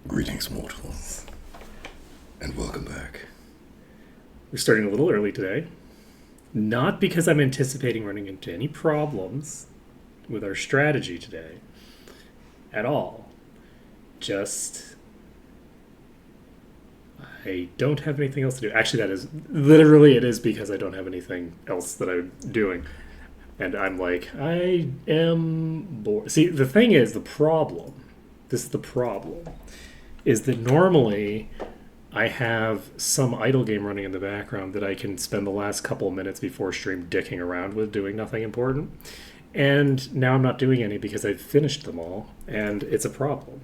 Greetings, mortals, and welcome back. We're starting a little early today. Not because I'm anticipating running into any problems with our strategy today at all. Just, I don't have anything else to do. Actually, that is literally it is because I don't have anything else that I'm doing. And I'm like, I am bored. See, the thing is, this is the problem, is that normally I have some idle game running in the background that I can spend the last couple of minutes before stream dicking around with doing nothing important. And now I'm not doing any because I've finished them all, and it's a problem.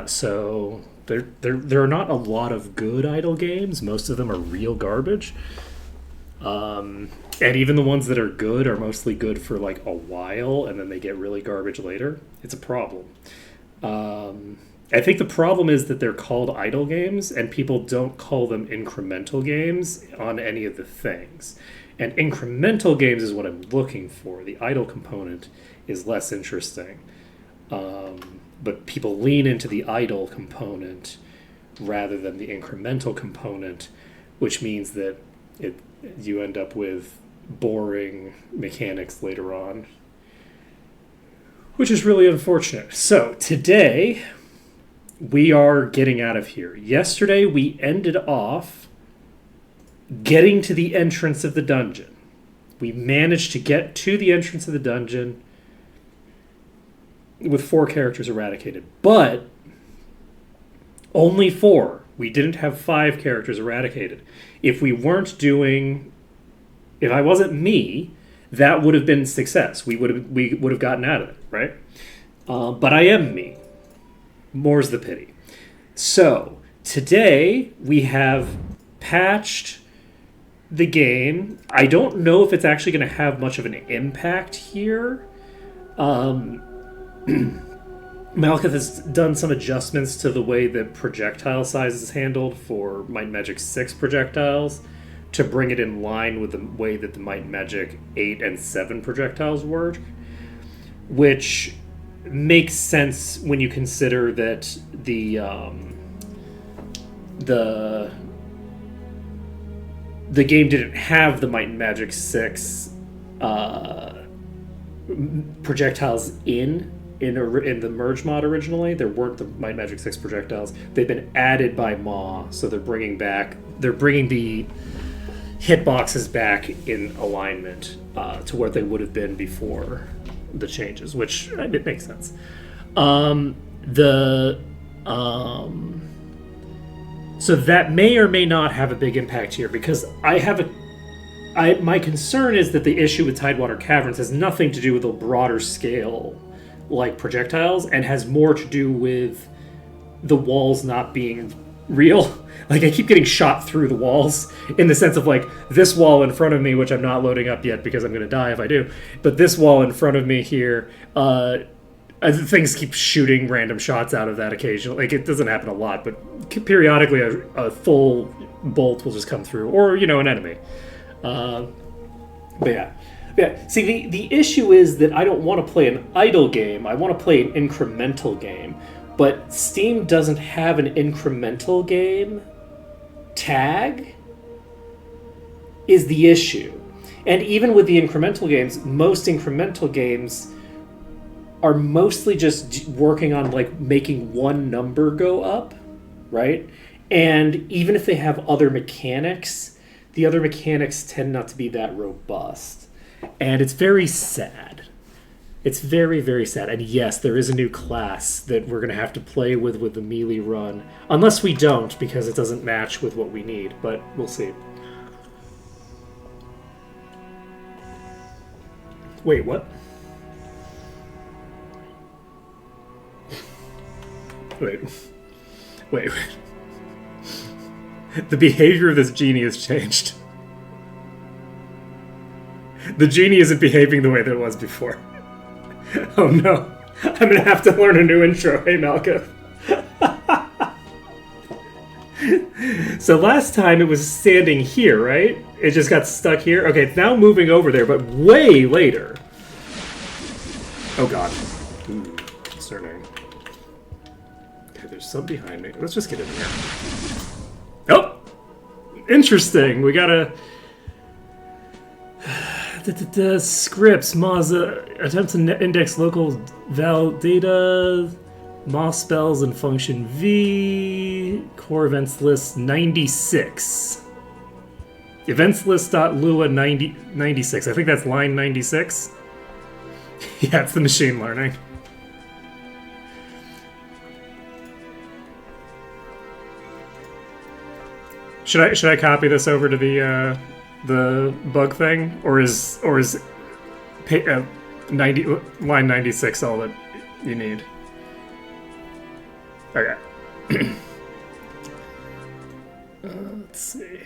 So there are not a lot of good idle games. Most of them are real garbage. And even the ones that are good are mostly good for like a while, and then they get really garbage later. It's a problem. I think the problem is that they're called idle games, and people don't call them incremental games on any of the things. And incremental games is what I'm looking for. The idle component is less interesting. But people lean into the idle component rather than the incremental component, which means that you end up with boring mechanics later on, which is really unfortunate. So today we are getting out of here. Yesterday we ended off getting to the entrance of the dungeon. We managed to get to the entrance of the dungeon with 4 characters eradicated, but only 4. We didn't have 5 characters eradicated. If I wasn't me, that would have been success. We would have gotten out of it, right? But I am me. More's the pity. So today we have patched the game. I don't know if it's actually going to have much of an impact here. Malekith has done some adjustments to the way that projectile size is handled for Might and Magic 6 projectiles to bring it in line with the way that the Might and Magic 8 and 7 projectiles work, which makes sense when you consider that the game didn't have the Might and Magic 6 projectiles in the merge mod originally. There weren't the Might and Magic 6 projectiles. They've been added by Maw, so they're bringing the hitboxes back in alignment to where they would have been before the changes, which it makes sense. So that may or may not have a big impact here, because my concern is that the issue with Tidewater Caverns has nothing to do with a broader scale like projectiles, and has more to do with the walls not being real. Like, I keep getting shot through the walls, in the sense of like this wall in front of me, which I'm not loading up yet because I'm going to die if I do, but this wall in front of me here, things keep shooting random shots out of that occasionally. Like, it doesn't happen a lot, but periodically a full bolt will just come through, or an enemy. But yeah. Yeah, see, the issue is that I don't want to play an idle game. I want to play an incremental game. But Steam doesn't have an incremental game tag is the issue. And even with the incremental games, most incremental games are mostly just working on, like, making one number go up, right? And even if they have other mechanics, the other mechanics tend not to be that robust. And it's very sad. It's very, very sad. And yes, there is a new class that we're going to have to play with the melee run. Unless we don't, because it doesn't match with what we need. But we'll see. Wait, what? Wait. The behavior of this genie has changed. The genie isn't behaving the way that it was before. Oh no. I'm going to have to learn a new intro. Hey, Malekith. So last time it was standing here, right? It just got stuck here. Okay, it's now moving over there, but way later. Oh god. Ooh, concerning. Okay, there's some behind me. Let's just get in here. Oh! Interesting. We gotta... Scripts, Maza, attempt to index local val data, Moss spells and function V, core events list 96. Events list.lua 96. I think that's line 96. Yeah, it's the machine learning. Should I copy this over to the bug thing, or is 90 line 96 all that you need? Okay. Let's see.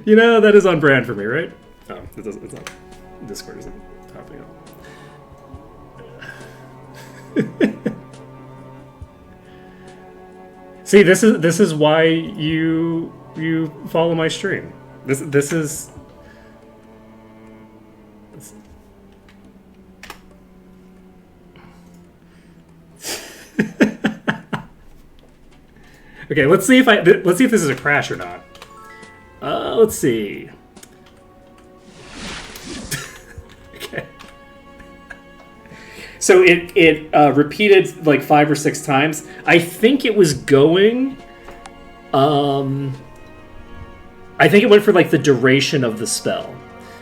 You know, that is on brand for me, right? Oh, it's not. Discord isn't popping up. See, this is why you follow my stream. This is. Okay, let's see if this is a crash or not. Let's see. Okay. So it repeated like 5 or 6 times. I think it was going. I think it went for like the duration of the spell.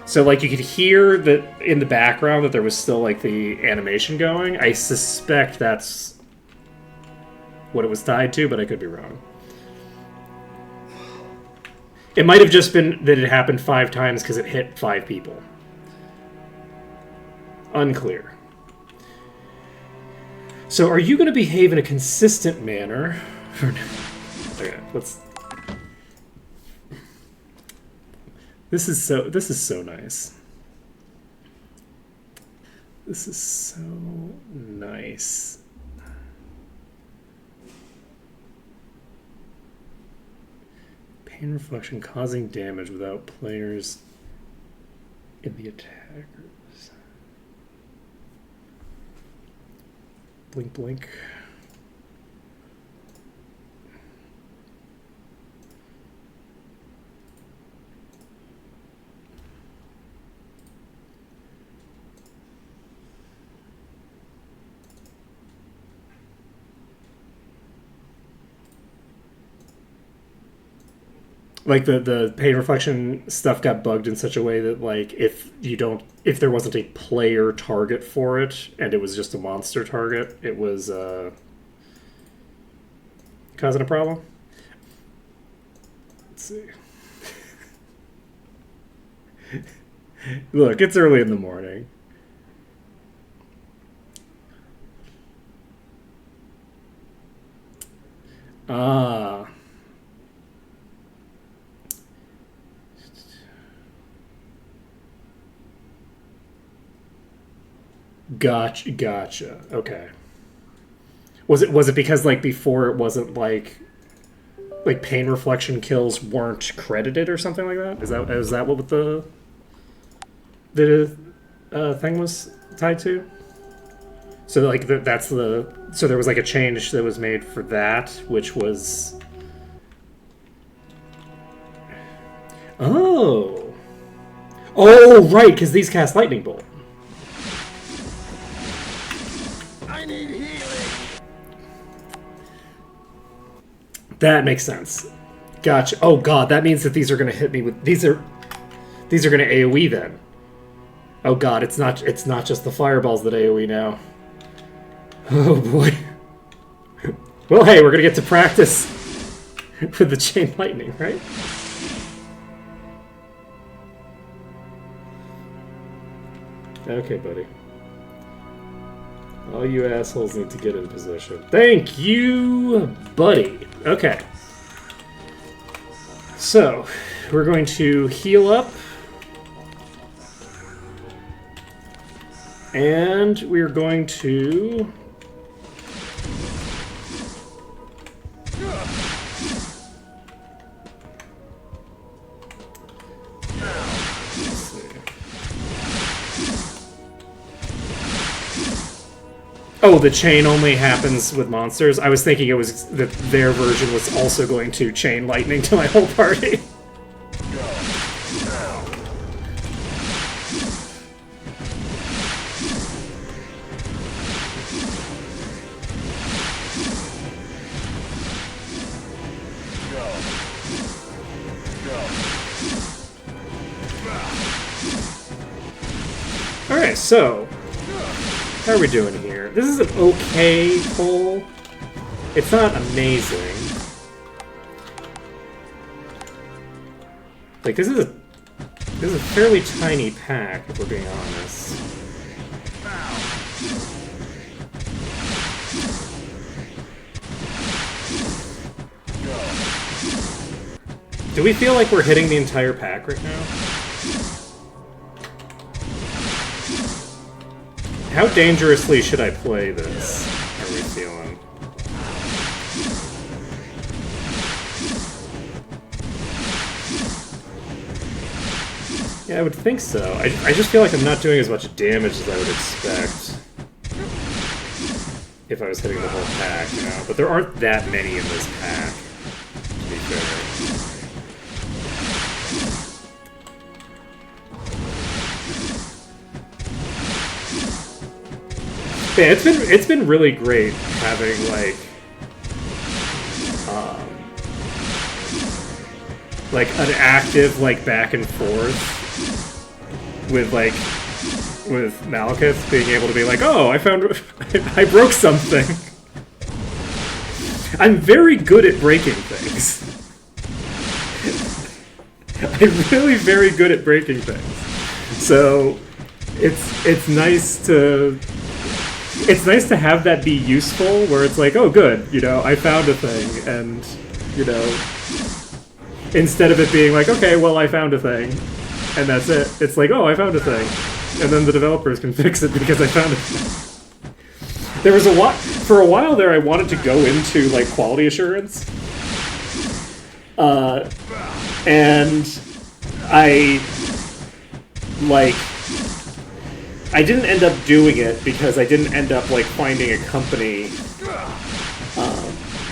So like you could hear that in the background that there was still like the animation going. I suspect that's what it was tied to, but I could be wrong. It might have just been that it happened 5 times because it hit 5 people. Unclear. So are you going to behave in a consistent manner? Okay, let's... This is so nice. This is so nice. Pain reflection causing damage without players in the attackers. Blink, blink. Like the pain reflection stuff got bugged in such a way that like if there wasn't a player target for it and it was just a monster target, it was causing a problem. Let's see. Look, it's early in the morning. Ah. Gotcha. Okay. Was it because like before it wasn't like pain reflection kills weren't credited or something like that? Is that what the thing was tied to? So like so there was like a change that was made for that, which was oh right, because these cast lightning bolt. That makes sense. Gotcha. Oh god, that means that these are going to hit me with these are going to AoE then. Oh god, it's not just the fireballs that AoE now. Oh boy. Well, hey, we're going to get to practice with the chain lightning, right? Okay, buddy. All you assholes need to get in position. Thank you, buddy. Okay. So, we're going to heal up. And we're going to... Oh, the chain only happens with monsters? I was thinking it was that their version was also going to chain lightning to my whole party. Alright, so how are we doing here? This is an okay pull. It's not amazing. Like, this is a fairly tiny pack, if we're being honest. Do we feel like we're hitting the entire pack right now? How dangerously should I play this? How are we feeling? Yeah, I would think so. I just feel like I'm not doing as much damage as I would expect if I was hitting the whole pack, you know? But there aren't that many in this pack, to be fair. Yeah, it's been really great having like an active back and forth with Malekith being able to be like, oh, I found I broke something. I'm very good at breaking things. I'm really very good at breaking things. So it's nice to have that be useful, where it's like, oh, good, you know, I found a thing, and, you know, instead of it being like, okay, well, I found a thing, and that's it. It's like, oh, I found a thing, and then the developers can fix it because I found a thing. There was for a while there, I wanted to go into, like, quality assurance, and I didn't end up doing it because I didn't end up finding a company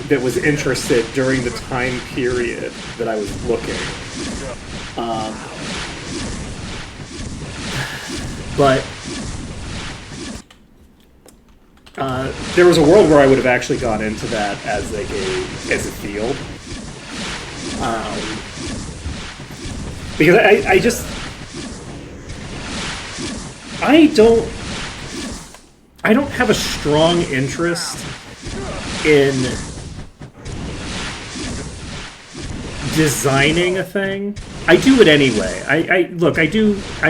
that was interested during the time period that I was looking. But there was a world where I would have actually gone into that as a field, because I don't have a strong interest in designing a thing. I do it anyway. I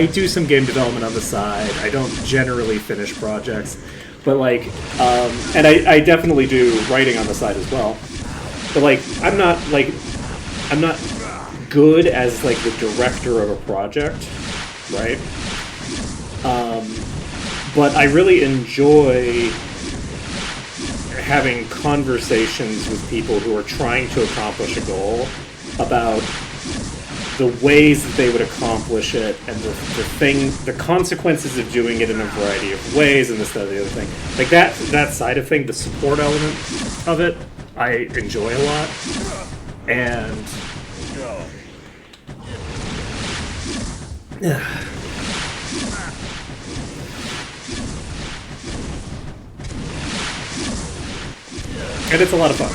do some game development on the side. I don't generally finish projects, but and I definitely do writing on the side as well. But I'm not good as the director of a project, right? But I really enjoy having conversations with people who are trying to accomplish a goal about the ways that they would accomplish it, and the consequences of doing it in a variety of ways, and this, that, the other thing. Like that side of thing, the support element of it, I enjoy a lot. And and it's a lot of fun.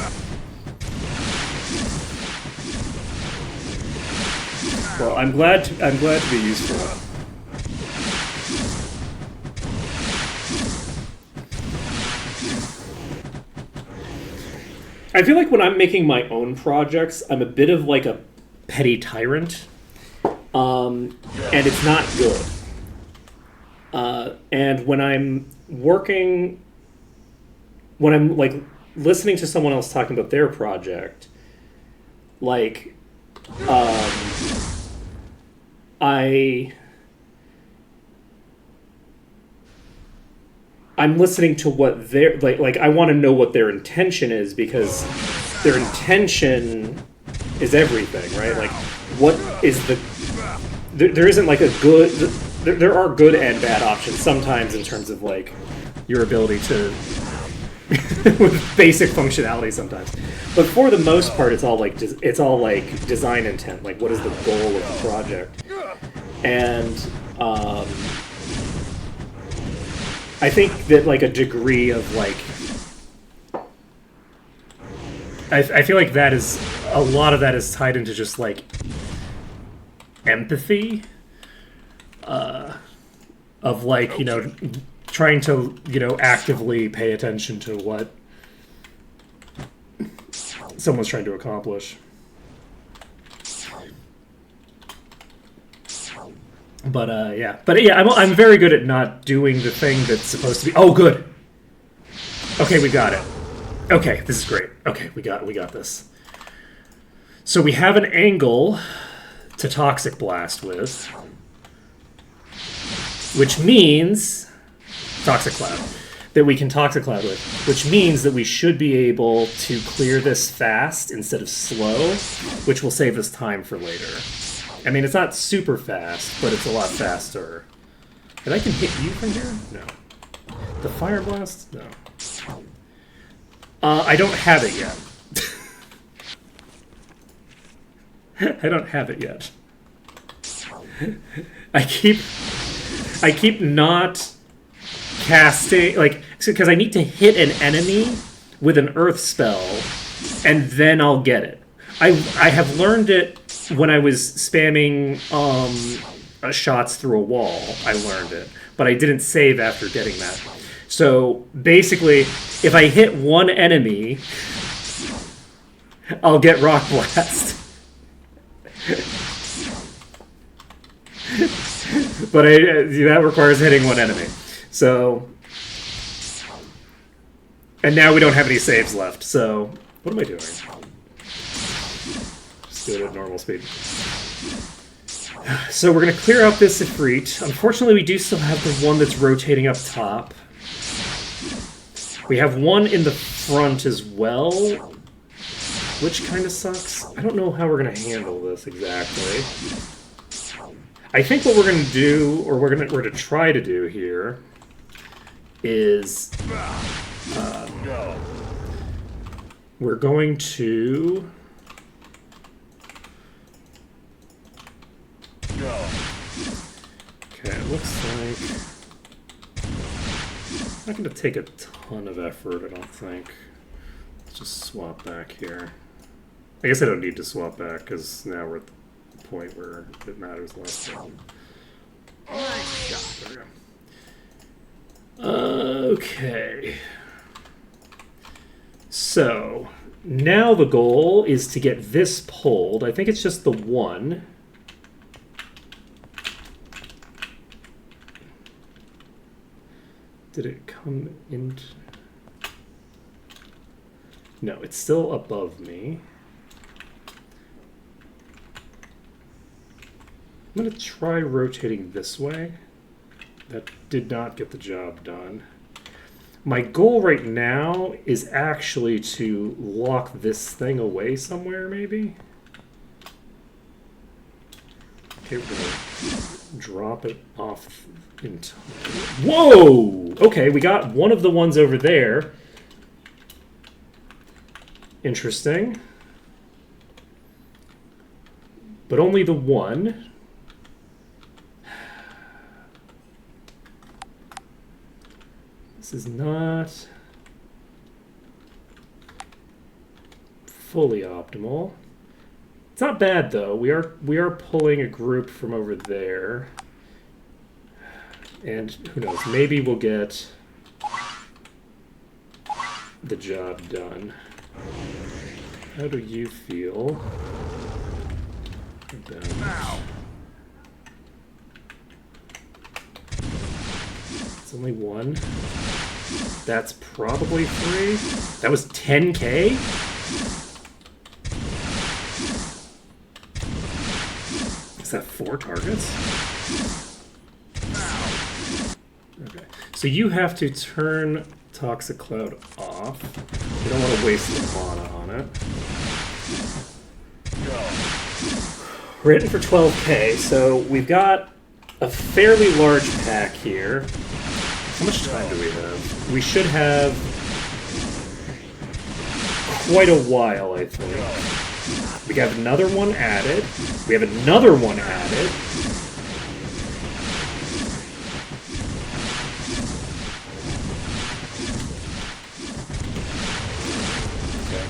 Well, I'm glad to be useful. I feel like when I'm making my own projects, I'm a bit of a petty tyrant, and it's not good. And when I'm listening to someone else talking about their project, I'm listening to what their I want to know what their intention is, because their intention is everything, right? What is there isn't a good. There are good and bad options sometimes in terms of your ability to with basic functionality sometimes. But for the most part, it's all like design intent. Like, what is the goal of the project? And I think that like a degree of like, I feel like that is a lot of that is tied into just like empathy, of like, you know, trying to, you know, actively pay attention to what someone's trying to accomplish. But yeah, I'm very good at not doing the thing that's supposed to be. Oh, good. Okay, we got it. Okay, this is great. Okay, we got this. So we have an angle to Toxic Blast with, which means Toxic Cloud, that we can Toxic Cloud with, which means that we should be able to clear this fast instead of slow, which will save us time for later. I mean, it's not super fast, but it's a lot faster. And I can hit you from here? No. The Fire Blast? No. I don't have it yet. I don't have it yet. I keep not casting, like, because I need to hit an enemy with an earth spell, and then I'll get it. I have learned it when I was spamming shots through a wall. I learned it, but I didn't save after getting that. So basically, if I hit one enemy, I'll get Rock Blast. But that requires hitting one enemy. So, and now we don't have any saves left. So, what am I doing? Just do it at normal speed. So we're going to clear out this Ifrit. Unfortunately, we do still have the one that's rotating up top. We have one in the front as well, which kind of sucks. I don't know how we're going to handle this exactly. I think what we're going to do, or we're going to try to do here, is we're going to okay, it looks like it's not going to take a ton of effort, I don't think. Let's just swap back here. I guess I don't need to swap back because now we're at the point where it matters less. There we go. Okay. So now the goal is to get this pulled. I think it's just the one. Did it come into... No, it's still above me. I'm going to try rotating this way. That did not get the job done. My goal right now is actually to lock this thing away somewhere, maybe? Okay, we're going to drop it off in time. Whoa! Okay, we got one of the ones over there. Interesting. But only the one. This is not fully optimal. It's not bad though. We are pulling a group from over there. And who knows, maybe we'll get the job done. How do you feel about... It's only one. That's probably 3. That was 10k? Is that 4 targets? Okay. So you have to turn Toxic Cloud off. You don't want to waste the mana on it. We're hitting for 12k, so we've got a fairly large pack here. How much time do we have? We should have quite a while, I think. We have another one added. We have another one added. Okay.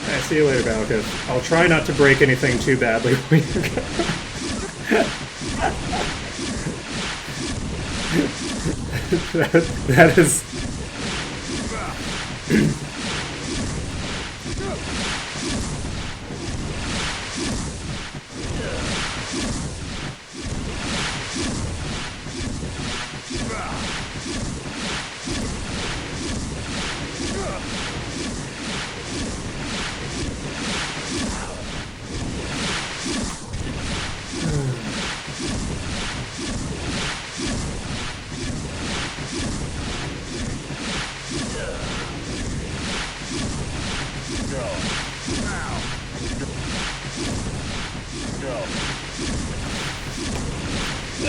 Alright, see you later, Balka. I'll try not to break anything too badly. that is...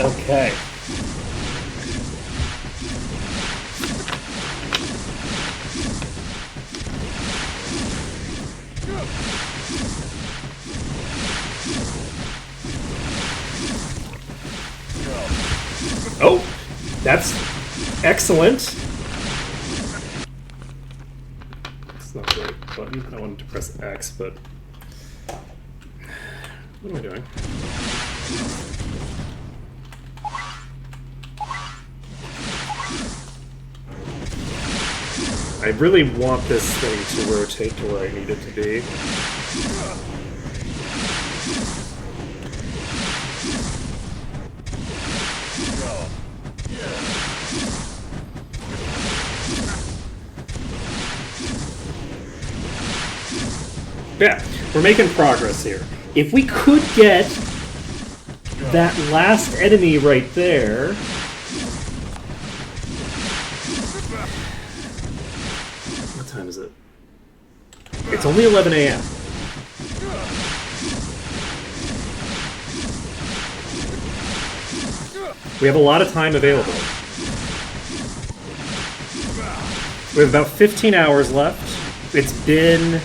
Okay. Oh, that's excellent. It's not the right button. I wanted to press X, but what am I doing? I really want this thing to rotate to where I need it to be. Yeah, we're making progress here. If we could get that last enemy right there... What time is it? It's only 11 a.m. We have a lot of time available. We have about 15 hours left. It's been...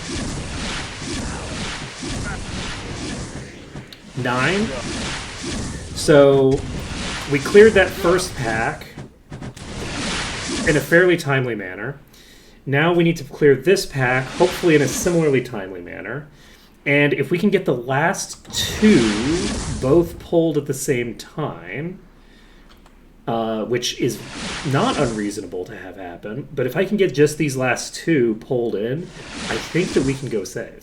9. So we cleared that first pack in a fairly timely manner. Now we need to clear this pack, hopefully in a similarly timely manner. And if we can get the last 2 both pulled at the same time, which is not unreasonable to have happen, but if I can get just these last 2 pulled in, I think that we can go save.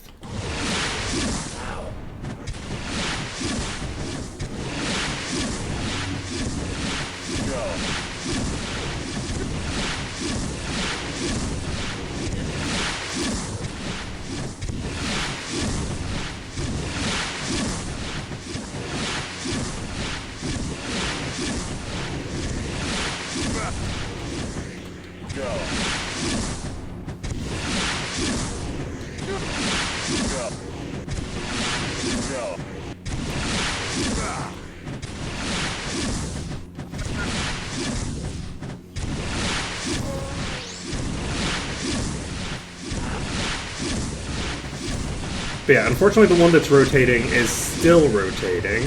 But yeah, unfortunately the one that's rotating is still rotating.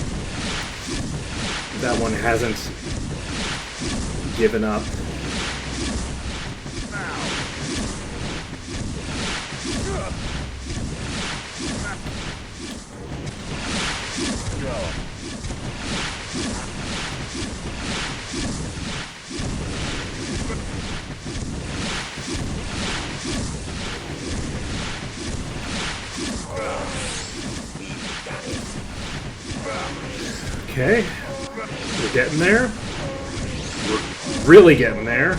That one hasn't given up. Okay, we're getting there. We're really getting there.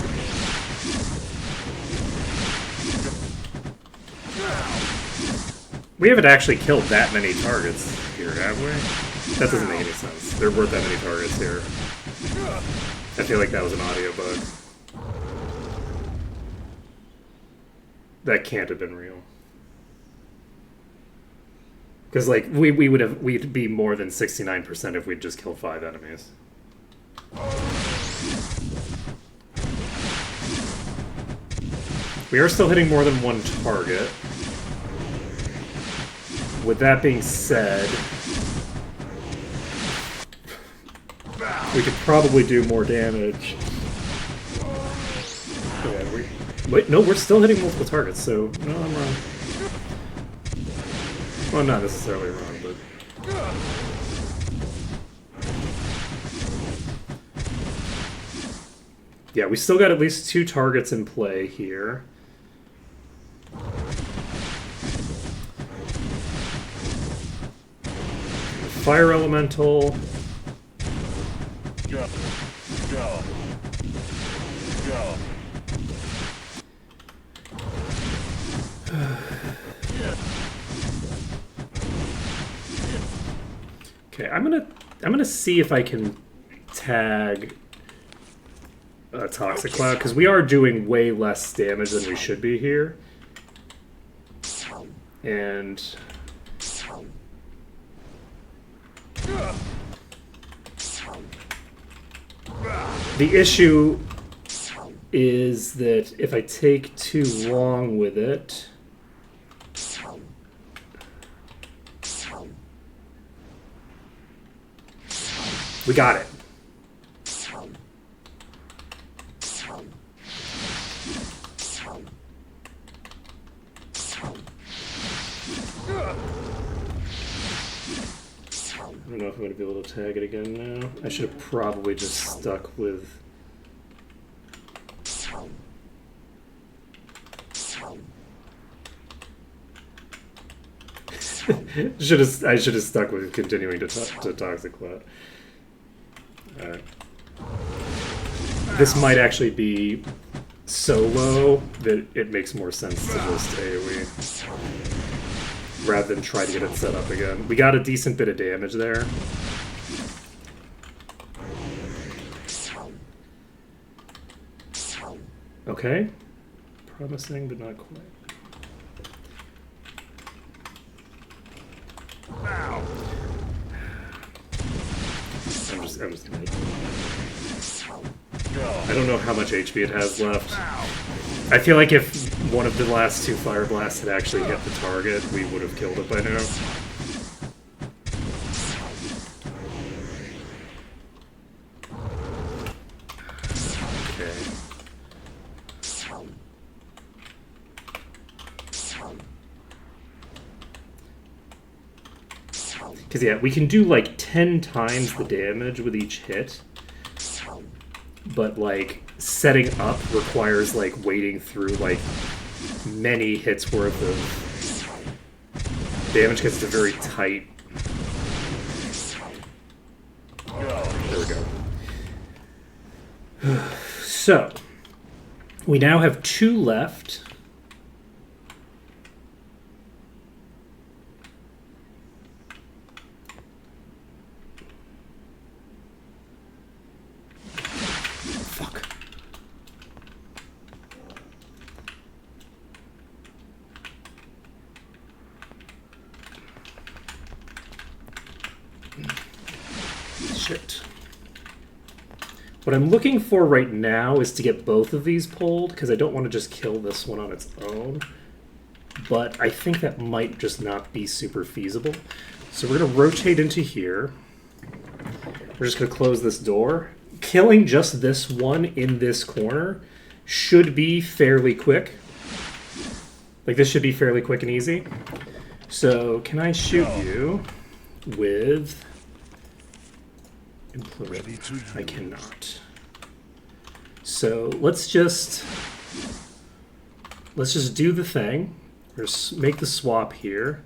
We haven't actually killed that many targets here, have we? That doesn't make any sense. There weren't that many targets here. I feel like that was an audio bug. That can't have been real. Because, like, we'd be more than 69% if we'd just killed 5 enemies. We are still hitting more than one target. With that being said, we could probably do more damage. Yeah, wait, no, we're still hitting multiple targets, so no, I'm wrong. Well, not necessarily wrong, but... Yeah, we still got at least 2 targets in play here. Fire Elemental. Go. Go. Go. Okay, I'm gonna see if I can tag Toxic Cloud, because we are doing way less damage than we should be here. And the issue is that if I take too long with it, we got it. I don't know if I'm going to be able to tag it again now. I should have probably just stuck with... I should have stuck with continuing to Toxic Cloud. Alright. This might actually be so low that it makes more sense to just AoE rather than try to get it set up again. We got a decent bit of damage there. Okay. Promising, but not quite. I'm just gonna... I don't know how much HP it has left. I feel like if one of the last 2 Fire Blasts had actually hit the target, we would have killed it by now. Okay. Because, yeah, we can do like 10 times the damage with each hit. But, like, setting up requires, like, wading through, like, many hits worth of damage because it's a very tight... There we go. So, we now have 2 left. Shit. What I'm looking for right now is to get both of these pulled, because I don't want to just kill this one on its own. But I think that might just not be super feasible. So we're going to rotate into here. We're just going to close this door. Killing just this one in this corner should be fairly quick. Like, this should be fairly quick and easy. So, can I shoot you with... I cannot. So let's just do the thing. Just make the swap here.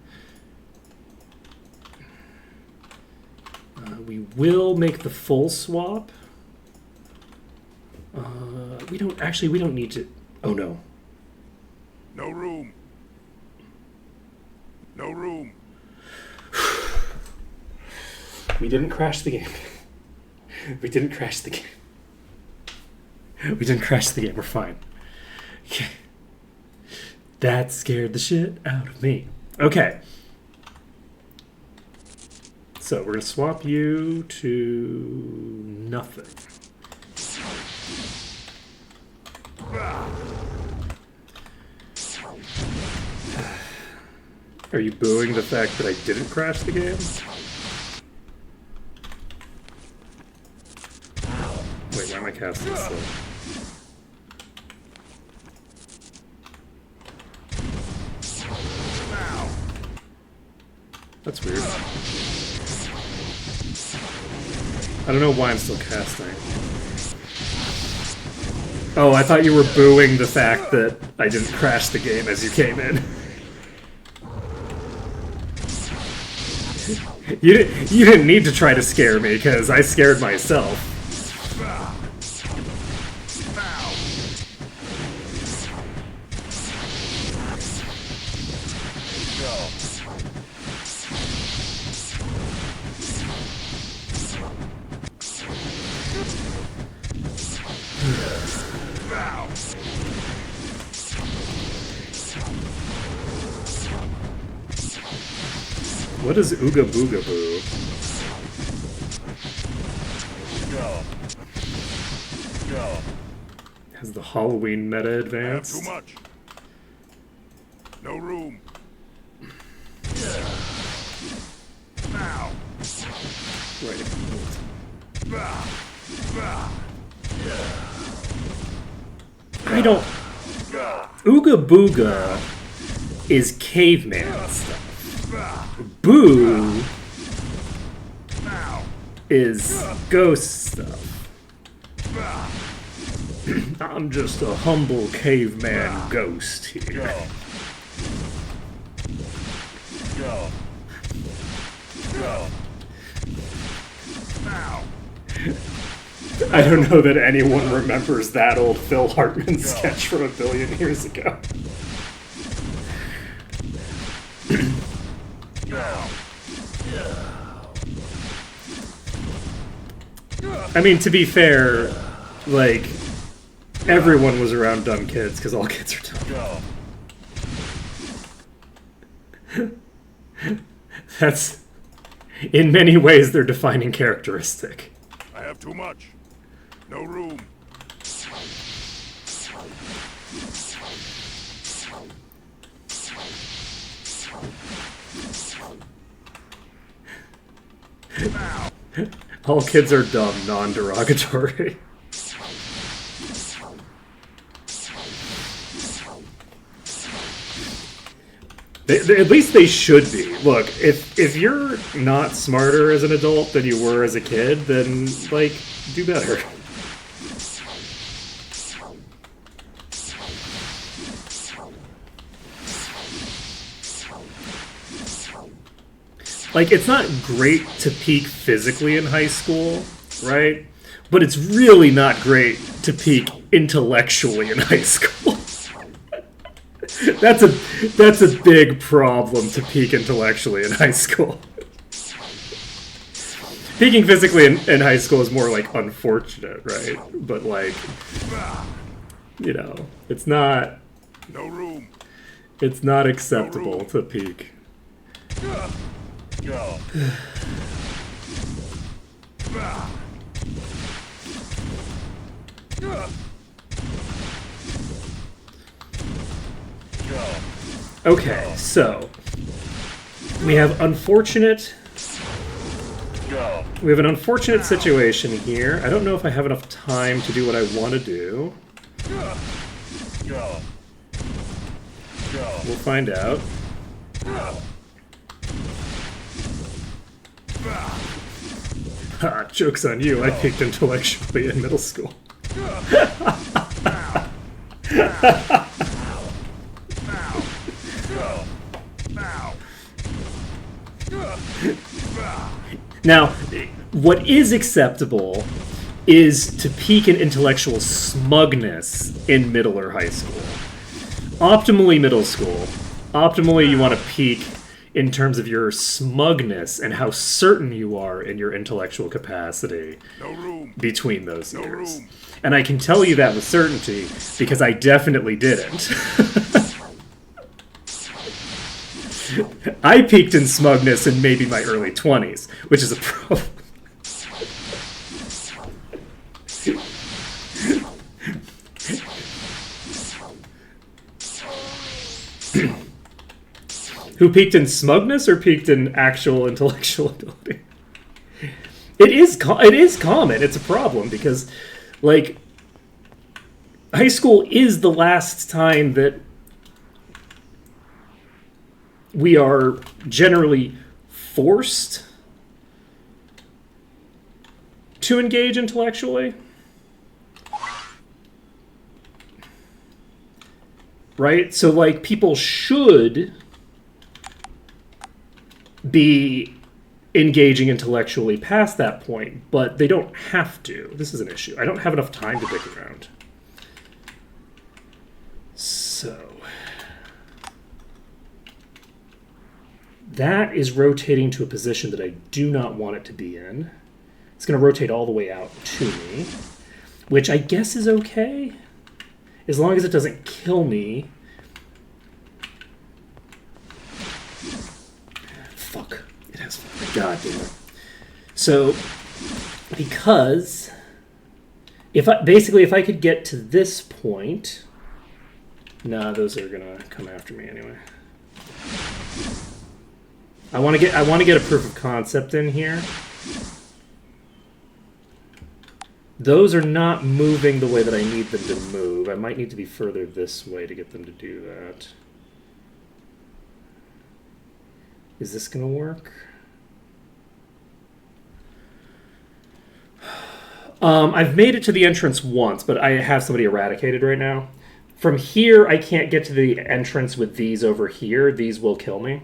We will make the full swap. We don't need to. Oh no. No room. No room. We didn't crash the game. We didn't crash the game. We didn't crash the game. We're fine. Okay. That scared the shit out of me. Okay. So we're going to swap you to nothing. Are you booing the fact that I didn't crash the game? Wait, why am I casting this slow? That's weird. I don't know why I'm still casting. Oh, I thought you were booing the fact that I didn't crash the game as you came in. You didn't need to try to scare me, because I scared myself. What is Ooga Booga Boo? Has the Halloween meta advanced? Too much. No room. Now. Right. I don't... Ooga Booga is caveman stuff. Boo is ghost stuff. I'm just a humble caveman ghost here. I don't know that anyone remembers that old Phil Hartman sketch from 1 billion years ago. I mean, to be fair, like, everyone was around dumb kids, because all kids are dumb. That's, in many ways, their defining characteristic. I have too much. No room. All kids are dumb, non-derogatory. At least they should be. Look, if you're not smarter as an adult than you were as a kid, then, like, do better. Like, it's not great to peak physically in high school, right? But it's really not great to peak intellectually in high school. That's a big problem, to peak intellectually in high school. Peaking physically in high school is more like unfortunate, right? But like, you know, it's not. No room. It's not acceptable to peak. Go. Okay, so we have unfortunate. We have an unfortunate situation here. I don't know if I have enough time to do what I want to do. We'll find out. Ha, joke's on you, I peaked intellectually in middle school. Now, what is acceptable is to peak in intellectual smugness in middle or high school. Optimally middle school. Optimally you want to peak in terms of your smugness and how certain you are in your intellectual capacity between those years. And I can tell you that with certainty because I definitely didn't. I peaked in smugness in maybe my early 20s, which is a problem. Who peaked in smugness or peaked in actual intellectual ability? It is common. It's a problem because, like, high school is the last time that we are generally forced to engage intellectually. Right? So, like, people should be engaging intellectually past that point, but they don't have to. This is an issue. I don't have enough time to dick around. So that is rotating to a position that I do not want it to be in. It's going to rotate all the way out to me, which I guess is okay, as long as it doesn't kill me. Fuck. It has... God damn it. So, because... if I could get to this point... Nah, those are gonna come after me anyway. I want to get a proof of concept in here. Those are not moving the way that I need them to move. I might need to be further this way to get them to do that. Is this gonna work? I've made it to the entrance once, but I have somebody eradicated right now. From here, I can't get to the entrance with these over here. These will kill me.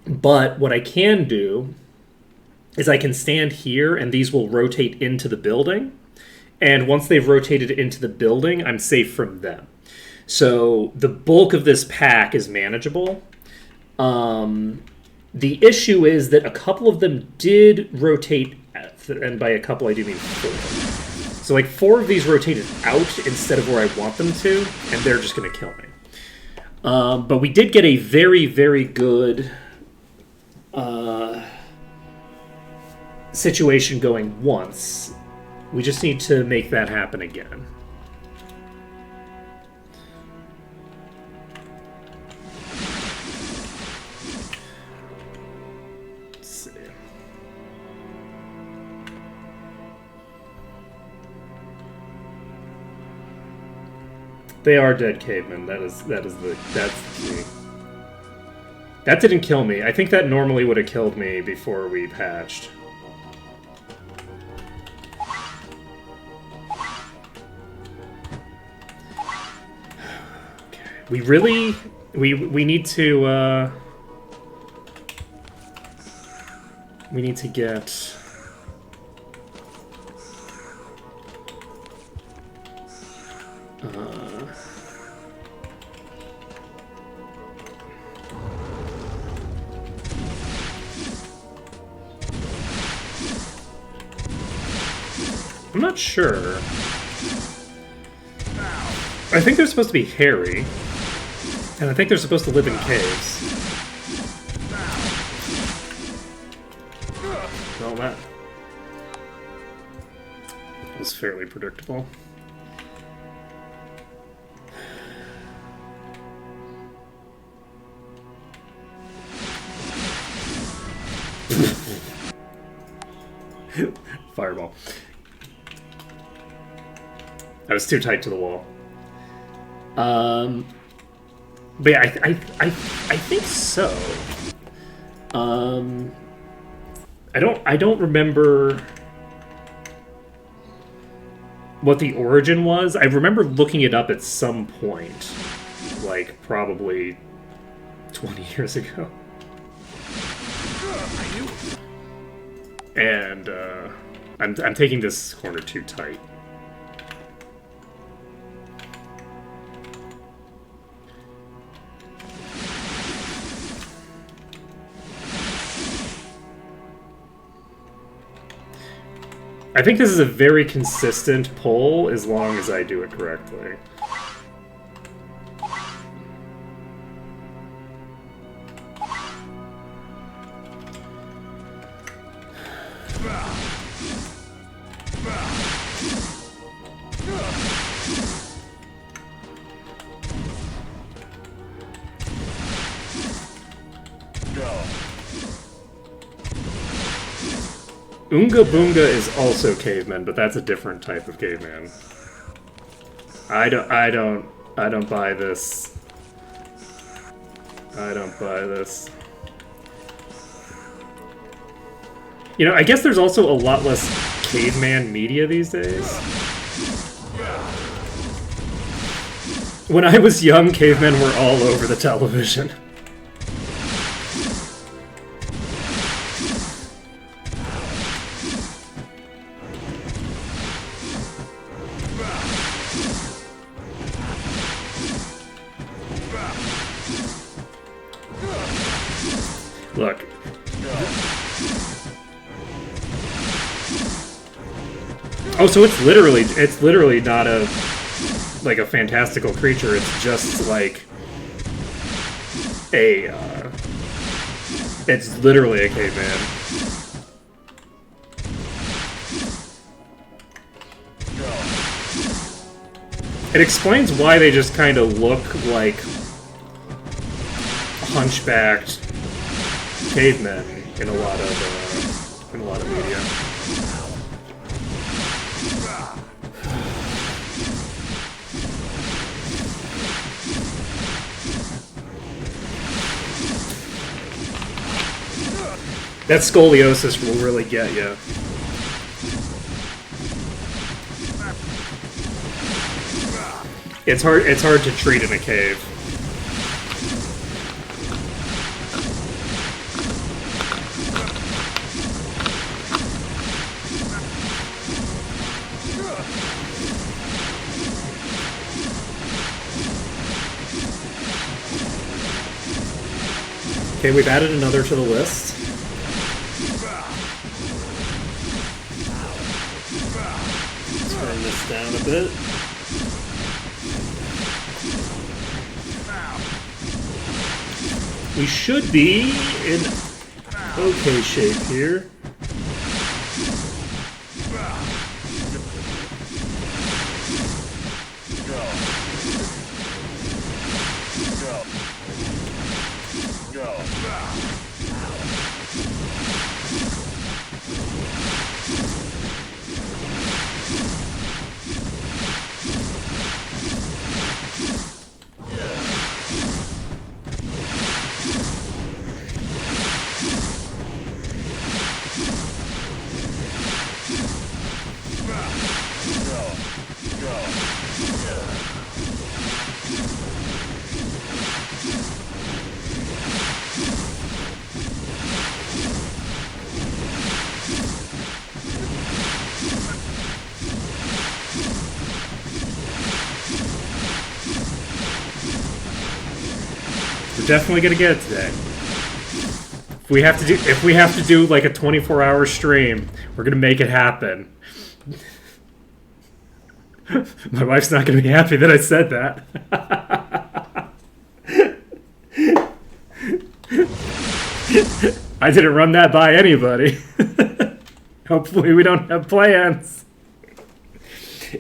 But what I can do is I can stand here, and these will rotate into the building. And once they've rotated into the building, I'm safe from them. So the bulk of this pack is manageable. The issue is that a couple of them did rotate, and by a couple I do mean 4. So like 4 of these rotated out instead of where I want them to, and they're just going to kill me. But we did get a very, very good situation going once. We just need to make that happen again. Let's see. They are dead cavemen. That's the key. That didn't kill me. I think that normally would have killed me before we patched. Okay. We really we need to get I'm not sure. I think they're supposed to be hairy. And I think they're supposed to live in caves. Well, that was fairly predictable. Fireball. I was too tight to the wall. But yeah, I think so. I don't remember what the origin was. I remember looking it up at some point, like probably 20 years ago. And I'm taking this corner too tight. I think this is a very consistent pull as long as I do it correctly. Oonga Boonga is also caveman, but that's a different type of caveman. I don't buy this. I don't buy this. You know, I guess there's also a lot less caveman media these days. When I was young, cavemen were all over the television. Look. Oh, so it's literally not a fantastical creature. It's just like it's literally a caveman. It explains why they just kind of look like hunchbacked cavemen in a lot of media. That scoliosis will really get you. It's hard to treat in a cave. Okay, we've added another to the list. Turn this down a bit. We should be in okay shape here. We're definitely gonna get it today. If we have to do like a 24-hour stream, we're gonna make it happen. My wife's not gonna be happy that I said that. I didn't run that by anybody. Hopefully we don't have plans.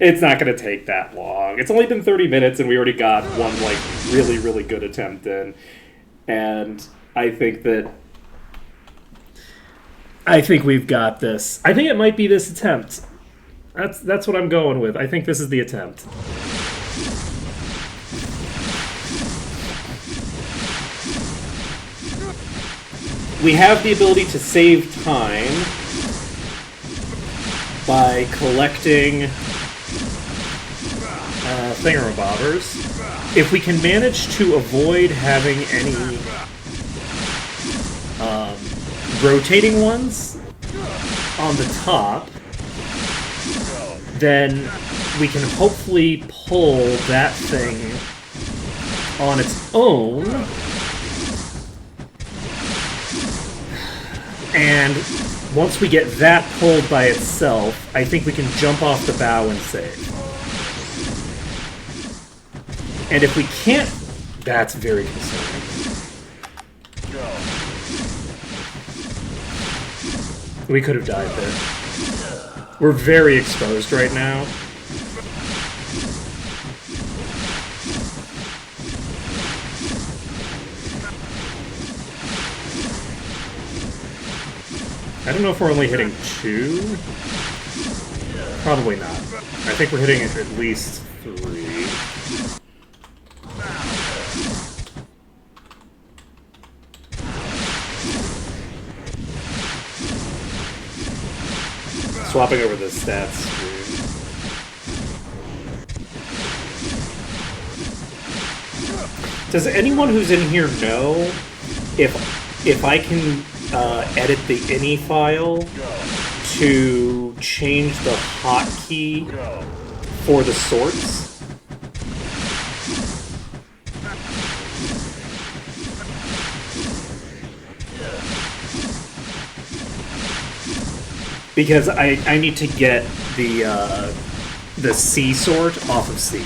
It's not going to take that long. It's only been 30 minutes and we already got one like really, really good attempt in. And I think we've got this. I think it might be this attempt. That's what I'm going with. I think this is the attempt. We have the ability to save time by collecting thingamabobbers. If we can manage to avoid having any rotating ones on the top, then we can hopefully pull that thing on its own. And once we get that pulled by itself, I think we can jump off the bow and save. And if we can't, that's very concerning. We could have died there. We're very exposed right now. I don't know if we're only hitting 2. Probably not. I think we're hitting at least 3. Swapping over the stats screen. Does anyone who's in here know if I can edit the ini file to change the hotkey for the sorts? Because I need to get the C sort off of C.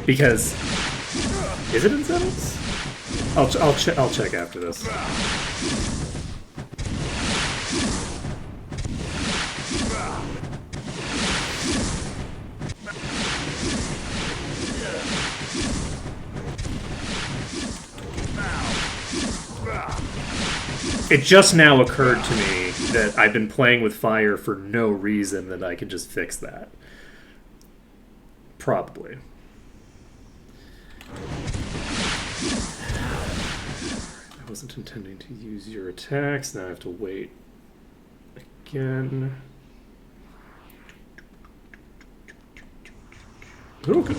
Because is it in settings? I'll check after this. It just now occurred to me that I've been playing with fire for no reason, that I could just fix that. Probably. I wasn't intending to use your attacks. Now I have to wait again. Okay.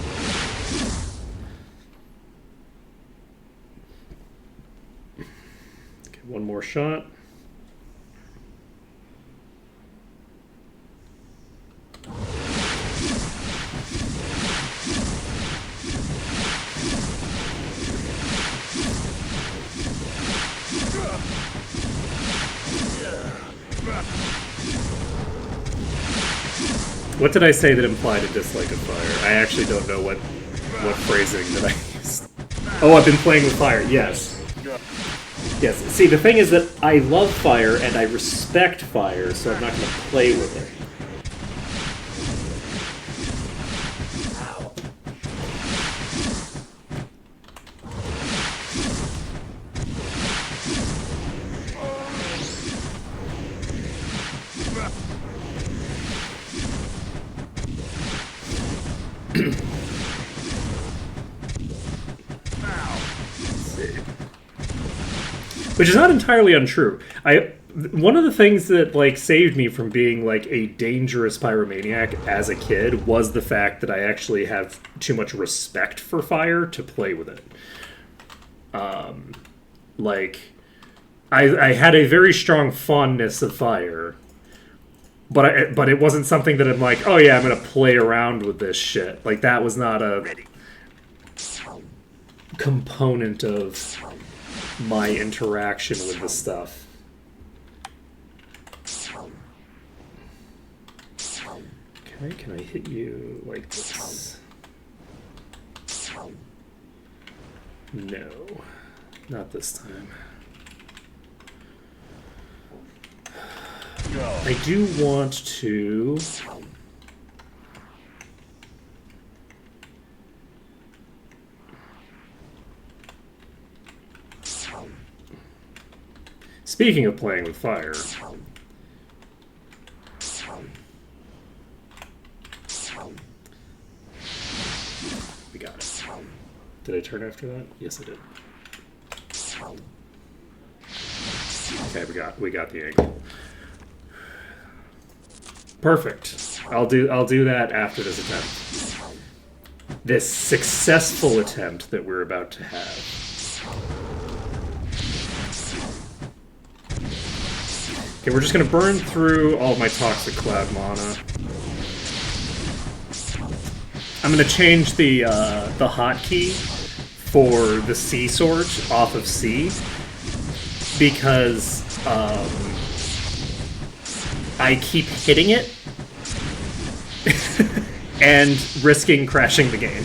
One more shot. What did I say that implied a dislike of fire? I actually don't know what phrasing that I used. Oh, I've been playing with fire. Yes. Yes, see, the thing is that I love fire and I respect fire, so I'm not going to play with it. Which is not entirely untrue. One of the things that saved me from being a dangerous pyromaniac as a kid was the fact that I actually have too much respect for fire to play with it. I had a very strong fondness of fire, but it wasn't something that I'm like, oh yeah, I'm gonna play around with this shit. That was not a component of my interaction with the stuff. Okay, can I hit you like this? No, not this time. I do want to... Speaking of playing with fire... We got it. Did I turn after that? Yes, I did. Okay, we got the angle. Perfect. I'll do that after this attempt. This successful attempt that we're about to have. Okay, we're just gonna burn through all of my Toxic Cloud mana. I'm gonna change the hotkey for the C sword off of C because I keep hitting it and risking crashing the game.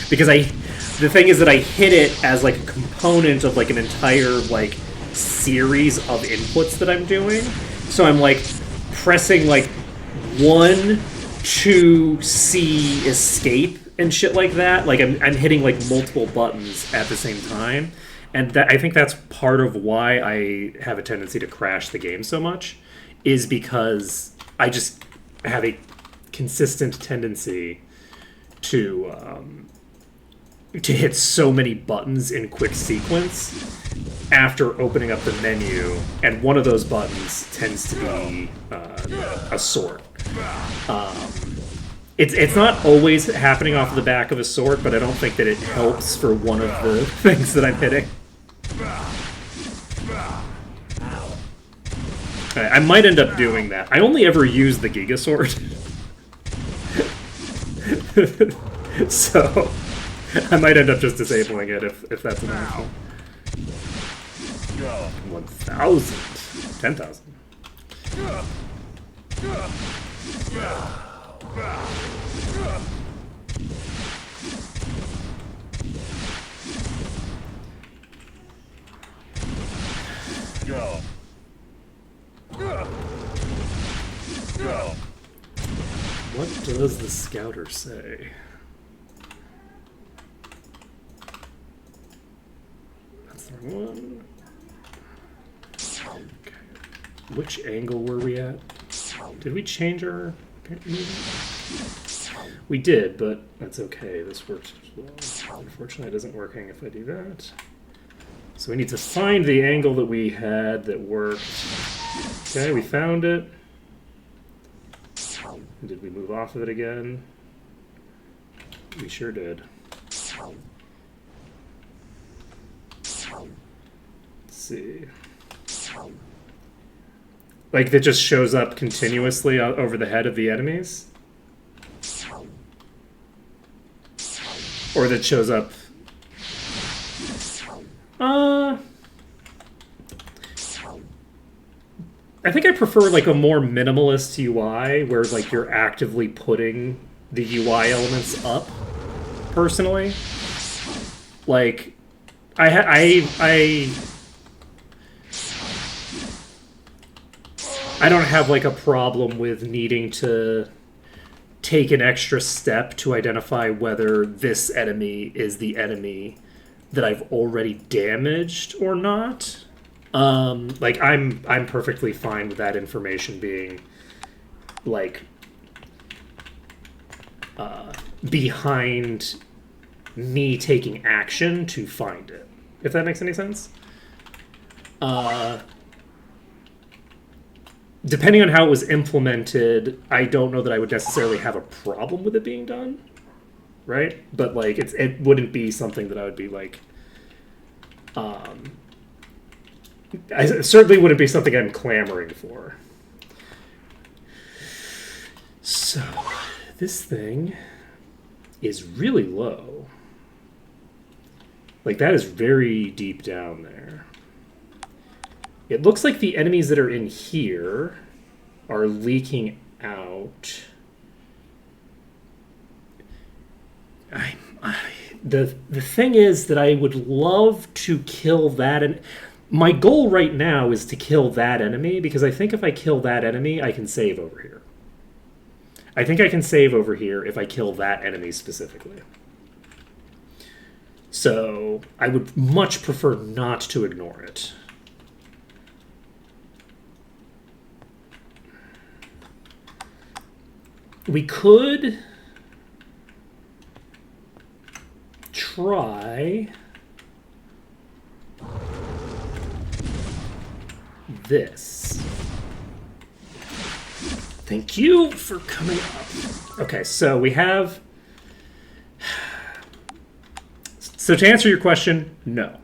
Because the thing is that I hit it as a component of an entire series of inputs that I'm doing. So I'm pressing 1, 2, C, escape and shit like that. Like I'm hitting like multiple buttons at the same time, and that I think that's part of why I have a tendency to crash the game so much, is because I just have a consistent tendency to hit so many buttons in quick sequence after opening up the menu, and one of those buttons tends to be a sword. It's not always happening off the back of a sword, but I don't think that it helps for one of the things that I'm hitting. I might end up doing that. I only ever use the Giga Sword. So I might end up just disabling it if that's an option. 1,000. 10,000. What does the scouter say? That's the wrong one. Okay. Which angle were we at? Did we change our movement? We did, but that's okay. This works as well. Unfortunately, it isn't working if I do that. So we need to find the angle that we had that worked. Okay, we found it. Did we move off of it again? We sure did. Let's see. Like, that just shows up continuously over the head of the enemies? Or that shows up... I think I prefer, like, a more minimalist UI, where, like, you're actively putting the UI elements up, personally. Like, I don't have, like, a problem with needing to take an extra step to identify whether this enemy is the enemy that I've already damaged or not. Like, I'm perfectly fine with that information being, like, behind me taking action to find it. If that makes any sense. Depending on how it was implemented, I don't know that I would necessarily have a problem with it being done. Right? But, like, it wouldn't be something that I would be, like... I certainly wouldn't be something I'm clamoring for. So, this thing is really low. Like, that is very deep down there. It looks like the enemies that are in here are leaking out. The thing is that I would love to kill that, and my goal right now is to kill that enemy, because I think if I kill that enemy, I can save over here. I think I can save over here if I kill that enemy specifically. So I would much prefer not to ignore it. We could try this. Thank you for coming up. Okay, so we have... So to answer your question, no.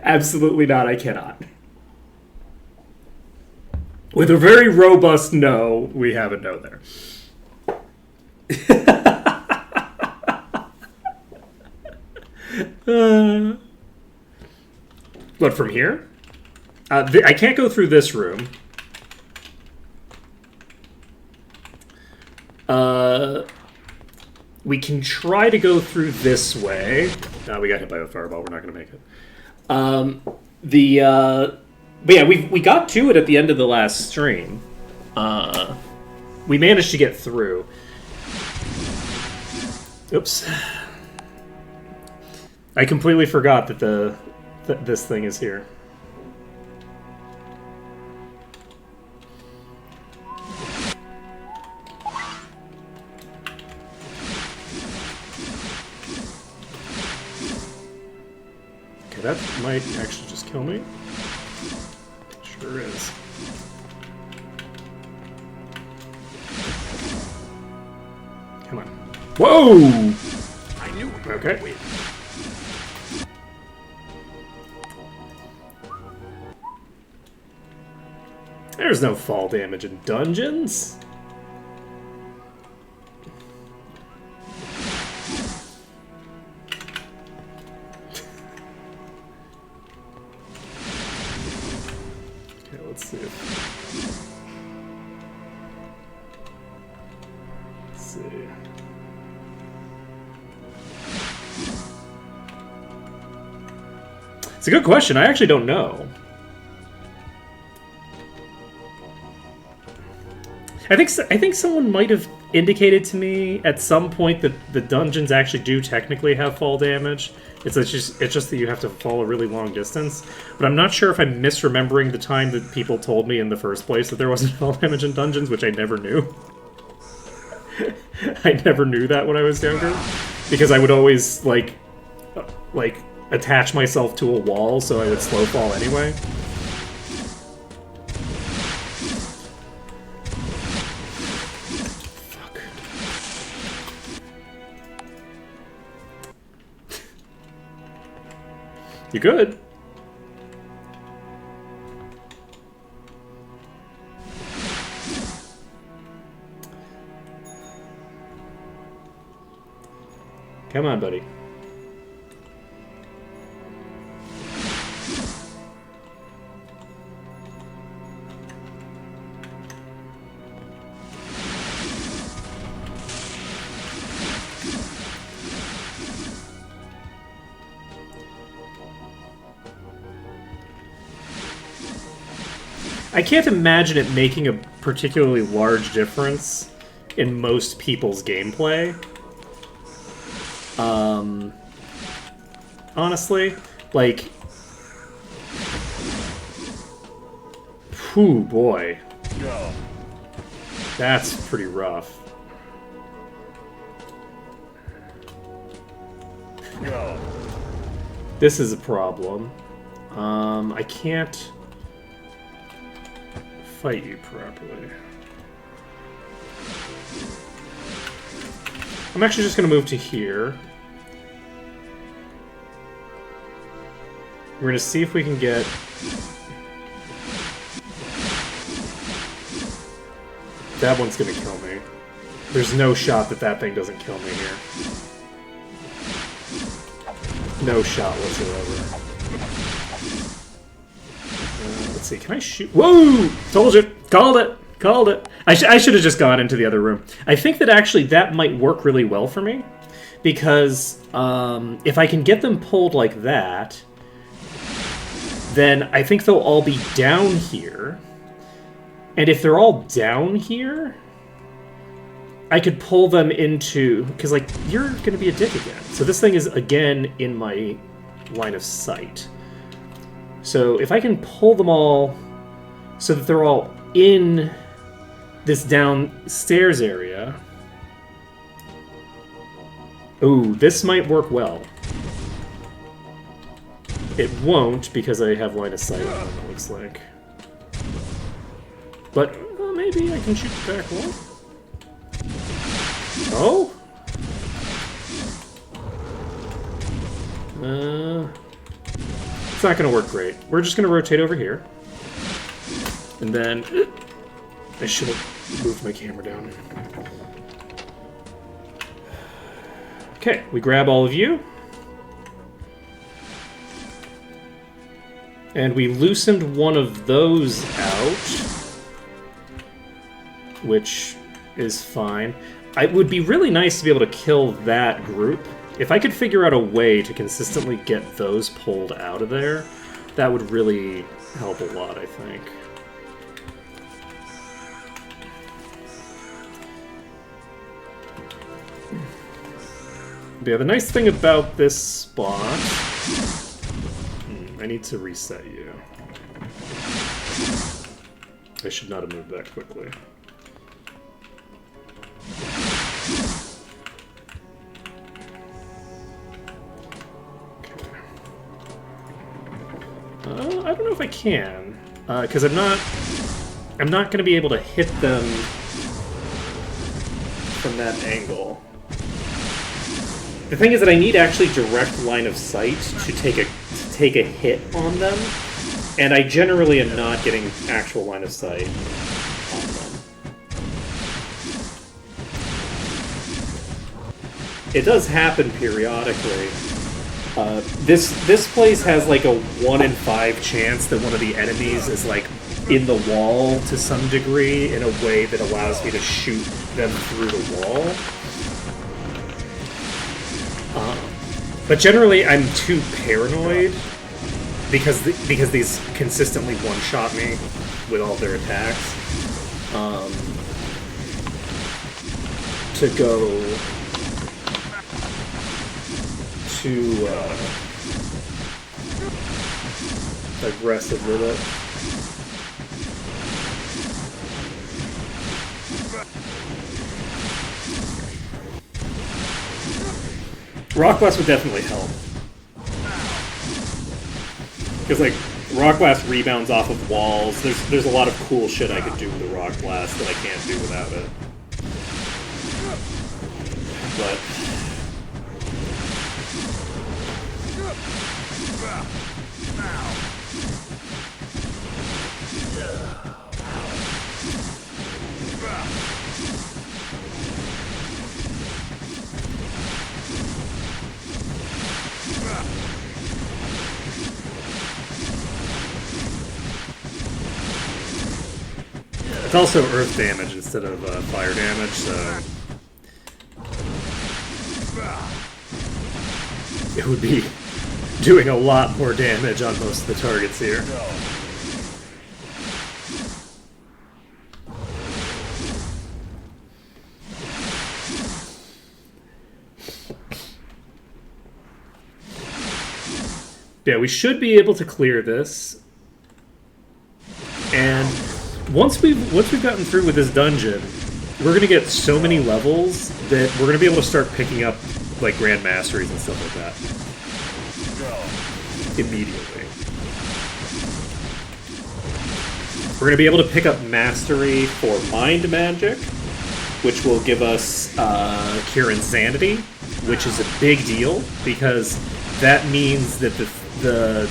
Absolutely not, I cannot. With a very robust no, we have a no there. But from here? I can't go through this room. We can try to go through this way. We got hit by a fireball. We're not going to make it. But yeah, we got to it at the end of the last stream. we managed to get through. Oops. I completely forgot that this thing is here. Okay, that might actually just kill me. Sure is. Come on. Whoa! I knew we Okay. would win. There's no fall damage in dungeons. Okay, let's see. Let's see. It's a good question. I actually don't know. I think someone might have indicated to me at some point that the dungeons actually do technically have fall damage. It's just that you have to fall a really long distance. But I'm not sure if I'm misremembering the time that people told me in the first place that there wasn't fall damage in dungeons, which I never knew. I never knew that when I was younger, because I would always like attach myself to a wall so I would slow fall anyway. You good? Come on, buddy. I can't imagine it making a particularly large difference in most people's gameplay. Honestly, like, whew, boy, Go. that's pretty rough. Go. This is a problem. I can't fight you properly. I'm actually just going to move to here. We're going to see if we can get... That one's going to kill me. There's no shot that that thing doesn't kill me here. No shot whatsoever. Let's see, can I shoot? Whoa! Told you! Called it! Called it! I should have just gone into the other room. I think that actually that might work really well for me, because if I can get them pulled like that, then I think they'll all be down here. And if they're all down here, I could pull them into... Because, like, you're going to be a dick again. So this thing is, again, in my line of sight. So if I can pull them all so that they're all in this downstairs area... Ooh, this might work well. It won't, because I have line of sight on them, it looks like. But maybe I can shoot the back wall. Oh? It's not going to work great. We're just going to rotate over here. And then... I should have moved my camera down. Okay, we grab all of you. And we loosened one of those out, which is fine. It would be really nice to be able to kill that group. If I could figure out a way to consistently get those pulled out of there, that would really help a lot, I think. Yeah, the nice thing about this spot... I need to reset you. I should not have moved that quickly. I don't know if I can, because I'm not going to be able to hit them from that angle. The thing is that I need actually direct line of sight to take a hit on them, and I generally am not getting actual line of sight on them. It does happen periodically. This place has like a 1 in 5 chance that one of the enemies is like in the wall to some degree in a way that allows me to shoot them through the wall. But generally, I'm too paranoid because these consistently one-shot me with all their attacks to go too aggressive with it. Rock Blast would definitely help. Because, like, Rock Blast rebounds off of walls. There's a lot of cool shit I could do with the Rock Blast that I can't do without it. But... it's also earth damage instead of fire damage, so... it would be doing a lot more damage on most of the targets here. Yeah, we should be able to clear this. And once we've gotten through with this dungeon, we're gonna get so many levels that we're gonna be able to start picking up like Grand Masteries and stuff like that immediately. We're gonna be able to pick up Mastery for Mind Magic, which will give us Cure Insanity, which is a big deal because that means that the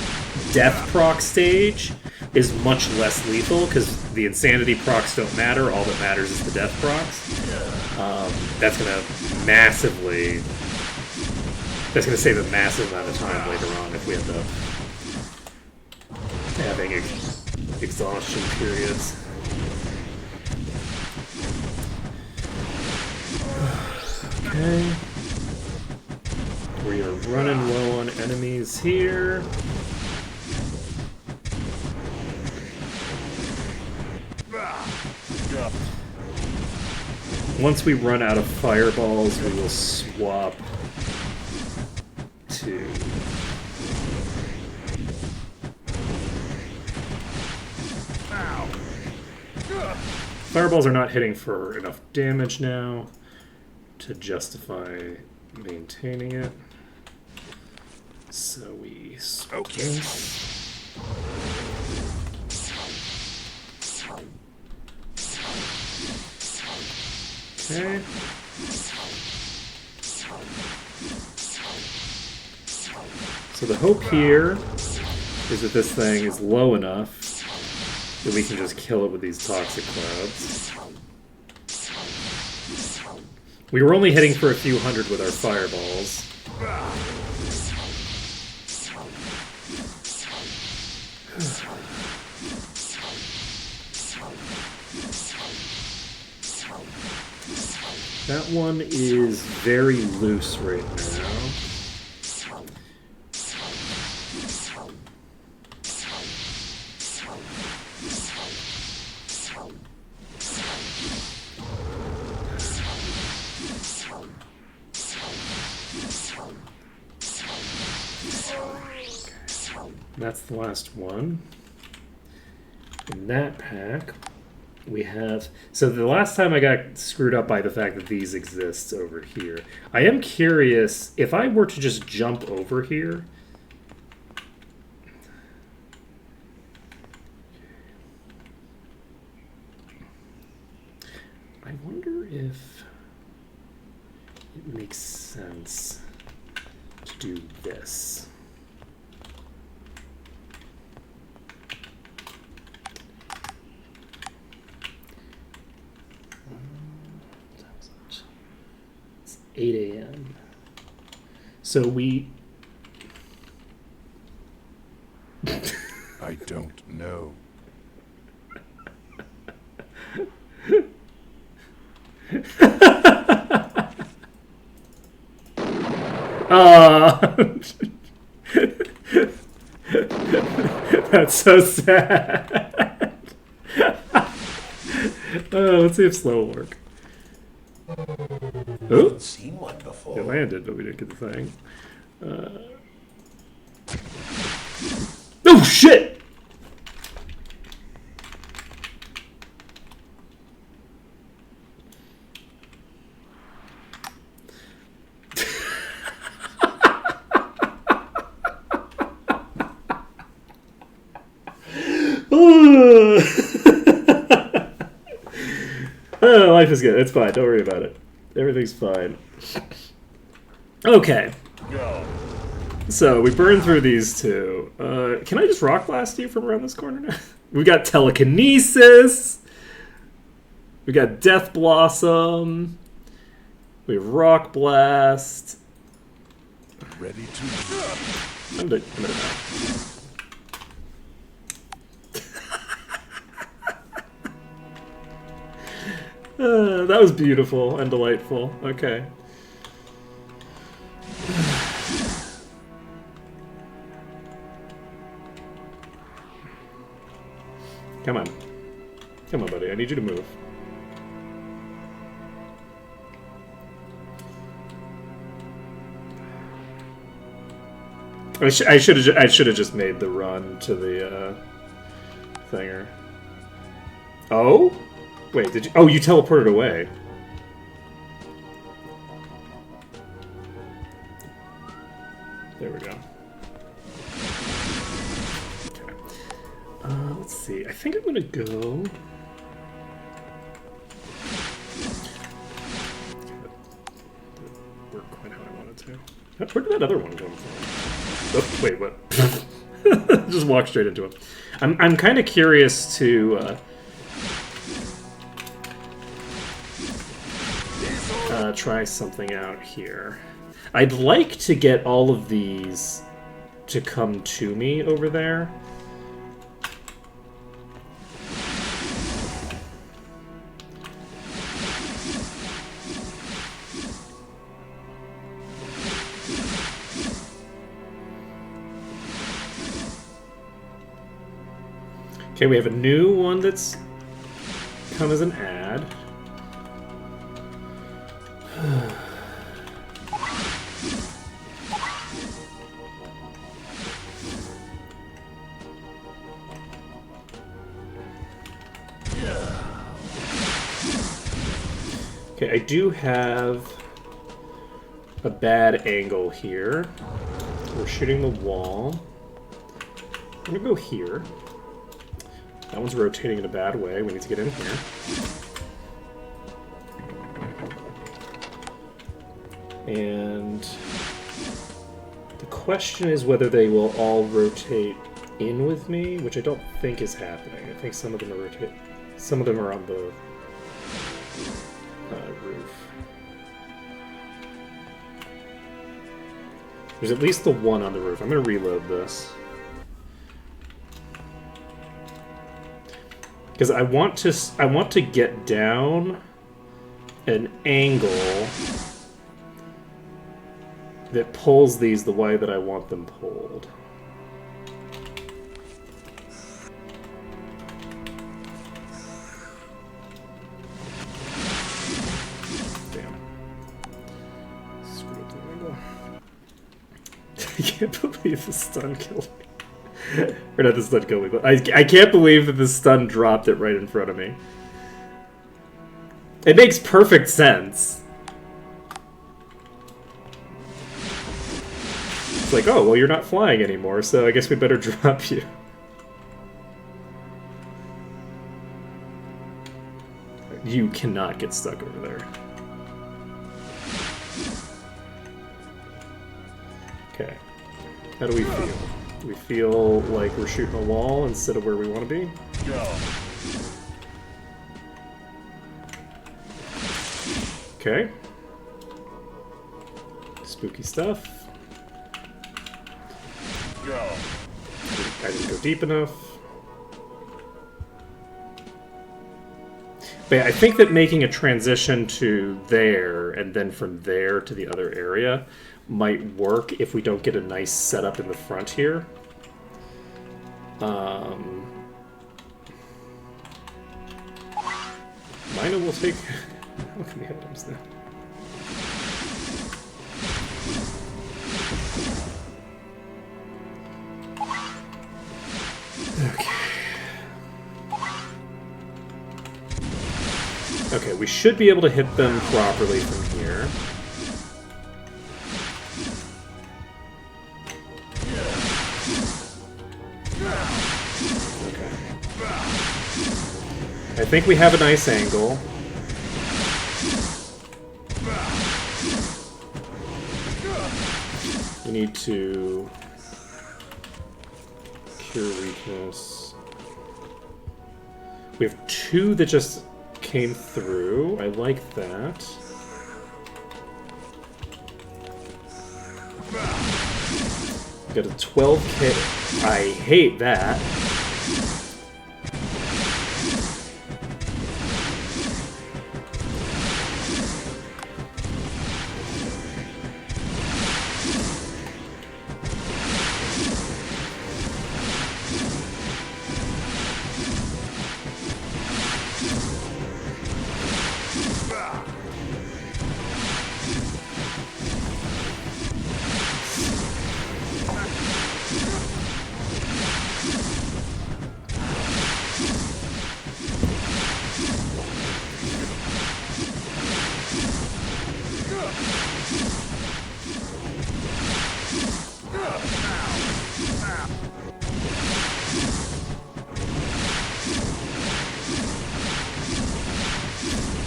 Death proc stage is much less lethal because the Insanity procs don't matter. All that matters is the Death procs. That's gonna massively. That's gonna save a massive amount of time later on if we end up having exhaustion periods. Okay. We are running low on enemies here. Once we run out of fireballs, we will swap to... Fireballs are not hitting for enough damage now to justify maintaining it. So we swap this. Okay. So the hope here is that this thing is low enough that we can just kill it with these toxic clouds. We were only hitting for a few hundred with our fireballs. That one is very loose right now. That's the last one. In that pack, we have... So the last time I got screwed up by the fact that these exist over here. I am curious, if I were to just jump over here... I wonder if it makes sense to do this. It's 8 a.m. So we... I don't know. That's so sad. Let's see if slow will work. Oh, Seen one before. it landed, but we didn't get the thing. Oh shit! Oh, life is good. It's fine. Don't worry about it. Everything's fine. Okay. Go. So we burned through these two. Can I just rock blast you from around this corner now? We got telekinesis. We got Death Blossom. We have Rock Blast. Ready to. I'm gonna die. That was beautiful and delightful. Okay. Come on. Come on, buddy. I need you to move. I should have just made the run to the thinger. Oh? Wait, did you? Oh, you teleported away. There we go. Okay. Let's see. I think I'm gonna go. Work quite how I wanted to. Where did that other one come from? Oh, wait, what? Just walk straight into him. I'm kind of curious to. Try something out here. I'd like to get all of these to come to me over there. Okay, we have a new one that's come as an ad. Okay, I do have a bad angle here. We're shooting the wall. I'm gonna go here. That one's rotating in a bad way. We need to get in here. And the question is whether they will all rotate in with me, which I don't think is happening. I think some of them are some of them are on the roof. There's at least the one on the roof. I'm gonna reload this because I want to get down an angle that pulls these the way that I want them pulled. Damn. Screw up the angle. I can't believe the stun killed me. Or not the stun killed me, but I can't believe that the stun dropped it right in front of me. It makes perfect sense. It's like, oh, well, you're not flying anymore, so I guess we better drop you. You cannot get stuck over there. Okay. How do we feel? Do we feel like we're shooting a wall instead of where we want to be? Go. Okay. Spooky stuff. Go. I didn't go deep enough. But yeah, I think that making a transition to there and then from there to the other area might work if we don't get a nice setup in the front here. Mina will take... Look at the items now. Okay. Okay, we should be able to hit them properly from here. Okay. I think we have a nice angle. We need to cure weakness. We have two that just came through. I like that. Got a 12k. I hate that.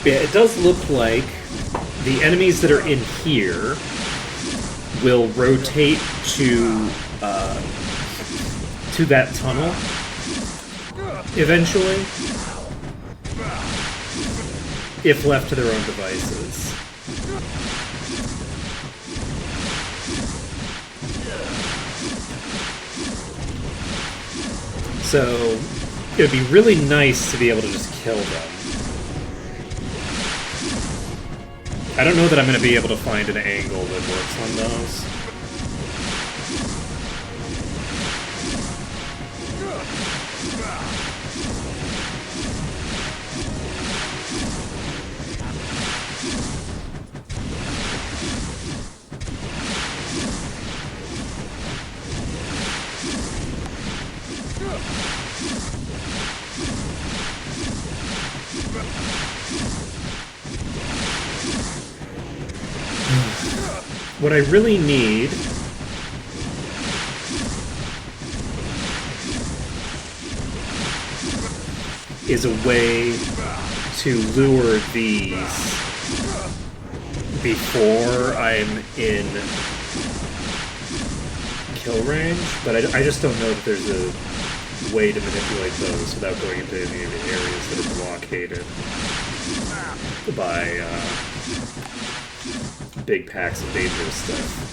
Yeah, it does look like the enemies that are in here will rotate to that tunnel eventually, if left to their own devices. So it would be really nice to be able to just kill them. I don't know that I'm going to be able to find an angle that works on those. What I really need is a way to lure these before I'm in kill range, but I just don't know that there's a way to manipulate those without going into any of the areas that are blockaded by big packs of dangerous stuff.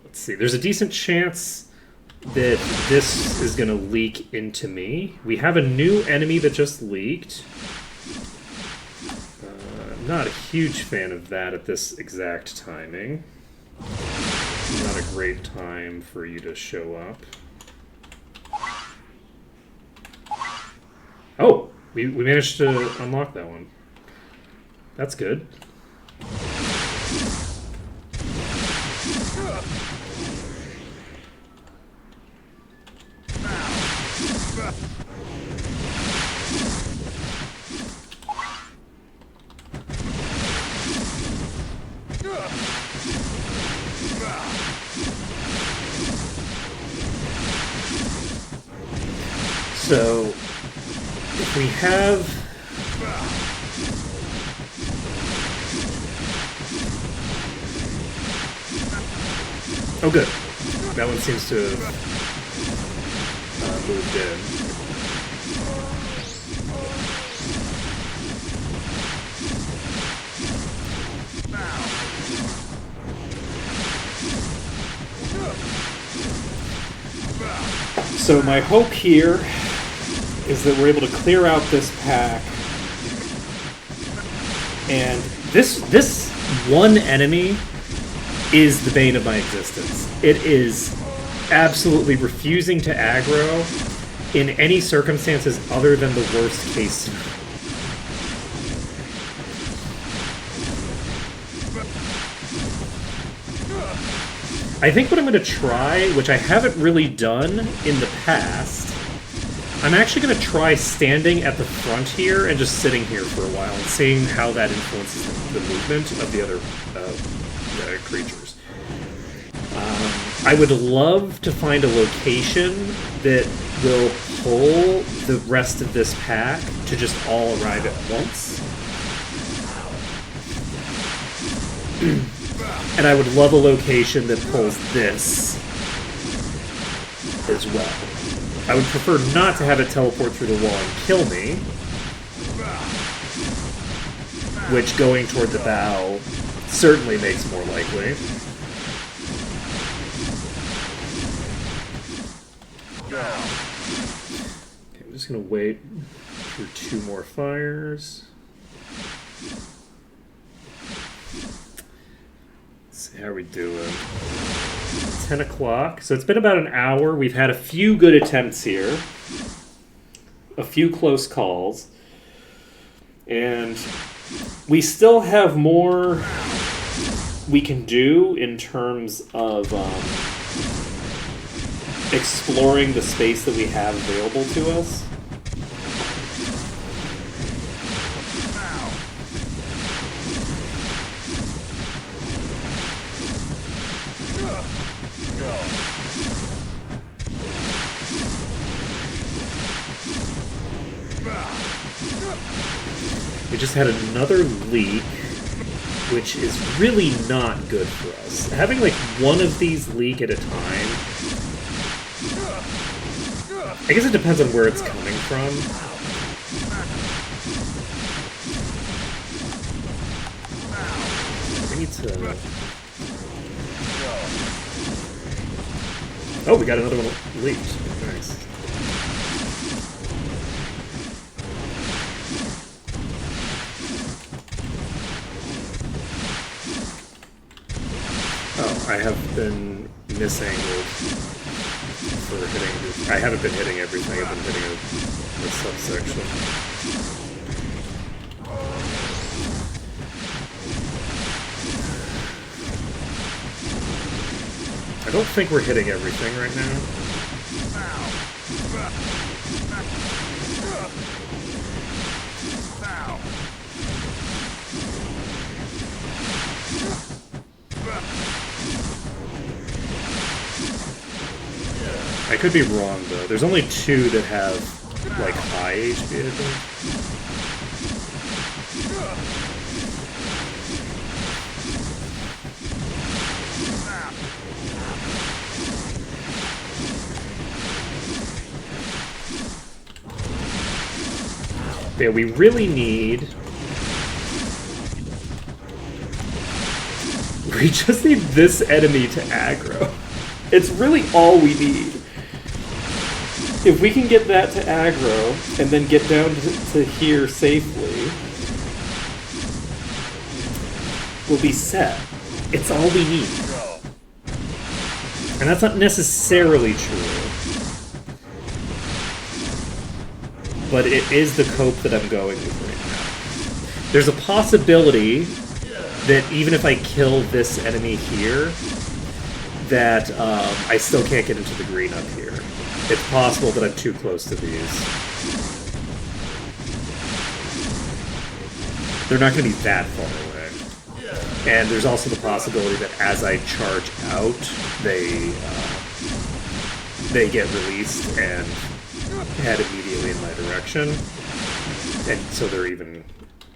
Let's see. There's a decent chance that this is going to leak into me. We have a new enemy that just leaked. I'm not a huge fan of that at this exact timing. Not a great time for you to show up. Oh, we managed to unlock that one. That's good. So, if we have... Oh, good. That one seems to have moved in. So my hope here is that we're able to clear out this pack, and this one enemy is the bane of my existence. It is absolutely refusing to aggro in any circumstances other than the worst case. I think what I'm going to try, which I haven't really done in the past, I'm actually going to try standing at the front here and just sitting here for a while and seeing how that influences the movement of the other creatures. I would love to find a location that will pull the rest of this pack to just all arrive at once. And I would love a location that pulls this as well. I would prefer not to have it teleport through the wall and kill me, which going toward the bow certainly makes more likely. Okay, I'm just going to wait for 2 more fires. How are we doing? 10 o'clock. So it's been about an hour. We've had a few good attempts here. A few close calls. And we still have more we can do in terms of exploring the space that we have available to us. We just had another leak, which is really not good for us. Having like one of these leak at a time, I guess it depends on where it's coming from. We need to... Oh, we got another one leaked. Nice. I have been misangled for hitting... I haven't been hitting everything, I've been hitting a subsection. I don't think we're hitting everything right now. I could be wrong, though. There's only 2 that have, like, high HP, I think. Yeah, we really need... We just need this enemy to aggro. It's really all we need. If we can get that to aggro, and then get down to here safely, we'll be set. It's all we need. And that's not necessarily true. But it is the cope that I'm going with right now. There's a possibility that even if I kill this enemy here, that I still can't get into the green up here. It's possible that I'm too close to these. They're not going to be that far away. And there's also the possibility that as I charge out, they get released and head immediately in my direction. And so they're even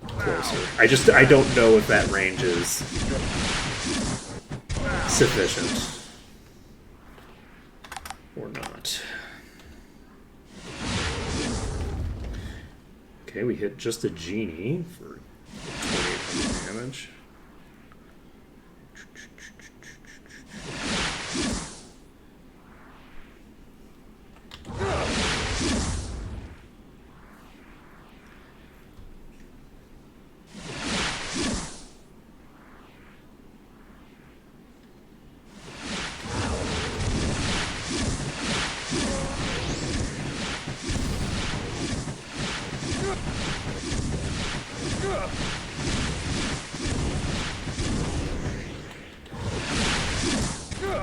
closer. I don't know if that range is sufficient or not. Okay, we hit just a genie for 2800 damage.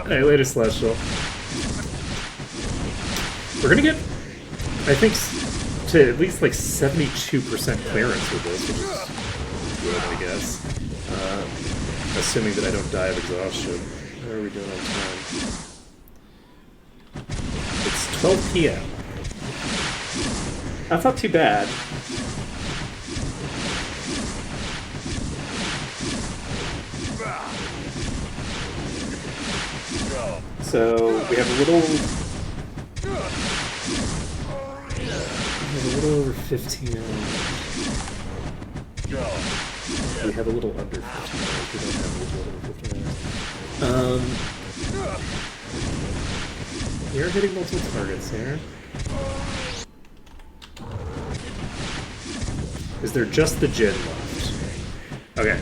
Hey, later, Celestial. We're gonna get, I think, to at least like 72% clearance with this, which is good, I guess. Assuming that I don't die of exhaustion. How are we doing on time? It's 12 p.m. That's not too bad. So we have a little over 15 hours. We have a little under 15 hours. We don't have a little over 15 hours. We are hitting multiple targets here. Is there just the Jin left? Okay,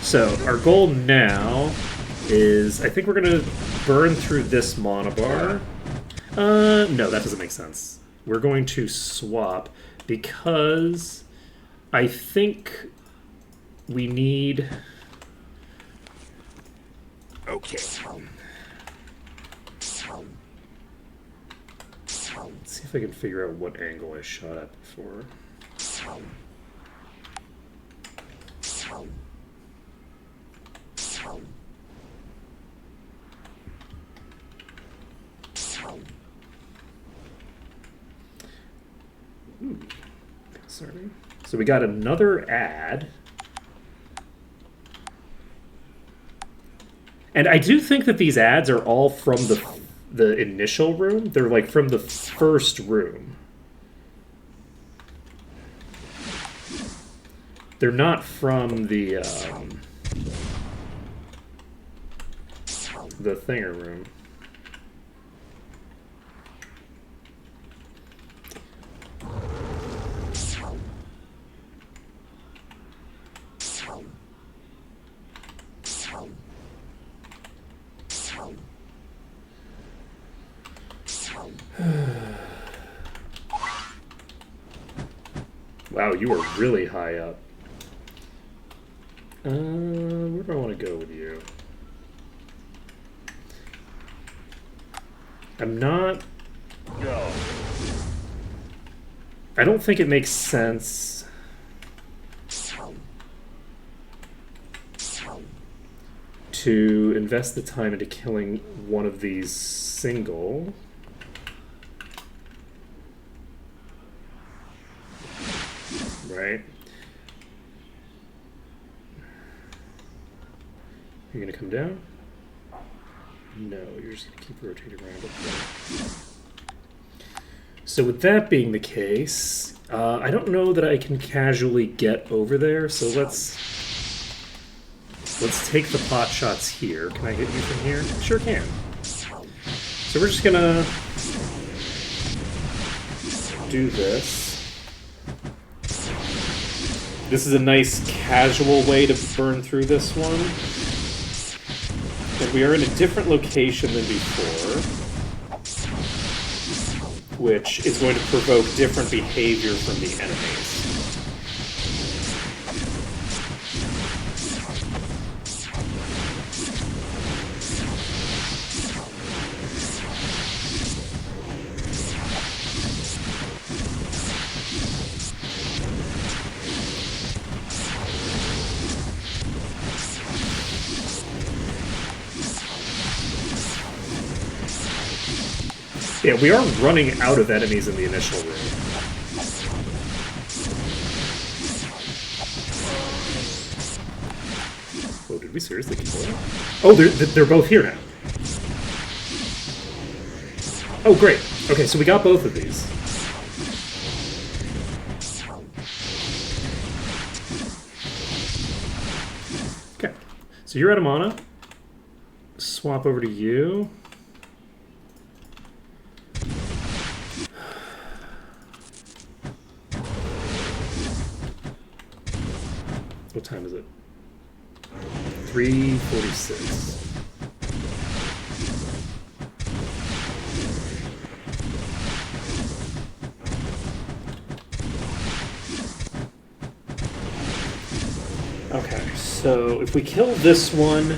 so our goal now is, I think we're gonna burn through this monobar. No, that doesn't make sense. We're going to swap because I think we need... Okay. Let's see if I can figure out what angle I shot at before. Ooh, concerning. So we got another ad. And I do think that these ads are all from the initial room. They're like from the first room. They're not from the thinger room. Wow, you are really high up. Where do I want to go with you? I'm not... I don't think it makes sense to invest the time into killing one of these single. Right? You're gonna come down? No, you're just gonna keep rotating around up there. So with that being the case, I don't know that I can casually get over there, so let's take the pot shots here. Can I hit you from here? Sure can. So we're just gonna do this. This is a nice casual way to burn through this one. And we are in a different location than before, which is going to provoke different behavior from the enemies. Yeah, we are running out of enemies in the initial room. Oh, did we seriously kill it? Oh, they're both here now. Oh, great. Okay, so we got both of these. Okay, so you're out of mana. Swap over to you. What time is it? 3:46. Okay, so if we kill this one...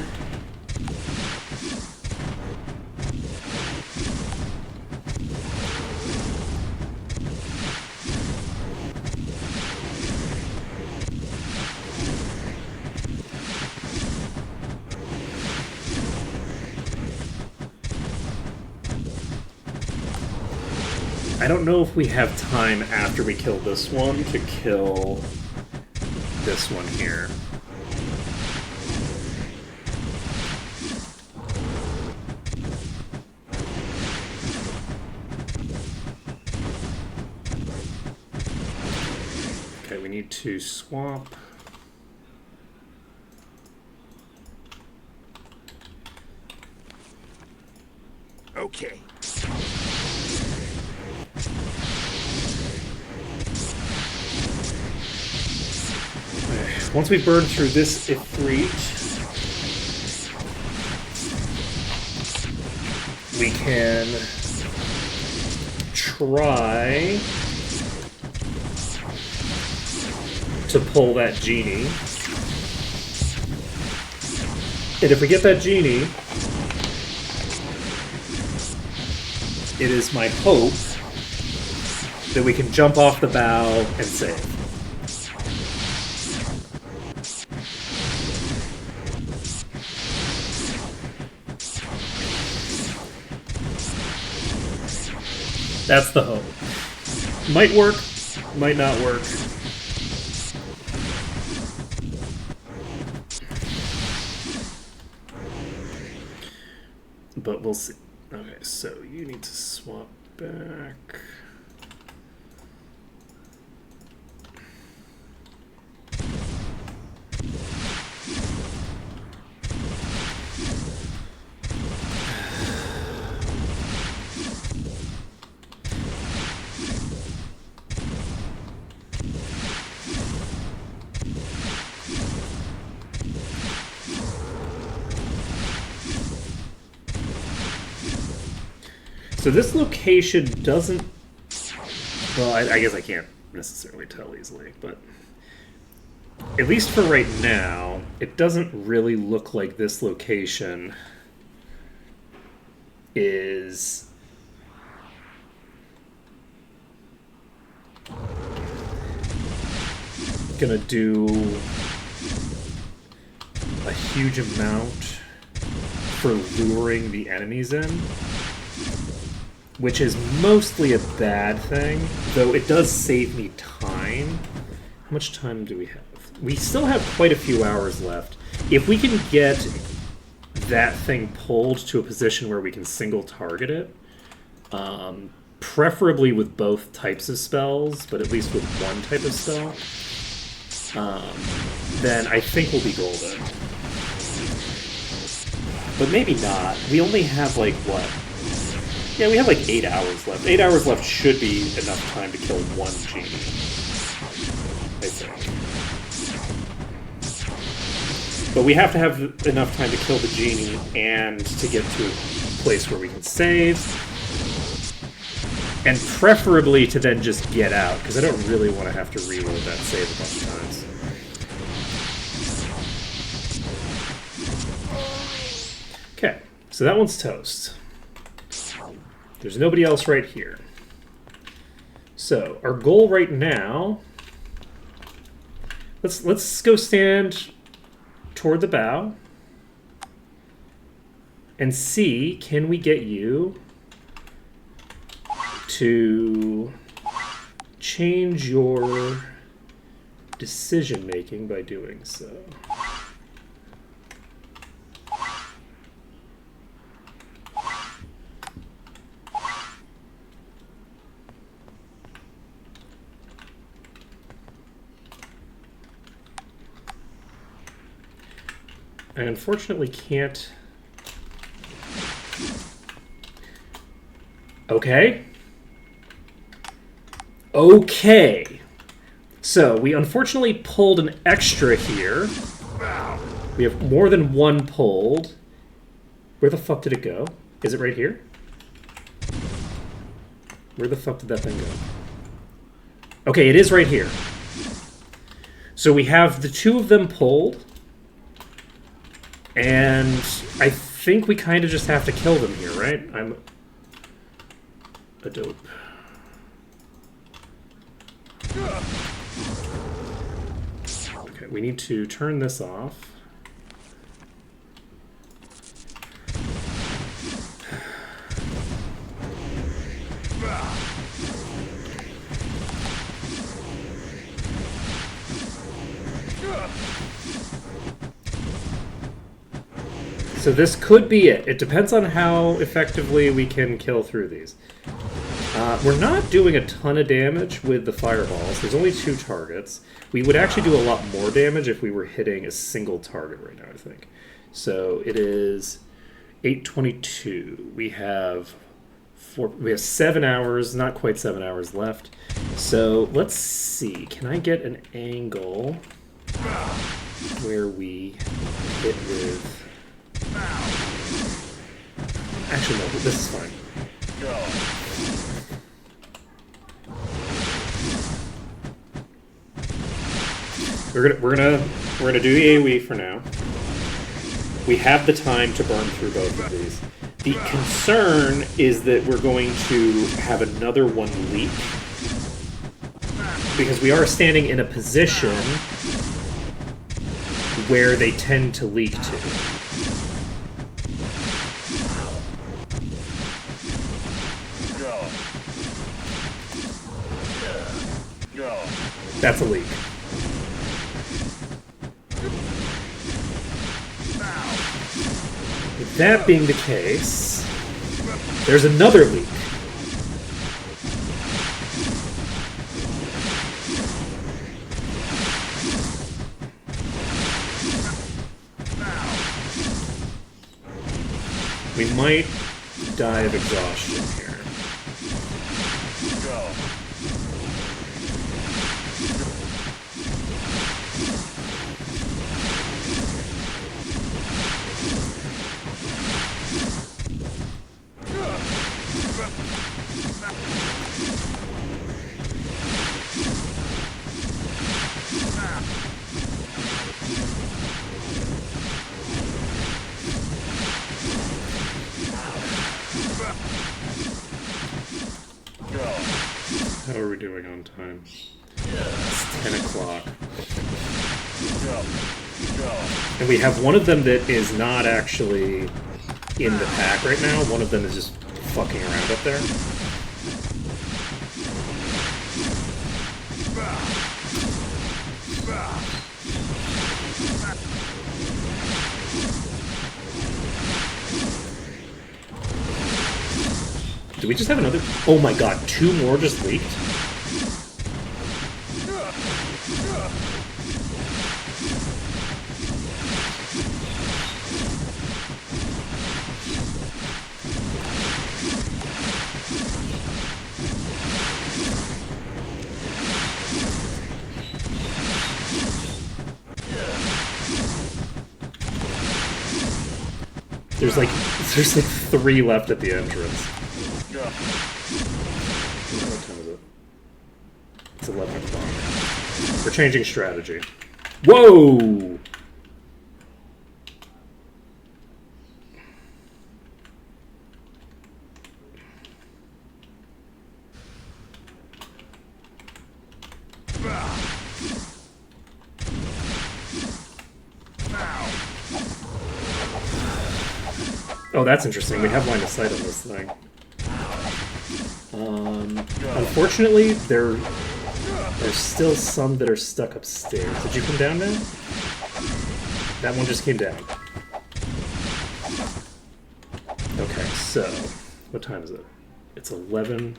I don't know if we have time after we kill this one to kill this one here. Okay, we need to swap. Okay. Once we burn through this Ifrit, we can try to pull that genie. And if we get that genie, it is my hope that we can jump off the bow and save. That's the hope. Might work, might not work. But we'll see. Okay, so you need to swap back. So this location doesn't... Well, I guess I can't necessarily tell easily, but... At least for right now, it doesn't really look like this location is... gonna do a huge amount for luring the enemies in. Which is mostly a bad thing, though it does save me time. How much time do we have? We still have quite a few hours left. If we can get that thing pulled to a position where we can single target it, preferably with both types of spells, but at least with one type of spell, then I think we'll be golden. But maybe not. We only have, like, what? Yeah, we have like 8 hours left. 8 hours left should be enough time to kill one genie, I think. But we have to have enough time to kill the genie and to get to a place where we can save. And preferably to then just get out, because I don't really want to have to reload that save a bunch of times. Okay, so that one's toast. There's nobody else right here. So our goal right now, let's go stand toward the bow and see, can we get you to change your decision making by doing so. I unfortunately can't. Okay. Okay. So we unfortunately pulled an extra here. We have more than one pulled. Where the fuck did it go? Is it right here? Where the fuck did that thing go? Okay, it is right here. So we have the two of them pulled. And I think we kind of just have to kill them here, right? I'm a dope. Okay, we need to turn this off. So this could be it. It depends on how effectively we can kill through these. We're not doing a ton of damage with the fireballs. There's only 2 targets. We would actually do a lot more damage if we were hitting a single target right now, I think. So it is 8:22. We have 7 hours, not quite 7 hours left. So let's see. Can I get an angle where we hit with... Actually, no. This is fine. We're gonna do the AoE for now. We have the time to burn through both of these. The concern is that we're going to have another one leak because we are standing in a position where they tend to leak to. That's a leak. With that being the case, there's another leak. We might die of exhaustion here. How are we doing on time? It's 10 o'clock. And we have one of them that is not actually in the pack right now. One of them is just fucking around up there. Do we just have another? Oh my god, 2 more just leaked? There's like 3 left at the entrance. What time is it? It's 11 o'clock. We're changing strategy. Whoa! Oh, that's interesting. We have line of sight on this thing. Unfortunately, there's still some that are stuck upstairs. Did you come down now? That one just came down. Okay, so what time is it? It's 11.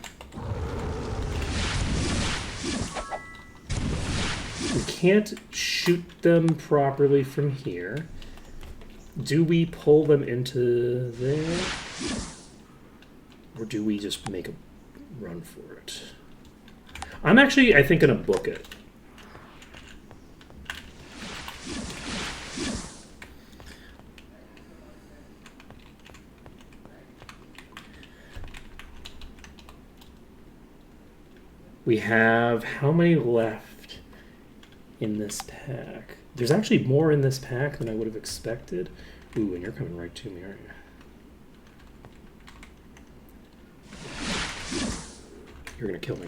We can't shoot them properly from here. Do we pull them into there? Or do we just make a run for it? I'm actually, I think, gonna book it. We have how many left in this pack? There's actually more in this pack than I would have expected. Ooh, and you're coming right to me, aren't you? You're gonna kill me.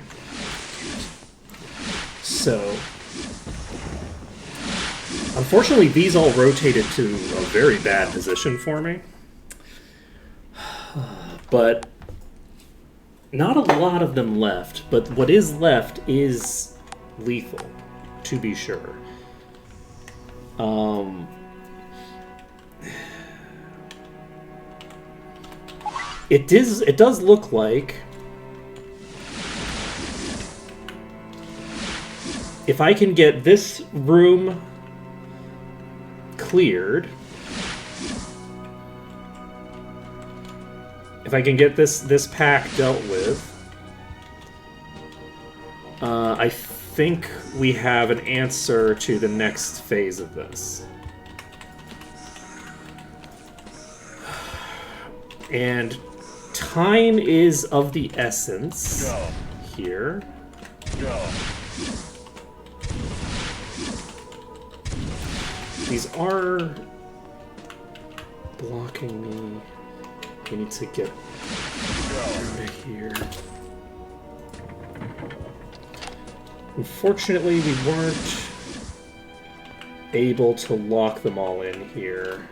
So, unfortunately, these all rotated to a very bad position for me. But not a lot of them left, but what is left is lethal, to be sure. It does look like if I can get this room cleared, if I can get this pack dealt with, I think we have an answer to the next phase of this. And time is of the essence here. These are blocking me. We need to get out of here. Unfortunately, we weren't able to lock them all in here.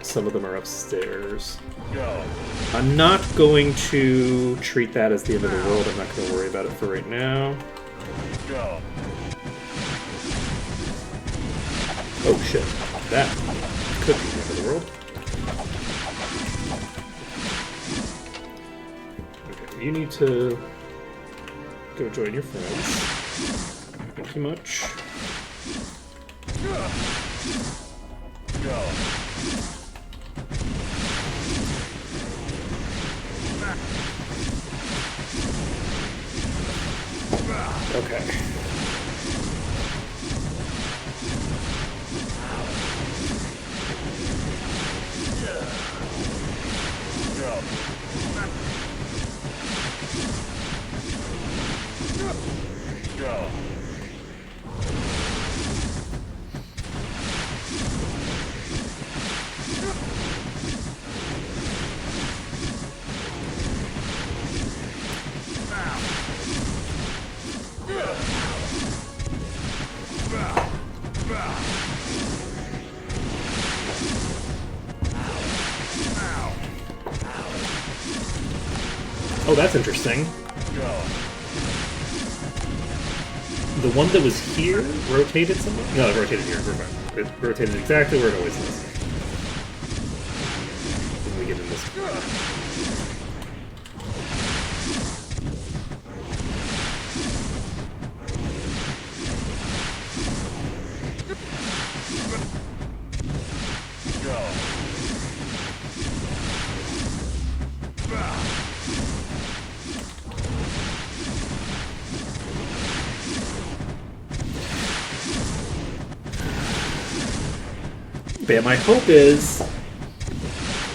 Some of them are upstairs. I'm not going to treat that as the end of the world. I'm not going to worry about it for right now. Oh shit, that could be the end of the world. Okay, you need to go join your friends. Thank you much. Okay. Oh, that's interesting. The one that was here rotated somewhere? No, it rotated here. We're fine. It rotated exactly where it always is. When we get in this. But yeah, my hope is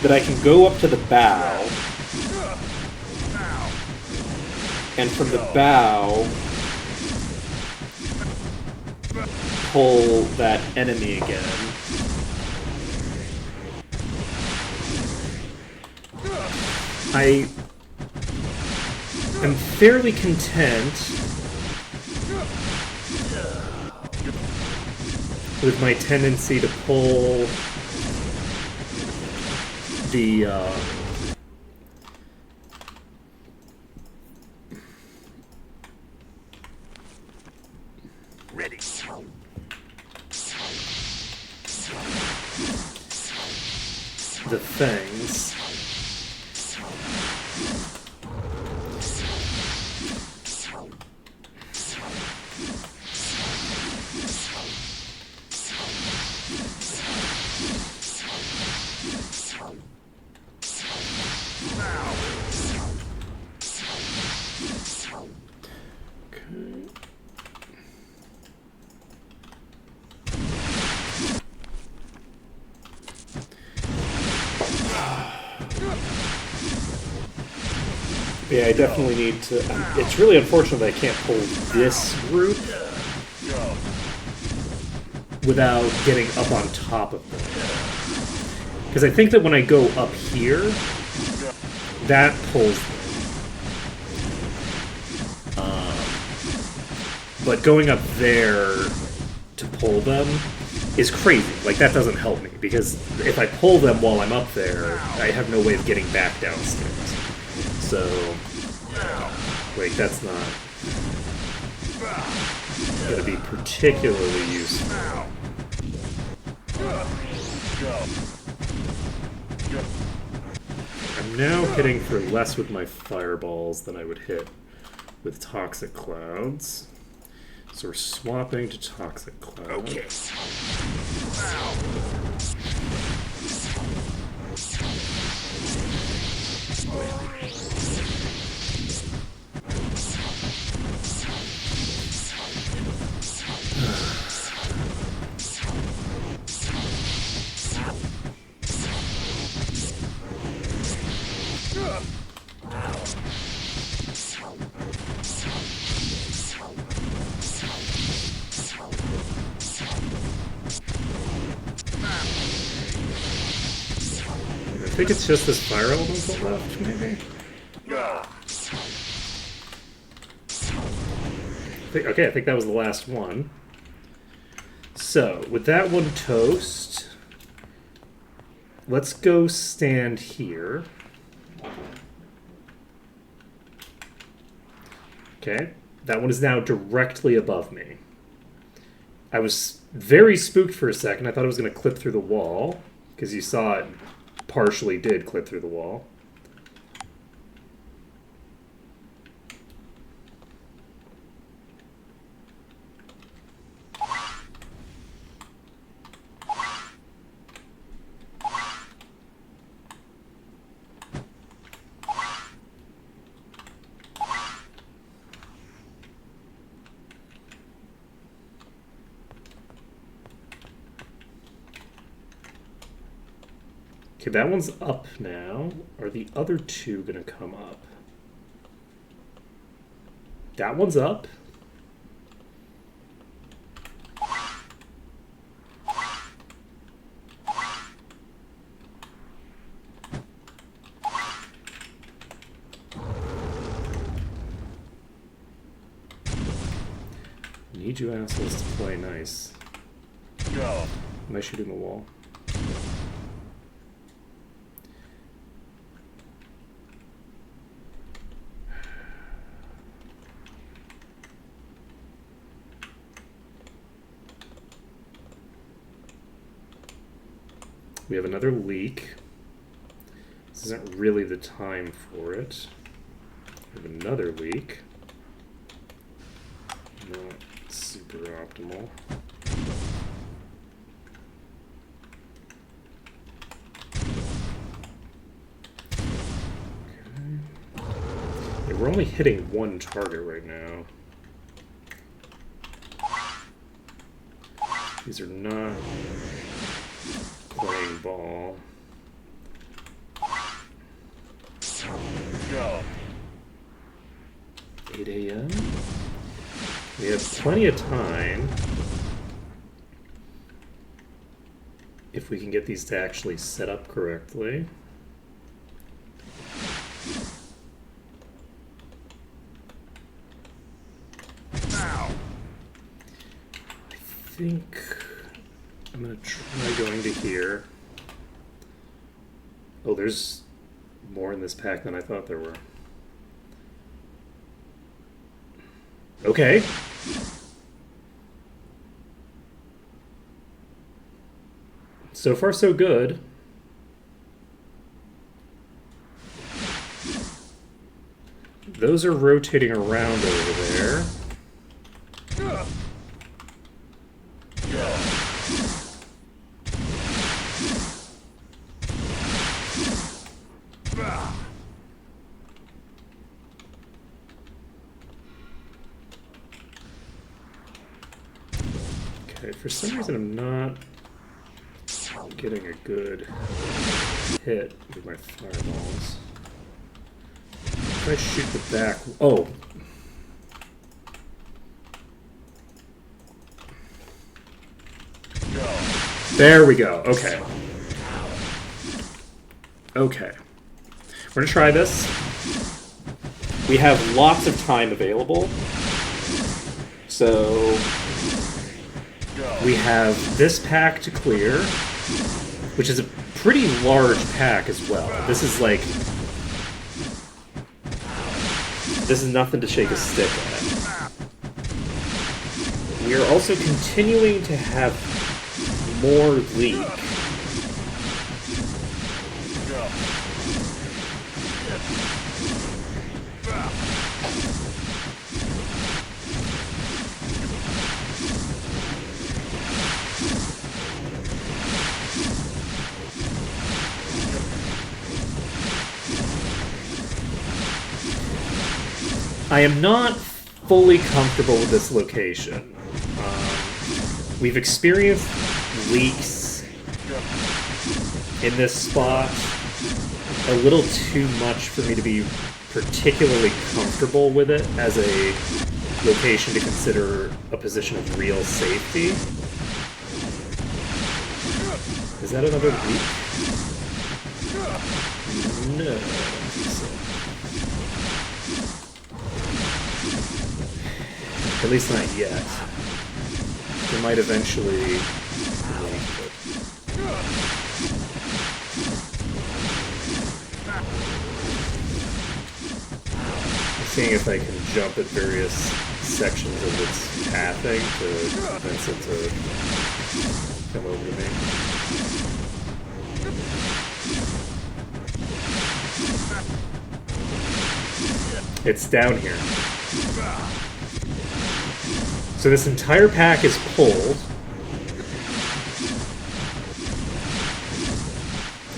that I can go up to the bow, and from the bow pull that enemy again. I am fairly content with my tendency to pull the Ready. The things. Yeah, I definitely need to... It's really unfortunate that I can't pull this group without getting up on top of them. Because I think that when I go up here, that pulls them. But going up there to pull them is crazy. Like, that doesn't help me, because if I pull them while I'm up there, I have no way of getting back downstairs. So, wait, that's not going to be particularly useful. I'm now hitting for less with my fireballs than I would hit with toxic clouds. So we're swapping to toxic clouds. Okay. I think it's just this fire elemental left, maybe? Okay, I think that was the last one. So, with that one toast, let's go stand here. Okay, that one is now directly above me. I was very spooked for a second. I thought it was going to clip through the wall, because you saw it partially did clip through the wall. Okay, that one's up now. Are the other two gonna come up? That one's up. Need you assholes to play nice. Go. Am I shooting the wall? We have another leak. This isn't really the time for it. We have another leak. Not super optimal. Okay. Yeah, we're only hitting one target right now. These are not playing ball. Go. 8 a.m. We have plenty of time if we can get these to actually set up correctly. Ow. I think I'm gonna try going to here. Oh, there's more in this pack than I thought there were. Okay. So far, so good. Those are rotating around over there. Okay, for some reason I'm not getting a good hit with my fireballs. If I shoot the back... Oh! There we go. Okay. Okay. We're gonna try this. We have lots of time available. So... we have this pack to clear, which is a pretty large pack as well. This is like... this is nothing to shake a stick at. We are also continuing to have more leak. I am not fully comfortable with this location. We've experienced leaks in this spot a little too much for me to be particularly comfortable with it as a location to consider a position of real safety. Is that another leak? No, I don't think so. At least not yet. It might eventually... I'm seeing if I can jump at various sections of its pathing to convince it to come over to me. It's down here. So this entire pack is pulled.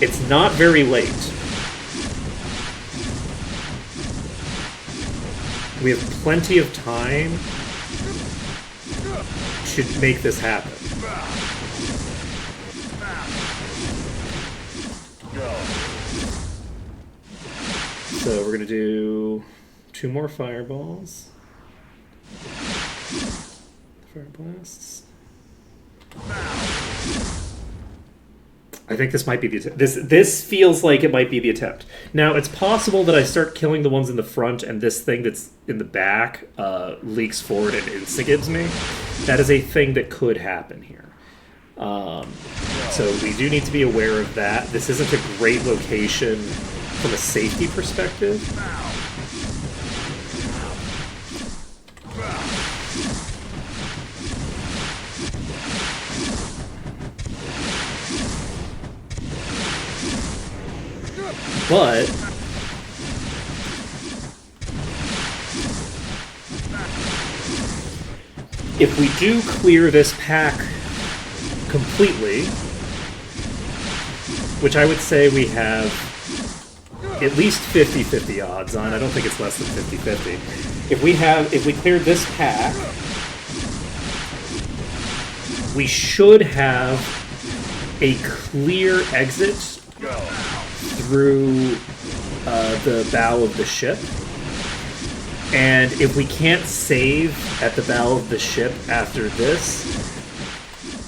It's not very late. We have plenty of time to make this happen. So we're gonna do 2 more fireballs. Fire blasts. I think this might be the this feels like it might be the attempt. Now it's possible that I start killing the ones in the front and this thing that's in the back leaks forward and insta-gives me. That is a thing that could happen here. So we do need to be aware of that. This isn't a great location from a safety perspective. But if we do clear this pack completely, which I would say we have at least 50-50 odds on, I don't think it's less than 50-50. If we clear this pack, we should have a clear exit through the bow of the ship. And if we can't save at the bow of the ship after this,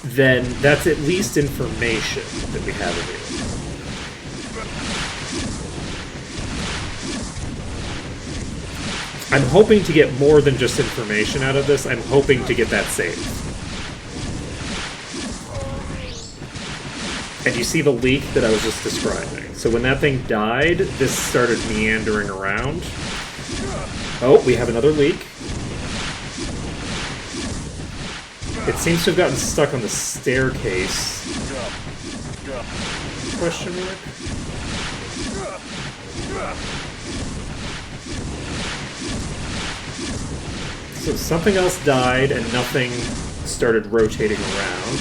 then that's at least information that we have available. I'm hoping to get more than just information out of this. I'm hoping to get that saved. And you see the leak that I was just describing. So when that thing died, this started meandering around. Oh, we have another leak. It seems to have gotten stuck on the staircase. Question mark? So something else died and nothing started rotating around.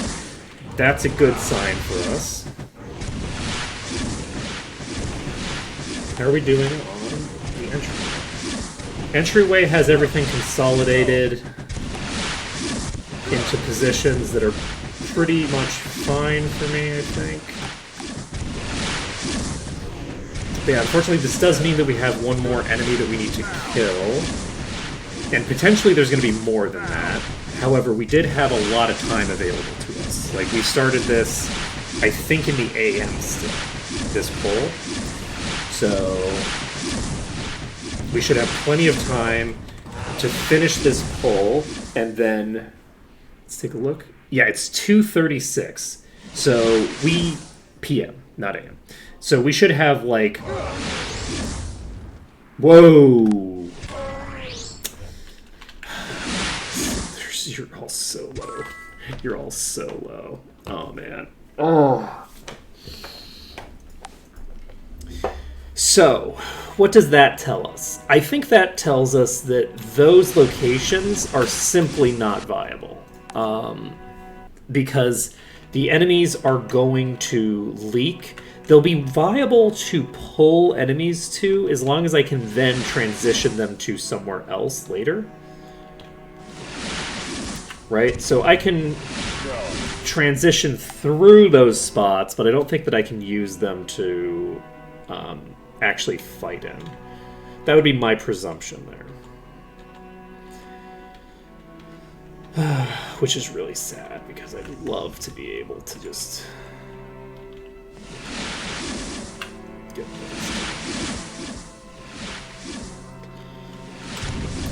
That's a good sign for us. How are we doing on the entryway? Entryway has everything consolidated into positions that are pretty much fine for me, I think. But yeah, unfortunately this does mean that we have one more enemy that we need to kill. And potentially there's going to be more than that. However, we did have a lot of time available to us. Like, we started this, I think, in the AM still, this pull. So, we should have plenty of time to finish this pull, and then, let's take a look. Yeah, it's 2:36. So, PM, not AM. So, we should have, like, whoa! You're all so low. You're all so low. Oh, man. Oh. So, what does that tell us? I think that tells us that those locations are simply not viable. Because the enemies are going to leak. They'll be viable to pull enemies to as long as I can then transition them to somewhere else later. Right? So I can transition through those spots, but I don't think that I can use them to actually fight in. That would be my presumption there. Which is really sad, because I'd love to be able to just get this.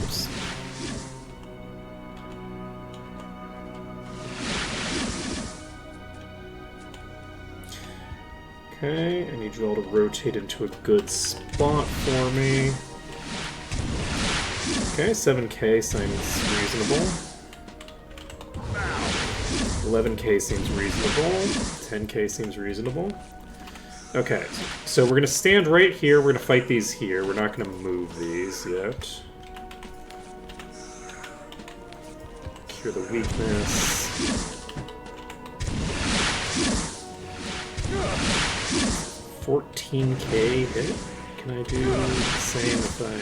Oops. Okay, I need you all to rotate into a good spot for me. Okay, 7k seems reasonable. 11k seems reasonable. 10k seems reasonable. Okay, so we're going to stand right here. We're going to fight these here. We're not going to move these yet. Cure the weakness. 14k hit? Can I do the same if I...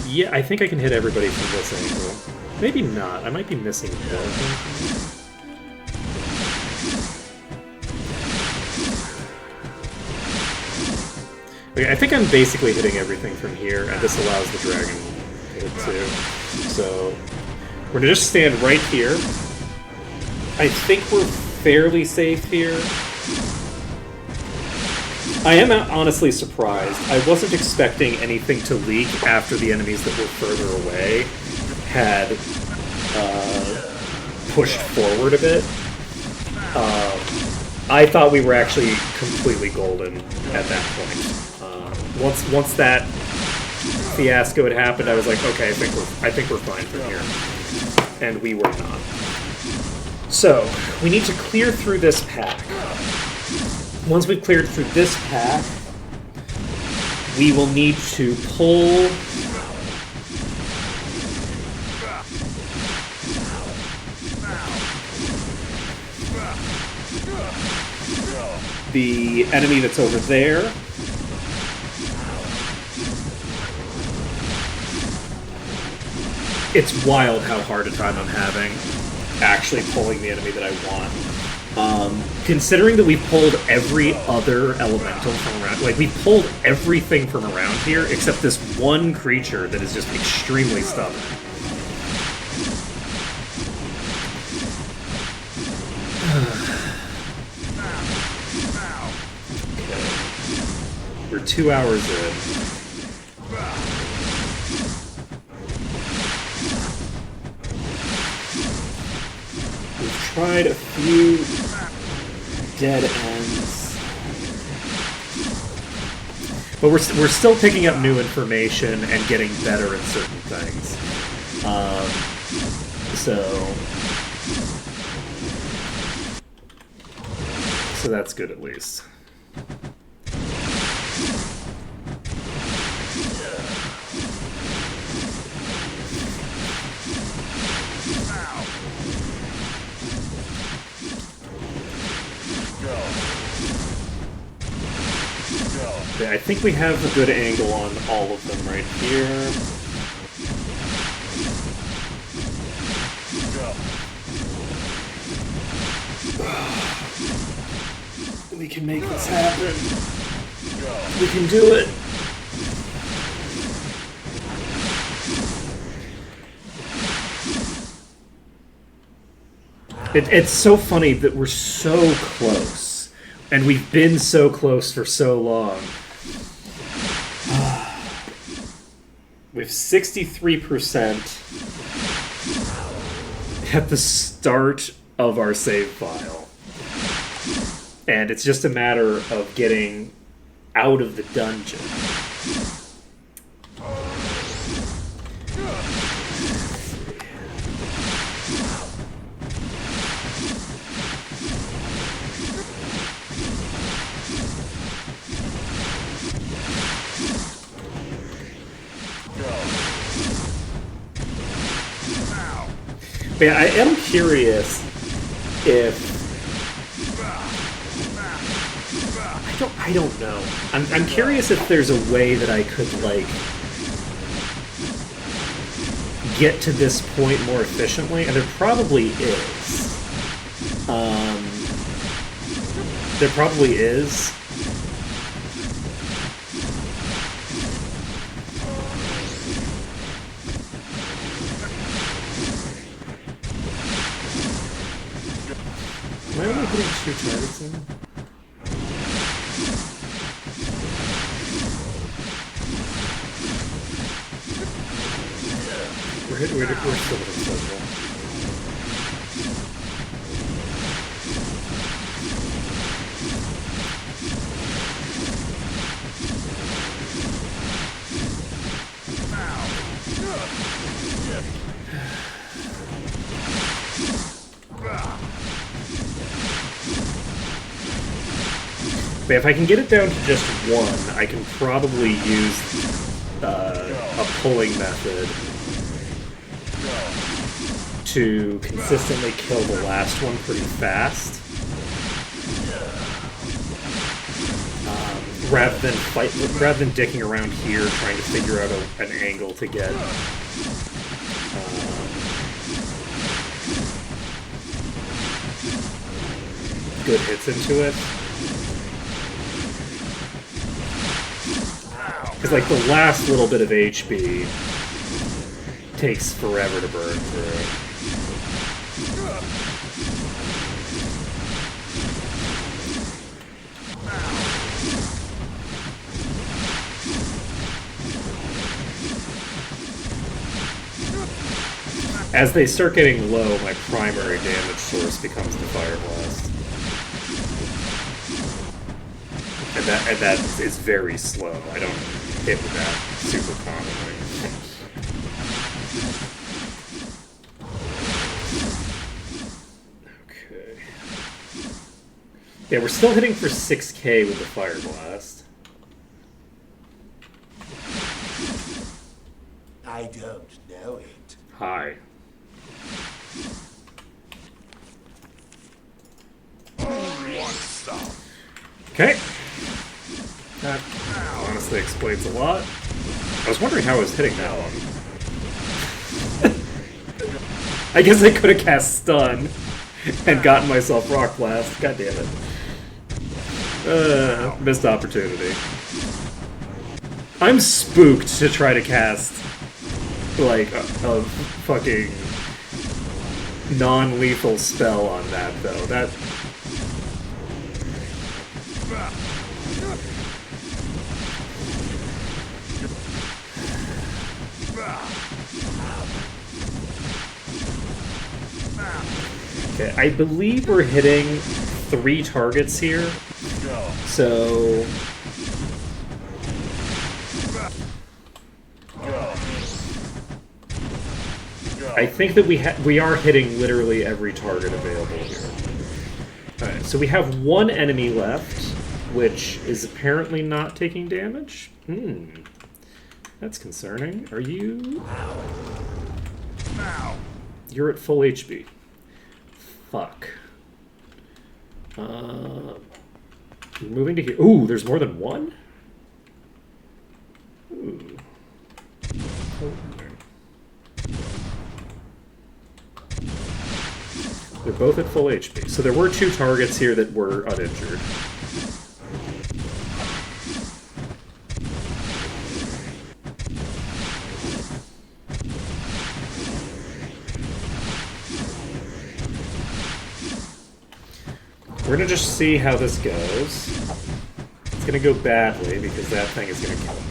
Yeah, I think I can hit everybody from this angle. Maybe not. I might be missing a hit. Okay, I think I'm basically hitting everything from here, and this allows the dragon to hit too. So, we're gonna just stand right here. I think we're fairly safe here. I am honestly surprised. I wasn't expecting anything to leak after the enemies that were further away had pushed forward a bit. I thought we were actually completely golden at that point. Once that fiasco had happened, I was like, okay, I think we're fine from here, and we were not. So we need to clear through this pack. Once we've cleared through this pack, we will need to pull the enemy that's over there. It's wild how hard a time I'm having actually pulling the enemy that I want. Considering that we pulled every other elemental from around, like, we pulled everything from around here except this one creature that is just extremely stubborn. Okay. We're 2 hours in. Tried a few dead ends, but we're still picking up new information and getting better at certain things. So so that's good at least. Yeah, I think we have a good angle on all of them right here. We can make this happen. We can do it. It's so funny that we're so close. And we've been so close for so long. We have 63% at the start of our save file. And it's just a matter of getting out of the dungeon. But yeah, I am curious if I don't know. I'm curious if there's a way that I could like get to this point more efficiently, and there probably is. There probably is. Am I only hitting 2 targets in? We're still hitting several. But if I can get it down to just 1, I can probably use a pulling method to consistently kill the last one pretty fast, rather than dicking around here trying to figure out an angle to get good hits into it. Because like the last little bit of HP takes forever to burn through. As they start getting low, my primary damage source becomes the Fire Blast. And that is very slow. I don't hit with that super commonly. Okay. Yeah, we're still hitting for 6k with the Fire Blast. I don't know it. Hi. Okay. That honestly explains a lot. I was wondering how I was hitting that one. I guess I could have cast Stun and gotten myself Rock Blast. God damn it. Missed opportunity. I'm spooked to try to cast, like, a fucking non-lethal spell on that, though. That... Okay, I believe we're hitting 3 targets here. So... I think that we are hitting literally every target available here. Alright, so we have one enemy left, which is apparently not taking damage. That's concerning. Are you... Now. You're at full HP. Fuck. You're moving to here. Ooh, there's more than one? Ooh. They're both at full HP. So there were two targets here that were uninjured. We're gonna just see how this goes. It's gonna go badly because that thing is gonna kill me.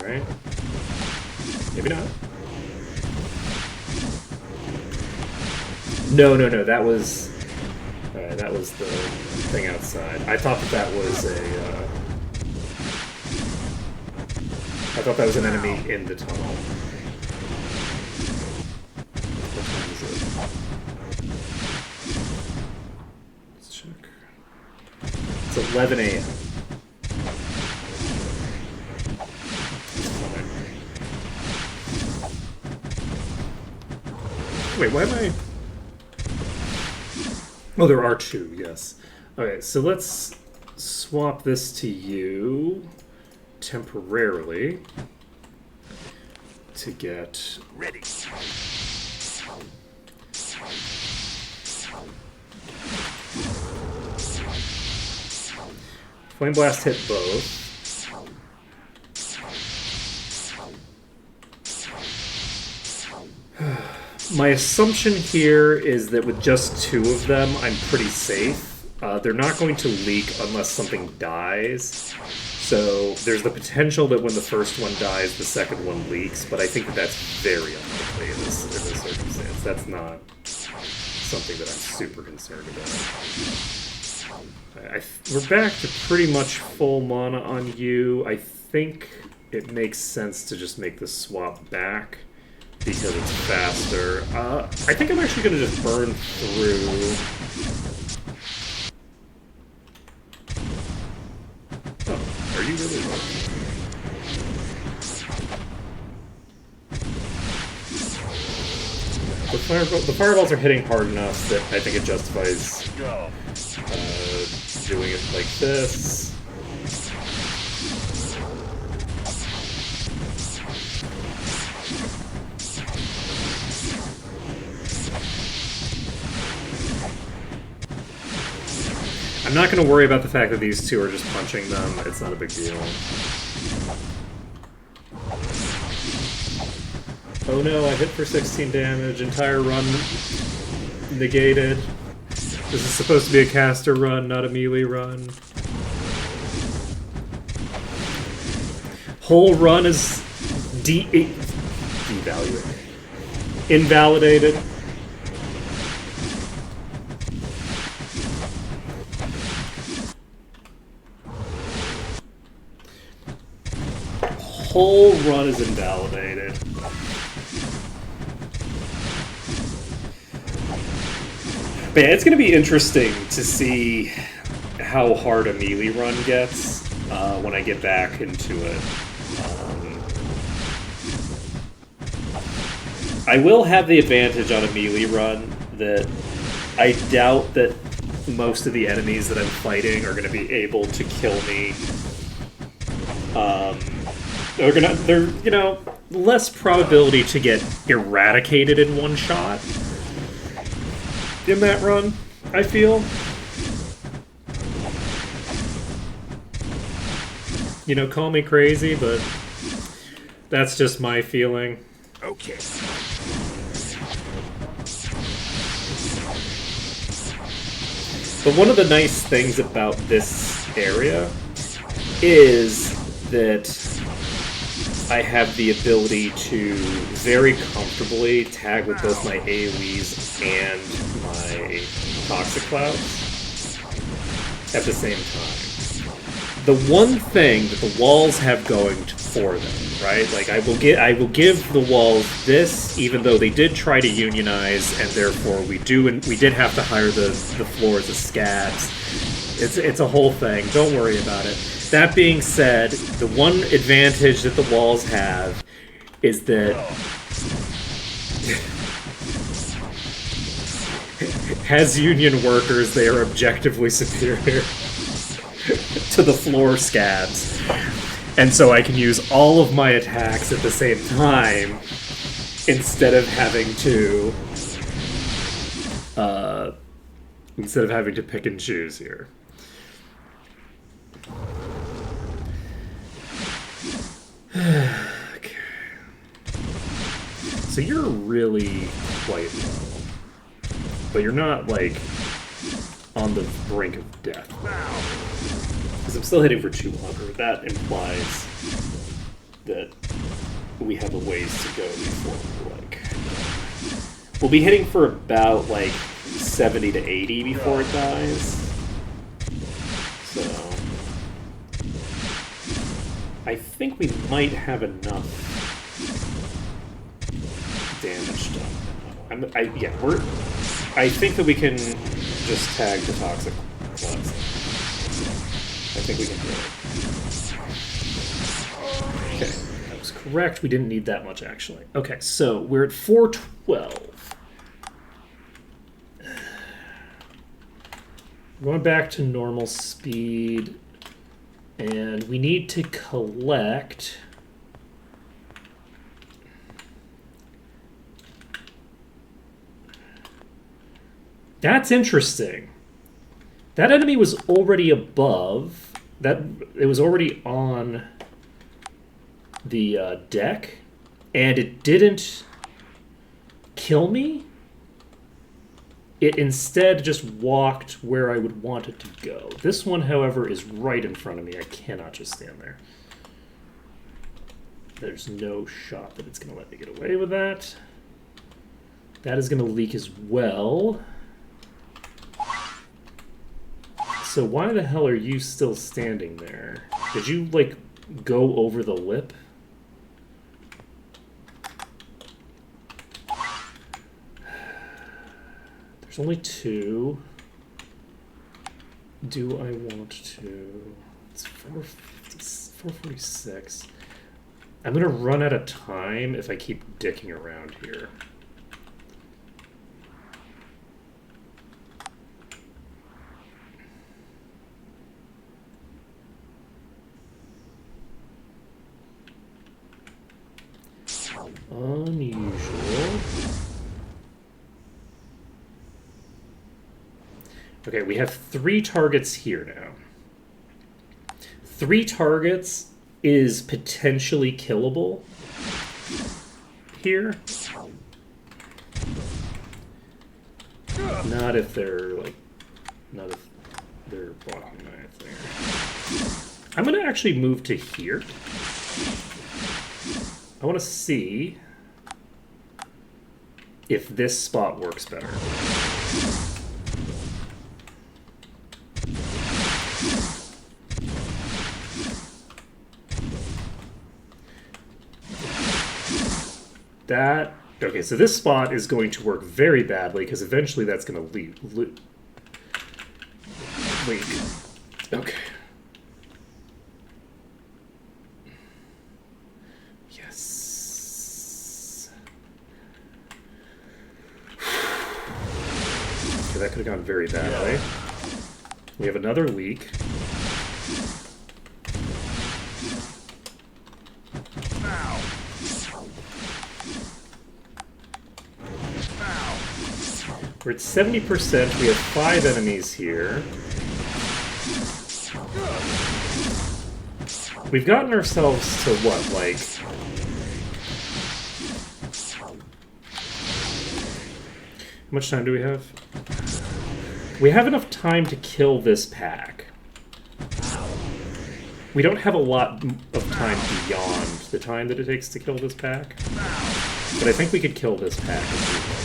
Right? Maybe not. No, that was... that was the thing outside. I thought that was a... I thought that was an enemy in the tunnel. What time is it? Let's check. It's 11 a.m. Wait, why am I... Oh, there are two, yes. Okay, so let's swap this to you temporarily to get... Ready. Flame Blast hit both. My assumption here is that with just two of them, I'm pretty safe. They're not going to leak unless something dies. So there's the potential that when the first one dies, the second one leaks, but I think that that's very unlikely in this circumstance. That's not something that I'm super concerned about. We're back to pretty much full mana on you. I think it makes sense to just make the swap back because it's faster. I think I'm actually going to just burn through... Oh, are you really wrong? The fireballs are hitting hard enough that I think it justifies doing it like this. I'm not going to worry about the fact that these two are just punching them. It's not a big deal. Oh no, I hit for 16 damage. Entire run negated. This is supposed to be a caster run, not a melee run. Whole run is devaluated. Invalidated. Whole run is invalidated. But yeah, it's going to be interesting to see how hard a melee run gets when I get back into it. I will have the advantage on a melee run that I doubt that most of the enemies that I'm fighting are going to be able to kill me. They're, you know, less probability to get eradicated in one shot in that run, I feel. You know, call me crazy, but that's just my feeling. Okay. But one of the nice things about this area is that I have the ability to very comfortably tag with both my AoEs and my Toxic Clouds at the same time. The one thing that the walls have going for them, right? Like I will give the walls this, even though they did try to unionize, and therefore we did have to hire the floors as scabs. It's a whole thing. Don't worry about it. That being said, the one advantage that the walls have is that as union workers, they are objectively superior to the floor scabs. And so I can use all of my attacks at the same time instead of having to pick and choose here. Okay. So you're really quite low. But you're not, like, on the brink of death. Because I'm still hitting for 200. That implies that we have a ways to go before we're, like... We'll be hitting for about, like, 70 to 80 before it dies. So... I think we might have enough damage done. I think that we can just tag the toxic ones. I think we can do it. Okay, that was correct. We didn't need that much, actually. Okay, so we're at 412. Going back to normal speed, and we need to collect... That's interesting. That enemy was already above. It was already on the deck, and it didn't kill me. It instead just walked where I would want it to go. This one, however, is right in front of me. I cannot just stand there. There's no shot that it's going to let me get away with that. That is going to leak as well. So why the hell are you still standing there? Did you, like, go over the lip? There's only 2. Do I want to... It's 446. I'm going to run out of time if I keep dicking around here. Unusual. Okay, we have 3 targets here now. 3 targets is potentially killable here. Not if they're blocking my thing. I'm gonna actually move to here. I want to see if this spot works better. Okay, so this spot is going to work very badly because eventually that's going to leak. Okay. That could have gone very badly. We have another leak. We're at 70%. We have 5 enemies here. We've gotten ourselves to what, like... How much time do we have? We have enough time to kill this pack. We don't have a lot of time beyond the time that it takes to kill this pack. But I think we could kill this pack if we want.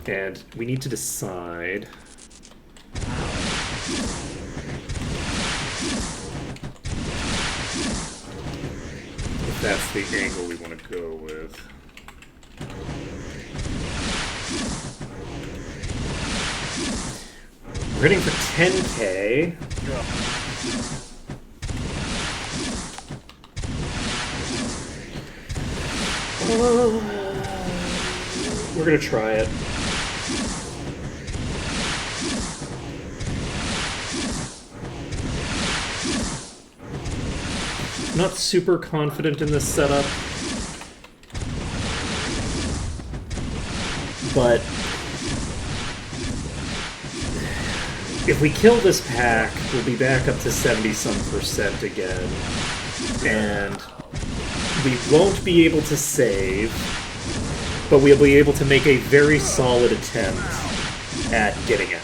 And we need to decide... that's the angle we want to go with. We're hitting for 10k. We're gonna try it. Not super confident in this setup, but if we kill this pack, we'll be back up to 70-some% again, and we won't be able to save, but we'll be able to make a very solid attempt at getting out.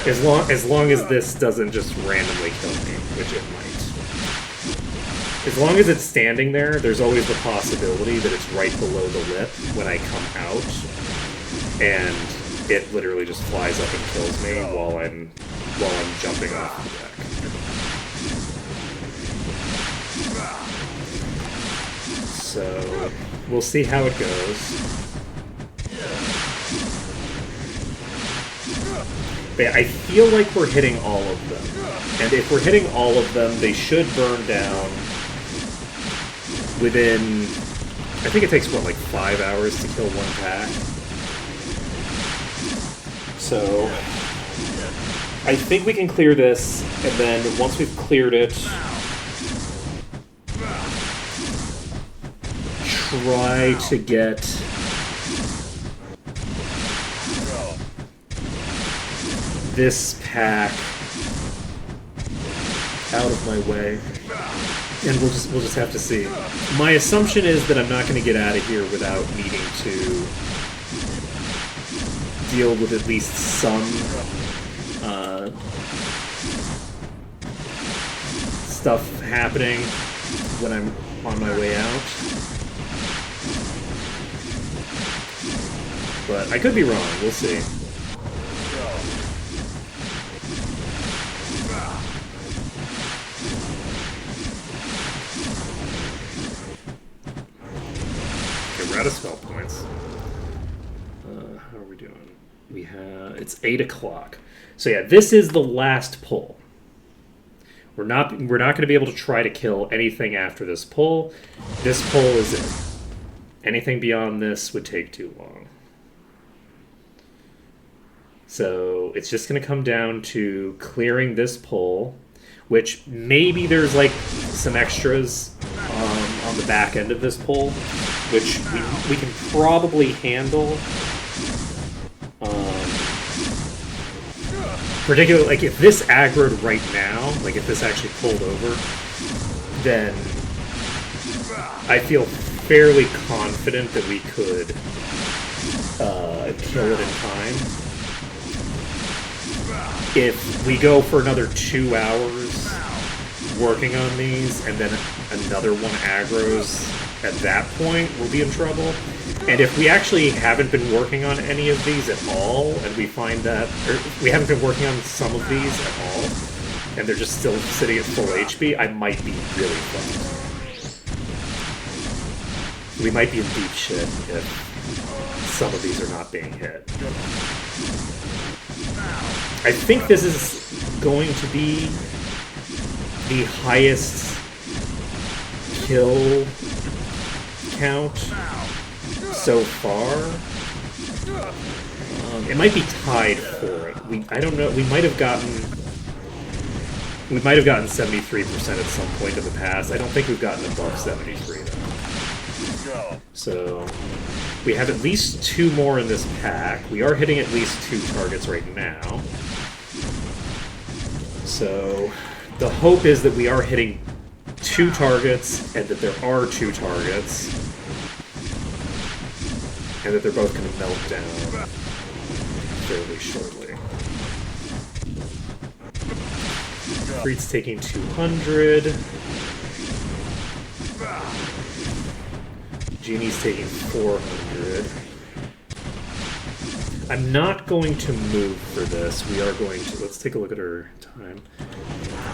As long as this doesn't just randomly kill me, which it might. As long as it's standing there, there's always the possibility that it's right below the lip when I come out, and it literally just flies up and kills me while I'm jumping off the deck. So we'll see how it goes. But I feel like we're hitting all of them. And if we're hitting all of them, they should burn down within... I think it takes, what, like 5 hours to kill one pack? So I think we can clear this, and then once we've cleared it, try to get this pack out of my way, and we'll just have to see. My assumption is that I'm not going to get out of here without needing to deal with at least some stuff happening when I'm on my way out. But I could be wrong. We'll see. Out of spell points. How are we doing? It's 8 o'clock. So yeah, this is the last pull. We're not going to be able to try to kill anything after this pull. This pull is it. Anything beyond this would take too long. So it's just going to come down to clearing this pull, which maybe there's like some extras on the back end of this pull, which we can probably handle. Particularly, like, if this aggroed right now, like, if this actually pulled over, then I feel fairly confident that we could kill it in time. If we go for another 2 hours working on these, and then another one aggroes at that point, we'll be in trouble. And if we actually haven't been working on any of these at all, and we find that, or we haven't been working on some of these at all, and they're just still sitting at full HP, I might be really fucked. We might be in deep shit if some of these are not being hit. I think this is going to be the highest kill count so far. It might be tied for it. I don't know. We might have gotten 73% at some point in the past. I don't think we've gotten above 73 though. So we have at least 2 more in this pack. We are hitting at least 2 targets right now. So the hope is that we are hitting 2 targets, and that there are 2 targets, and that they're both going to melt down fairly shortly. Freed's taking 200. Genie's taking 400. I'm not going to move for this. We are going to... Let's take a look at our time.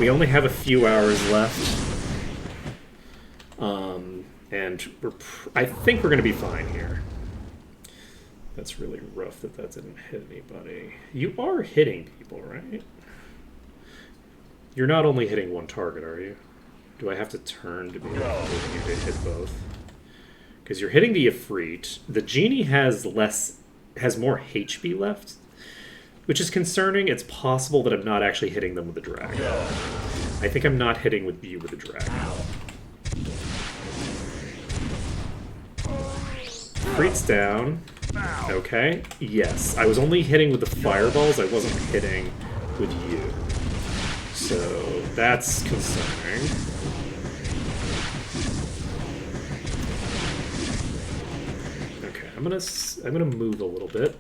We only have a few hours left. And I think we're going to be fine here. That's really rough that didn't hit anybody. You are hitting people, right? You're not only hitting one target, are you? Do I have to turn to be able to hit both? Because you're hitting the Ifrit. The Genie has more HP left, which is concerning. It's possible that I'm not actually hitting them with the dragon. I think I'm not hitting you with the dragon. Ifrit's down. Okay. Yes. I was only hitting with the fireballs. I wasn't hitting with you. So that's concerning. Okay, I'm gonna move a little bit.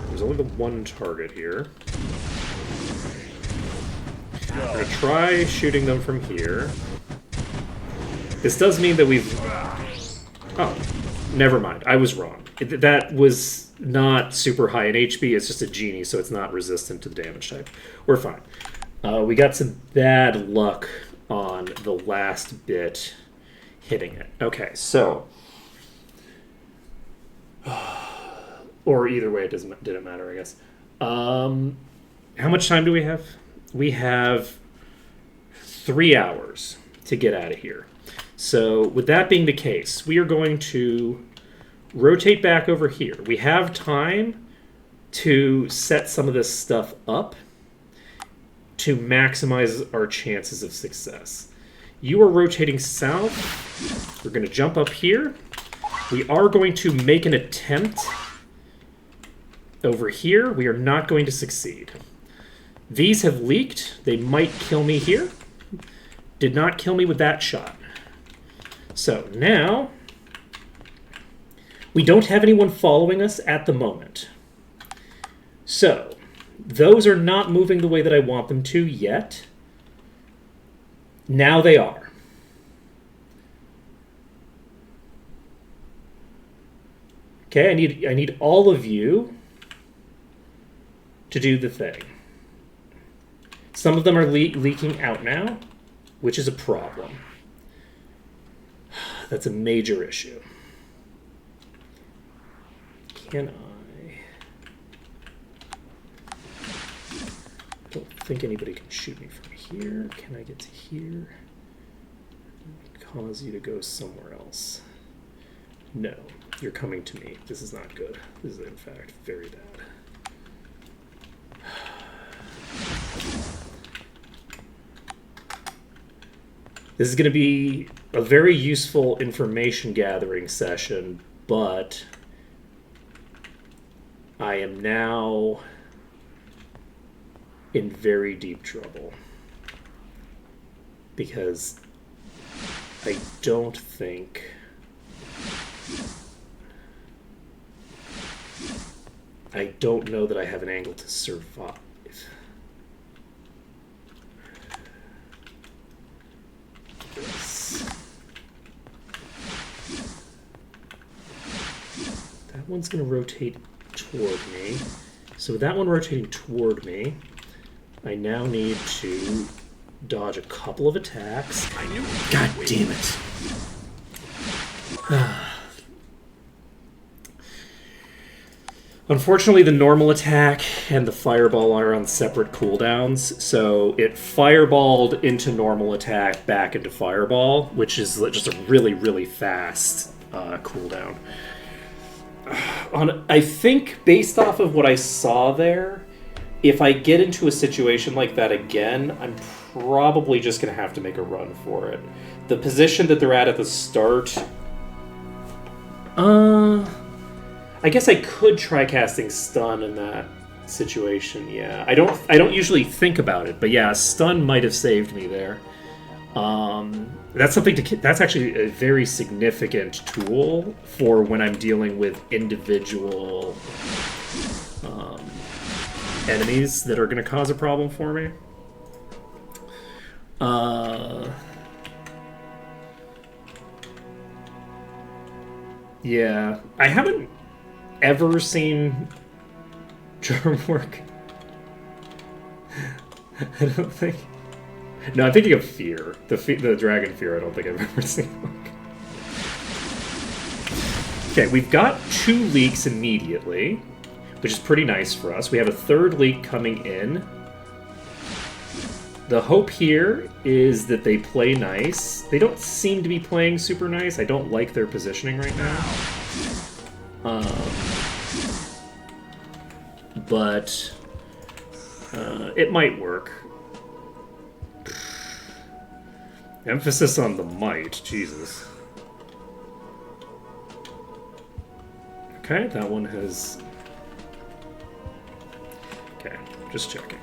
There's only the one target here. I'm gonna try shooting them from here. This does mean that we've... Oh, never mind. I was wrong. That was not super high in HP. It's just a Genie, so it's not resistant to the damage type. We're fine. We got some bad luck on the last bit hitting it. Okay, so... Or either way, didn't matter, I guess. How much time do we have? We have 3 hours to get out of here. So with that being the case, we are going to rotate back over here. We have time to set some of this stuff up to maximize our chances of success. You are rotating south. We're going to jump up here. We are going to make an attempt over here. We are not going to succeed. These have leaked. They might kill me here. Did not kill me with that shot. So now, we don't have anyone following us at the moment. So, those are not moving the way that I want them to yet. Now they are. Okay, I need all of you to do the thing. Some of them are leaking out now, which is a problem. That's a major issue. Can I don't think anybody can shoot me from here. Can I get to here? Cause you to go somewhere else. No, you're coming to me. This is not good. This is, in fact, very bad. This is going to be a very useful information gathering session, but I am now in very deep trouble because I don't think I don't know that I have an angle to survive. That one's going to rotate toward me. So with that one rotating toward me, I now need to dodge a couple of attacks. I knew it. God damn it. Unfortunately, the normal attack and the fireball are on separate cooldowns, so it fireballed into normal attack back into fireball, which is just a really, really fast cooldown. I think, based off of what I saw there, if I get into a situation like that again, I'm probably just going to have to make a run for it. The position that they're at the start... I guess I could try casting stun in that situation. Yeah, I don't usually think about it, but yeah, stun might have saved me there. That's actually a very significant tool for when I'm dealing with individual enemies that are going to cause a problem for me. Yeah, I haven't ever seen charm work? I don't think. No, I'm thinking of Fear. The Dragon Fear, I don't think I've ever seen work. Okay, we've got 2 leaks immediately, which is pretty nice for us. We have a 3rd leak coming in. The hope here is that they play nice. They don't seem to be playing super nice. I don't like their positioning right now. But it might work. Emphasis on the might, Jesus. Okay, that one has... Okay, just checking.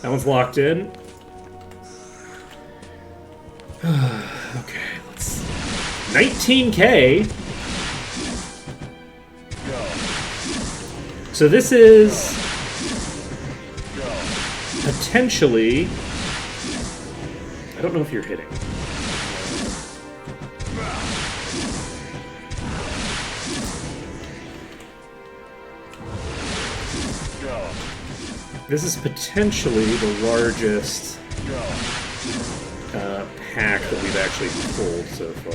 That one's locked in. Okay, let's... 19K! So this is... potentially... I don't know if you're hitting. This is potentially the largest pack that we've actually pulled so far.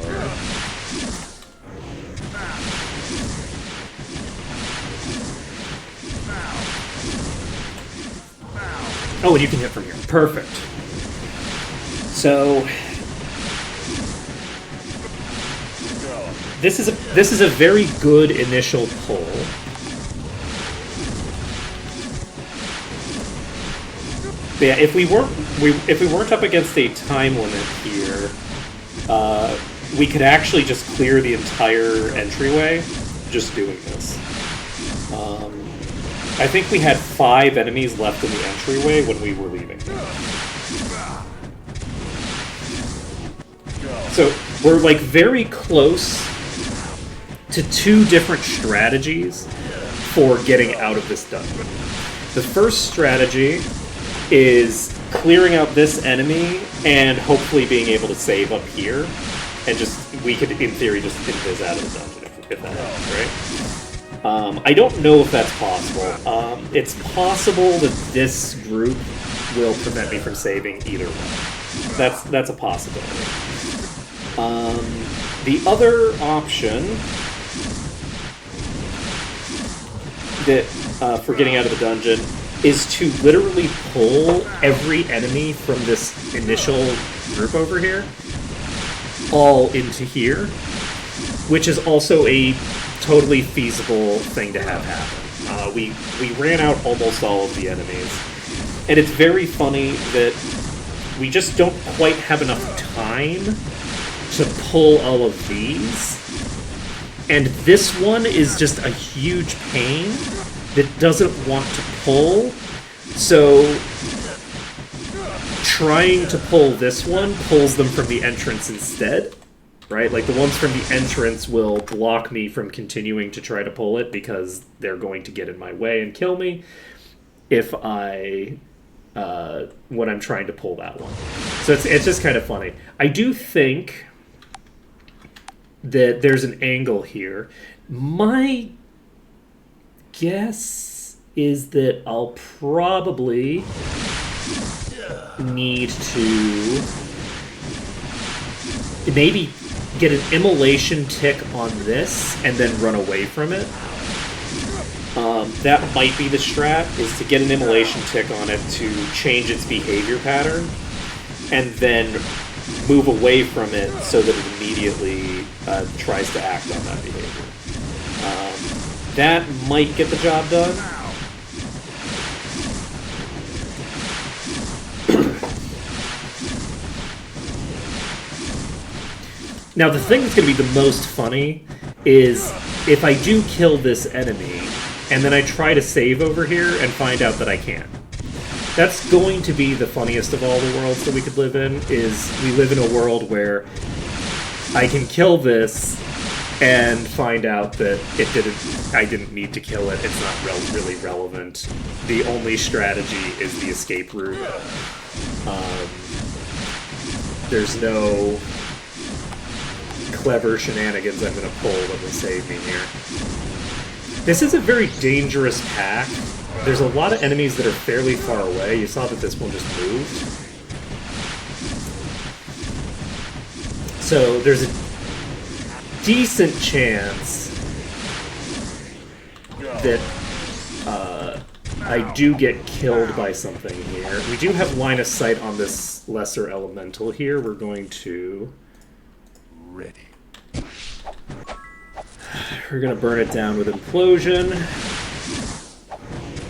Oh, and you can hit from here. Perfect. So this is a very good initial pull. But yeah, if we weren't up against a time limit here, we could actually just clear the entire entryway just doing this. I think we had 5 enemies left in the entryway when we were leaving. So we're like very close to 2 different strategies for getting out of this dungeon. The first strategy is clearing out this enemy and hopefully being able to save up here, and we could, in theory, just invis out of the dungeon if that helps, right? I don't know if that's possible. It's possible that this group will prevent me from saving either one. That's a possibility. The other option that for getting out of the dungeon is to literally pull every enemy from this initial group over here all into here, which is also a totally feasible thing to have happen. We ran out almost all of the enemies, and it's very funny that we just don't quite have enough time to pull all of these, and this one is just a huge pain that doesn't want to pull, so trying to pull this one pulls them from the entrance instead, right? Like, the ones from the entrance will block me from continuing to try to pull it because they're going to get in my way and kill me if when I'm trying to pull that one. So it's just kind of funny. I do think that there's an angle here. My guess is that I'll probably need to maybe get an immolation tick on this and then run away from it. That might be the strat, is to get an immolation tick on it to change its behavior pattern and then move away from it so that it immediately tries to act on that behavior. That might get the job done. Now, the thing that's going to be the most funny is if I do kill this enemy, and then I try to save over here and find out that I can't. That's going to be the funniest of all the worlds that we could live in, is we live in a world where I can kill this and find out that I didn't need to kill it, it's not really relevant. The only strategy is the escape route. There's no clever shenanigans I'm going to pull that will save me here. This is a very dangerous pack. There's a lot of enemies that are fairly far away. You saw that this one just moved. So there's a decent chance that I do get killed by something here. We do have line of sight on this lesser elemental here. We're going to... Ready. We're going to burn it down with implosion.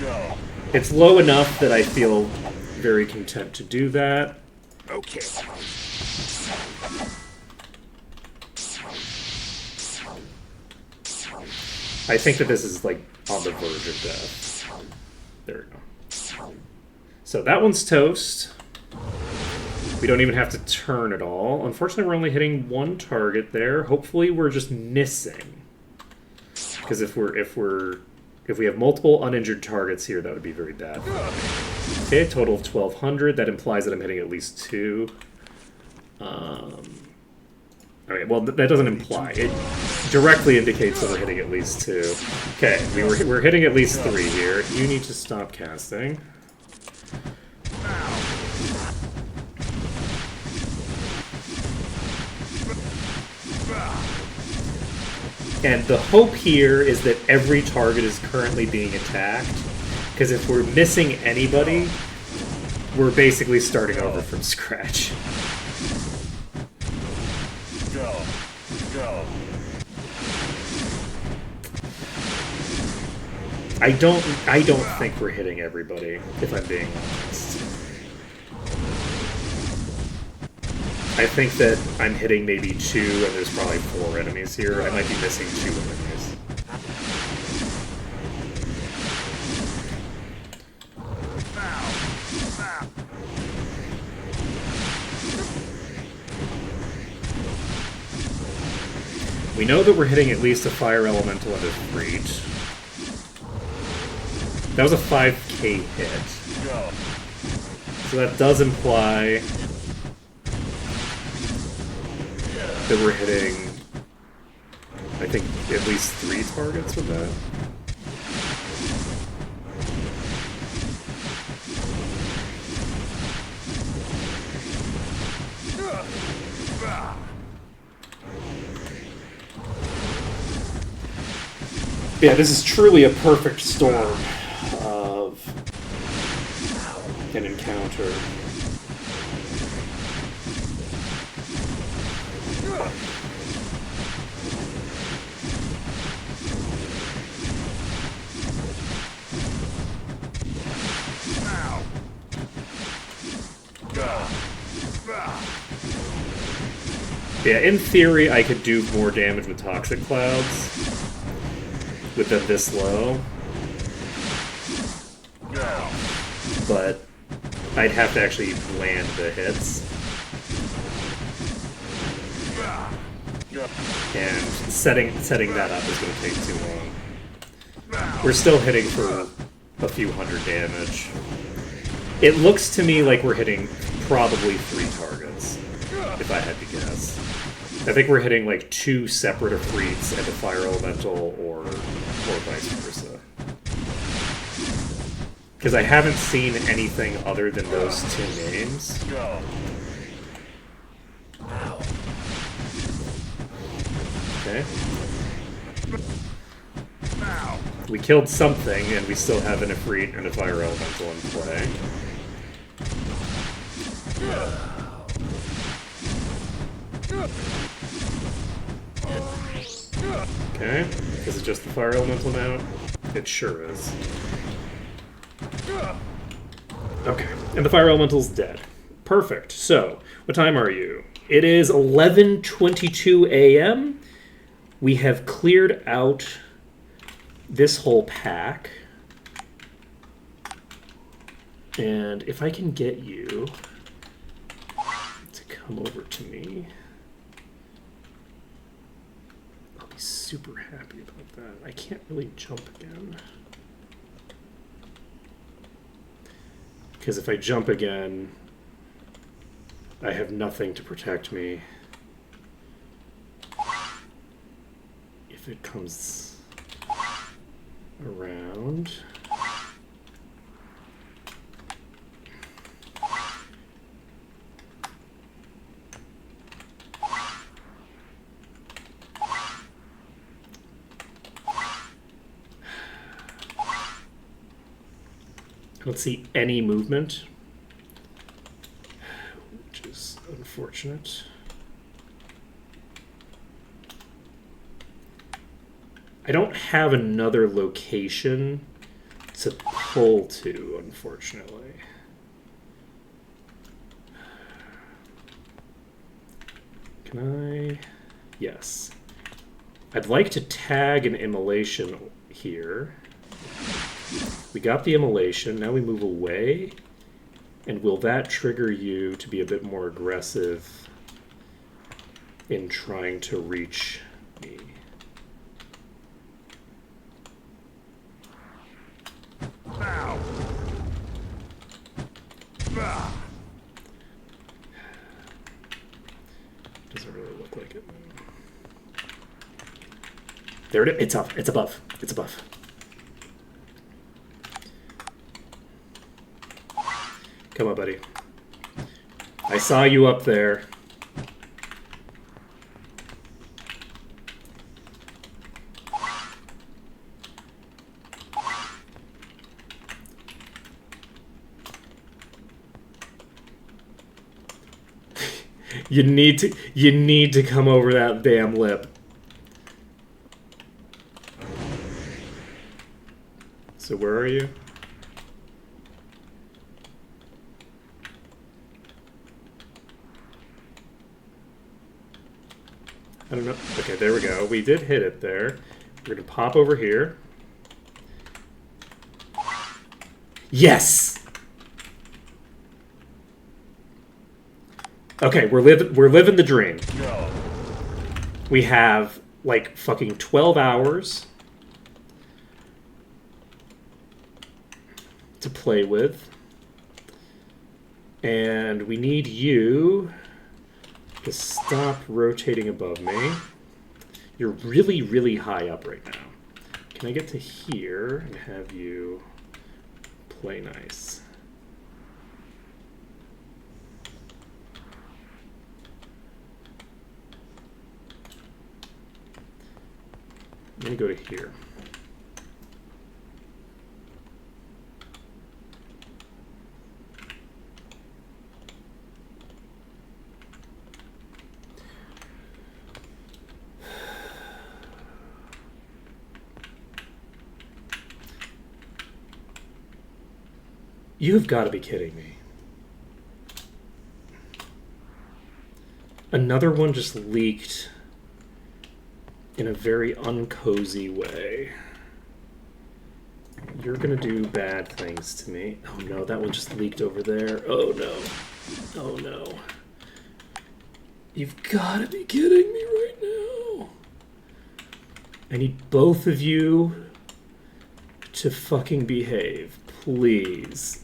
Go. It's low enough that I feel very content to do that. Okay. I think that this is, like, on the verge of death. There we go. So that one's toast. We don't even have to turn at all. Unfortunately, we're only hitting one target there. Hopefully, we're just missing. Because if we have multiple uninjured targets here, that would be very bad. Okay, total of 1,200. That implies that I'm hitting at least 2. Okay, well, that doesn't imply. It directly indicates that we're hitting at least 2. Okay, we're hitting at least 3 here. You need to stop casting. And the hope here is that every target is currently being attacked. Because if we're missing anybody, we're basically starting over from scratch. Go. Go. I don't think we're hitting everybody, if I'm being honest. I think that I'm hitting maybe 2, and there's probably 4 enemies here. I might be missing 2 enemies. We know that we're hitting at least a fire elemental and a freet. That was a 5k hit. Go. So that does imply that we're hitting, I think, at least 3 targets with that. Yeah, this is truly a perfect storm of an encounter. Yeah, in theory, I could do more damage with Toxic Clouds with them this low. But I'd have to actually land the hits. And setting that up is going to take too long. We're still hitting for a few hundred damage. It looks to me like we're hitting probably 3 targets, if I had to guess. I think we're hitting like 2 separate Ifrits and a fire elemental, or vice versa. Because I haven't seen anything other than those 2 names. Okay. We killed something, and we still have an Ifrit and a fire elemental in play. Okay, is it just the fire elemental now? It sure is. Okay, and the fire elemental's dead. Perfect. So, what time are you? It is 11:22 a.m. We have cleared out this whole pack. And if I can get you to come over to me, I'll be super happy about that. I can't really jump again. Because if I jump again, I have nothing to protect me. If it comes... around. I don't see any movement, which is unfortunate. I don't have another location to pull to, unfortunately. Can I? Yes. I'd like to tag an immolation here. We got the immolation, now we move away. And will that trigger you to be a bit more aggressive in trying to reach me? Now. Ah. Doesn't really look like it. There it is. It's up. It's above. It's above. Come on, buddy. I saw you up there. You need to come over that damn lip. So where are you? I don't know. Okay, there we go. We did hit it there. We're gonna pop over here. Yes! Okay, we're living the dream. Go. We have like fucking 12 hours to play with. And we need you to stop rotating above me. You're really, really high up right now. Can I get to here and have you play nice? I'm gonna go to here. You've got to be kidding me. Another one just leaked in a very uncozy way. You're gonna do bad things to me. Oh no, that one just leaked over there. Oh no. Oh no. You've gotta be kidding me right now. I need both of you to fucking behave, please.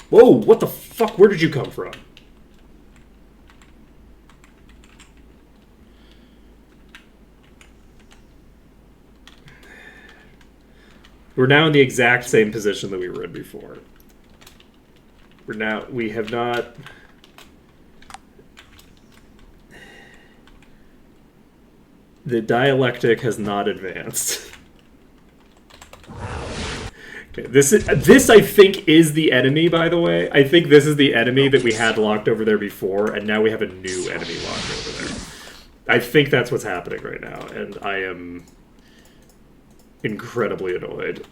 Whoa, what the fuck? Where did you come from? We're now in the exact same position that we were in before. We have not... The dialectic has not advanced. Okay, this I think is the enemy, by the way. I think this is the enemy that we had locked over there before, and now we have a new enemy locked over there. I think that's what's happening right now, and I am incredibly annoyed.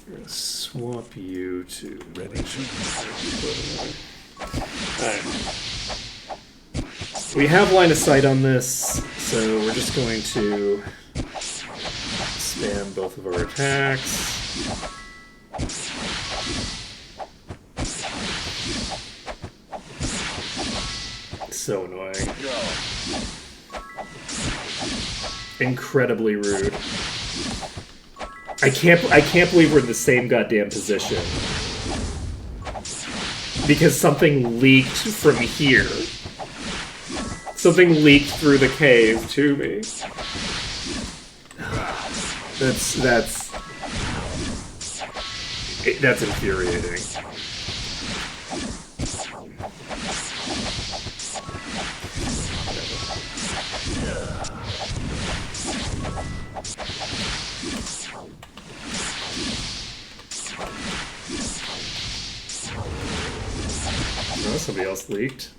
We're gonna swap you to... Ready to Alright. We have line of sight on this, so we're just going to spam both of our attacks. So annoying. Incredibly rude. I can't believe we're in the same goddamn position. because something leaked from here. Something leaked through the cave to me. That's infuriating. Oh, somebody else leaked.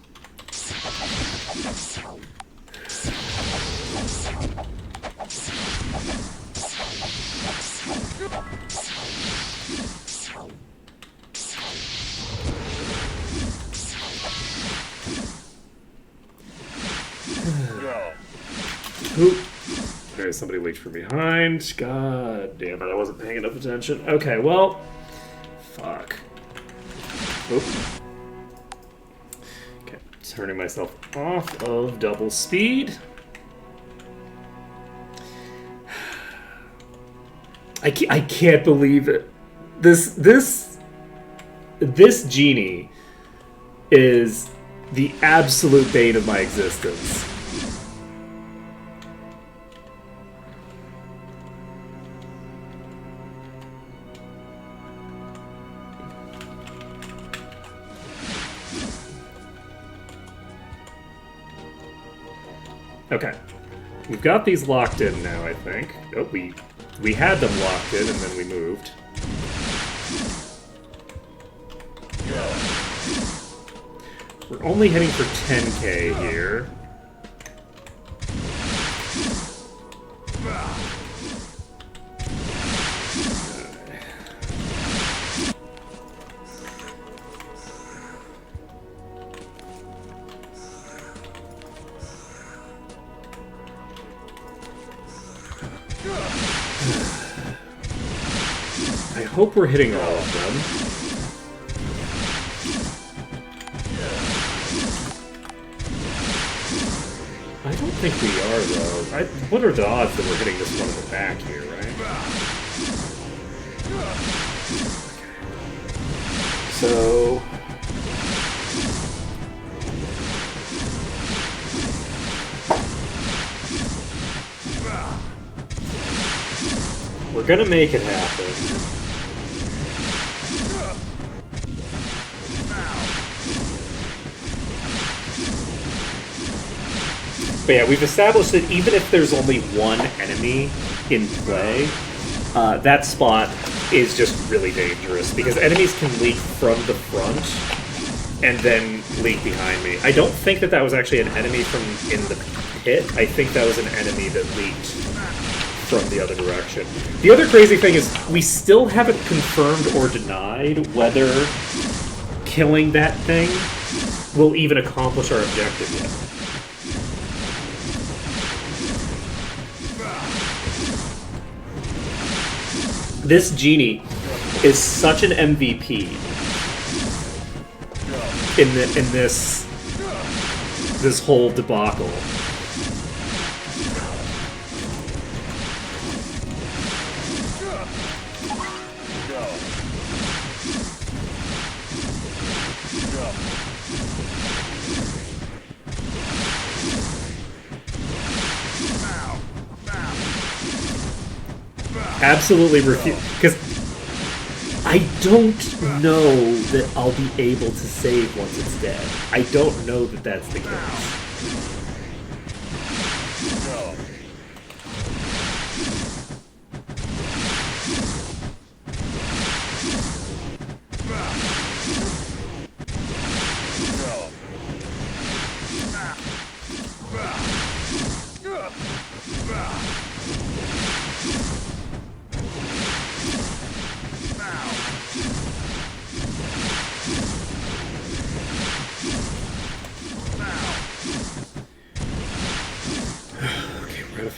Oop. Okay, somebody leaked from behind. God damn it, I wasn't paying enough attention. Okay, well. Fuck. Oop. Okay, turning myself off of double speed. I can't believe it. This genie is the absolute bane of my existence. Okay. We've got these locked in now, I think. Oh, we had them locked in and then we moved. We're only heading for 10k here. I hope we're hitting all of them. I don't think we are, though. What are the odds that we're hitting this one in the back here, right? So... we're gonna make it happen. But yeah, we've established that even if there's only one enemy in play, that spot is just really dangerous, because enemies can leak from the front and then leak behind me. I don't think that was actually an enemy from in the pit. I think that was an enemy that leaked from the other direction. The other crazy thing is we still haven't confirmed or denied whether killing that thing will even accomplish our objective yet. This genie is such an MVP in this whole debacle. Absolutely refuse, because I don't know that I'll be able to save once it's dead. I don't know that that's the case.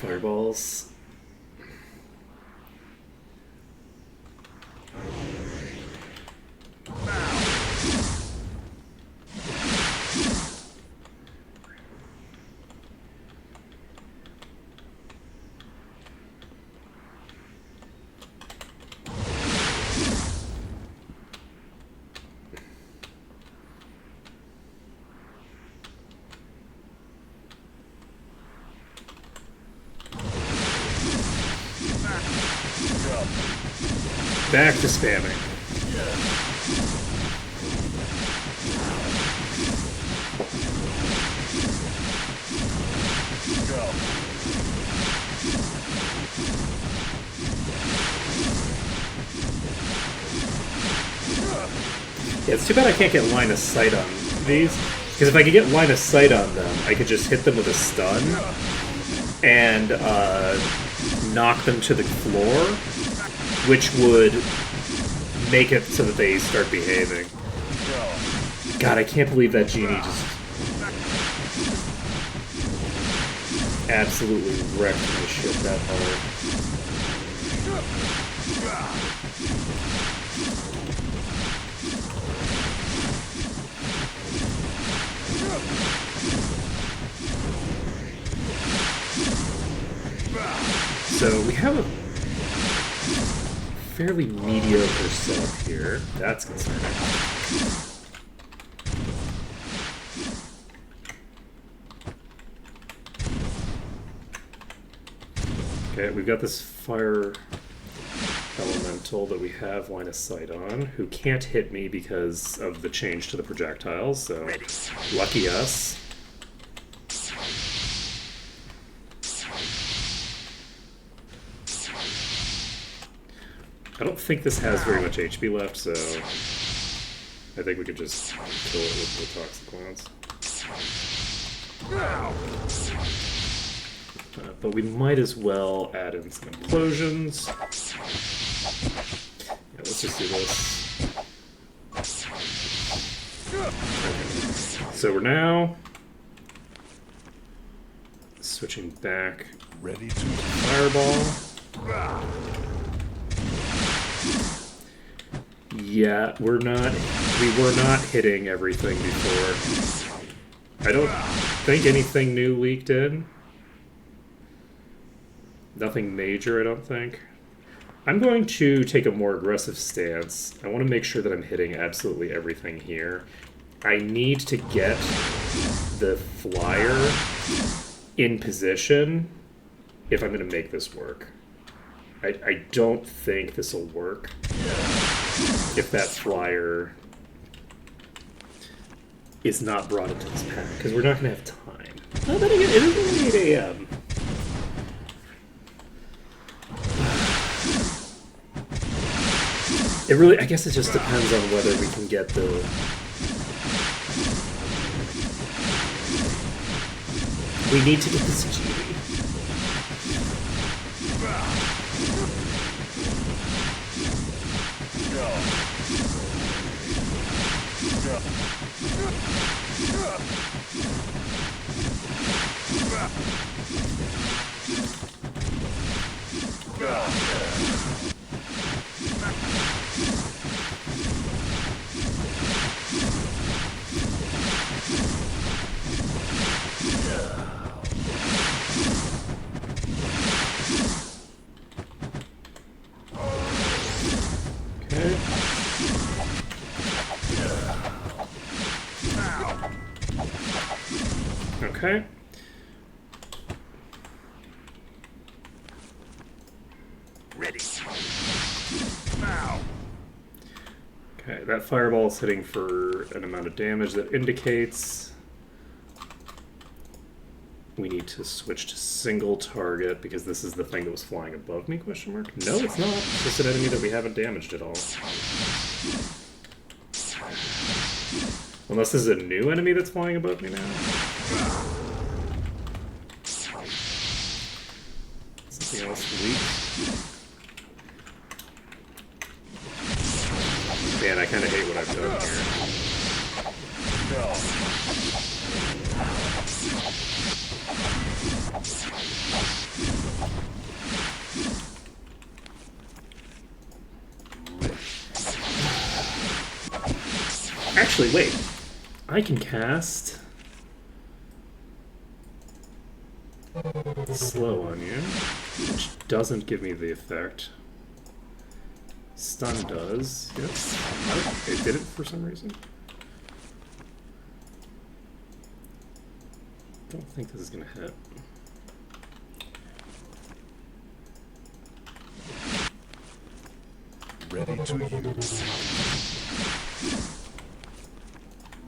Fireballs. back to spamming. Yeah, it's too bad I can't get line of sight on these. Because if I could get line of sight on them, I could just hit them with a stun and knock them to the floor, which would make it so that they start behaving. God, I can't believe that genie just absolutely wrecked my shit that hard. So we have a fairly mediocre setup here. That's concerning. Okay, we've got this fire elemental that we have line of sight on, who can't hit me because of the change to the projectiles, so lucky us. I don't think this has very much HP left, so I think we could just kill it with the toxic clouds. But we might as well add in some implosions. Yeah, let's just do this. Okay. So we're now switching back. Ready to Fireball. Yeah, we were not hitting everything before. I don't think anything new leaked in. Nothing major, I don't think. I'm going to take a more aggressive stance. I want to make sure that I'm hitting absolutely everything here. I need to get the flyer in position if I'm going to make this work. I don't think this will work if that flyer is not brought into this pack, because we're not going to have time. Oh, then again, it is only 8 a.m. It really, I guess it just depends on whether we can get the... We need to get this genie. Okay. ready. Now. Okay, that fireball is hitting for an amount of damage that indicates we need to switch to single target because this is the thing that was flying above me, question mark? No, it's not. It's just an enemy that we haven't damaged at all. Unless this is a new enemy that's flying above me now. Something else weak. Man, I kind of hate what I've done here. Actually, wait. I can cast slow on you, which doesn't give me the effect. Stun does. Yes. Oh, it did it for some reason. Don't think this is gonna hit. Ready to use.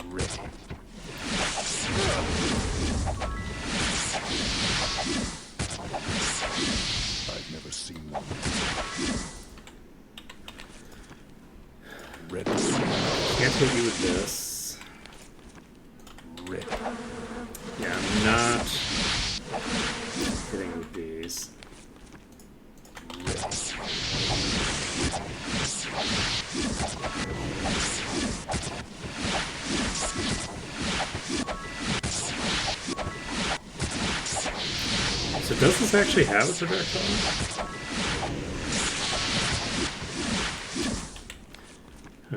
Ready. I've never seen one. Ready. Can't hit you with this. Ready. Yeah, I'm not hitting with these. So does this actually have a projectile? Huh.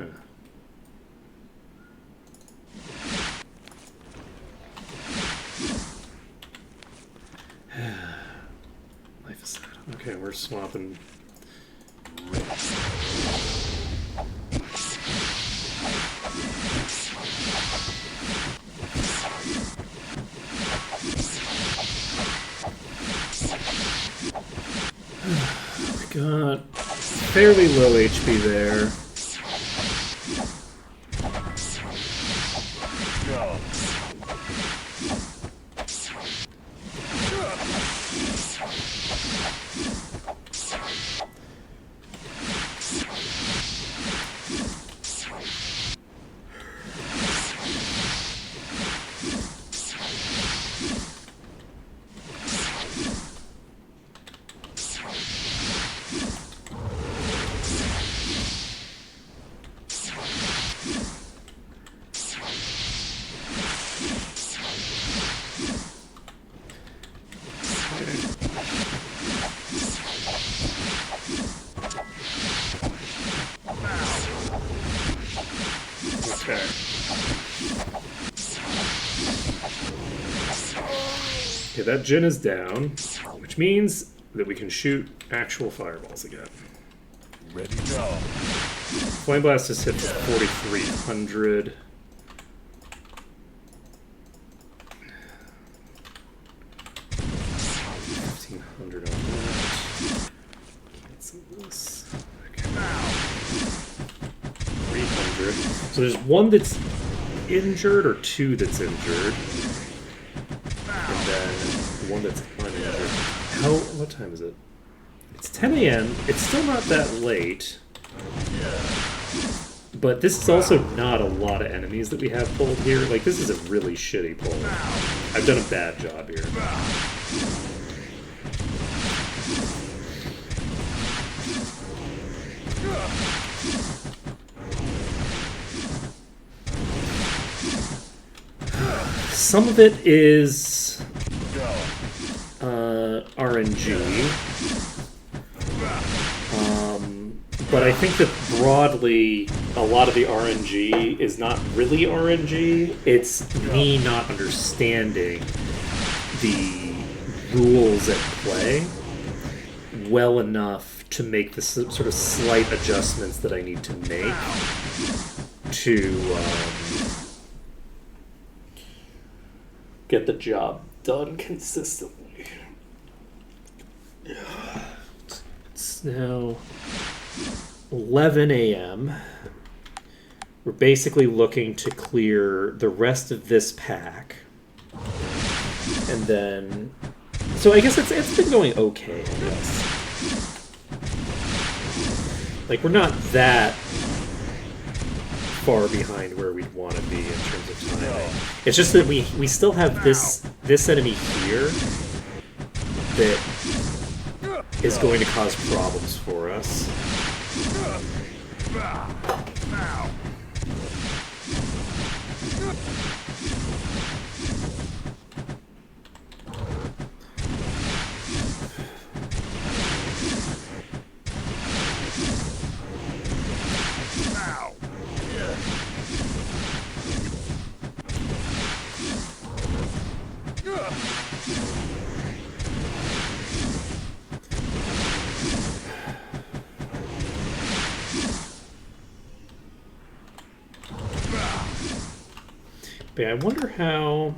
Life is sad. Okay, we're swapping. We got fairly low HP there. Go. Okay. Okay, that Jin is down, which means that we can shoot actual fireballs again. Ready. Go. Flame Blast is hit for 4,300. $1,500 on that. Cancel this. Okay. 300. So there's one that's injured or two that's injured. And then one that's uninjured. What time is it? It's 10 a.m. It's still not that late. But this is also not a lot of enemies that we have pulled here. Like, this is a really shitty pull. I've done a bad job here. Some of it is RNG. But I think that broadly, a lot of the RNG is not really RNG. It's me not understanding the rules at play well enough to make the sort of slight adjustments that I need to make to get the job done consistently. It's now 11 a.m. We're basically looking to clear the rest of this pack. And then... So I guess it's been going okay, I guess. Like, we're not that far behind where we'd want to be in terms of timing. It's just that we still have this enemy here that is going to cause problems for us. But yeah, I wonder how...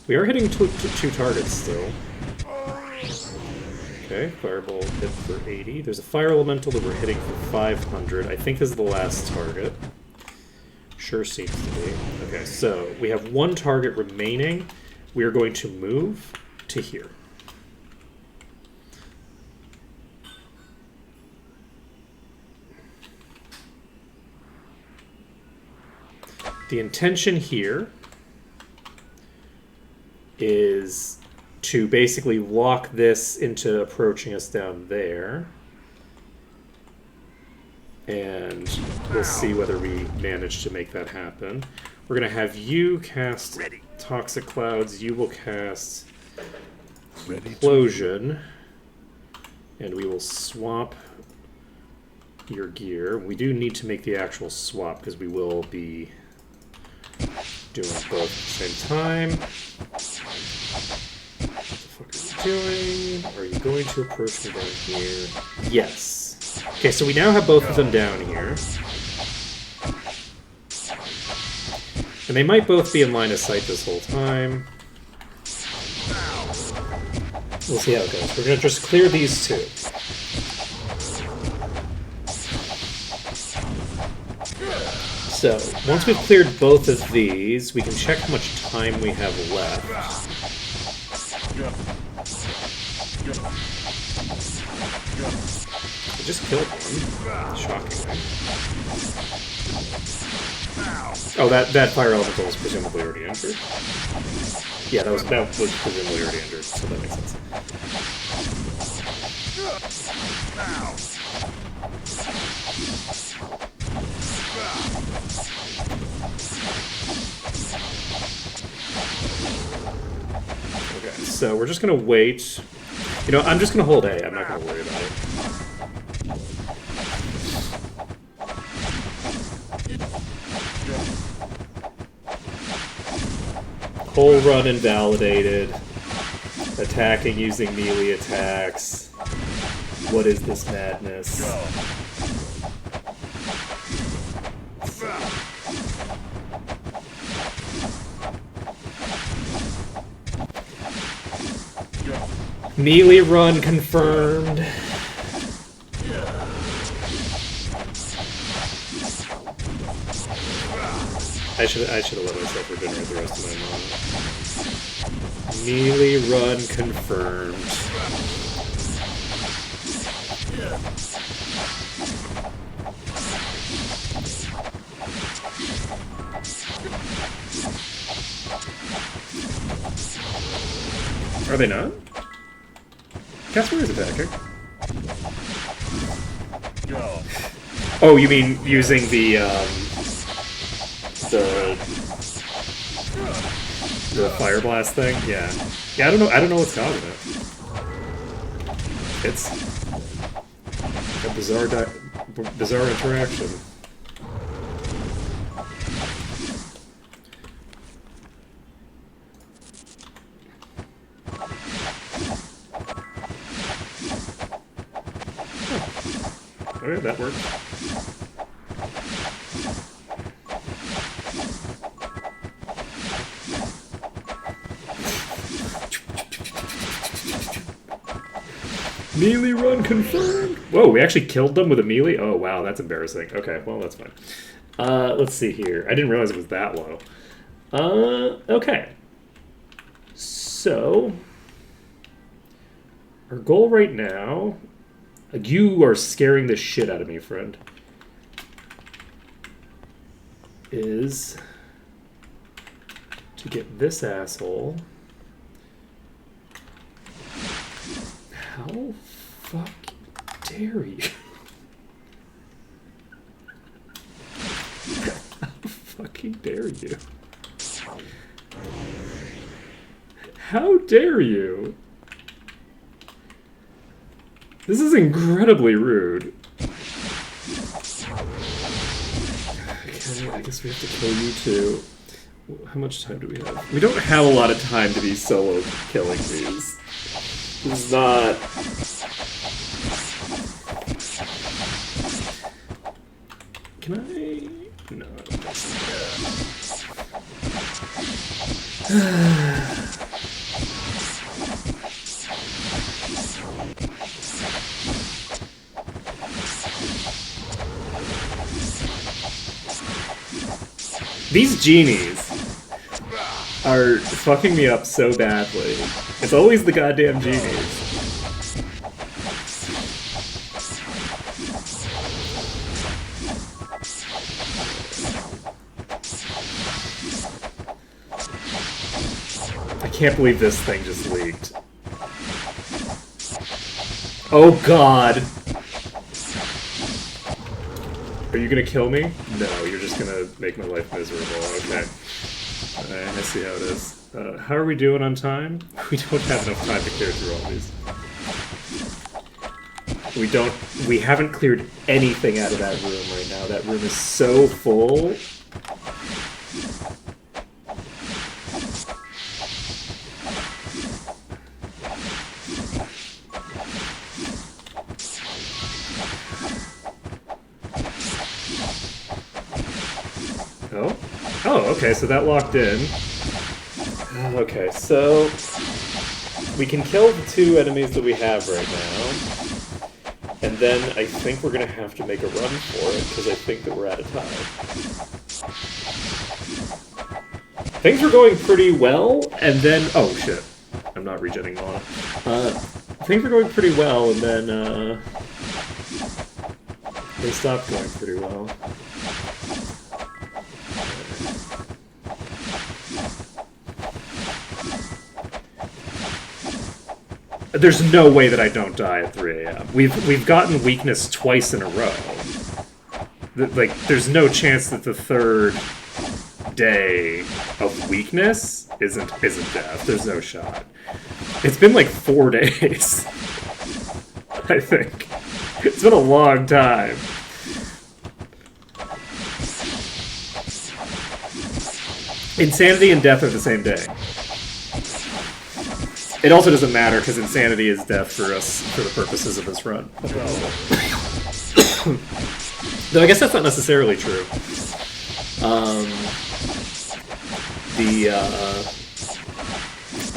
We are hitting two targets still. Okay, fireball hit for 80. There's a fire elemental that we're hitting for 500. I think this is the last target. Sure seems to be. Okay, so we have one target remaining. We are going to move to here. The intention here is to basically lock this into approaching us down there. And we'll see whether we manage to make that happen. We're going to have you cast Toxic Clouds. You will cast Implosion. And we will swap your gear. We do need to make the actual swap because we will be doing both at the same time. What the fuck are you doing? Are you going to approach me down here? Yes. Okay, so we now have both of them down here. And they might both be in line of sight this whole time. We'll see how it goes. We're going to just clear these two. So, once we've cleared both of these, we can check how much time we have left. I just killed one. Shockingly. Oh, that fire elemental was presumably already injured. Yeah, that was presumably already injured, so that makes sense. Okay, so we're just gonna wait. You know, I'm just gonna hold A. I'm not gonna worry about it. Whole run invalidated. Attacking using melee attacks. What is this madness? Melee run confirmed. I should have let myself regenerate the rest of my mana. Melee run confirmed. Are they not? Casper is attacking. Oh, you mean using the fire blast thing? Yeah. Yeah, I don't know what's causing it. It's a bizarre interaction. Okay, that worked. Melee run confirmed! Whoa, we actually killed them with a melee? Oh, wow, that's embarrassing. Okay, well, that's fine. Let's see here. I didn't realize it was that low. Okay. So, our goal right now... You are scaring the shit out of me, friend. Is to get this asshole. How fuck dare you? How fucking dare you? How dare you? This is incredibly rude. Okay, I guess we have to kill you too. How much time do we have? We don't have a lot of time to be solo killing these. This is not... Can I... No, I don't think so. These genies are fucking me up so badly. It's always the goddamn genies. I can't believe this thing just leaked. Oh god! Are you gonna kill me? No, you're just gonna make my life miserable. Okay. Alright, I see how it is. How are we doing on time? We don't have enough time to clear through all these. We haven't cleared anything out of that room right now. That room is so full. Oh? Oh, okay, so that locked in. Okay, so we can kill the 2 enemies that we have right now. And then I think we're gonna have to make a run for it, because I think that we're out of time. Things were going pretty well, and then... Oh, shit. I'm not regenning mana. Things were going pretty well, and then, they stopped going pretty well. There's no way that I don't die at 3 a.m. We've gotten weakness twice in a row. Like, there's no chance that the 3rd day of weakness isn't death. There's no shot. It's been like 4 days. I think. It's been a long time. Insanity and death are the same day. It also doesn't matter, because insanity is death for us, for the purposes of this run. Though I guess that's not necessarily true.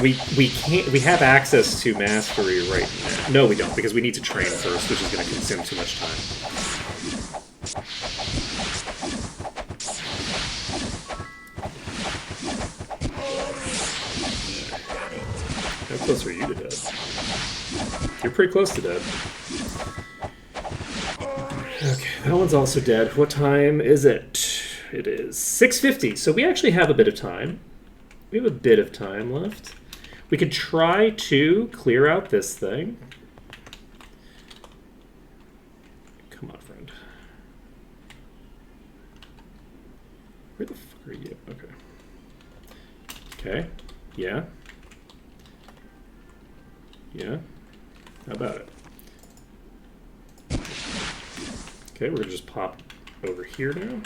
We have access to mastery right now. No, we don't, because we need to train first, which is going to consume too much time. How close are you to dead? You're pretty close to dead. Okay, that one's also dead. What time is it? It is 6:50, so we actually have a bit of time. We have a bit of time left. We could try to clear out this thing. Come on, friend. Where the fuck are you? Okay. Okay. Yeah. Yeah? How about it? Okay, we're gonna just pop over here now.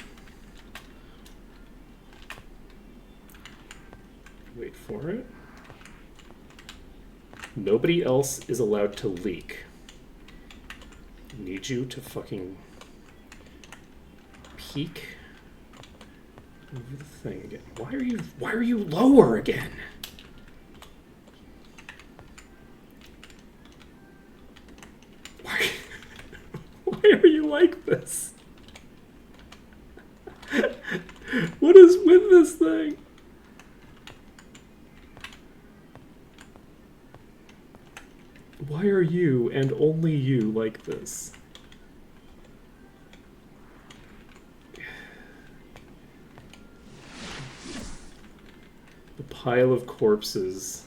Wait for it. Nobody else is allowed to leak. Need you to fucking peek over the thing again. Why are you lower again? Why are you like this? What is with this thing? Why are you, and only you, like this? The pile of corpses.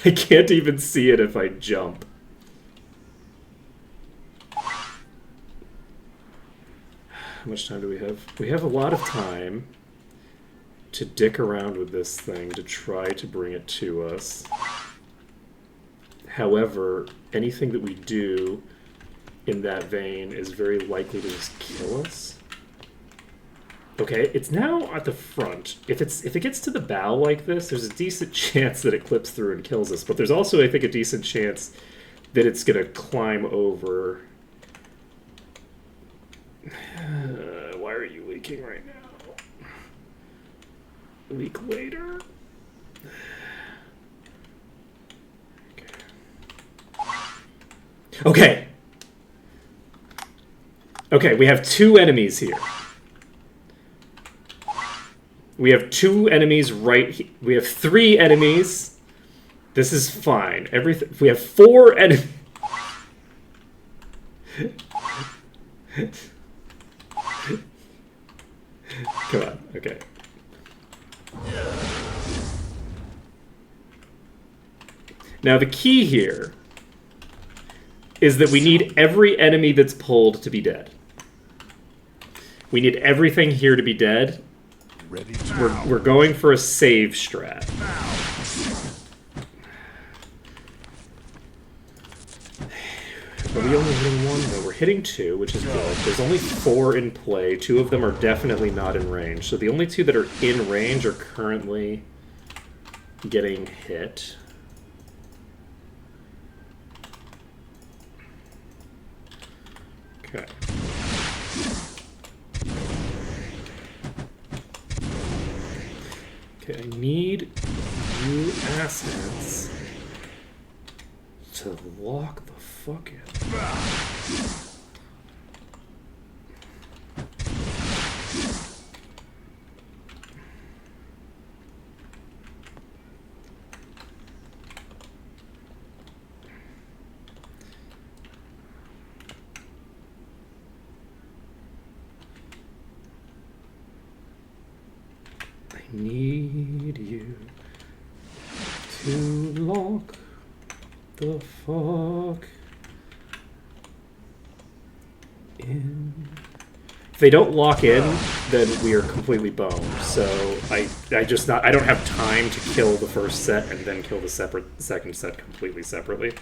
I can't even see it if I jump. How much time do we have? We have a lot of time to dick around with this thing to try to bring it to us. However, anything that we do in that vein is very likely to just kill us. Okay, it's now at the front. If it gets to the bow like this, there's a decent chance that it clips through and kills us. But there's also, I think, a decent chance that it's gonna climb over. Why are you leaking right now? Leak later. Okay. Okay, we have 2 enemies here. We have 2 enemies we have 3 enemies. This is fine. We have 4 enemies. Come on, okay. Now the key here is that we need every enemy that's pulled to be dead. We need everything here to be dead. Ready to We're going for a save strat. Are we only hitting 1? No, we're hitting 2, which is good. There's only 4 in play. 2 of them are definitely not in range. So the only 2 that are in range are currently getting hit. Okay. Okay, I need you assets to lock the fuck in. I need you to lock the fuck in. If they don't lock in, then we are completely boned. So I don't have time to kill the first set and then kill the second set completely separately.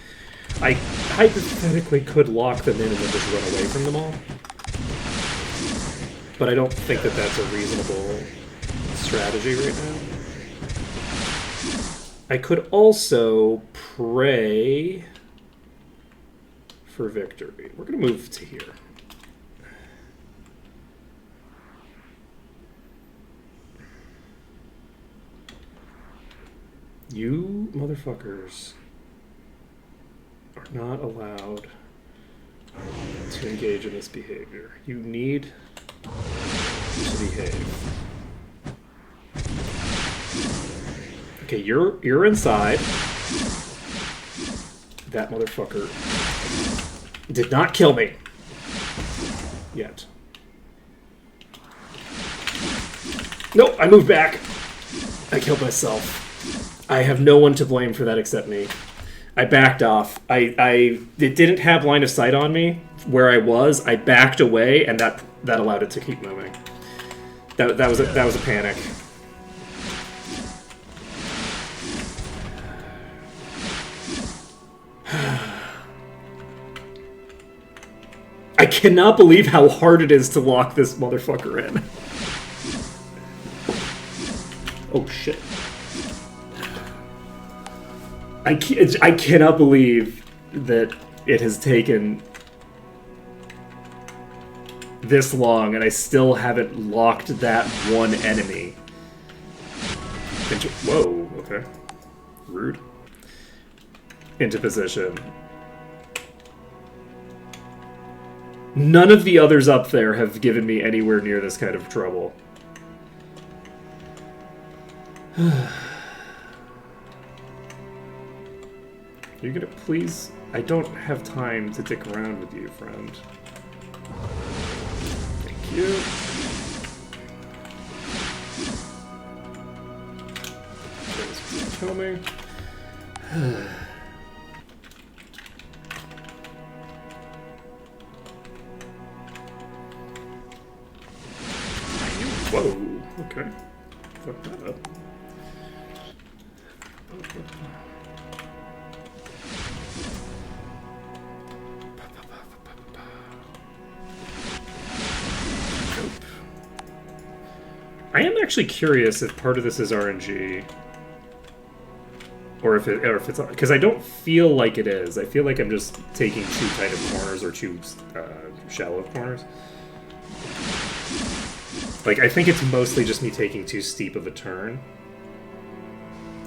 I hypothetically could lock them in and then just run away from them all. But I don't think that that's a reasonable strategy right now. I could also pray for victory. We're going to move to here. You motherfuckers are not allowed to engage in this behavior. You need to behave. Okay, you're inside. That motherfucker did not kill me. Yet. Nope, I moved back. I killed myself. I have no one to blame for that except me. I backed off. It didn't have line of sight on me where I was. I backed away, and that allowed it to keep moving. That was a panic. I cannot believe how hard it is to lock this motherfucker in. Oh shit. I cannot believe that it has taken this long and I still haven't locked that one enemy. Whoa, okay. Rude. Into position. None of the others up there have given me anywhere near this kind of trouble. You're gonna please... I don't have time to dick around with you, friend. Thank you. Okay, this is gonna kill me. Whoa, okay. Fuck that up. I am actually curious if part of this is RNG, or if it's because I don't feel like it is. I feel like I'm just taking too tight of corners or too shallow corners. Like I think it's mostly just me taking too steep of a turn.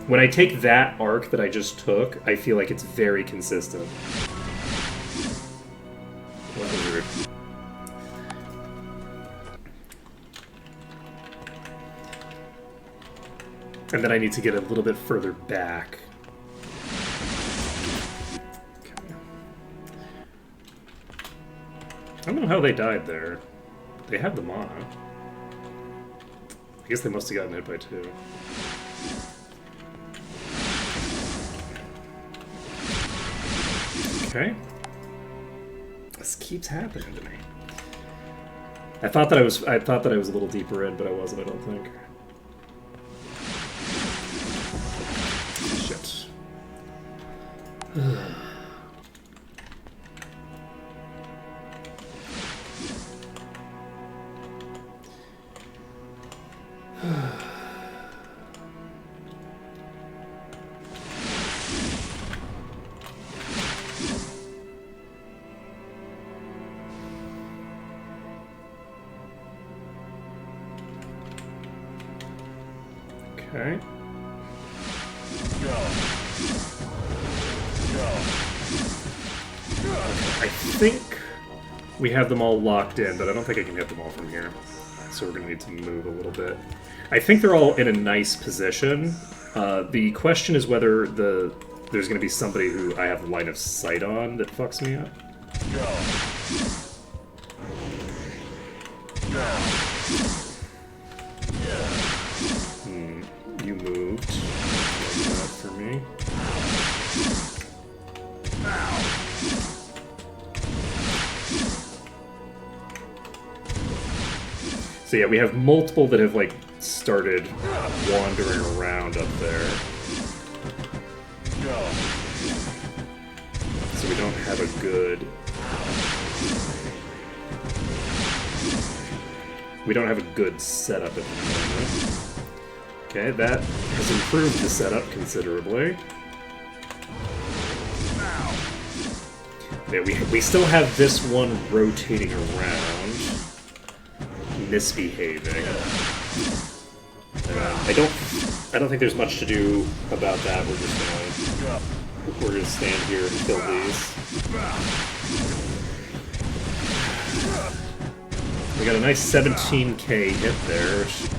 When I take that arc that I just took, I feel like it's very consistent. 100. And then I need to get a little bit further back. Okay. I don't know how they died there. They had the mana. I guess they must have gotten hit by 2. Okay. This keeps happening to me. I thought that I was a little deeper in, but I wasn't, I don't think. Shit. Okay. I think we have them all locked in, but I don't think I can hit them all from here. So we're going to need to move a little bit. I think they're all in a nice position. The question is whether there's going to be somebody who I have line of sight on that fucks me up. You moved. Like that for me. So yeah, we have multiple that have like started wandering around up there. So we don't have a good... We don't have a good setup at the moment. Okay, that has improved the setup considerably. Yeah, we still have this one rotating around, misbehaving. I don't think there's much to do about that. We're gonna stand here and kill these. We got a nice 17k hit there, which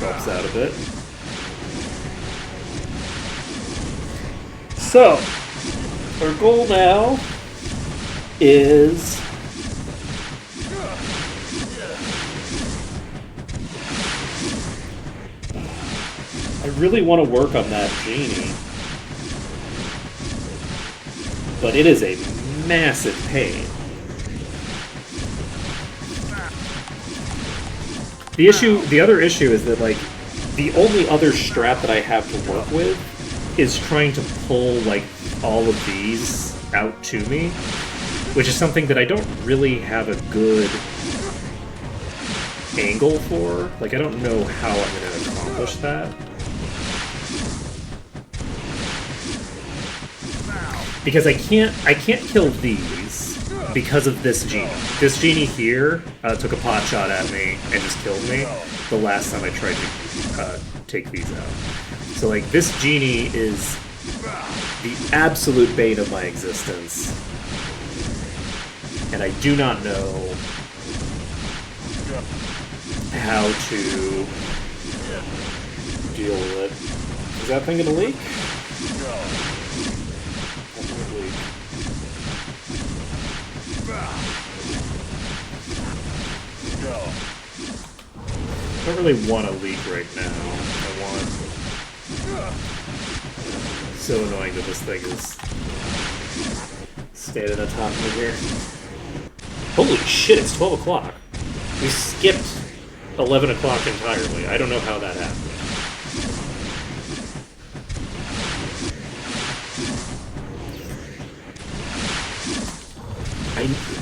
helps out a bit. So, our goal now is I really want to work on that genie, but it is a massive pain. The other issue is that, like, the only other strat that I have to work with is trying to pull, like, all of these out to me, which is something that I don't really have a good angle for. Like, I don't know how I'm going to accomplish that. Because I can't kill these because of this genie. This genie here took a pot shot at me and just killed me the last time I tried to take these out. So, like, this genie is the absolute bane of my existence. And I do not know how to deal with it. Is that thing gonna leak? I don't really want to leak right now. So annoying that this thing is standing on top of me here. Holy shit, it's 12 o'clock. We skipped 11 o'clock entirely. I don't know how that happened.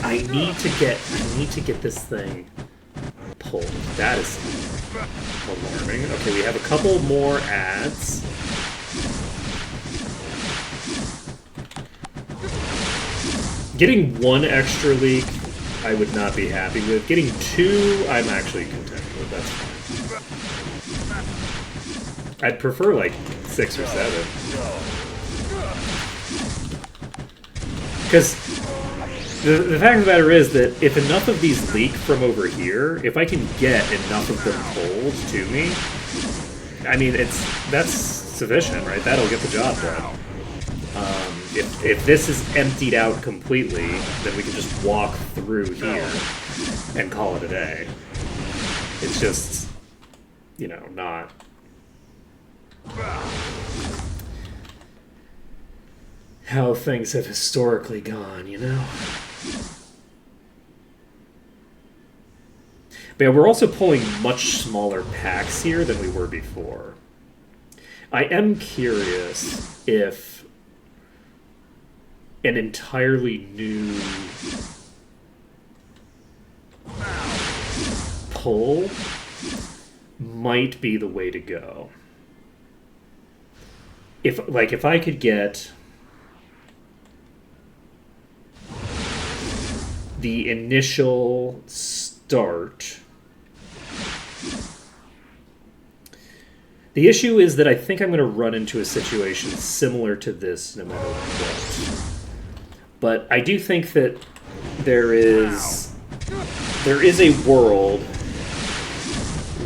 I need to get this thing pulled. That is alarming. Okay, we have a couple more ads. Getting one extra leak, I would not be happy with. Getting two, I'm actually content with. That's fine. I'd prefer like 6 or 7. Because the fact of the matter is that if enough of these leak from over here, if I can get enough of them pulled to me, I mean, that's sufficient, right? That'll get the job done. If this is emptied out completely, then we can just walk through here and call it a day. It's just, you know, not... how things have historically gone, you know? But yeah, we're also pulling much smaller packs here than we were before. I am curious if an entirely new pull might be the way to go. If I could get the initial start. The issue is that I think I'm going to run into a situation similar to this no matter what. But I do think that there is a world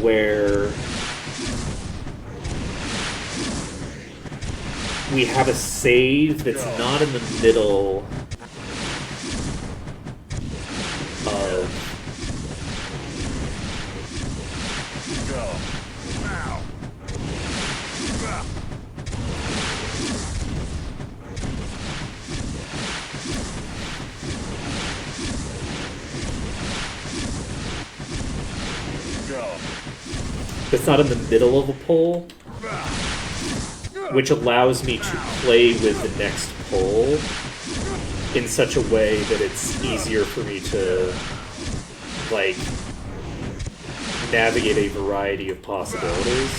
where we have a save that's not in the middle of it's not in the middle of a pull, which allows me to play with the next pull in such a way that it's easier for me to, like, navigate a variety of possibilities.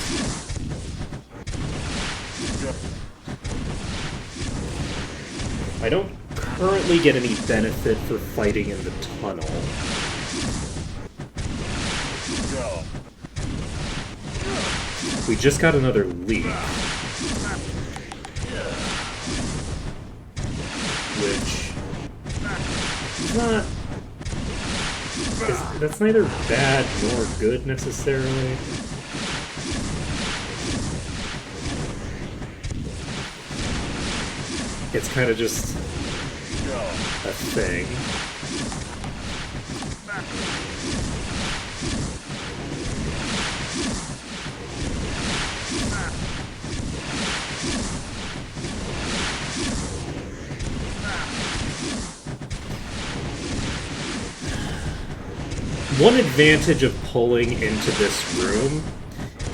I don't currently get any benefit for fighting in the tunnel. We just got another leak. Which is not... that's neither bad nor good, necessarily. It's kind of just a thing. One advantage of pulling into this room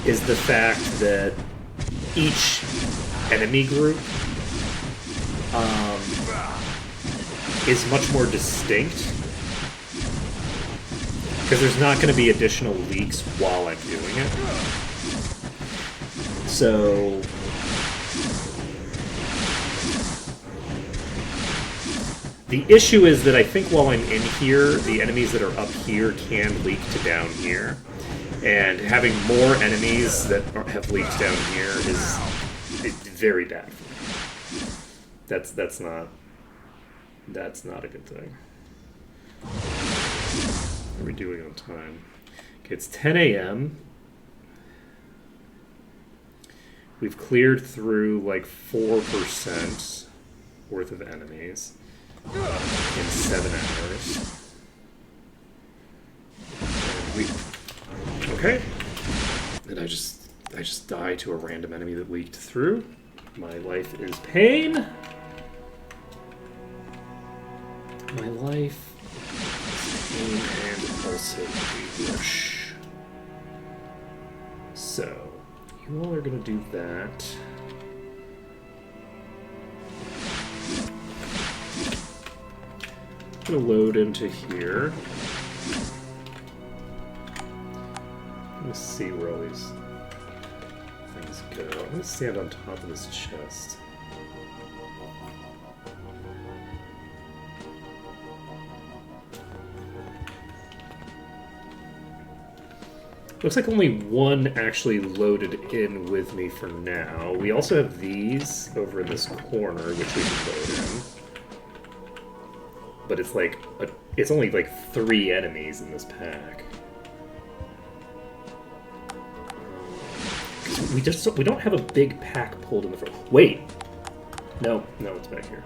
is the fact that each enemy group is much more distinct, because there's not going to be additional leaks while I'm doing it. So the issue is that I think while I'm in here, the enemies that are up here can leak to down here. And having more enemies that have leaked down here is very bad for me. That's not a good thing. What are we doing on time? Okay, it's 10 a.m. We've cleared through like 4% worth of enemies in 7 hours. Okay. And I just die to a random enemy that leaked through. My life is pain. My life is pain and also anguish. So, you all are gonna do that. I'm gonna load into here. Let's see where all these things go. I'm gonna stand on top of this chest. Looks like only one actually loaded in with me for now. We also have these over in this corner, which we can load in. But it's like it's only like 3 enemies in this pack. we don't have a big pack pulled in the front. Wait, no, it's back here.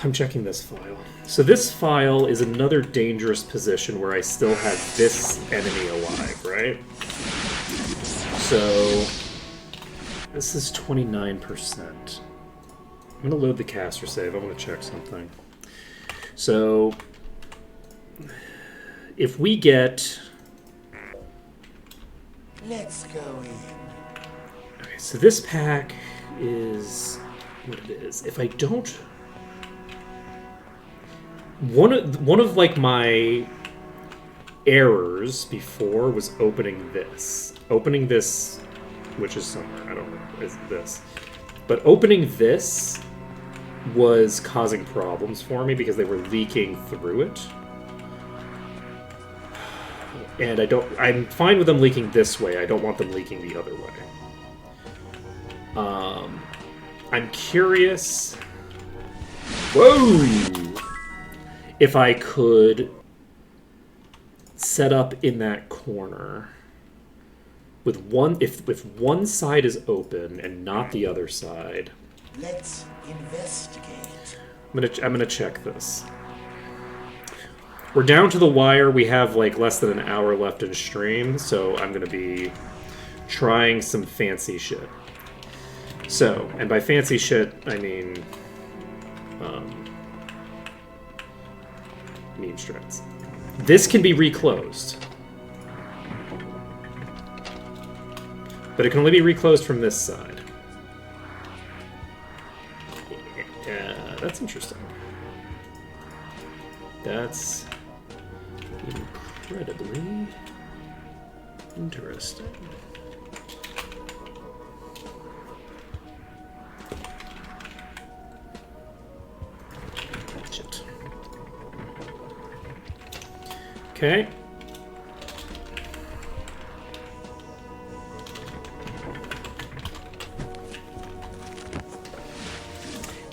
I'm checking this file. So this file is another dangerous position where I still have this enemy alive, right? So this is 29%. I'm gonna load the caster save. I want to check something. So if we get... Let's go in. Okay, so this pack is what it is. If I don't... One of like my errors before was opening this. Opening this, which is somewhere, I don't know, is this. But opening this was causing problems for me because they were leaking through it. And I'm fine with them leaking this way. I don't want them leaking the other way. I'm curious. Whoa! If I could set up in that corner with one, if one side is open and not the other side. Let's investigate. I'm gonna check this. We're down to the wire. We have like less than an hour left in stream, so I'm gonna be trying some fancy shit. So, and by fancy shit, I mean meme strats. This can be reclosed. But it can only be reclosed from this side. Yeah, that's interesting. That's incredibly interesting. Shit. Okay.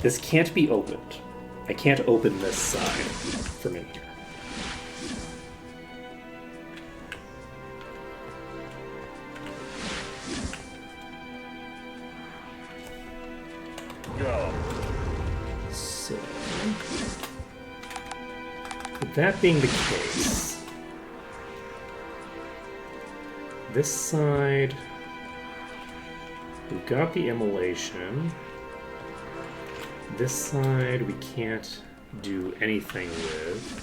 This can't be opened. I can't open this side from in here. Go. So, with that being the case, this side, we've got the immolation. This side we can't do anything with.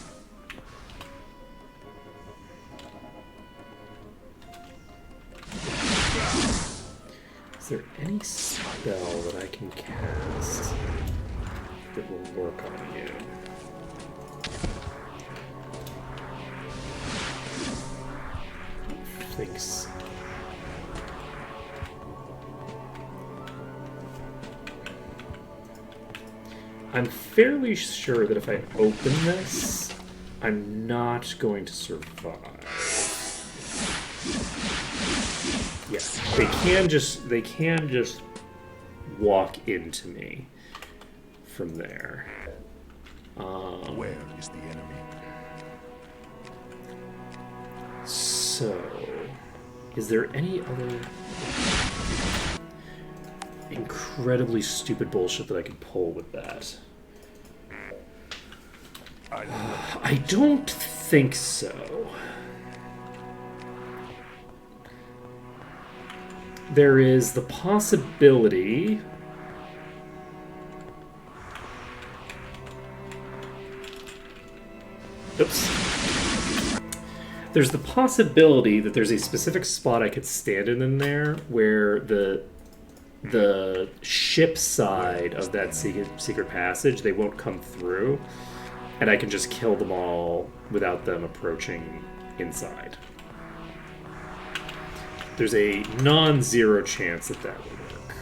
Is there any spell that I can cast that will work on you? I think so. I'm fairly sure that if I open this, I'm not going to survive. Yeah, they can just walk into me from there. Where is the enemy? So, is there any other incredibly stupid bullshit that I could pull with that? I don't think so. There is the possibility... Oops. There's the possibility that there's a specific spot I could stand in there where the ship side of that secret passage, they won't come through, and I can just kill them all without them approaching inside. There's a non-zero chance that that would work.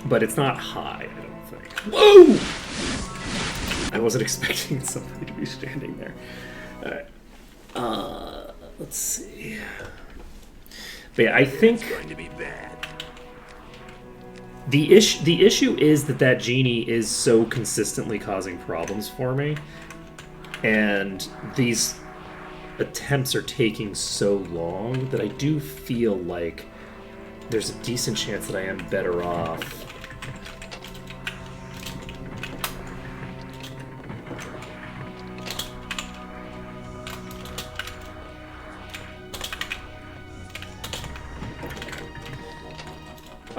But it's not high, I don't think. Whoa! I wasn't expecting somebody to be standing there. Alright. Let's see. But yeah, I think It's going to be bad. The issue is that genie is so consistently causing problems for me, and these attempts are taking so long that I do feel like there's a decent chance that I am better off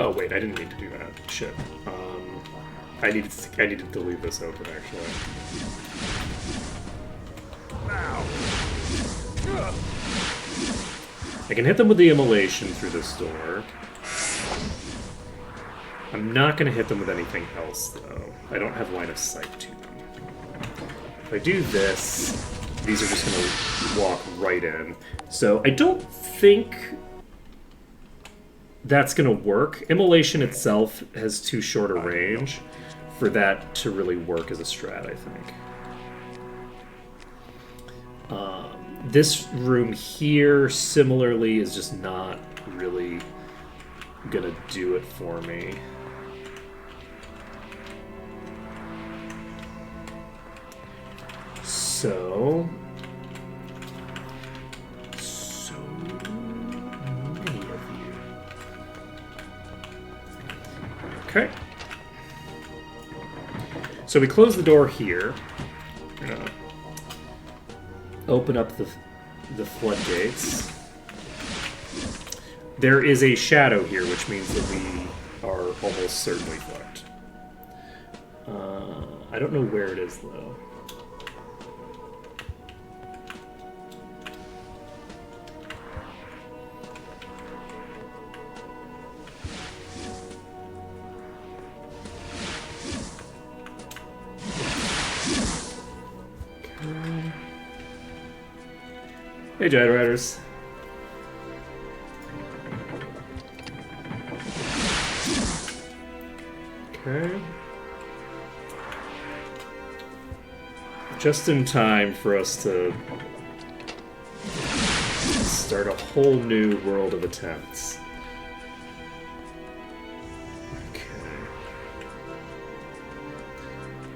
Oh wait, I didn't need to do that. Shit. I needed to leave this open actually. I can hit them with the immolation through this door. I'm not going to hit them with anything else though. I don't have line of sight to them. If I do this, these are just going to walk right in. So I don't think that's going to work. Immolation itself has too short a range for that to really work as a strat, I think. This room here, similarly, is just not really going to do it for me. So many of you. Okay. So we close the door here. We're gonna open up the floodgates. There is a shadow here, which means that we are almost certainly fucked. I don't know where it is, though. Hey, Jedi Riders. Okay. Just in time for us to start a whole new world of attempts. Okay.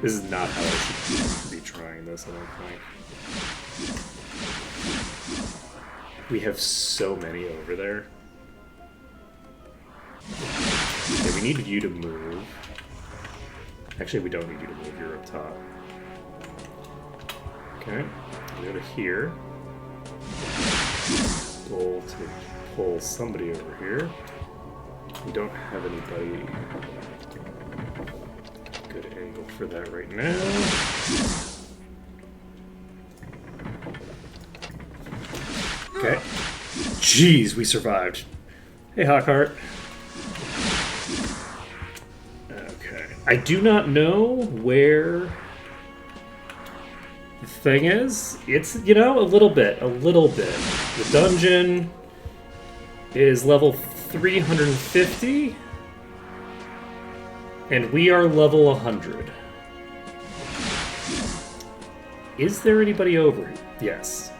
This is not how I should be trying this, I don't think. We have so many over there. Okay, we need you to move. Actually, we don't need you to move. You're up top. Okay. Go to here. Goal to pull somebody over here. We don't have anybody good angle for that right now. Okay. Jeez, we survived. Hey, Hawkheart. Okay. I do not know where the thing is. It's, you know, a little bit. The dungeon is level 350, and we are level 100. Is there anybody over here? Yes.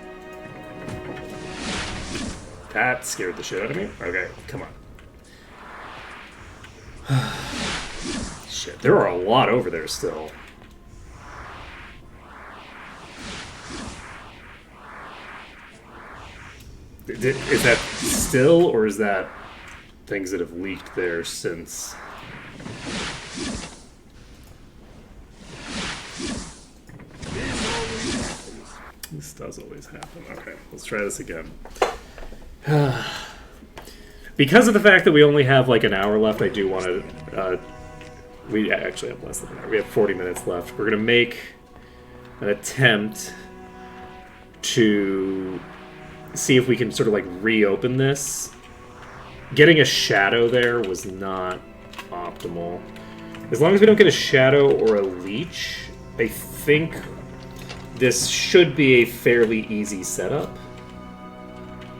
That scared the shit out of me. Okay, come on. Shit, there are a lot over there still. Is that still, or is that things that have leaked there since? This does always happen. Okay, let's try this again. Because of the fact that we only have like an hour left, I do want to... we actually have less than an hour. We have 40 minutes left. We're going to make an attempt to see if we can sort of like reopen this. Getting a shadow there was not optimal. As long as we don't get a shadow or a leech, I think this should be a fairly easy setup.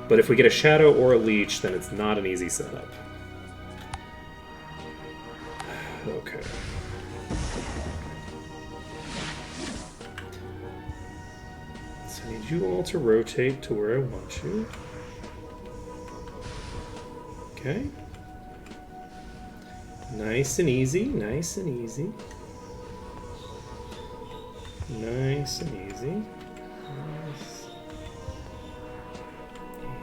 But if we get a shadow or a leech, then it's not an easy setup. Okay. So I need you all to rotate to where I want you. Nice and easy, nice and easy. Nice and easy. Nice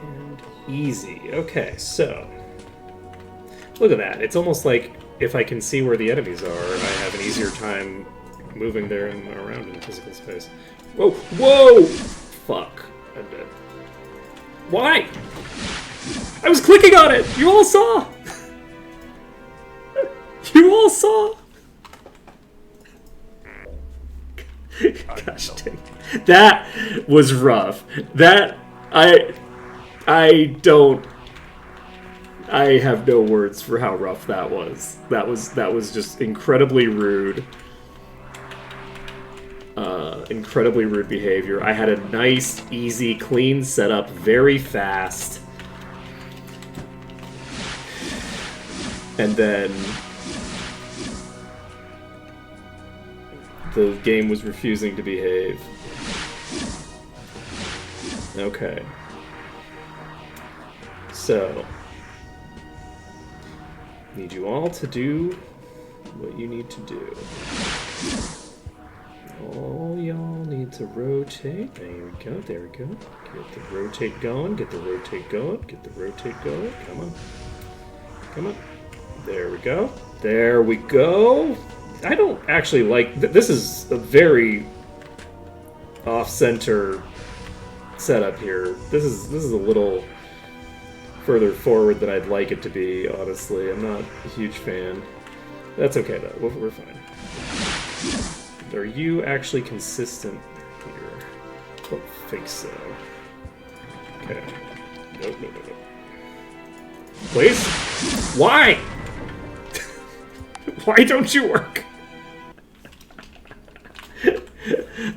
and easy. Okay, so look at that. It's almost like if I can see where the enemies are, I have an easier time moving there and around in physical space. Whoa! Whoa! Fuck. I'm dead. Why? I was clicking on it! You all saw! You all saw! Gosh dang. That was rough. That I don't I have no words for how rough that was. That was just incredibly rude. Incredibly rude behavior. I had a nice, easy, clean setup, very fast. And then the game was refusing to behave. Okay. So, need you all to do what you need to do. All y'all need to rotate. There we go, there we go. Get the rotate going, get the rotate going, get the rotate going. Come on. Come on. There we go. There we go. I don't actually like... This is a very off-center setup here. This is a little further forward than I'd like it to be, honestly. I'm not a huge fan. That's okay, though. We're fine. Are you actually consistent here? I don't think so. Okay. Nope, nope, nope, nope. Please? Why? Why don't you work?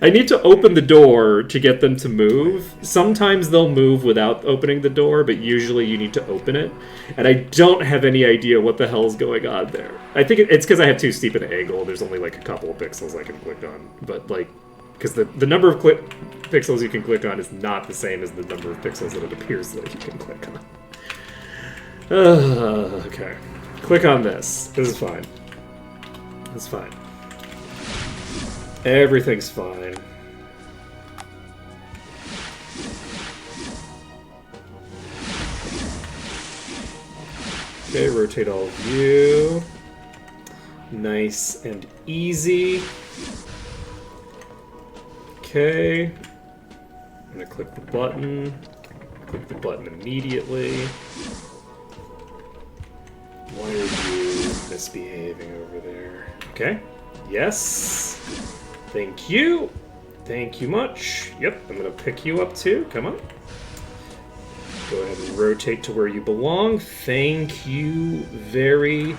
I need to open the door to get them to move. Sometimes they'll move without opening the door, but usually you need to open it. And I don't have any idea what the hell's going on there. I think it's because I have too steep an angle. There's only like a couple of pixels I can click on. But like, because the number of pixels you can click on is not the same as the number of pixels that it appears that you can click on. Okay. Click on this. This is fine. It's fine. Everything's fine. Okay, rotate all of you. Nice and easy. Okay. I'm gonna click the button. Click the button immediately. Why are you misbehaving over there? Okay. Yes. Thank you. Thank you much. Yep, I'm gonna pick you up too. Come on. Go ahead and rotate to where you belong. Thank you very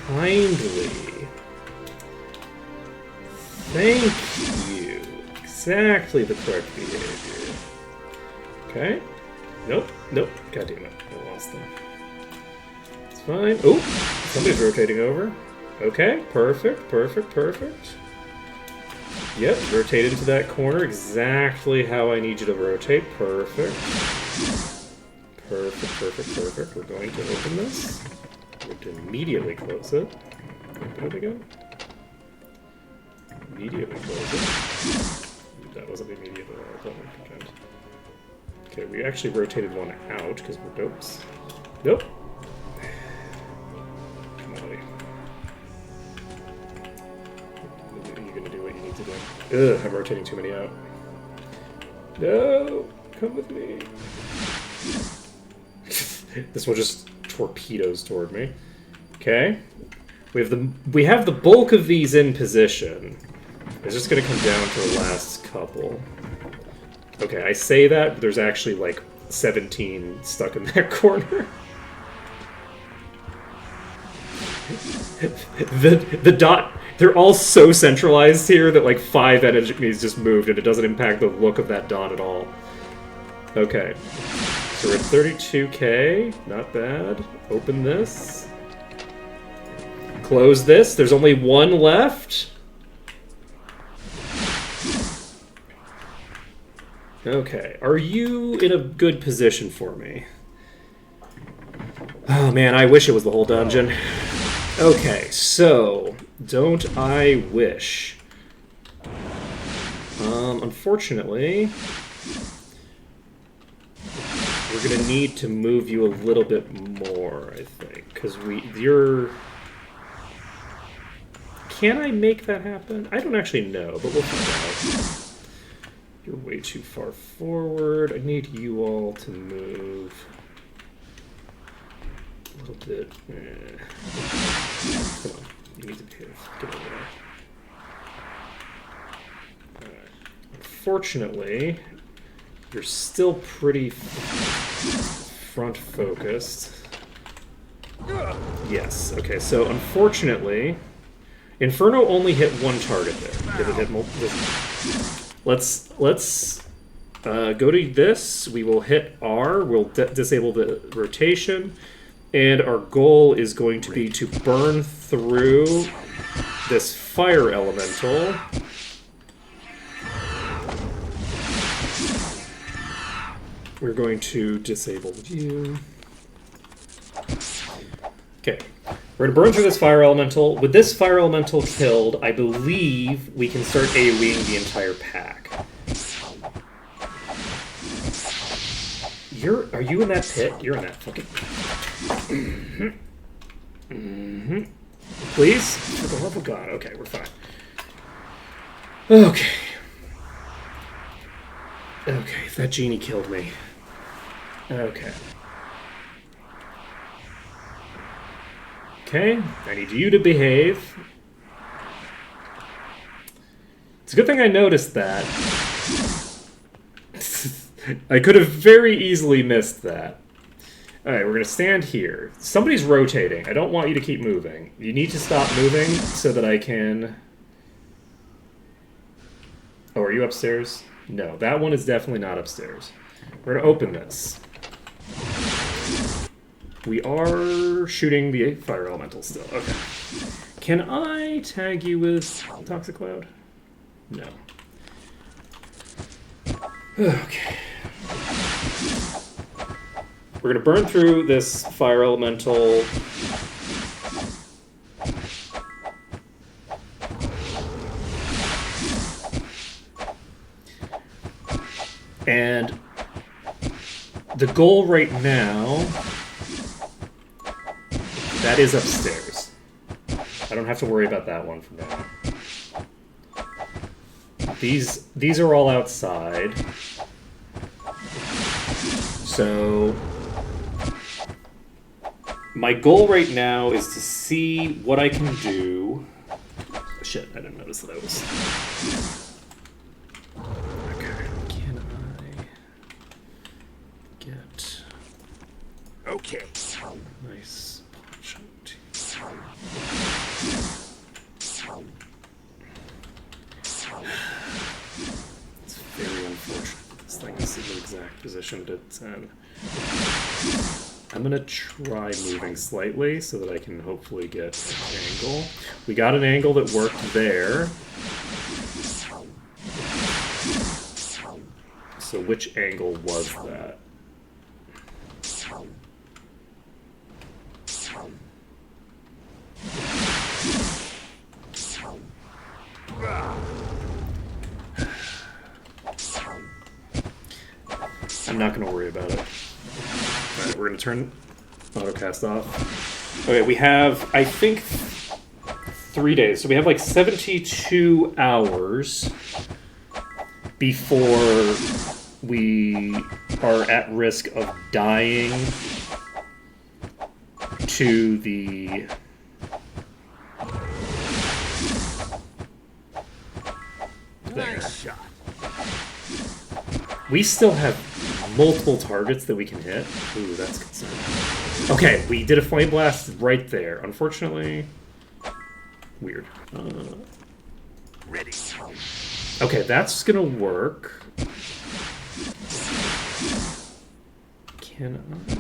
kindly. Thank you. Exactly the correct behavior. Okay. Nope. Nope. God damn it. I lost them. It's fine. Oh, somebody's rotating over. Okay. Perfect. Perfect. Perfect. Yep. Rotate into that corner. Exactly how I need you to rotate. Perfect. Perfect. Perfect. Perfect. We're going to open this. We're going to immediately close it. Open it again. Immediately close it. That wasn't immediately. Okay, we actually rotated one out because we're dopes. Nope. Come on, buddy. You're gonna do what you need to do. Ugh, I'm rotating too many out. No! Come with me. This one just torpedoes toward me. Okay. We have the bulk of these in position. It's just gonna come down to the last couple. Okay, I say that, but there's actually like 17 stuck in that corner. the dot, they're all so centralized here that like 5 enemies just moved and it doesn't impact the look of that dot at all. Okay. So we're at 32k, not bad. Open this. Close this, there's only one left. Okay, are you in a good position for me? Oh man, I wish it was the whole dungeon. Okay, so don't I wish? Unfortunately, we're gonna need to move you a little bit more, I think, because you're. Can I make that happen? I don't actually know, but we'll find out. You're way too far forward. I need you all to move a little bit. Come on, you need to get over there. Alright. Unfortunately, you're still pretty front focused. Yes, okay, so unfortunately, Inferno only hit one target there. Did it hit multiple? Let's go to this. We will hit R. We'll disable the rotation. And our goal is going to be to burn through this fire elemental. We're going to disable you. Okay. We're going to burn through this fire elemental. With this fire elemental killed, I believe we can start AoEing the entire pack. Are you in that pit? You're in that fucking pit. Please? For the love of God. Okay, we're fine. Okay. Okay, that genie killed me. Okay. Okay, I need you to behave. It's a good thing I noticed that. I could have very easily missed that. Alright, we're going to stand here. Somebody's rotating. I don't want you to keep moving. You need to stop moving so that I can... Oh, are you upstairs? No, that one is definitely not upstairs. We're going to open this. We are shooting the fire elemental still. Okay. Can I tag you with Toxic Cloud? No. Okay. We're going to burn through this fire elemental. And the goal right now, that is upstairs. I don't have to worry about that one for now. These are all outside. So my goal right now is to see what I can do. Shit, I didn't notice that I was... Okay, can I get... Okay. Nice. It's very unfortunate that this thing is in the exact position it's in. I'm gonna try moving slightly so that I can hopefully get an angle. We got an angle that worked there. So which angle was that? I'm not going to worry about it. Alright, we're going to turn autocast off. Okay, we have, I think, 3 days. So we have like 72 hours before we are at risk of dying to the... Nice shot. We still have multiple targets that we can hit. Ooh, that's concerning. Okay, we did a flame blast right there. Unfortunately, weird. Ready. Okay, that's gonna work. Can I?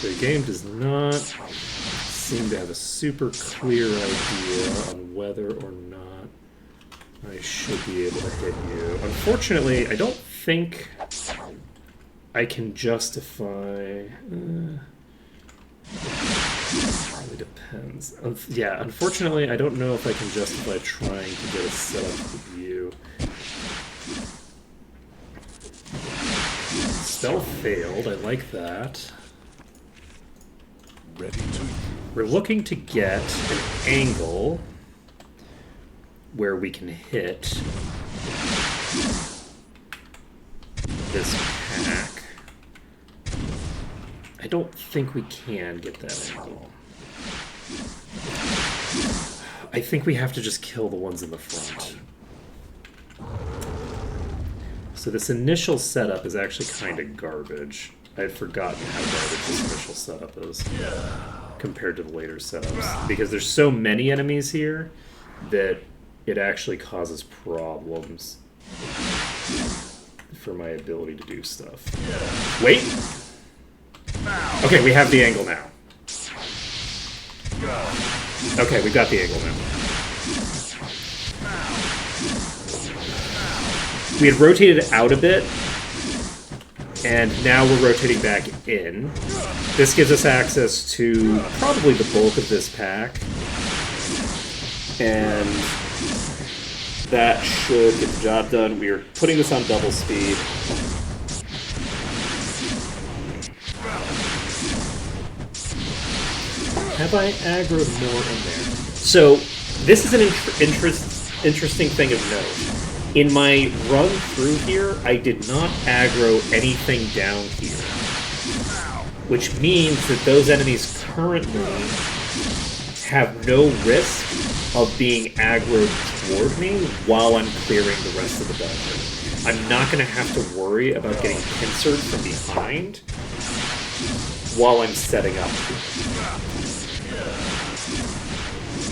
The game does not seem to have a super clear idea on whether or not I should be able to hit you. Unfortunately, I don't think I can justify... Really depends. Yeah, unfortunately, I don't know if I can justify trying to get a setup with you. Spell failed. I like that. Ready to. We're looking to get an angle where we can hit this pack. I don't think we can get that angle. I think we have to just kill the ones in the front. So this initial setup is actually kind of garbage. I had forgotten how garbage this initial setup is compared to the later setups. Because there's so many enemies here that it actually causes problems for my ability to do stuff. Wait! Okay, we have the angle now. Okay, we've got the angle now. We had rotated out a bit, and now we're rotating back in. This gives us access to probably the bulk of this pack. And that should get the job done. We are putting this on double speed. Have I aggroed more in there? So, this is an interesting thing of note. In my run through here, I did not aggro anything down here. Which means that those enemies currently have no risk of being aggroed toward me while I'm clearing the rest of the dungeon. I'm not going to have to worry about getting pincered from behind while I'm setting up.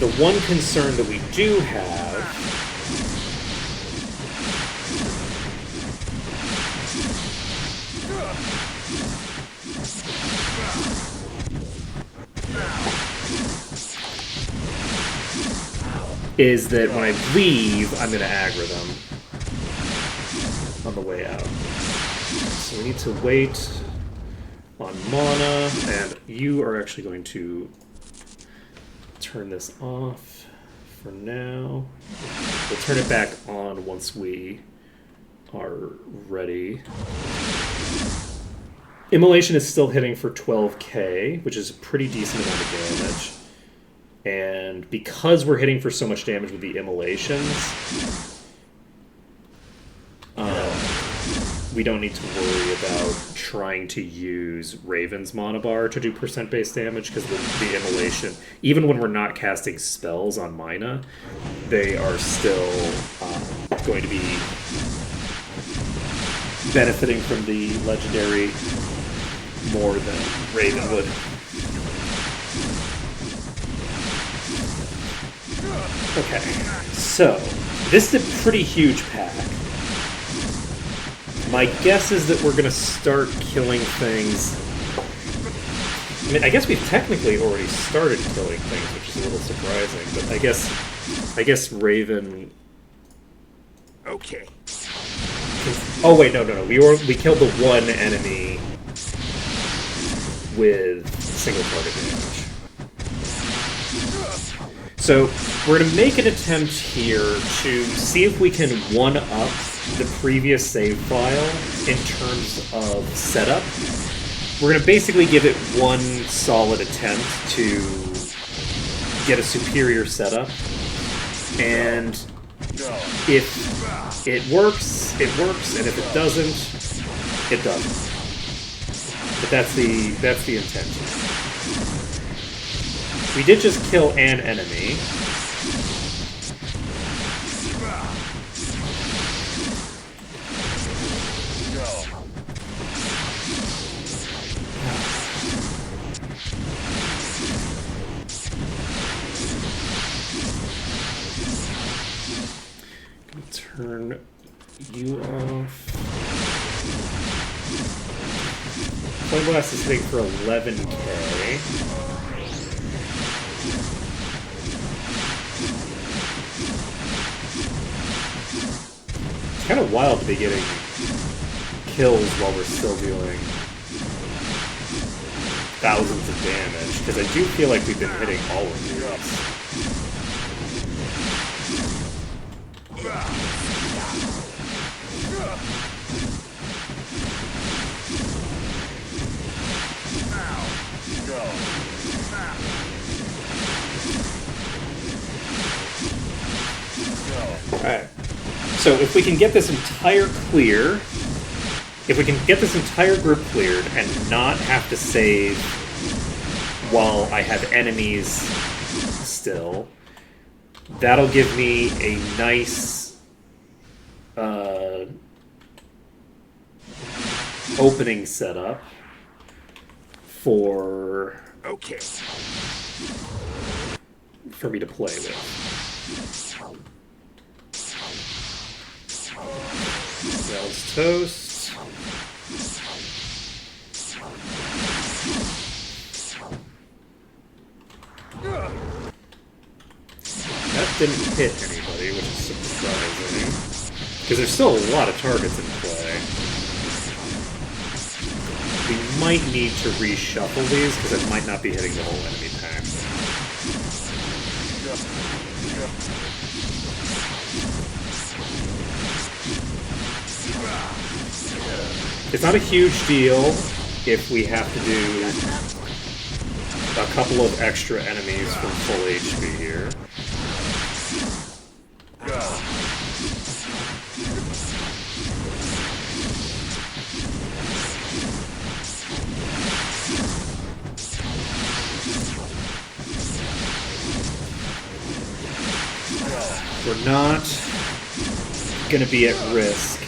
The one concern that we do have is that when I leave, I'm going to aggro them on the way out. So we need to wait on mana, and you are actually going to turn this off for now. We'll turn it back on once we are ready. Immolation is still hitting for 12k, which is a pretty decent amount of damage. And because we're hitting for so much damage with the immolations, we don't need to worry about trying to use Raven's mana bar to do percent base damage, because the immolation, even when we're not casting spells on Mina, they are still going to be benefiting from the legendary more than Raven would. Okay, so this is a pretty huge pack. My guess is that we're going to start killing things. I mean, I guess we've technically already started killing things, which is a little surprising. But I guess Raven. Okay. Oh wait, no. We killed the one enemy with single target damage. So we're going to make an attempt here to see if we can one-up the previous save file in terms of setup. We're going to basically give it one solid attempt to get a superior setup. And if it works, it works, and if it doesn't, it doesn't. But that's the intent. We did just kill an enemy. Turn you off. Flame Blast is hitting for 11k. It's kind of wild to be getting kills while we're still dealing thousands of damage, because I do feel like we've been hitting all of these. Alright. So if we can get this entire group cleared and not have to save while I have enemies still, that'll give me a nice opening setup for me to play with. That was toast. That didn't hit anybody, which is surprising. Because there's still a lot of targets in play. We might need to reshuffle these, because I might not be hitting the whole enemy pack. It's not a huge deal if we have to do a couple of extra enemies from full HP here. We're not going to be at risk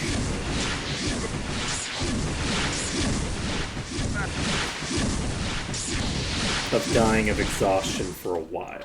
of dying of exhaustion for a while.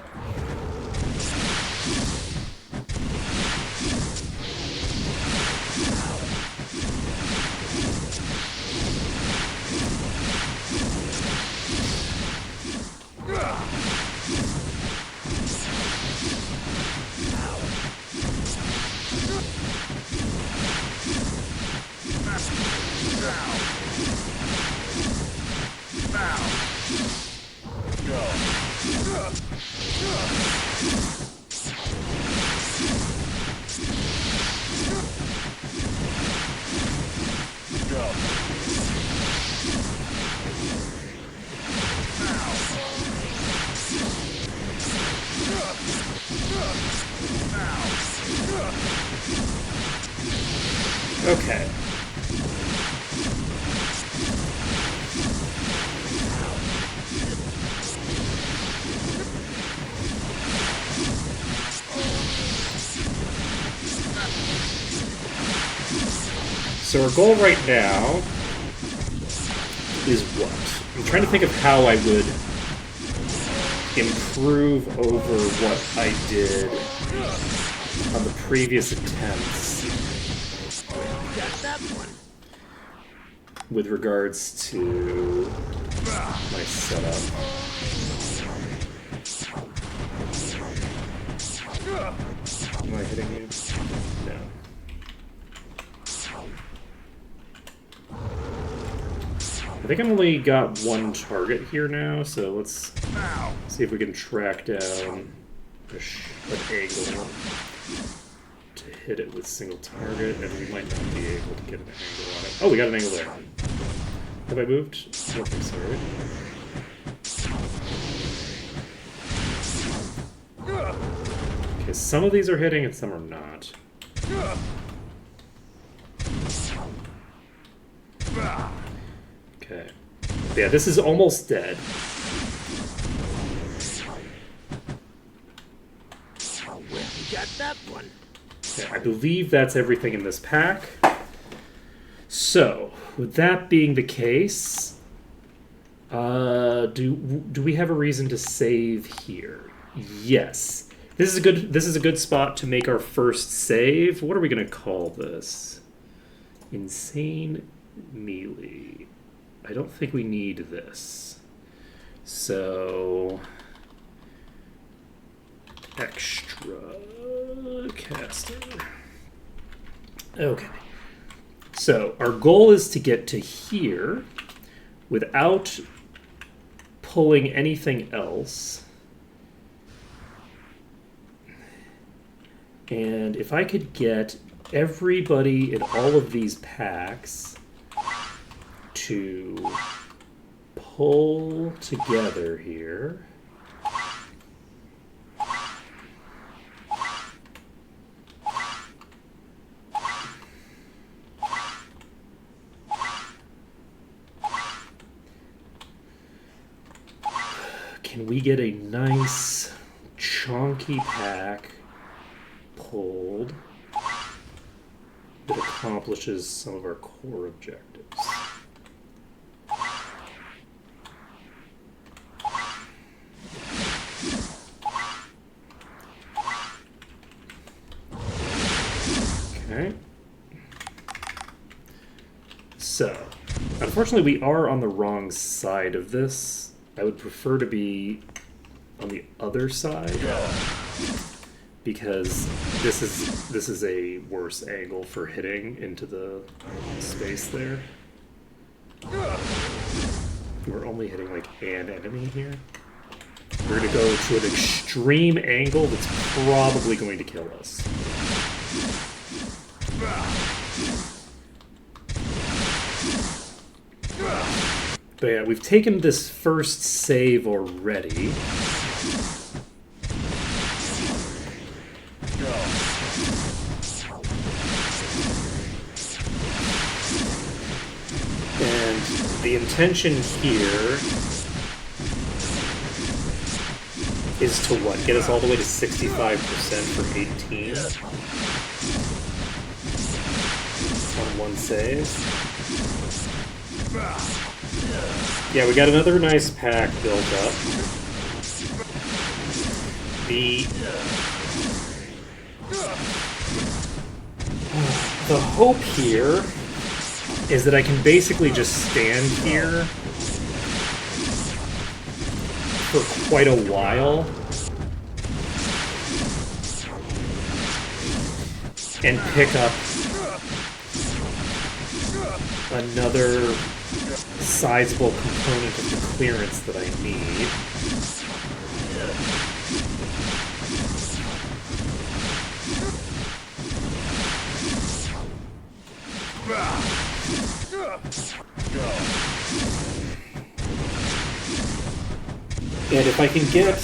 Okay. So our goal right now is what? I'm trying to think of how I would improve over what I did on the previous attempts with regards to my setup. Am I hitting you? No. I think I've only got one target here now, so let's see if we can track down an angle to hit it with single target, and we might not be able to get an angle on it. Oh, we got an angle there. Have I moved? I don't think so, right? Okay, some of these are hitting and some are not. Okay. Yeah, this is almost dead. We got that one. Okay, I believe that's everything in this pack. So, with that being the case, do we have a reason to save here? Yes. This is a good spot to make our first save. What are we gonna call this? Insane melee. I don't think we need this. So extra caster. Okay. So our goal is to get to here without pulling anything else. And if I could get everybody in all of these packs to pull together here. Can we get a nice chunky pack pulled that accomplishes some of our core objectives? Okay. So, unfortunately, we are on the wrong side of this. I would prefer to be on the other side because this is a worse angle for hitting into the space there. We're only hitting like an enemy here. We're going to go to an extreme angle that's probably going to kill us. But yeah, we've taken this first save already. And the intention here is to what? Get us all the way to 65% from 18 on one save. Yeah, we got another nice pack built up. The hope here is that I can basically just stand here for quite a while and pick up another sizable component of the clearance that I need. And if I can get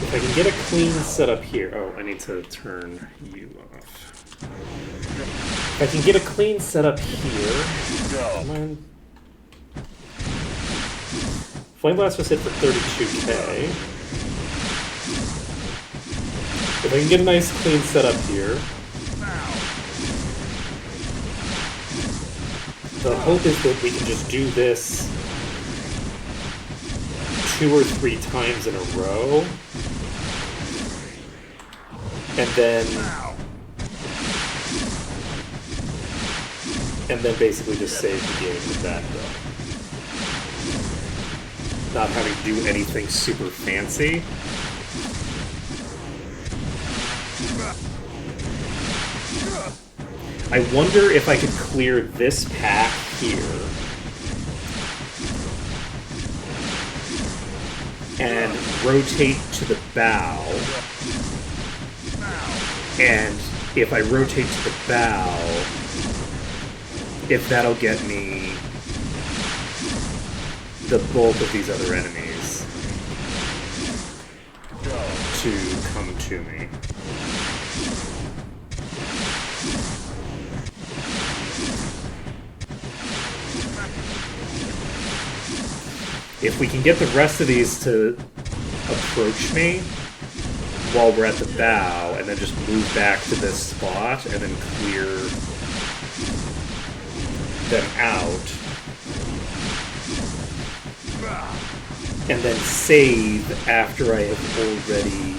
If I can get a clean setup here... Oh, I need to turn you off. If I can get a clean setup here... Come on. Flame Blast was hit for 32k. If I can get a nice clean setup here... The hope is that we can just do this 2 or 3 times in a row. And then basically just save the game with that, though. Not having to do anything super fancy. I wonder if I could clear this pack here and rotate to the bow. And if I rotate to the bow, if that'll get me the bulk of these other enemies to come to me. If we can get the rest of these to approach me while we're at the bow, and then just move back to this spot, and then clear them out, and then save after I have already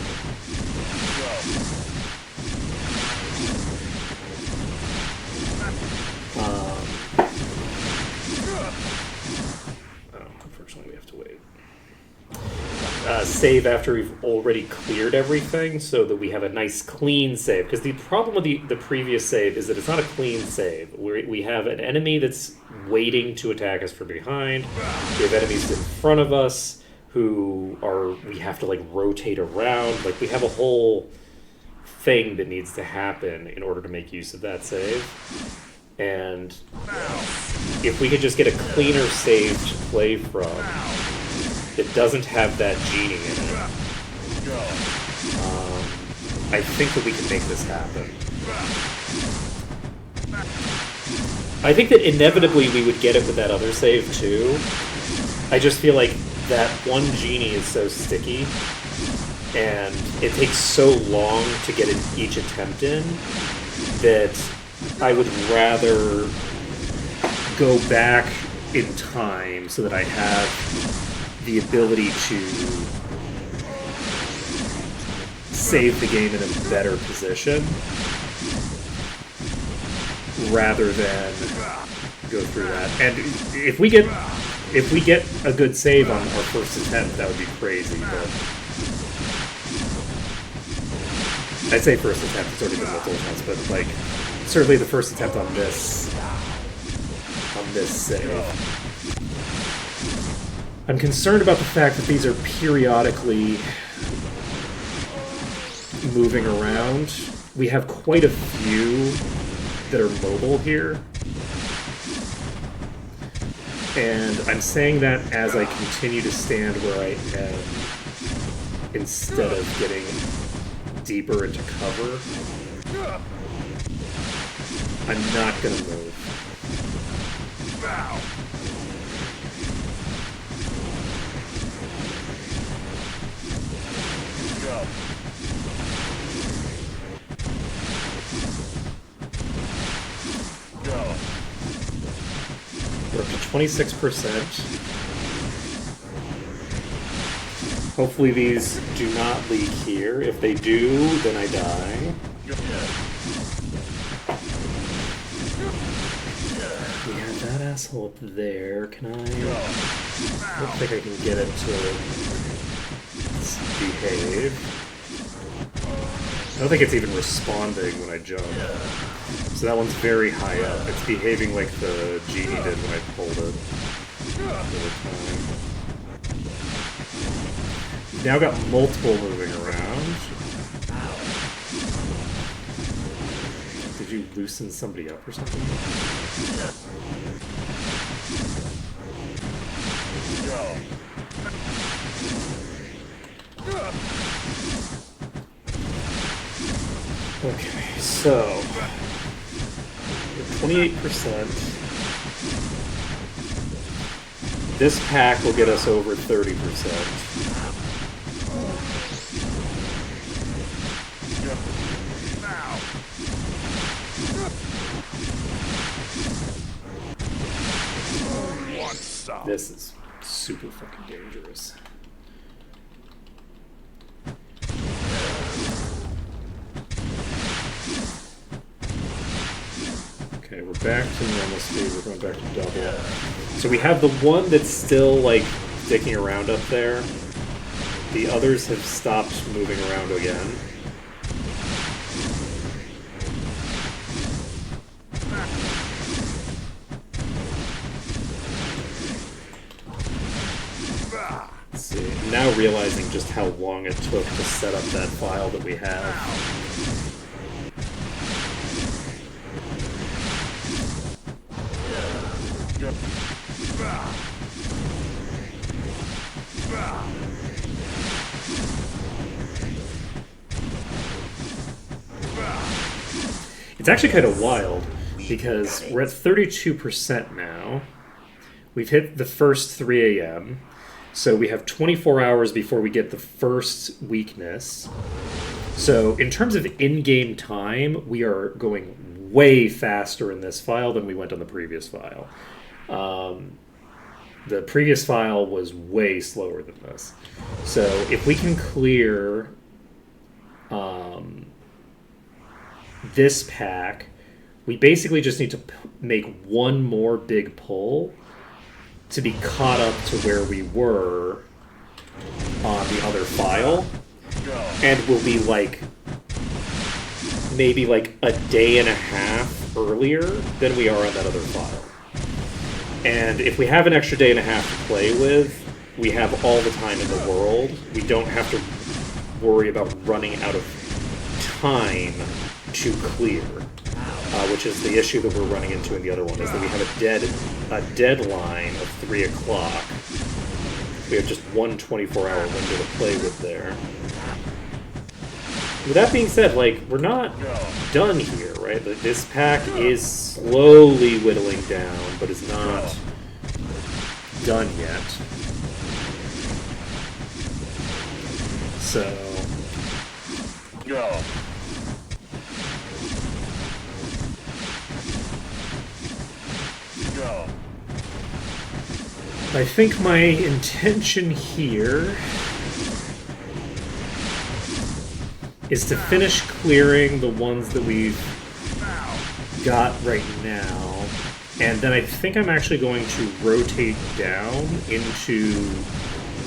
save after we've already cleared everything so that we have a nice clean save. Because the problem with the previous save is that it's not a clean save. We have an enemy that's waiting to attack us from behind. We have enemies in front of us who we have to like rotate around. Like we have a whole thing that needs to happen in order to make use of that save. And if we could just get a cleaner save to play from that doesn't have that genie in it, I think that we can make this happen. I think that inevitably we would get it with that other save too. I just feel like that one genie is so sticky, and it takes so long to get each attempt in that I would rather go back in time so that I have the ability to save the game in a better position rather than go through that. And if we get a good save on our first attempt, that would be crazy. But I'd say first attempt, it's already been multiple attempts, but like certainly the first attempt on this save. I'm concerned about the fact that these are periodically moving around. We have quite a few that are mobile here. And I'm saying that as I continue to stand where I am instead of getting deeper into cover. I'm not going to move. We're up to 26%. Hopefully these do not leak here. If they do, then I die. We have that asshole up there. Can I... I don't think I can get it to behave. I don't think it's even responding when I jump. So that one's very high up. It's behaving like the genie did when I pulled it. We've now got multiple moving around. Did you loosen somebody up or something? Okay, so 28%. This pack will get us over 30%. This is super fucking dangerous. Okay, we're back to normal speed. We're going back to double. So we have the one that's still, like, dicking around up there. The others have stopped moving around again. Let's see. I'm now realizing just how long it took to set up that file that we have. It's actually kind of wild because we're at 32% now. We've hit the first 3 a.m. So we have 24 hours before we get the first weakness. So in terms of in-game time, we are going way faster in this file than we went on the previous file. The previous file was way slower than this. So if we can clear this pack, we basically just need to make one more big pull to be caught up to where we were on the other file, and we'll be like maybe like a day and a half earlier than we are on that other file. And if we have an extra day and a half to play with, we have all the time in the world. We don't have to worry about running out of time to clear, which is the issue that we're running into in the other one, is that we have a deadline of 3 o'clock. We have just one 24-hour window to play with there. With that being said, like, we're not done here, right? This pack is slowly whittling down, but is not done yet. So... I think my intention here is to finish clearing the ones that we've got right now, and then I think I'm actually going to rotate down into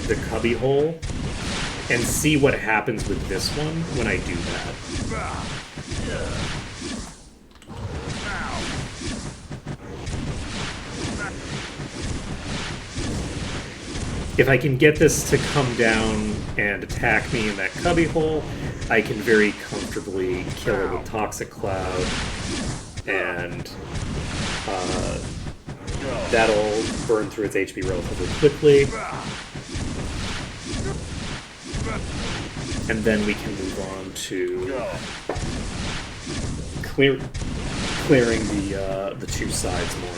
the cubbyhole and see what happens with this one when I do that. If I can get this to come down and attack me in that cubbyhole, I can very comfortably kill it with Toxic Cloud, and that'll burn through its HP relatively quickly. And then we can move on to clearing the two sides more.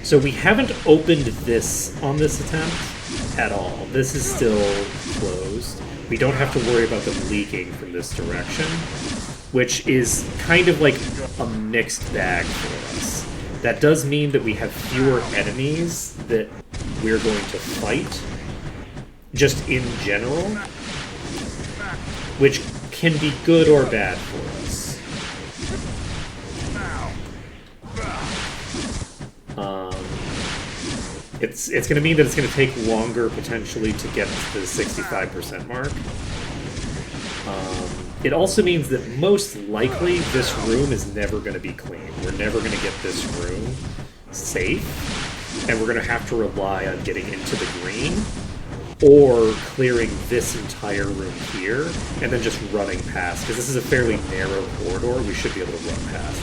So we haven't opened this on this attempt at all. This is still closed. We don't have to worry about them leaking from this direction, which is kind of like a mixed bag for us. That does mean that we have fewer enemies that we're going to fight, just in general, which can be good or bad for us. It's going to mean that it's going to take longer, potentially, to get to the 65% mark. It also means that most likely this room is never going to be clean. We're never going to get this room safe, and we're going to have to rely on getting into the green, or clearing this entire room here, and then just running past, because this is a fairly narrow corridor. We should be able to run past.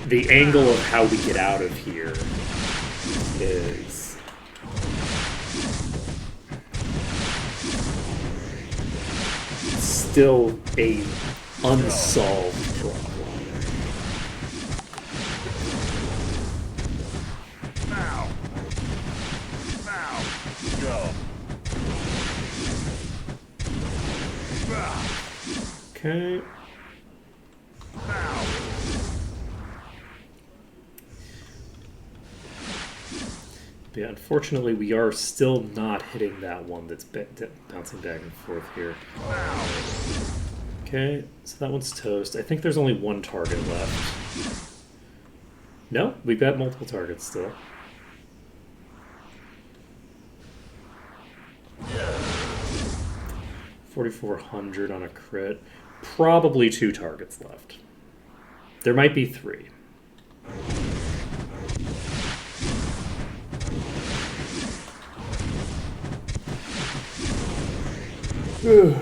The angle of how we get out of here is still a unsolved problem. Okay. Yeah, unfortunately, we are still not hitting that one that's bouncing back and forth here. Okay, so that one's toast. I think there's only one target left. No, we've got multiple targets still. $4,400 on a crit. Probably 2 targets left. There might be 3. It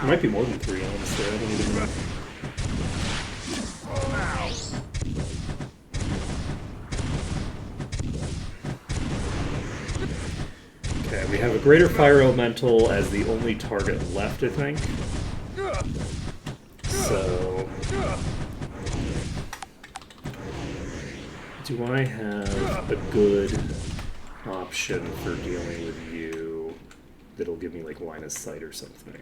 might be more than 3, honestly. I don't even know. Okay, we have a Greater Fire Elemental as the only target left, I think. So... do I have a good option for dealing with you that'll give me, like, line of sight or something?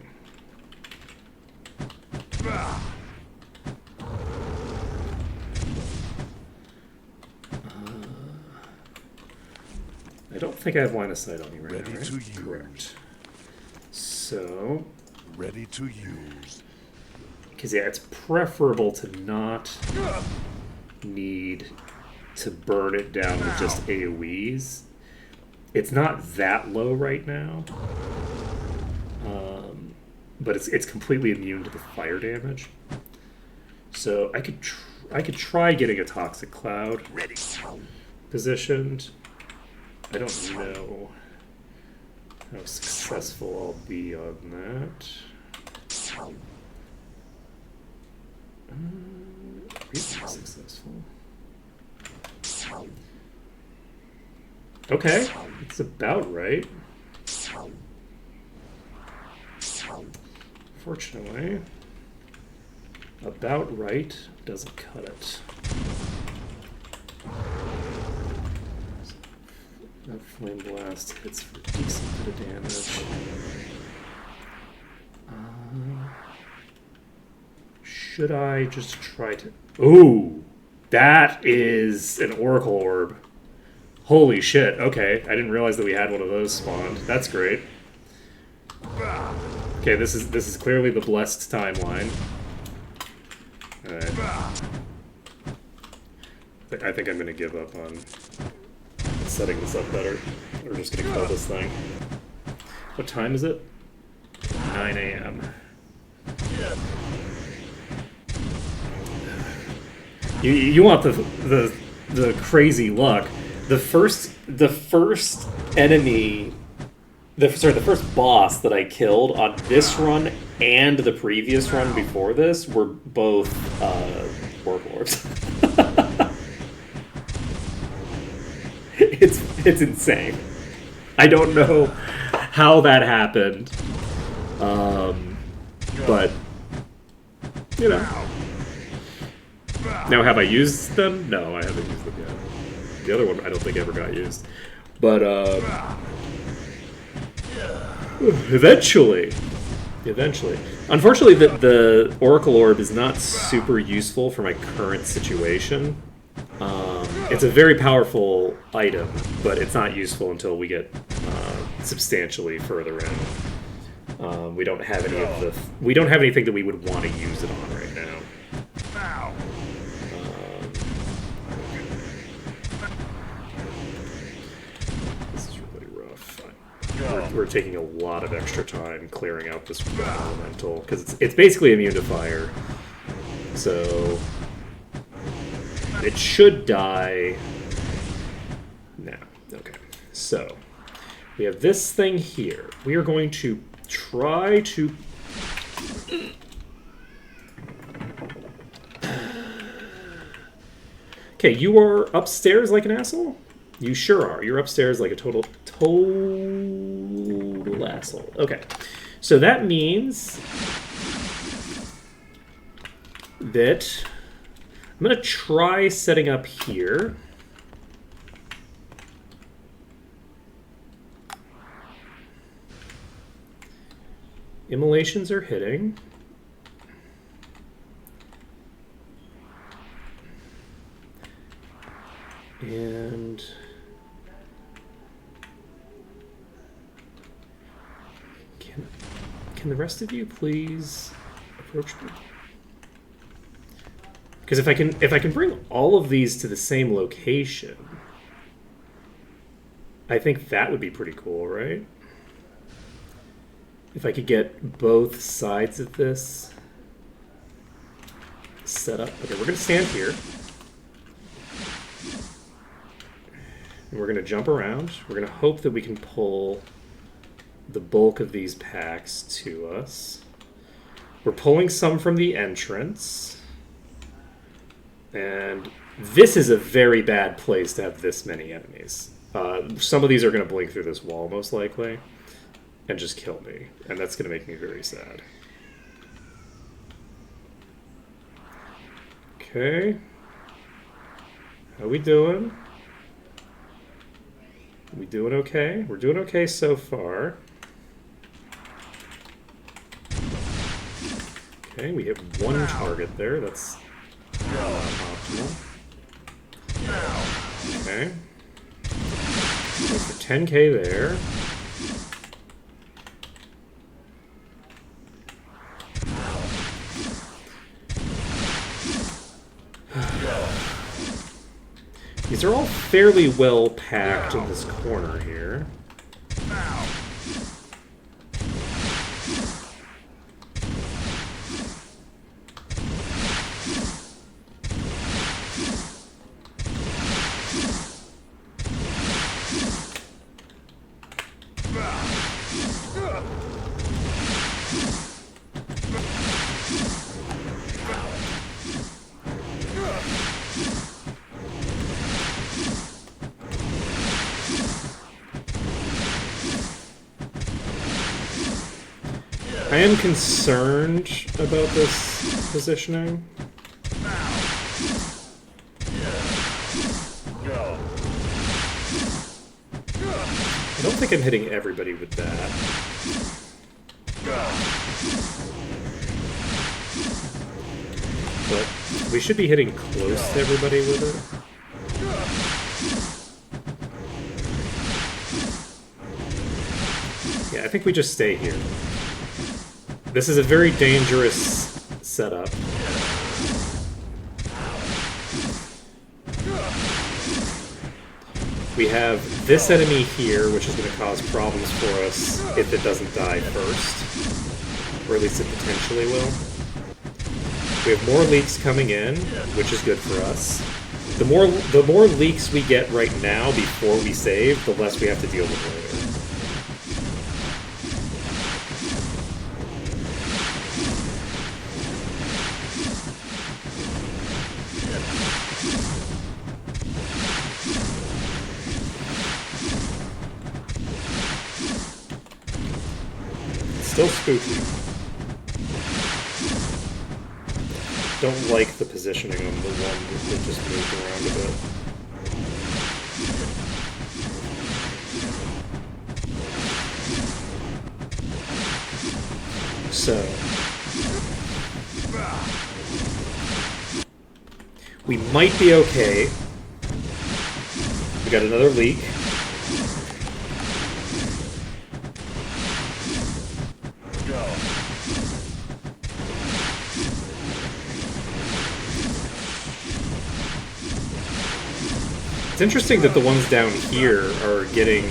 I don't think I have line of sight on you right now, right? Correct. So, ready to use. Because, yeah, it's preferable to not need to burn it down with just AoEs. It's not that low right now. But it's completely immune to the fire damage. So I could try getting a Toxic Cloud positioned. I don't know how successful I'll be on that. Reasonably successful. Okay, it's about right. Fortunately, about right doesn't cut it. That Flame Blast hits for a decent bit of damage. Should I just try to... Ooh! That is an Oracle Orb. Holy shit, okay. I didn't realize that we had one of those spawned. That's great. Okay, this is clearly the blessed timeline. Alright. I think I'm gonna give up on setting this up better. We're just gonna kill this thing. What time is it? 9 a.m. You want the crazy luck. The first enemy, the first boss that I killed on this run and the previous run before this were both Oracle Orbs. It's insane. I don't know how that happened, but you know. Now, have I used them? No, I haven't used them yet. The other one I don't think ever got used. But, eventually. Unfortunately, the Oracle Orb is not super useful for my current situation. It's a very powerful item, but it's not useful until we get substantially further in. We don't have any of the... We don't have anything that we would want to use it on right now. We're taking a lot of extra time clearing out this elemental because it's basically immune to fire, so it should die now. Okay, so we have this thing here. We are going to try to okay, you are upstairs like an asshole? You sure are. You're upstairs like a total asshole. Okay. So that means that I'm going to try setting up here. Immolations are hitting. And can the rest of you please approach me? Because if I can bring all of these to the same location, I think that would be pretty cool, right? If I could get both sides of this set up. Okay, we're gonna stand here. And we're going to jump around. We're going to hope that we can pull the bulk of these packs to us. We're pulling some from the entrance. And this is a very bad place to have this many enemies. Some of these are going to blink through this wall, most likely, and just kill me. And that's going to make me very sad. Okay. How we doing? We doing okay? We're doing okay so far. Okay, we hit one target there. That's optimal. Okay. Go for 10k there. fairly well packed in this corner here. I am concerned about this positioning. I don't think I'm hitting everybody with that. But we should be hitting close to everybody with it. Yeah, I think we just stay here. This is a very dangerous setup. We have this enemy here, which is going to cause problems for us if it doesn't die first. Or at least it potentially will. We have more leaks coming in, which is good for us. The more leaks we get right now before we save, the less we have to deal with later. Still spooky. Don't like the positioning on the one that just moved around a bit. So we might be okay. We got another leak. It's interesting that the ones down here are getting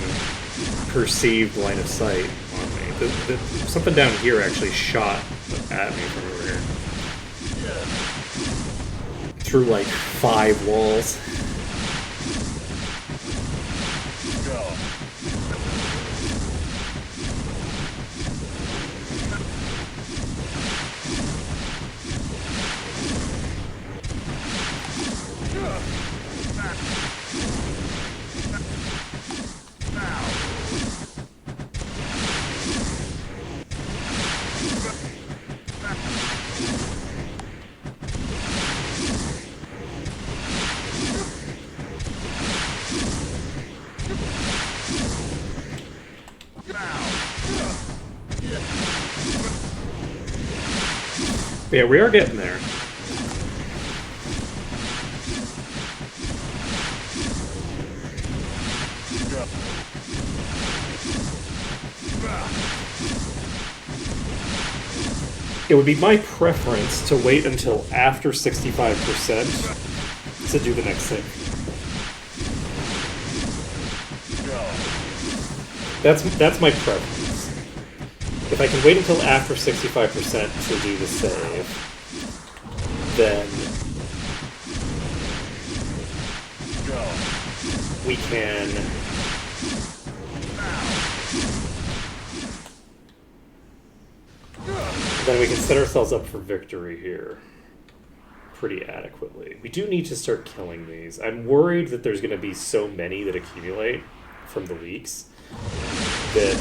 perceived line of sight on me. Something down here actually shot at me from over here. Through like 5 walls. Yeah, we are getting there. It would be my preference to wait until after 65% to do the next thing. That's my preference. If I can wait until after 65% to do the save, then we can set ourselves up for victory here pretty adequately. We do need to start killing these. I'm worried that there's going to be so many that accumulate from the leaks that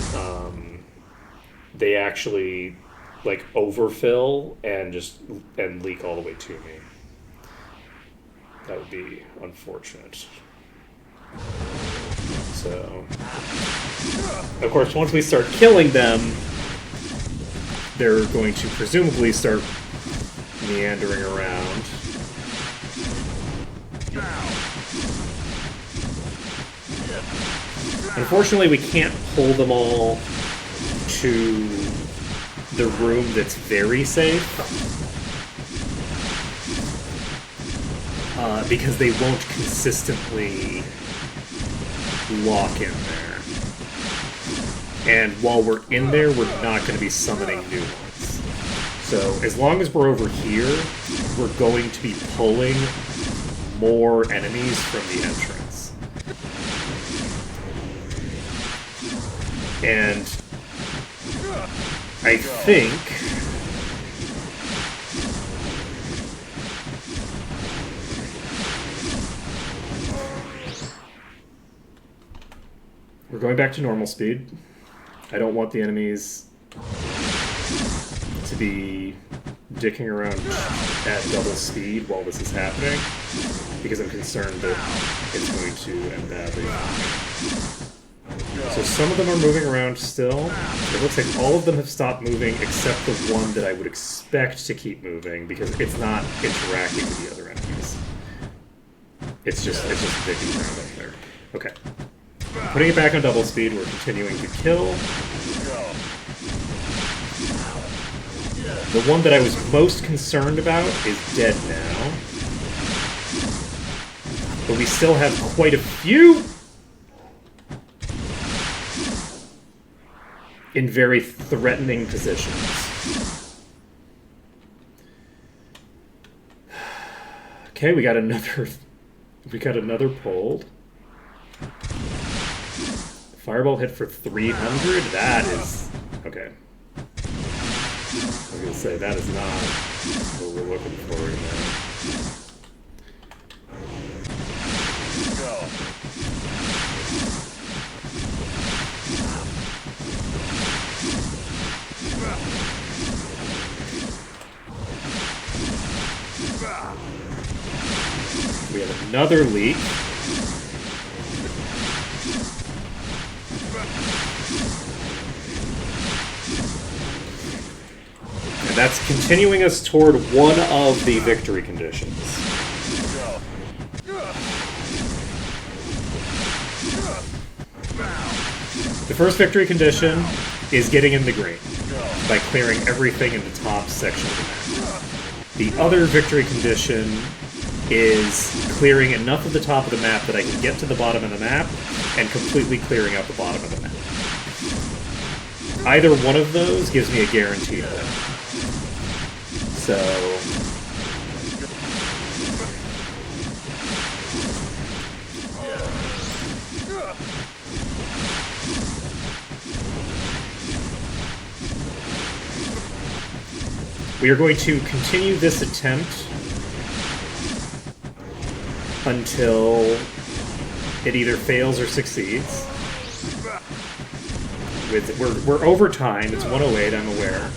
they actually like overfill and leak all the way to me. That would be unfortunate. So, of course, once we start killing them, they're going to presumably start meandering around. Unfortunately, we can't pull them all to the room that's very safe, because they won't consistently lock in there. And while we're in there, we're not going to be summoning new ones. So as long as we're over here, we're going to be pulling more enemies from the entrance. And I think we're going back to normal speed. I don't want the enemies to be dicking around at double speed while this is happening, because I'm concerned that it's going to end badly. So some of them are moving around still. It looks like all of them have stopped moving except the one that I would expect to keep moving, because it's not interacting with the other enemies. It's just dicking around up there. Okay. Putting it back on double speed, we're continuing to kill. The one that I was most concerned about is dead now. But we still have quite a few in very threatening positions. Okay, we got another pulled. Fireball hit for 300? That is... okay. I was gonna say, that is not what we're looking for right now. We have another leak. And that's continuing us toward one of the victory conditions. The first victory condition is getting in the green by clearing everything in the top section of the map. The other victory condition is clearing enough of the top of the map that I can get to the bottom of the map and completely clearing out the bottom of the map. Either one of those gives me a guaranteed win. So... we are going to continue this attempt until it either fails or succeeds. We're over time. It's 108, I'm aware.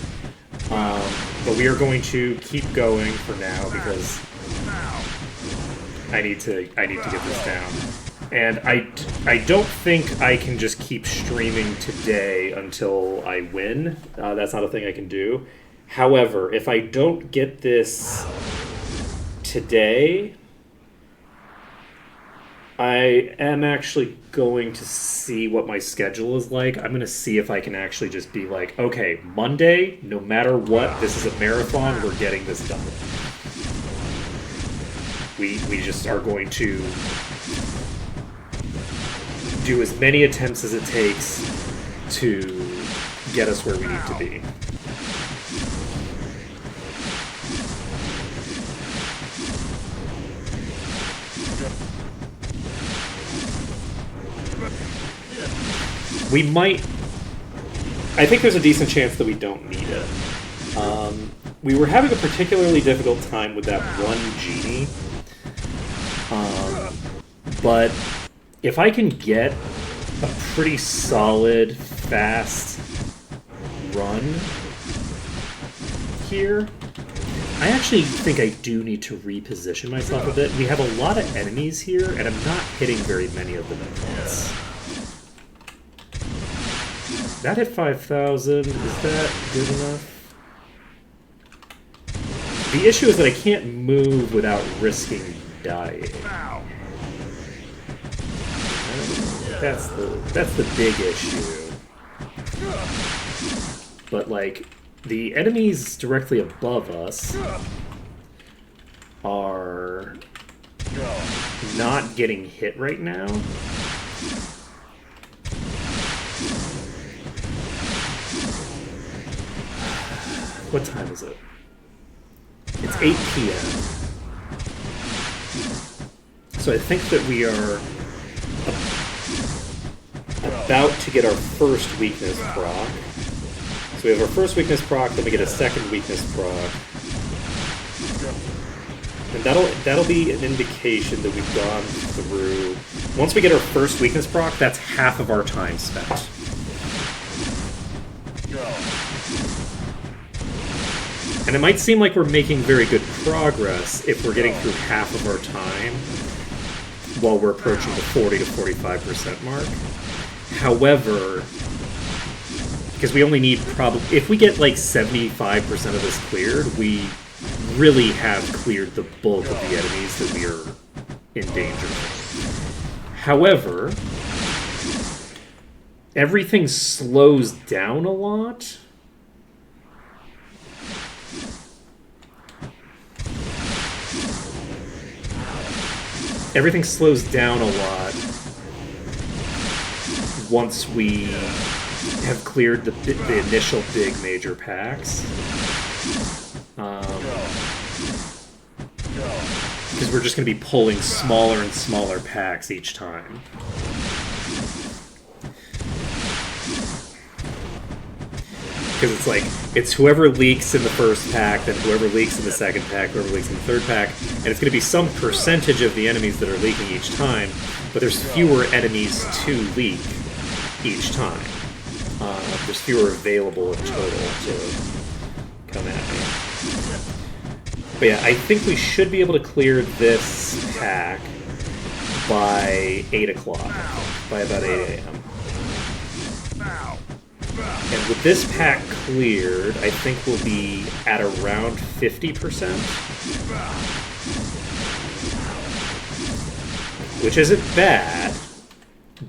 But we are going to keep going for now because I need to get this down. And I don't think I can just keep streaming today until I win. That's not a thing I can do. However, if I don't get this today, I am actually going to see what my schedule is like. I'm going to see if I can actually just be like, okay, Monday, no matter what, this is a marathon, we're getting this done. We just are going to do as many attempts as it takes to get us where we need to be. We might... I think there's a decent chance that we don't need it. We were having a particularly difficult time with that one genie. But if I can get a pretty solid, fast run here, I actually think I do need to reposition myself a bit. We have a lot of enemies here, and I'm not hitting very many of them at once. That hit 5,000. Is that good enough? The issue is that I can't move without risking dying. That's the big issue. But like, the enemies directly above us are not getting hit right now. What time is it? It's 8 p.m. So I think that we are about to get our first weakness proc. So we have our first weakness proc, then we get a second weakness proc. And that'll be an indication that we've gone through... Once we get our first weakness proc, that's half of our time spent. And it might seem like we're making very good progress if we're getting through half of our time while we're approaching the 40 to 45% mark. However, because we only need probably... If we get like 75% of this cleared, we really have cleared the bulk of the enemies that we are in danger of. However, everything slows down a lot. Everything slows down a lot once we have cleared the initial big major packs. Because we're just going to be pulling smaller and smaller packs each time. Because it's like, it's whoever leaks in the first pack, then whoever leaks in the second pack, whoever leaks in the third pack, and it's going to be some percentage of the enemies that are leaking each time, but there's fewer enemies to leak each time. There's fewer available in total to come at me. But yeah, I think we should be able to clear this pack by 8 o'clock, by about 8 a.m. And with this pack cleared, I think we'll be at around 50%. Which isn't bad,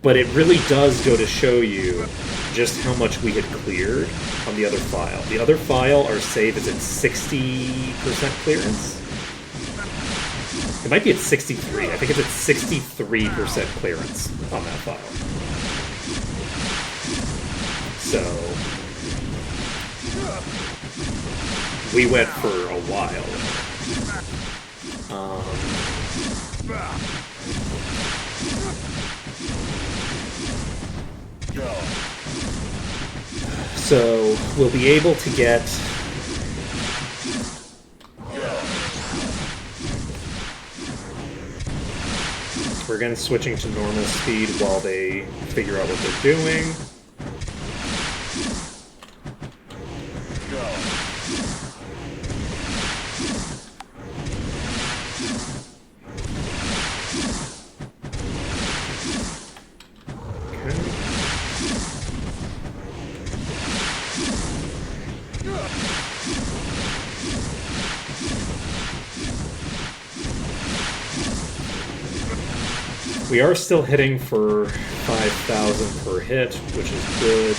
but it really does go to show you just how much we had cleared on the other file. The other file, our save is at 60% clearance. It might be at 63. I think it's at 63% clearance on that file. So we went for a while. So we'll be able to get we're again switching to normal speed while they figure out what they're doing. We are still hitting for 5,000 per hit, which is good.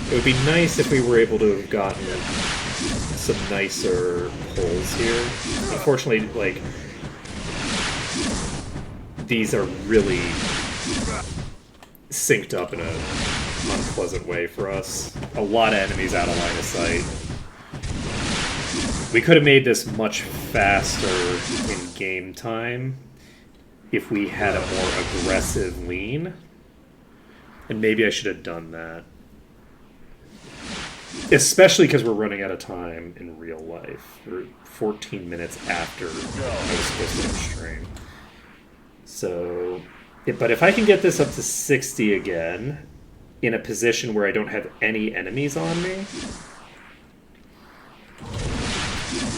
It would be nice if we were able to have gotten some nicer pulls here. Unfortunately, like, these are really synced up in an unpleasant way for us. A lot of enemies out of line of sight. We could have made this much faster in game time if we had a more aggressive lean. And maybe I should have done that. Especially because we're running out of time in real life. We're 14 minutes after I was supposed to end stream. So, yeah, but if I can get this up to 60 again, in a position where I don't have any enemies on me,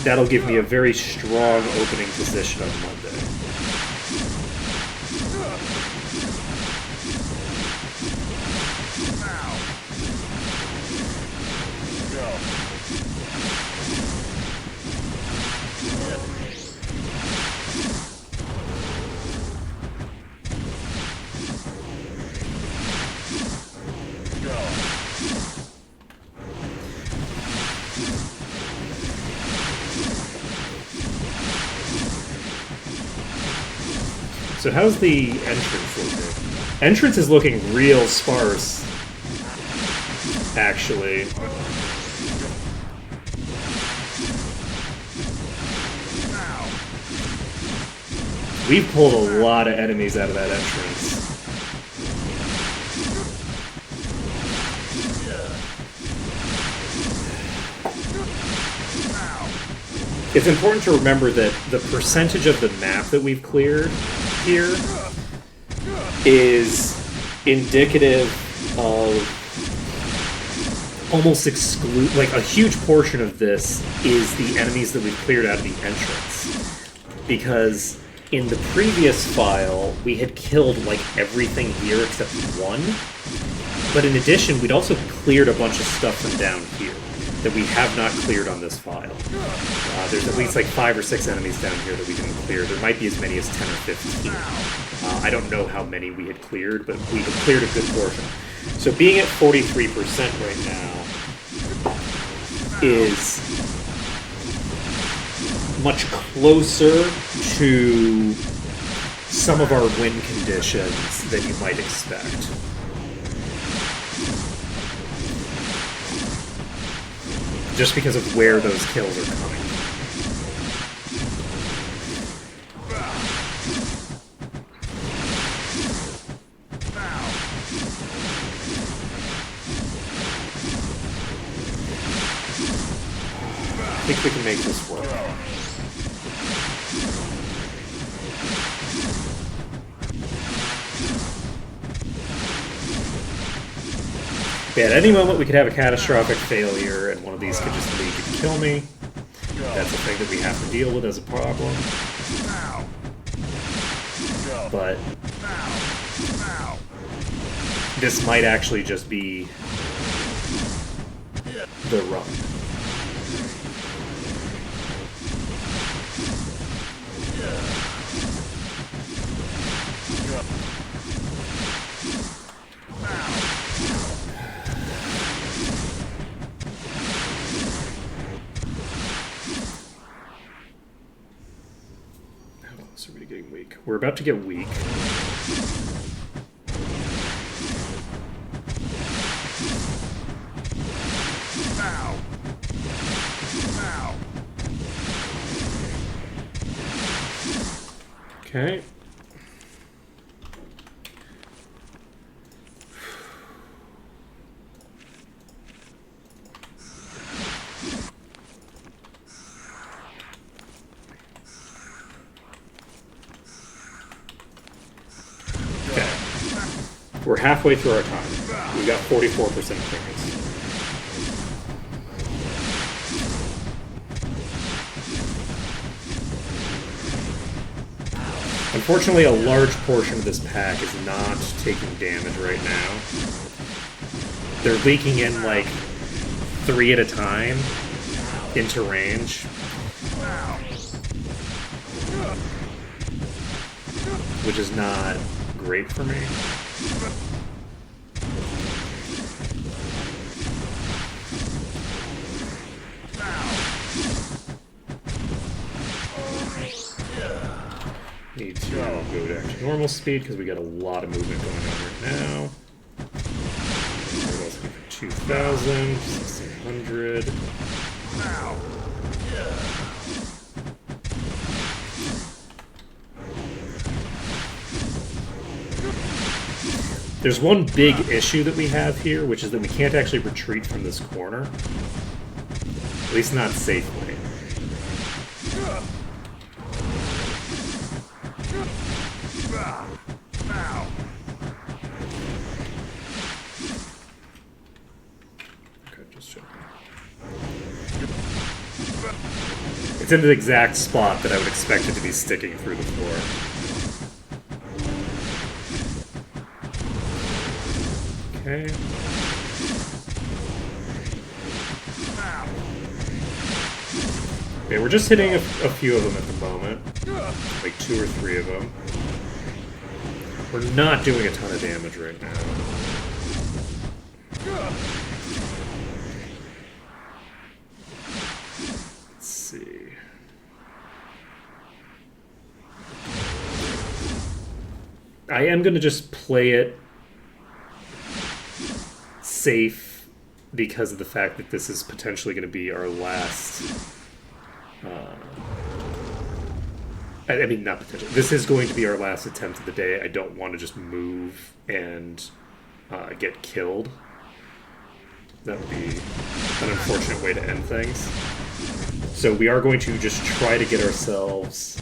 that'll give me a very strong opening position on Monday. So how's the entrance looking? Entrance is looking real sparse, actually. We've pulled a lot of enemies out of that entrance. It's important to remember that the percentage of the map that we've cleared here is indicative of almost like a huge portion of this is the enemies that we've cleared out of the entrance. Because in the previous file, we had killed like everything here except one. But in addition, we'd also cleared a bunch of stuff from down here that we have not cleared on this file. There's at least like 5 or 6 enemies down here that we didn't clear. There might be as many as 10 or 15. I don't know how many we had cleared, but we had cleared a good portion. So being at 43% right now is much closer to some of our win conditions than you might expect. Just because of where those kills are coming. I think we can make this work. Yeah, at any moment we could have a catastrophic failure and one of these could just leak and kill me. That's a thing that we have to deal with as a problem. But this might actually just be the run. Weak. We're about to get weak. Okay. We're halfway through our time. We got 44% clearance. Unfortunately, a large portion of this pack is not taking damage right now. They're leaking in like 3 at a time into range. Which is not great for me. Need to go down to normal speed because we got a lot of movement going on right now. We're also for 2,000, 1,600. There's one big issue that we have here, which is that we can't actually retreat from this corner. At least not safely. Okay, just checking. It's in the exact spot that I would expect it to be sticking through the floor. Okay. Okay, we're just hitting a few of them at the moment. Like 2 or 3 of them. We're not doing a ton of damage right now. Let's see. I am going to just play it safe because of the fact that this is potentially going to be our last I mean, not potential. This is going to be our last attempt of the day. I don't want to just move and get killed. That would be an unfortunate way to end things. So we are going to just try to get ourselves...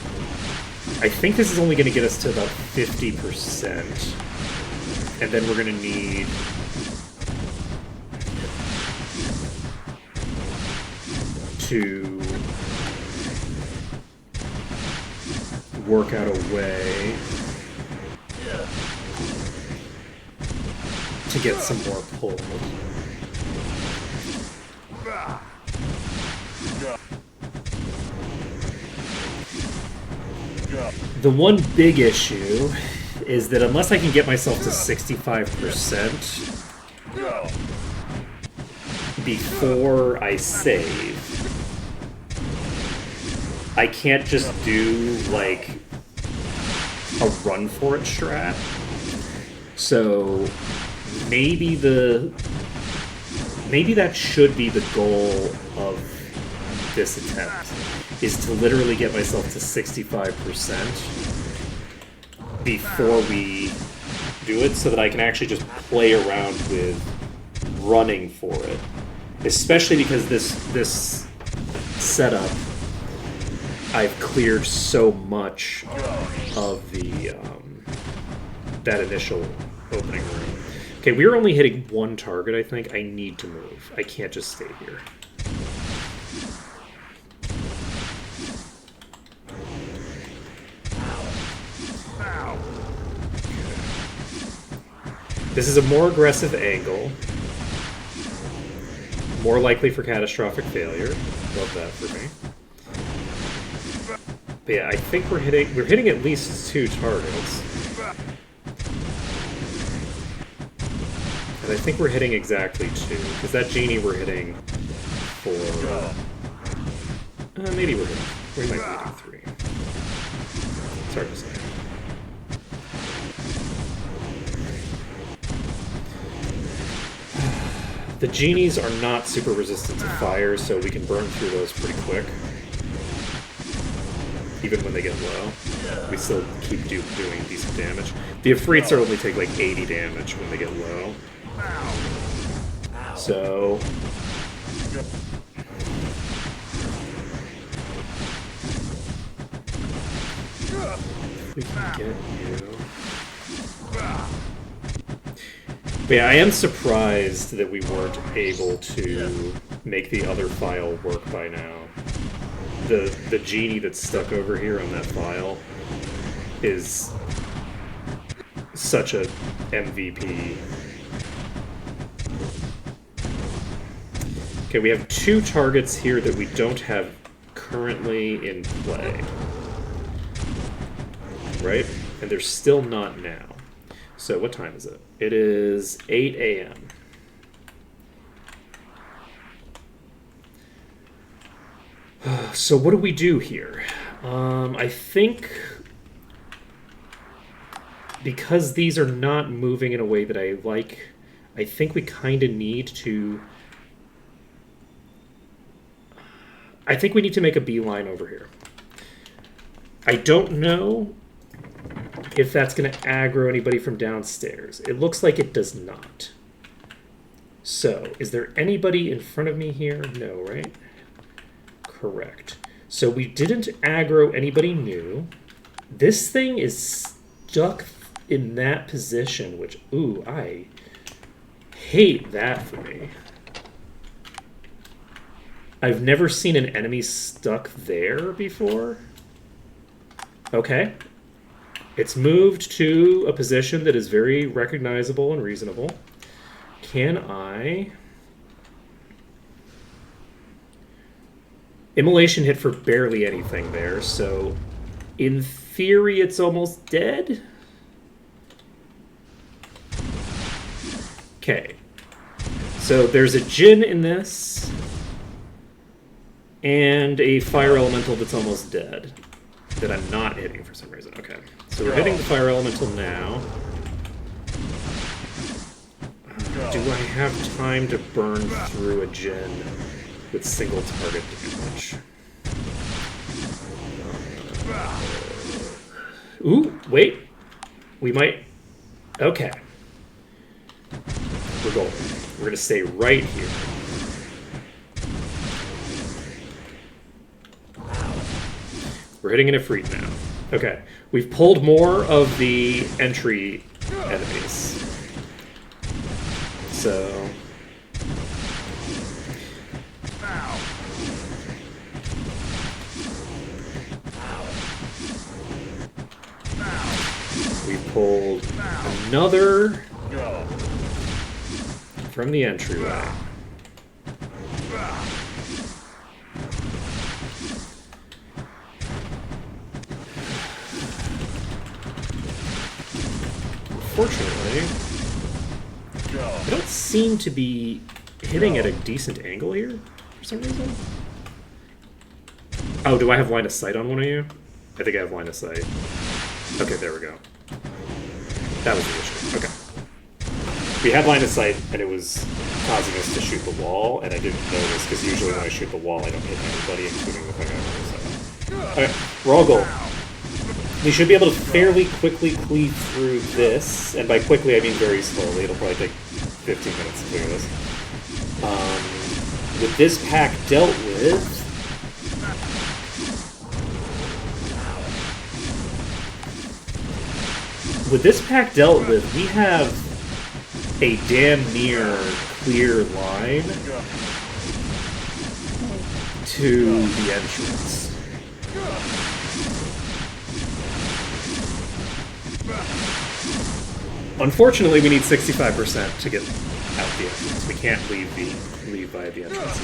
I think this is only going to get us to about 50%. And then we're going to need... to work out a way to get some more pull. The one big issue is that unless I can get myself to 65% before I save, I can't just do, like, a run for it strat. So maybe that should be the goal of this attempt, is to literally get myself to 65% before we do it, so that I can actually just play around with running for it. Especially because this setup, I've cleared so much of the that initial opening room. Okay, we're only hitting one target, I think. I need to move. I can't just stay here. This is a more aggressive angle. More likely for catastrophic failure. Love that for me. But yeah, I think we're hitting at least 2 targets. And I think we're hitting exactly 2, because that genie we're hitting for... maybe we might be hitting 3. It's hard to say. The genies are not super resistant to fire, so we can burn through those pretty quick. Even when they get low, we still keep doing decent damage. The Ifrits only take like 80 damage when they get low. So... if we can get you... But yeah, I am surprised that we weren't able to make the other file work by now. The genie that's stuck over here on that file is such a MVP. Okay, we have 2 targets here that we don't have currently in play. Right? And they're still not now. So what time is it? It is 8 a.m. So what do we do here? I think because these are not moving in a way that I like, I think we kind of need to... I think we need to make a beeline over here. I don't know if that's going to aggro anybody from downstairs. It looks like it does not. So, is there anybody in front of me here? No, right? Correct. So we didn't aggro anybody new. This thing is stuck in that position, which, ooh, I hate that for me. I've never seen an enemy stuck there before. Okay. It's moved to a position that is very recognizable and reasonable. Can I... Immolation hit for barely anything there, so in theory it's almost dead? Okay. So there's a Djinn in this, and a fire elemental that's almost dead, that I'm not hitting for some reason. Okay. So we're hitting the fire elemental now. Do I have time to burn through a Djinn with single target damage? Ooh, wait. We might... Okay. We're going. We're going to stay right here. We're hitting an Ifrit now. Okay. We've pulled more of the entry enemies. So... We pulled another from the entryway. Unfortunately, I don't seem to be hitting at a decent angle here for some reason. Oh, do I have line of sight on one of you? I think I have line of sight. Okay, there we go. That was the issue. Okay. We had line of sight, and it was causing us to shoot the wall, and I didn't notice, because usually when I shoot the wall, I don't hit anybody, including the thing I was. Okay, we're all gold. We should be able to fairly quickly cleave through this, and by quickly I mean very slowly. It'll probably take 15 minutes to clear this. With this pack dealt with... With this pack dealt with, we have a damn near clear line to the entrance. Unfortunately, we need 65% to get out the entrance. We can't leave by the entrance.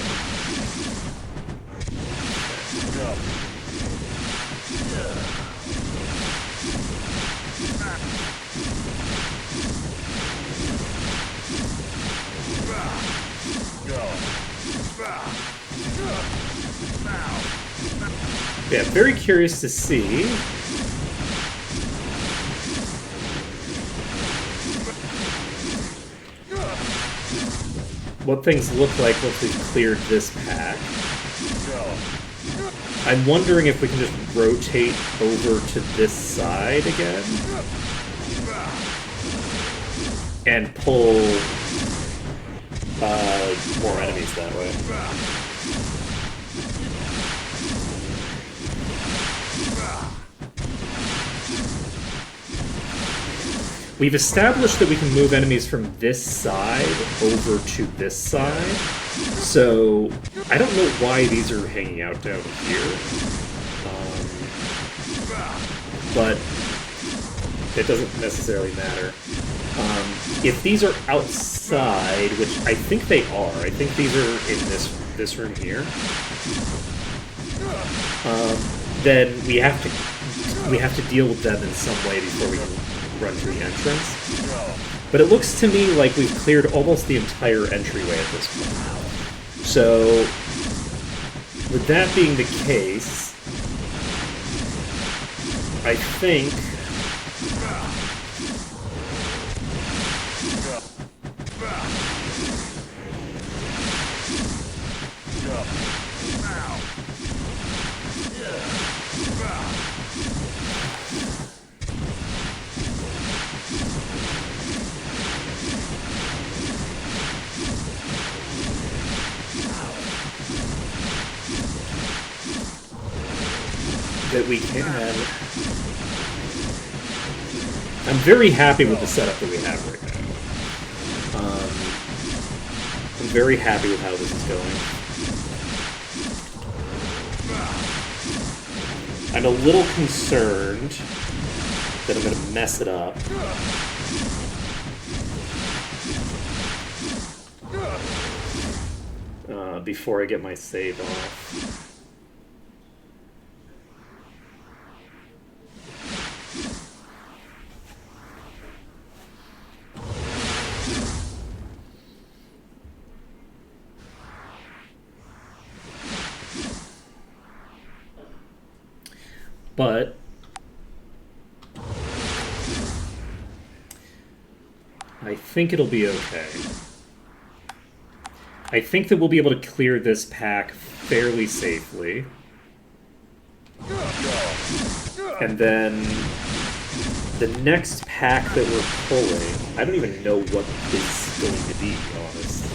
Yeah, very curious to see what things look like once we've cleared this pack. I'm wondering if we can just rotate over to this side again and pull more enemies that way. We've established that we can move enemies from this side over to this side, so I don't know why these are hanging out down here, but it doesn't necessarily matter. If these are outside, which I think they are, I think these are in this room here, then we have to deal with them in some way before we can run through the entrance. But it looks to me like we've cleared almost the entire entryway at this point. So, with that being the case, I think that we can. I'm very happy with the setup that we have right now. I'm very happy with how this is going. I'm a little concerned that I'm going to mess it up. Before I get my save off. But I think it'll be okay. I think that we'll be able to clear this pack fairly safely. And then the next pack that we're pulling, I don't even know what it's going to be, honestly.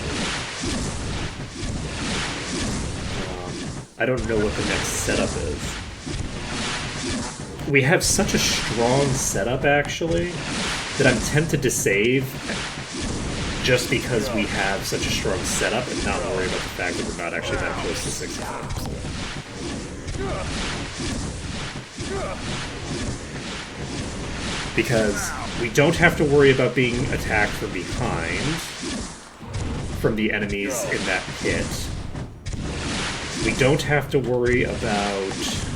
I don't know what the next setup is. We have such a strong setup, actually, that I'm tempted to save just because we have such a strong setup and not worry about the fact that we're not actually that close to 65%. Because we don't have to worry about being attacked from behind from the enemies in that pit. We don't have to worry about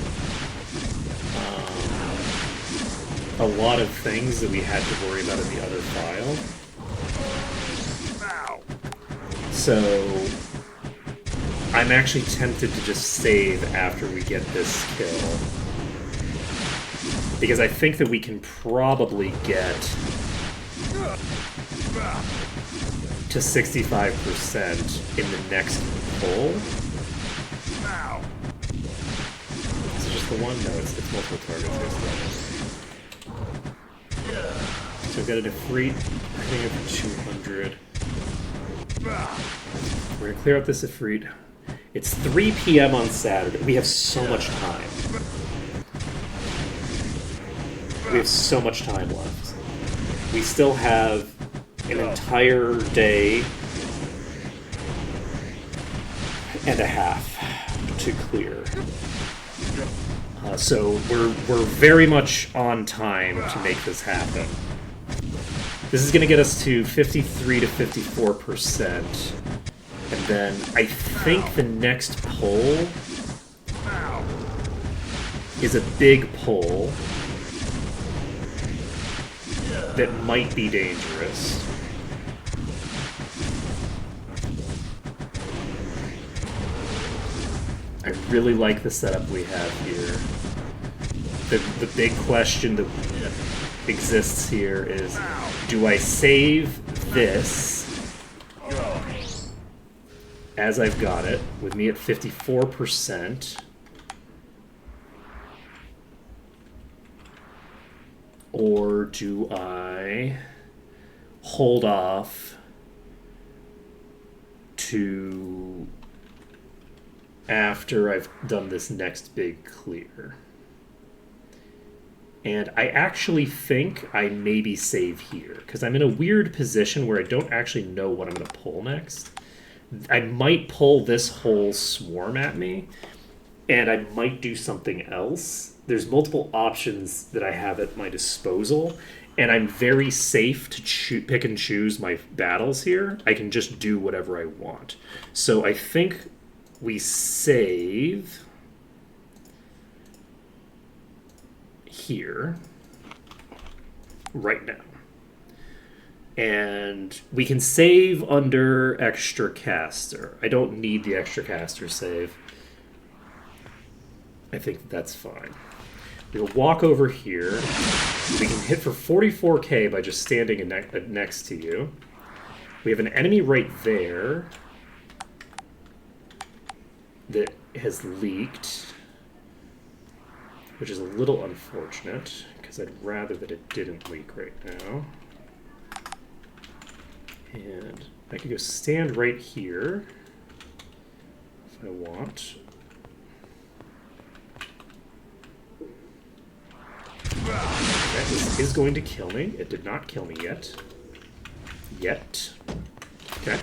a lot of things that we had to worry about in the other file. So I'm actually tempted to just save after we get this kill. Because I think that we can probably get to 65% in the next pull. Is it just the one? No, it's multiple targets. So we've got a Ifrit, I think of 200. We're gonna clear out this Ifrit. It's 3 p.m. on Saturday. We have so much time. We have so much time left. We still have an entire day and a half to clear. So we're very much on time to make this happen. This is going to get us to 53 to 54%. And then I think the next pull is a big pull that might be dangerous. I really like the setup we have here. The big question that exists here is, do I save this as I've got it, with me at 54%, or do I hold off to after I've done this next big clear? And I actually think I maybe save here, because I'm in a weird position where I don't actually know what I'm going to pull next. I might pull this whole swarm at me, and I might do something else. There's multiple options that I have at my disposal, and I'm very safe to pick and choose my battles here. I can just do whatever I want. So I think we save here right now. And we can save under extra caster. I don't need the extra caster save. I think that's fine. We'll walk over here. We can hit for 44k by just standing next to you. We have an enemy right there that has leaked, which is a little unfortunate, because I'd rather that it didn't leak right now. And I could go stand right here if I want. Okay, this is going to kill me. It did not kill me yet. Okay.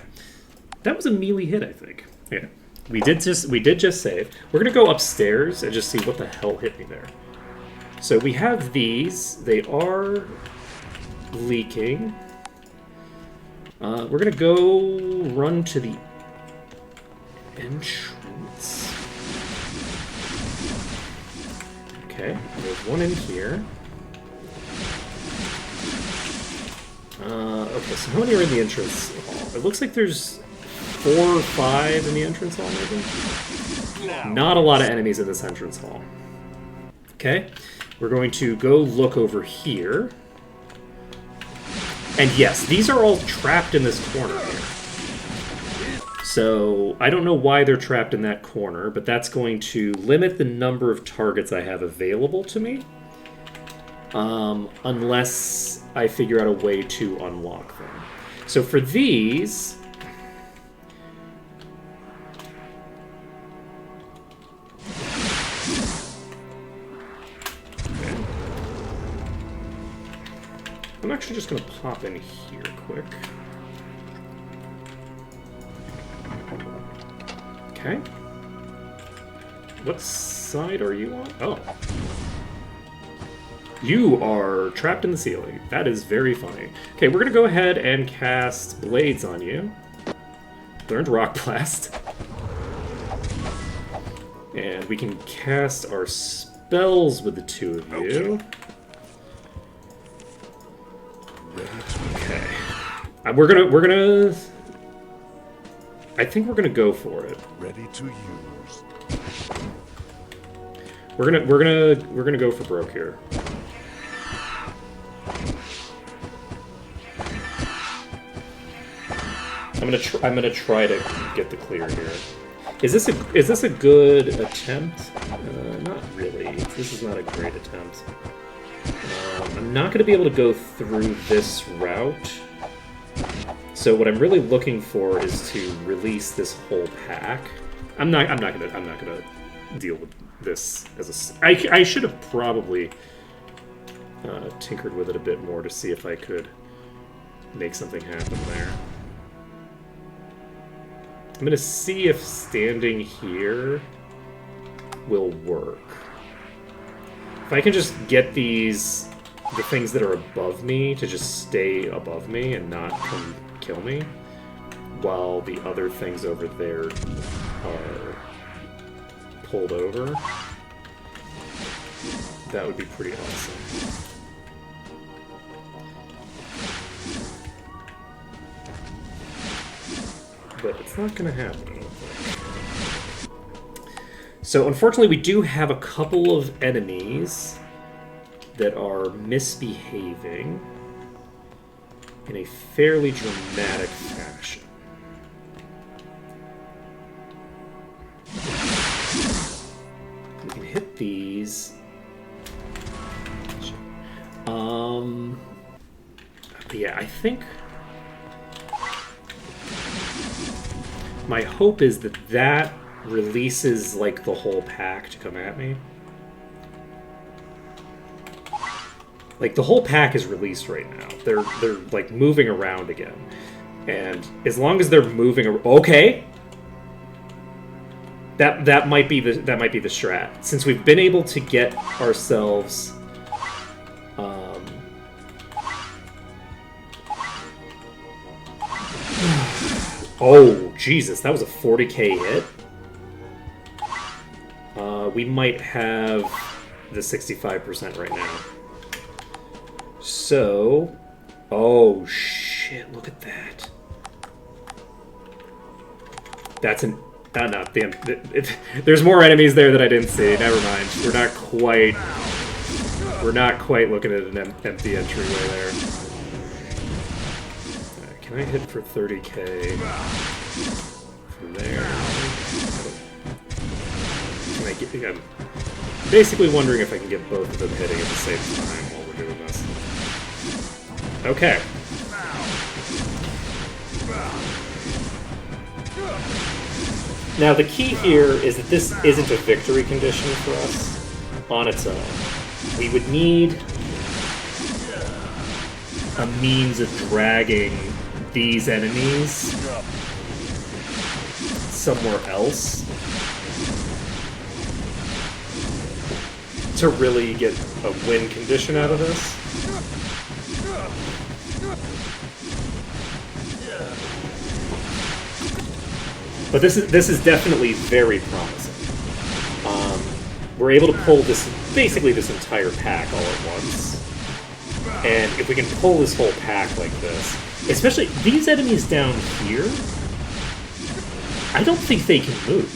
That was a melee hit, I think. Yeah. We did just save. We're gonna go upstairs and just see what the hell hit me there. So we have these. They are leaking. We're gonna go run to the entrance. Okay, there's one in here. Okay, so how many are in the entrance hall? It looks like there's 4 or 5 in the entrance hall, maybe? Not a lot of enemies in this entrance hall. Okay, we're going to go look over here. And yes, these are all trapped in this corner here. So I don't know why they're trapped in that corner, but that's going to limit the number of targets I have available to me. unless I figure out a way to unlock them. So for these... I'm actually just going to pop in here quick. Okay. What side are you on? Oh. You are trapped in the ceiling. That is very funny. Okay, we're going to go ahead and cast Blades on you. Learned Rock Blast. And we can cast our spells with the two of you. Okay. We're gonna... I think we're gonna go for it. Ready to use. We're gonna go for broke here. I'm gonna try to get the clear here. Is this a good attempt? Not really. This is not a great attempt. I'm not gonna be able to go through this route. So what I'm really looking for is to release this whole pack. I'm not gonna deal with this as a. I should have probably tinkered with it a bit more to see if I could make something happen there. I'm gonna see if standing here will work. If I can just get the things that are above me to just stay above me and not come kill me, while the other things over there are pulled over, that would be pretty awesome. But it's not going to happen, I don't think. So unfortunately we do have a couple of enemies that are misbehaving in a fairly dramatic fashion. We can hit these. Yeah, I think my hope is that releases like the whole pack to come at me. Like the whole pack is released right now. They're like moving around again, and as long as they're moving, okay, that might be the strat. Since we've been able to get ourselves, oh Jesus, that was a 40k hit. We might have the 65% right now. So, oh shit, look at that. That's an, no, damn, there's more enemies there that I didn't see, never mind. We're not quite looking at an empty entryway there. Can I hit for 30k from there? Can I get, I'm basically wondering if I can get both of them hitting at the same time while we're doing this. Okay. Now the key here is that this isn't a victory condition for us on its own. We would need a means of dragging these enemies somewhere else to really get a win condition out of this. But this is definitely very promising. We're able to pull basically this entire pack all at once. And if we can pull this whole pack like this, especially these enemies down here, I don't think they can move.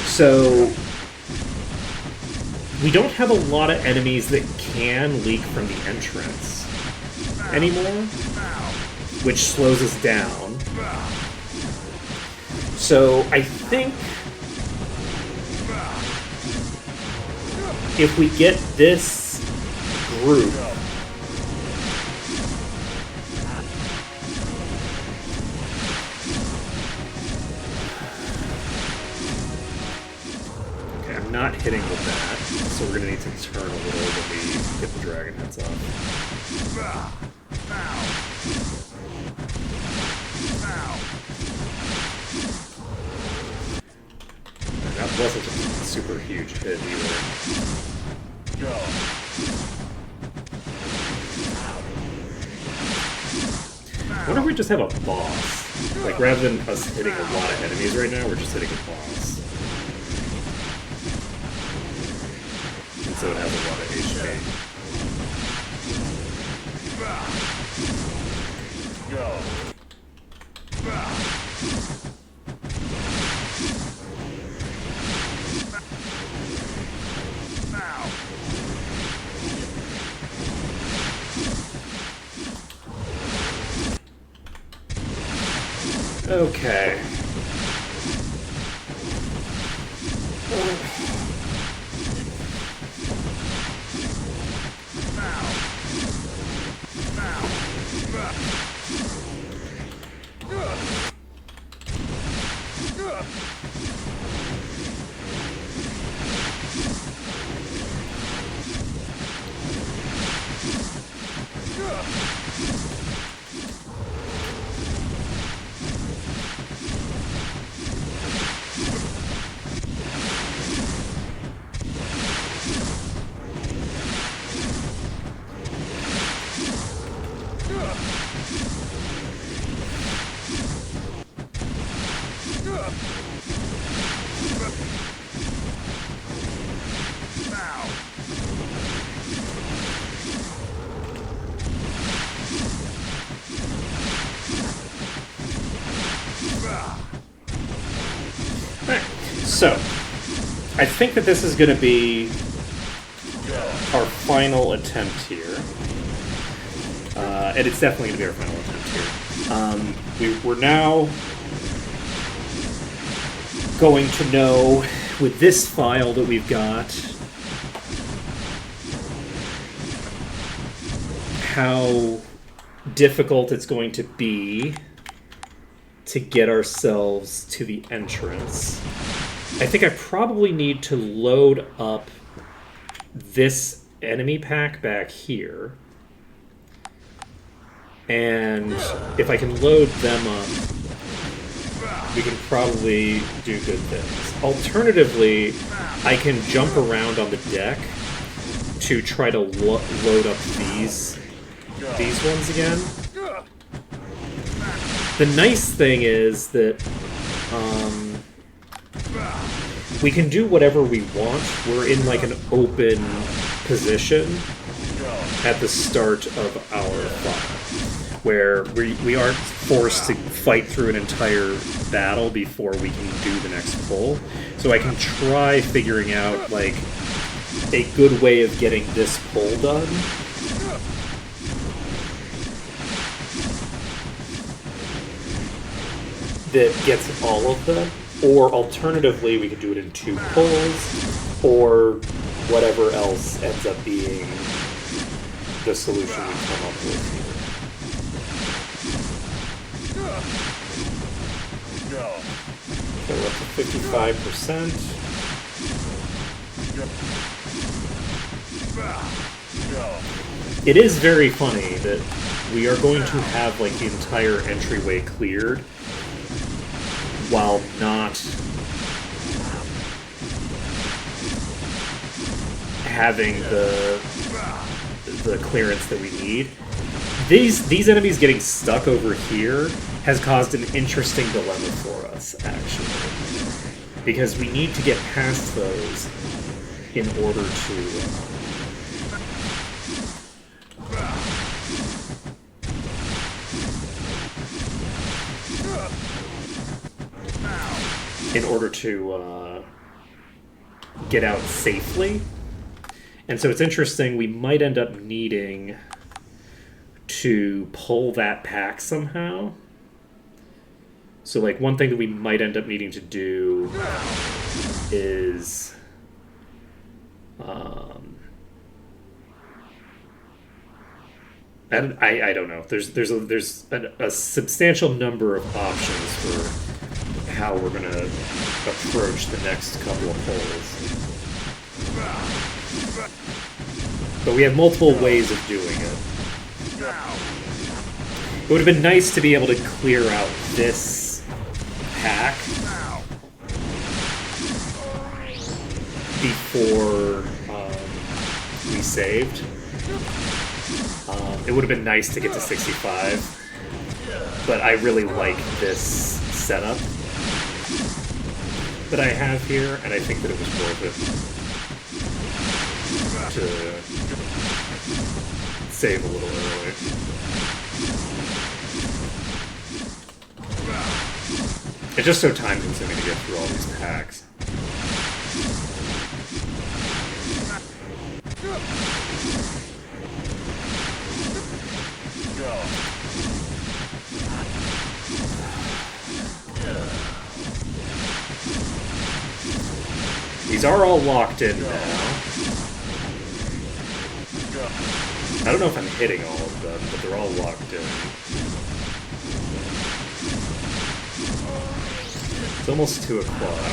So we don't have a lot of enemies that can leak from the entrance anymore, which slows us down. So I think if we get this group okay, I'm not hitting with that, so we're gonna need to turn a little when we get the dragon heads off. That wasn't a super huge hit either. I wonder if we just have a boss. Like, rather than us hitting a lot of enemies right now, we're just hitting a boss. And so it has a lot of HP. Okay. So, I think that this is going to be our final attempt here. And it's definitely going to be our final attempt here. We're now going to know, with this file that we've got, how difficult it's going to be to get ourselves to the entrance. I think I probably need to load up this enemy pack back here. And if I can load them up, we can probably do good things. Alternatively, I can jump around on the deck to try to load up these ones again. The nice thing is that we can do whatever we want. We're in like an open position at the start of our fight, where we aren't forced to fight through an entire battle before we can do the next pull. So I can try figuring out like a good way of getting this pull done. That gets all of them. Or alternatively, we could do it in 2 pulls, or whatever else ends up being the solution we come up with here. Okay, we're up to 55%. It is very funny that we are going to have like the entire entryway cleared while not having the clearance that we need. These enemies getting stuck over here has caused an interesting dilemma for us, actually. Because we need to get past those in order to get out safely. And so it's interesting, we might end up needing to pull that pack somehow. So like one thing that we might end up needing to do is I don't know. There's a substantial number of options for how we're gonna approach the next couple of holes, but we have multiple ways of doing it. It would have been nice to be able to clear out this pack before we saved. It would have been nice to get to 65, but I really like this setup that I have here, and I think that it was worth it to save a little early. It's just so time consuming to get through all these packs. These are all locked in now. I don't know if I'm hitting all of them, but they're all locked in. It's almost 2 o'clock.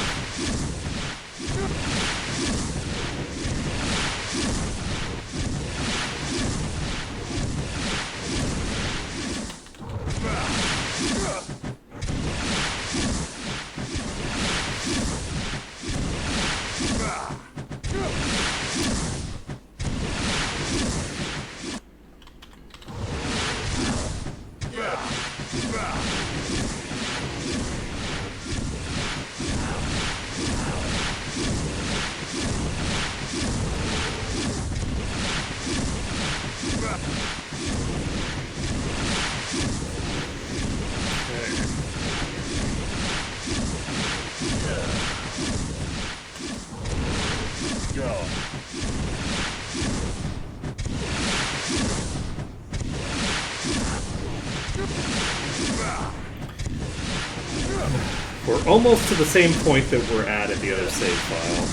We're almost to the same point that we're at the other save file.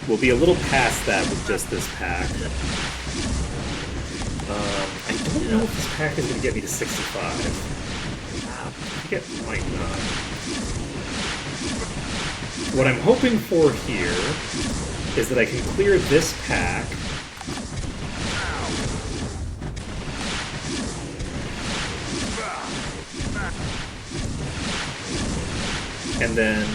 We'll be a little past that with just this pack. I don't know if this pack is going to get me to 65. I think it might not. What I'm hoping for here is that I can clear this pack. And then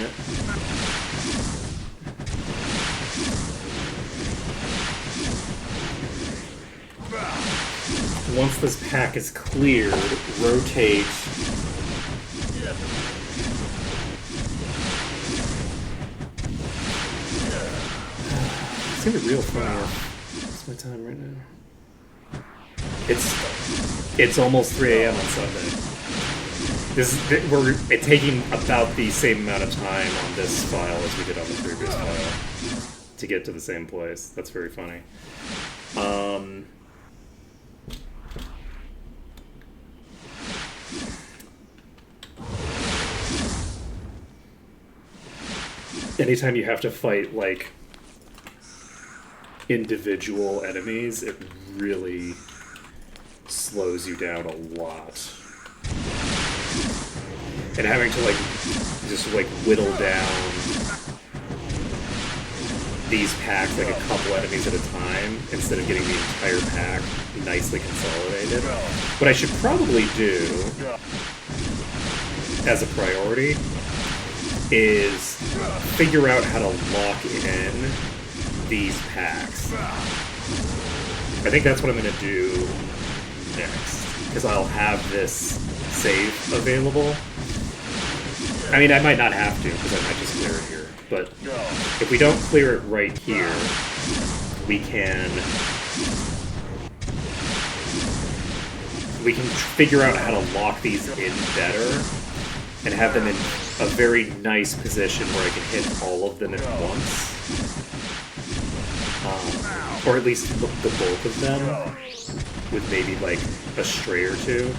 once this pack is cleared, rotate it's gonna be real fun. What's my time right now? It's almost 3 a.m. on Sunday. We're taking about the same amount of time on this file as we did on the previous file to get to the same place. That's very funny. Anytime you have to fight, like, individual enemies, it really slows you down a lot. And having to, like, just, like, whittle down these packs, like, a couple enemies at a time, instead of getting the entire pack nicely consolidated. What I should probably do, as a priority, is figure out how to lock in these packs. I think that's what I'm going to do next, because I'll have this save available. I mean, I might not have to, because I might just clear it here. But if we don't clear it right here, we can figure out how to lock these in better and have them in a very nice position where I can hit all of them at once. Or at least the bulk of them, with maybe like a stray or two.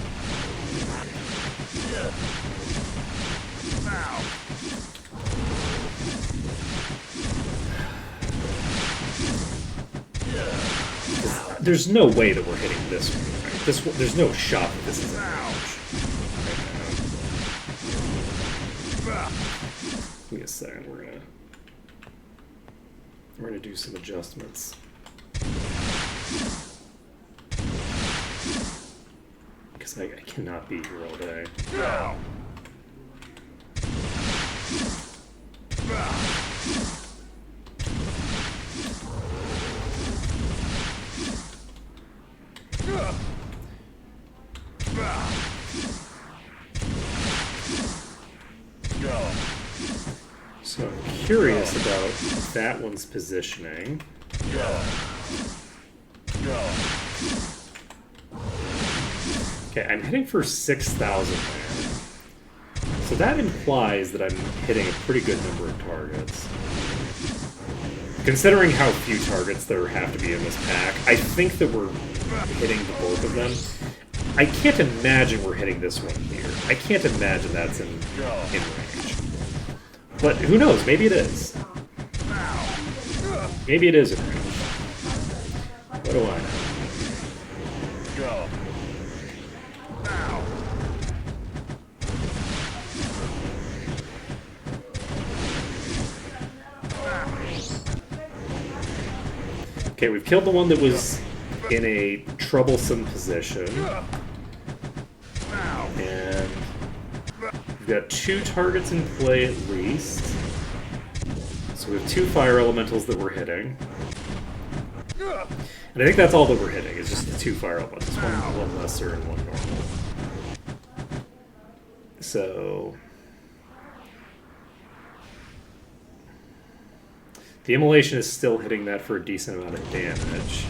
There's no way that we're hitting this one, right? There's no shot that this is a range. Give me a second. We're gonna do some adjustments. Because I cannot be here all day. So I'm curious about that one's positioning. Okay, I'm hitting for 6,000 there. So that implies that I'm hitting a pretty good number of targets. Considering how few targets there have to be in this pack, I think that we're hitting the bulk of them. I can't imagine we're hitting this one here. I can't imagine that's in range. But who knows? Maybe it is. Maybe it is in range. What do I know? Okay, we've killed the one that was in a troublesome position. And we've got 2 targets in play at least. So we have 2 fire elementals that we're hitting. And I think that's all that we're hitting, is just the 2 fire elementals. One lesser and one normal. So the immolation is still hitting that for a decent amount of damage.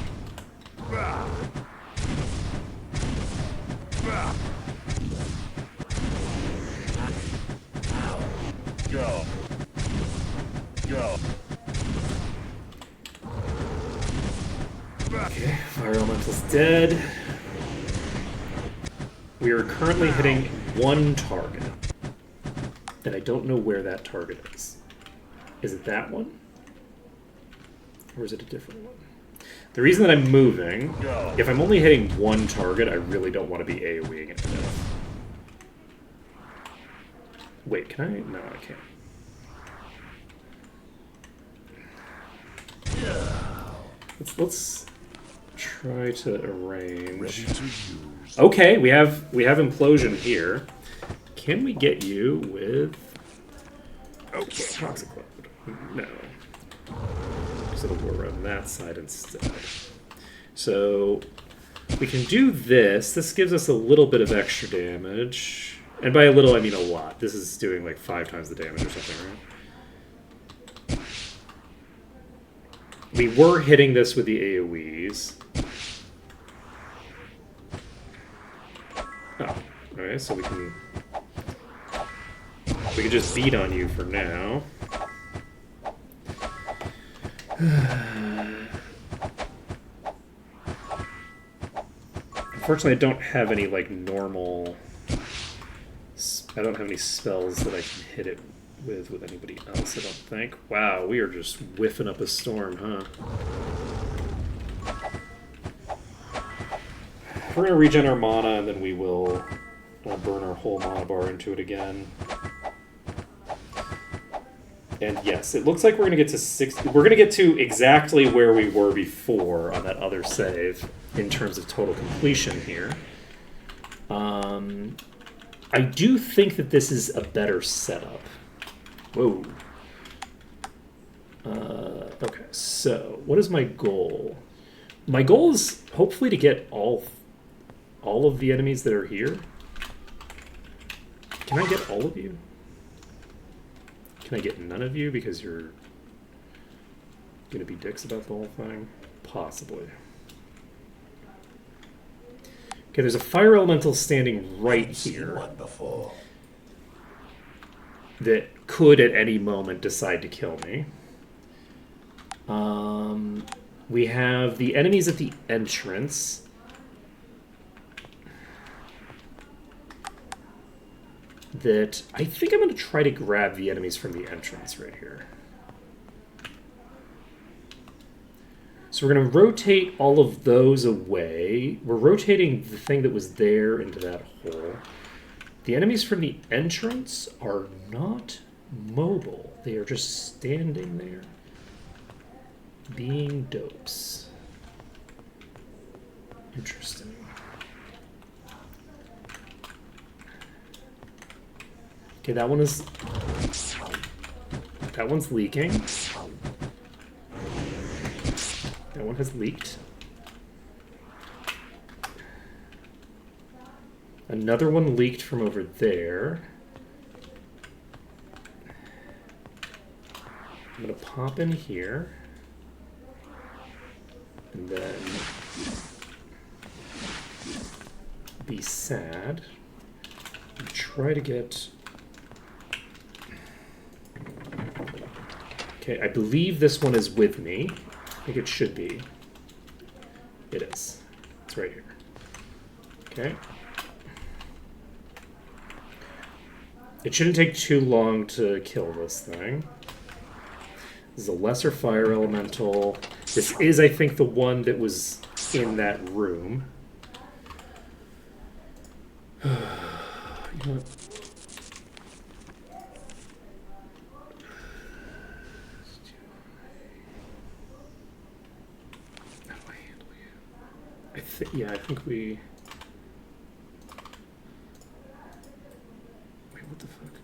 Okay, fire elemental's dead. We are currently hitting 1 target. And I don't know where that target is. Is it that one? Or is it a different one? The reason that I'm moving, if I'm only hitting 1 target, I really don't want to be AoEing it to death. Wait, can I? No, I can't. Let's try to arrange. Okay, we have implosion here. Can we get you with toxic load? No. So it'll go around that side instead. So we can do this. This gives us a little bit of extra damage. And by a little, I mean a lot. This is doing like 5 times the damage or something, right? We were hitting this with the AoEs. Oh, alright, so we can just beat on you for now. Unfortunately, I don't have any, like, normal... I don't have any spells that I can hit it with anybody else, I don't think. Wow, we are just whiffing up a storm, huh? We're going to regen our mana, and then we will burn our whole mana bar into it again. And yes, it looks like we're going to get to 60. We're going to get to exactly where we were before on that other save in terms of total completion here. I do think that this is a better setup. Whoa. Okay, so what is my goal? My goal is hopefully to get all of the enemies that are here. Can I get all of you? Can I get none of you because you're gonna be dicks about the whole thing? Possibly. Okay, there's a fire elemental standing right here that could at any moment decide to kill me. We have the enemies at the entrance. That I think I'm going to try to grab the enemies from the entrance right here. So So we're going to rotate all of those away. We're rotating the thing that was there into that hole. The enemies from the entrance are not mobile. They are just standing there, being dopes. Interesting. Okay, that one's leaking. That one has leaked. Another one leaked from over there. I'm gonna pop in here. And then be sad. And try to get... Okay, I believe this one is with me. I think it should be. It is. It's right here. Okay. It shouldn't take too long to kill this thing. This is a lesser fire elemental. This is, I think, the one that was in that room. You know what? Yeah, I think we... Wait, what the fuck?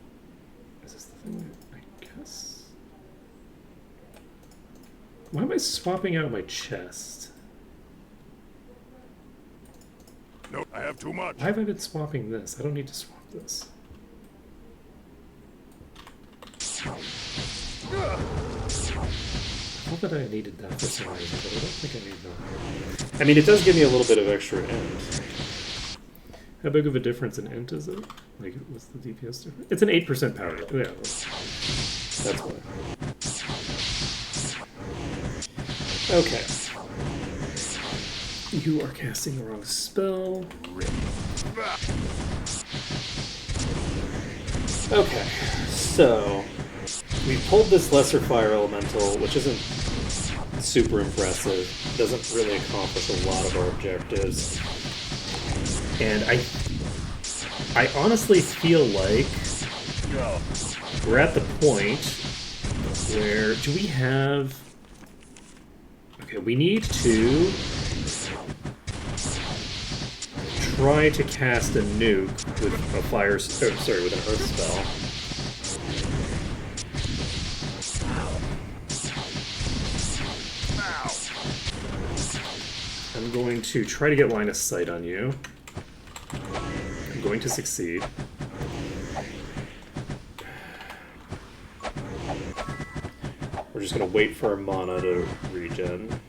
Is this the thing that I guess? Why am I swapping out my chest? No, I have too much. Why have I been swapping this? I don't need to swap this. I thought that I needed that for some reason, but I don't think I need that. I mean, it does give me a little bit of extra int. How big of a difference in int is it? Like, what's the DPS difference? It's an 8% power. Yeah, that's why. Okay. You are casting the wrong spell. Okay, so we pulled this lesser fire elemental, which isn't super impressive. Doesn't really accomplish a lot of our objectives. And I honestly feel like we're at the point where do we have... Okay, we need to try to cast a nuke with a fire... Oh, sorry, with an earth spell. I'm going to try to get line of sight on you. I'm going to succeed. We're just going to wait for our mana to regen.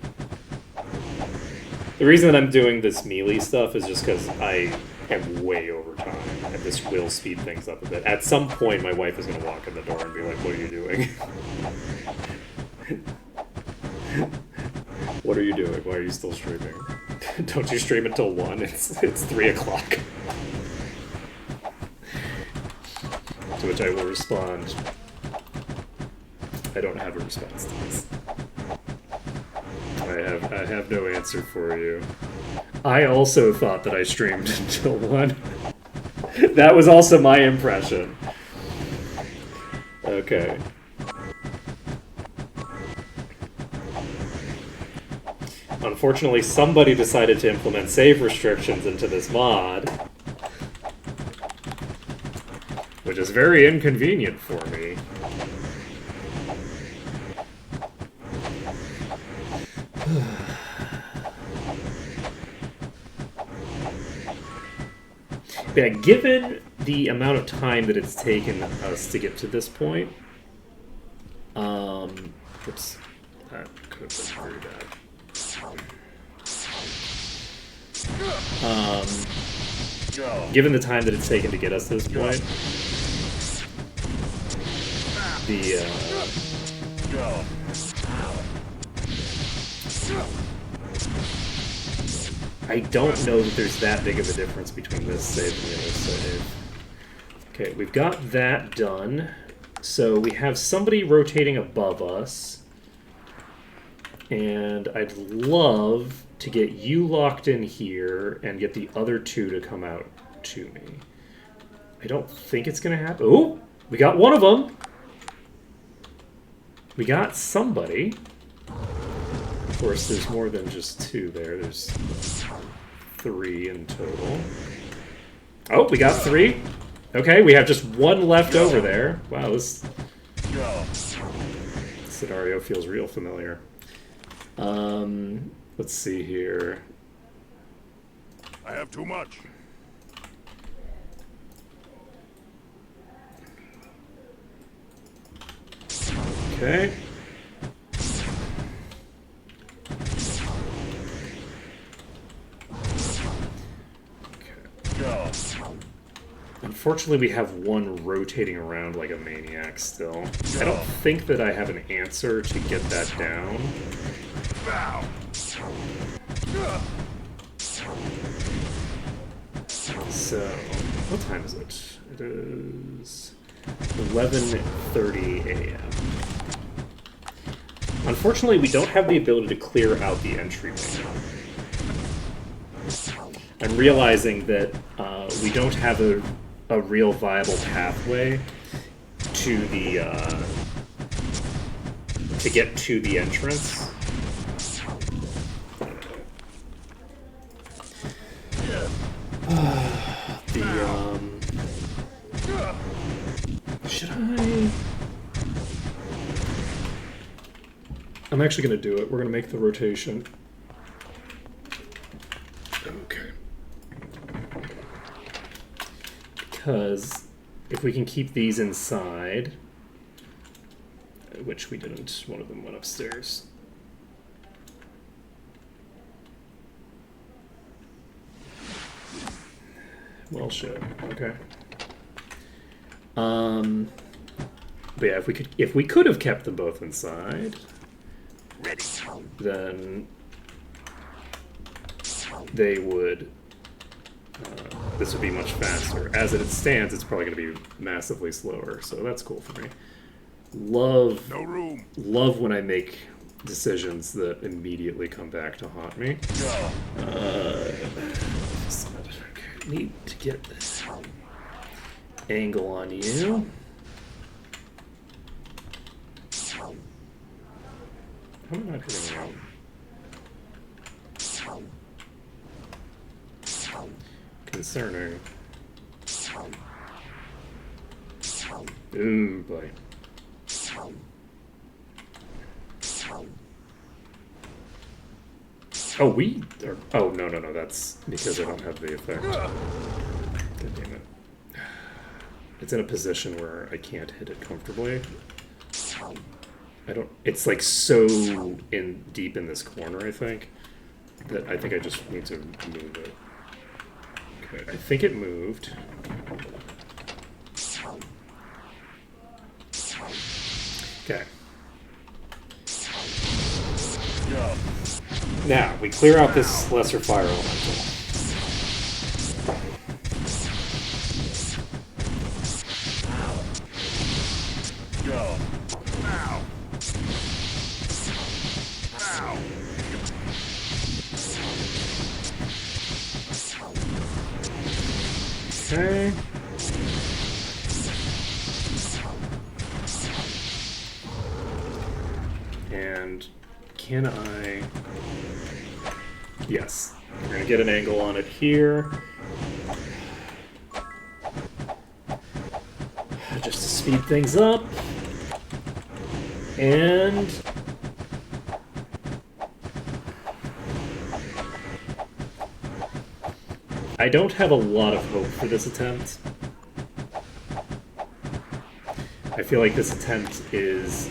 The reason that I'm doing this melee stuff is just because I am way over time, and this will speed things up a bit. At some point, my wife is going to walk in the door and be like, what are you doing? What are you doing? Why are you still streaming? Don't you stream until 1? It's 3 o'clock. To which I will respond, I don't have a response to this. I have no answer for you. I also thought that I streamed until 1. That was also my impression. Okay. Unfortunately, somebody decided to implement save restrictions into this mod, which is very inconvenient for me. Yeah, given the amount of time that it's taken us to get to this point, oops, that could have been very bad. Given the time that it's taken to get us to this point, I don't know that there's that big of a difference between this save and the other save. Okay, we've got that done. So we have somebody rotating above us. And I'd love to get you locked in here and get the other two to come out to me. I don't think it's going to happen. Oh, we got one of them. We got somebody. Of course, there's more than just two there. There's 3 in total. Oh, we got 3. Okay, we have just 1 left over there. Wow, this scenario feels real familiar. Let's see here. I have too much. Okay. Unfortunately, we have one rotating around like a maniac still. I don't think that I have an answer to get that down. So, what time is it? It is 11:30 a.m. Unfortunately, we don't have the ability to clear out the entryway. I'm realizing that we don't have a real viable pathway to the to get to the entrance. Should I? I'm actually going to do it. We're going to make the rotation. Okay. Because if we can keep these inside, which we didn't, one of them went upstairs. Well, shit. Okay. But yeah, if we could have kept them both inside, then they would. This would be much faster. As it stands, it's probably going to be massively slower, so that's cool for me. Love when I make decisions that immediately come back to haunt me. Need to get this angle on you. How am I not hitting out? Concerning. Ooh, boy. Oh, we are. Oh, no, that's because I don't have the effect. God damn it. It's in a position where I can't hit it comfortably. I don't. It's like so deep in this corner, I think, that I think I just need to move it. Okay, I think it moved. Okay. Now, we clear out this lesser fire elemental. Okay. And can I... Yes. We're going to get an angle on it here. Just to speed things up. And... I don't have a lot of hope for this attempt. I feel like this attempt is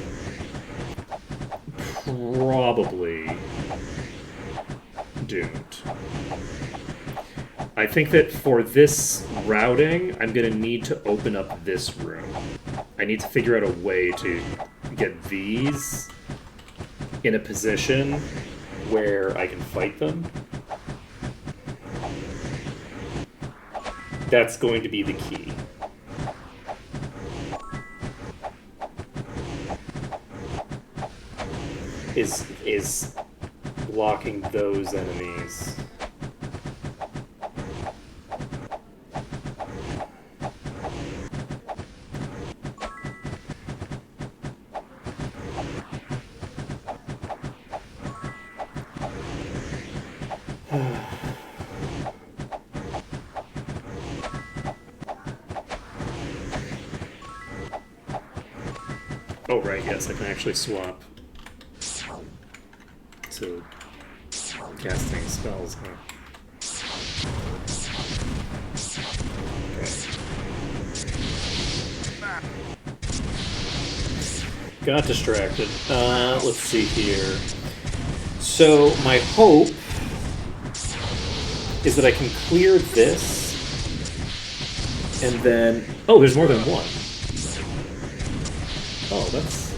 probably doomed. I think that for this routing, I'm going to need to open up this room. I need to figure out a way to get these in a position where I can fight them. That's going to be the key. is blocking those enemies. Oh, right, yes, I can actually swap to casting spells, huh? Okay. Got distracted. Let's see here. So, my hope is that I can clear this, and then... Oh, there's more than one. Oh, that's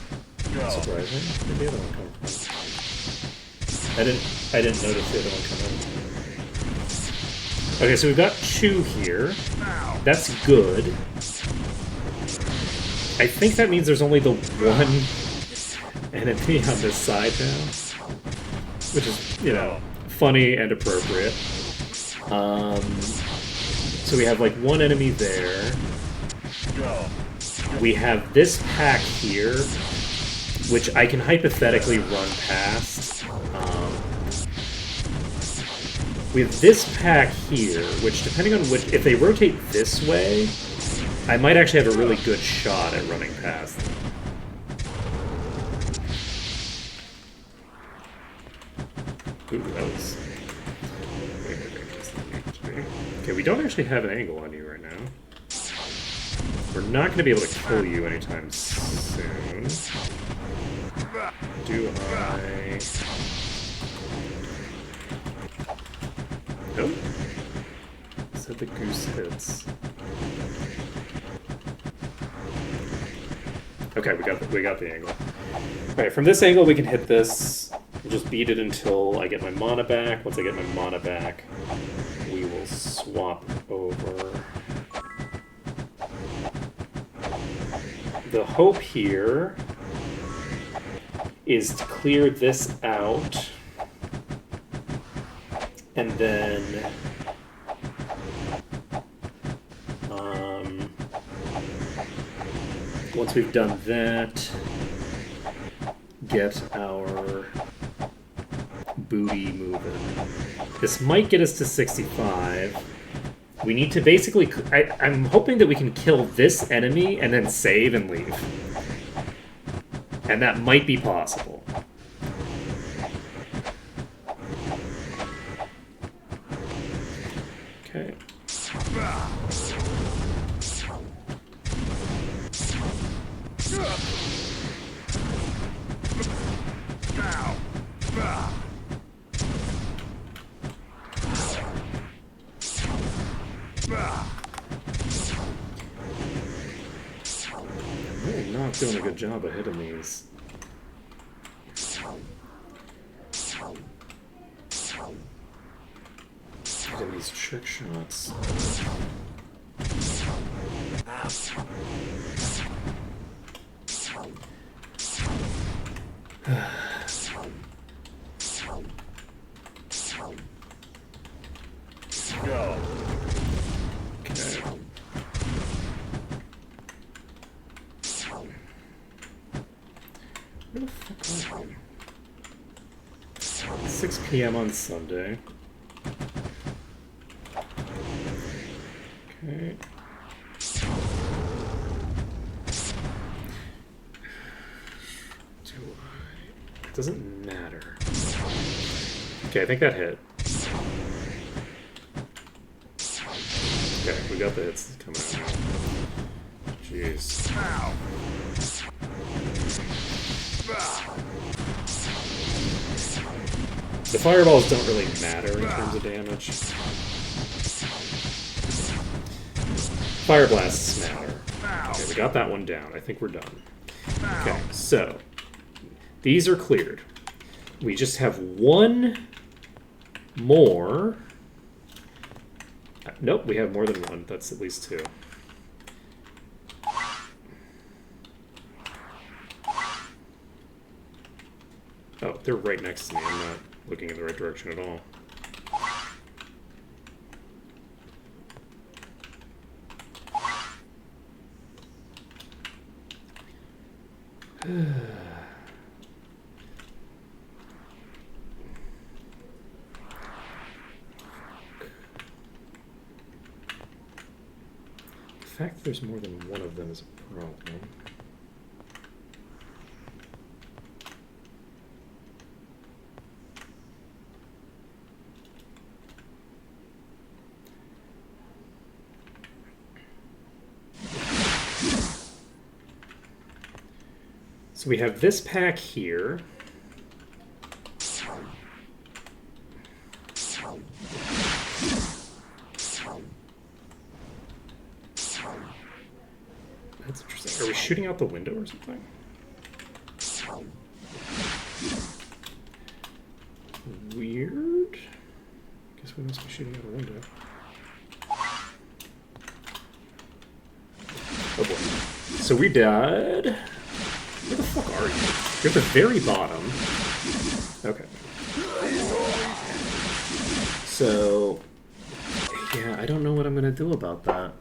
surprising. Where'd the other one come from? I didn't notice the other one come in. Okay, so we've got 2 here. That's good. I think that means there's only the one enemy on this side now. Which is, you know, funny and appropriate. So we have like one enemy there. We have this pack here, which I can hypothetically run past. We have this pack here, which depending on which, if they rotate this way, I might actually have a really good shot at running past them. Ooh, that was... Okay, we don't actually have an angle on you right now. We're not going to be able to kill you anytime soon. Do I... Nope. Said the goose hits. Okay, we got the angle. Alright, from this angle we can hit this. We'll just beat it until I get my mana back. Once I get my mana back, we will swap over. The hope here is to clear this out, and then once we've done that, get our booty moving. This might get us to 65. We need to basically... I'm hoping that we can kill this enemy and then save and leave. And that might be possible. Okay. I'm not doing a good job of hitting these. Hitting these trick shots. Go. Okay. Where the fuck are you? 6 p.m. on Sunday. Okay. It doesn't matter. Okay, I think that hit. Okay, we got the hits coming out now. Jeez. The fireballs don't really matter in terms of damage. Fire blasts matter. Okay, we got that one down. I think we're done. Okay, so these are cleared. We just have one more. Nope, we have more than one. That's at least 2. Oh, they're right next to me. I'm not looking in the right direction at all. The fact that there's more than one of them is a problem. So we have this pack here. That's interesting. Are we shooting out the window or something? Weird. Guess we must be shooting out a window. Oh boy. So we died. Where the fuck are you? You're at the very bottom. Okay. So, yeah, I don't know what I'm gonna do about that.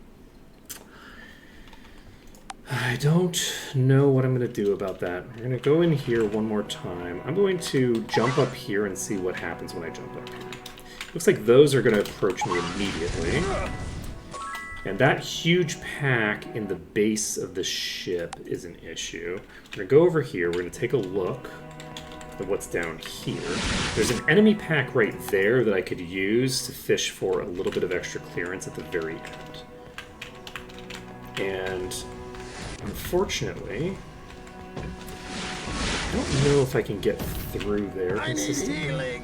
I don't know what I'm gonna do about that. We're gonna go in here one more time. I'm going to jump up here and see what happens when I jump up here. Looks like those are gonna approach me immediately. And that huge pack in the base of the ship is an issue. We're gonna go over here, we're gonna take a look at what's down here. There's an enemy pack right there that I could use to fish for a little bit of extra clearance at the very end. And unfortunately, I don't know if I can get through there consistently.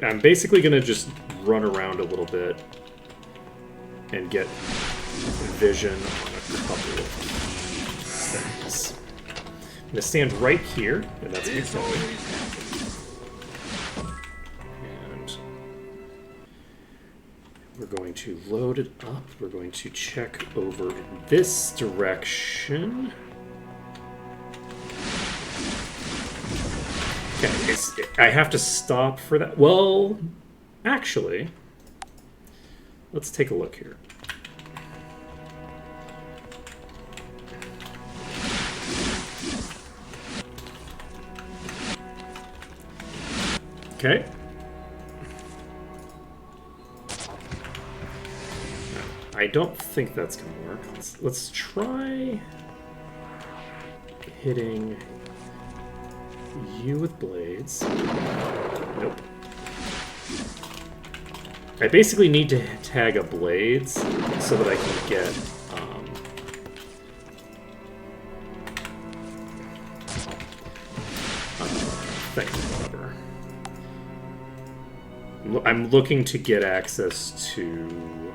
I'm basically gonna just run around a little bit and get vision on a couple of things. I'm gonna stand right here, and that's gonna kill me. And we're going to load it up. We're going to check over in this direction. Okay, I have to stop for that. Well, actually, let's take a look here. Okay. I don't think that's gonna work. Let's try hitting you with blades. Nope. I basically need to tag a blades so that I can get thing, whatever. I'm looking to get access to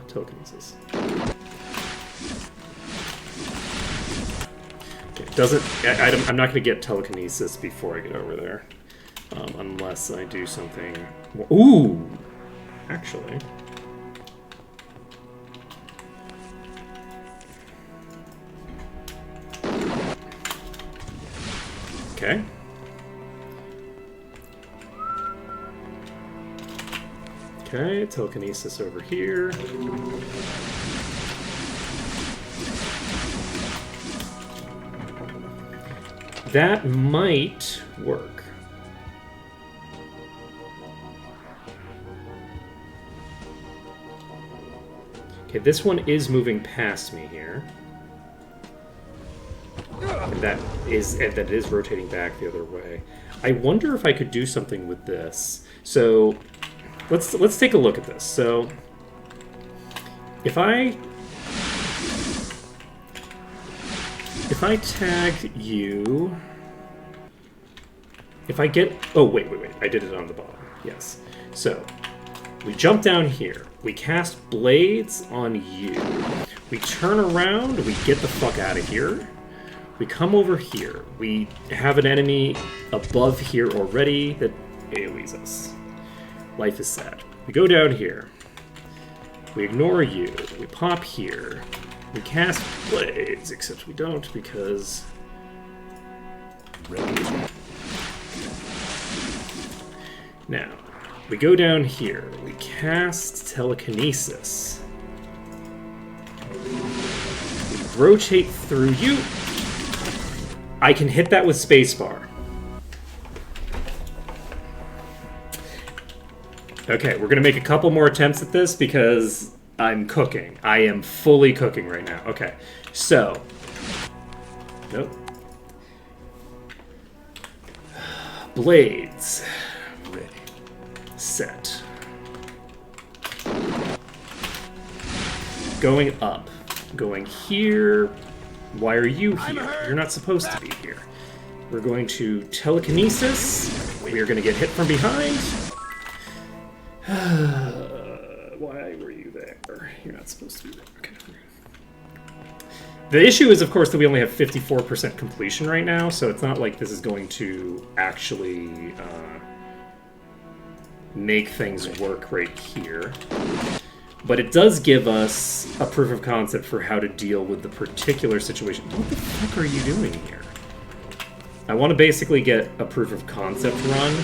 telekinesis. It doesn't. I'm not going to get telekinesis before I get over there, unless I do something. Ooh, actually. Okay. Okay, telekinesis over here. That might work. Okay, this one is moving past me here. And that is rotating back the other way. I wonder if I could do something with this. So let's take a look at this. So if I tag you, if I get, oh wait, I did it on the bottom, yes. So, we jump down here, we cast blades on you, we turn around, we get the fuck out of here, we come over here, we have an enemy above here already that AoEs us. Life is sad. We go down here, we ignore you, we pop here, We cast blades, except we don't because... Now, we go down here. We cast telekinesis. We rotate through you. I can hit that with spacebar. Okay, we're gonna make a couple more attempts at this because I'm cooking. I am fully cooking right now. Okay, so... Nope. Blades. Ready. Set. Going up. Going here. Why are you here? You're not supposed to be here. We're going to telekinesis. We are going to get hit from behind. Why were you there? You're not supposed to be there. Okay. The issue is, of course, that we only have 54% completion right now, so it's not like this is going to actually make things work right here. But it does give us a proof of concept for how to deal with the particular situation. What the fuck are you doing here? I want to basically get a proof of concept run.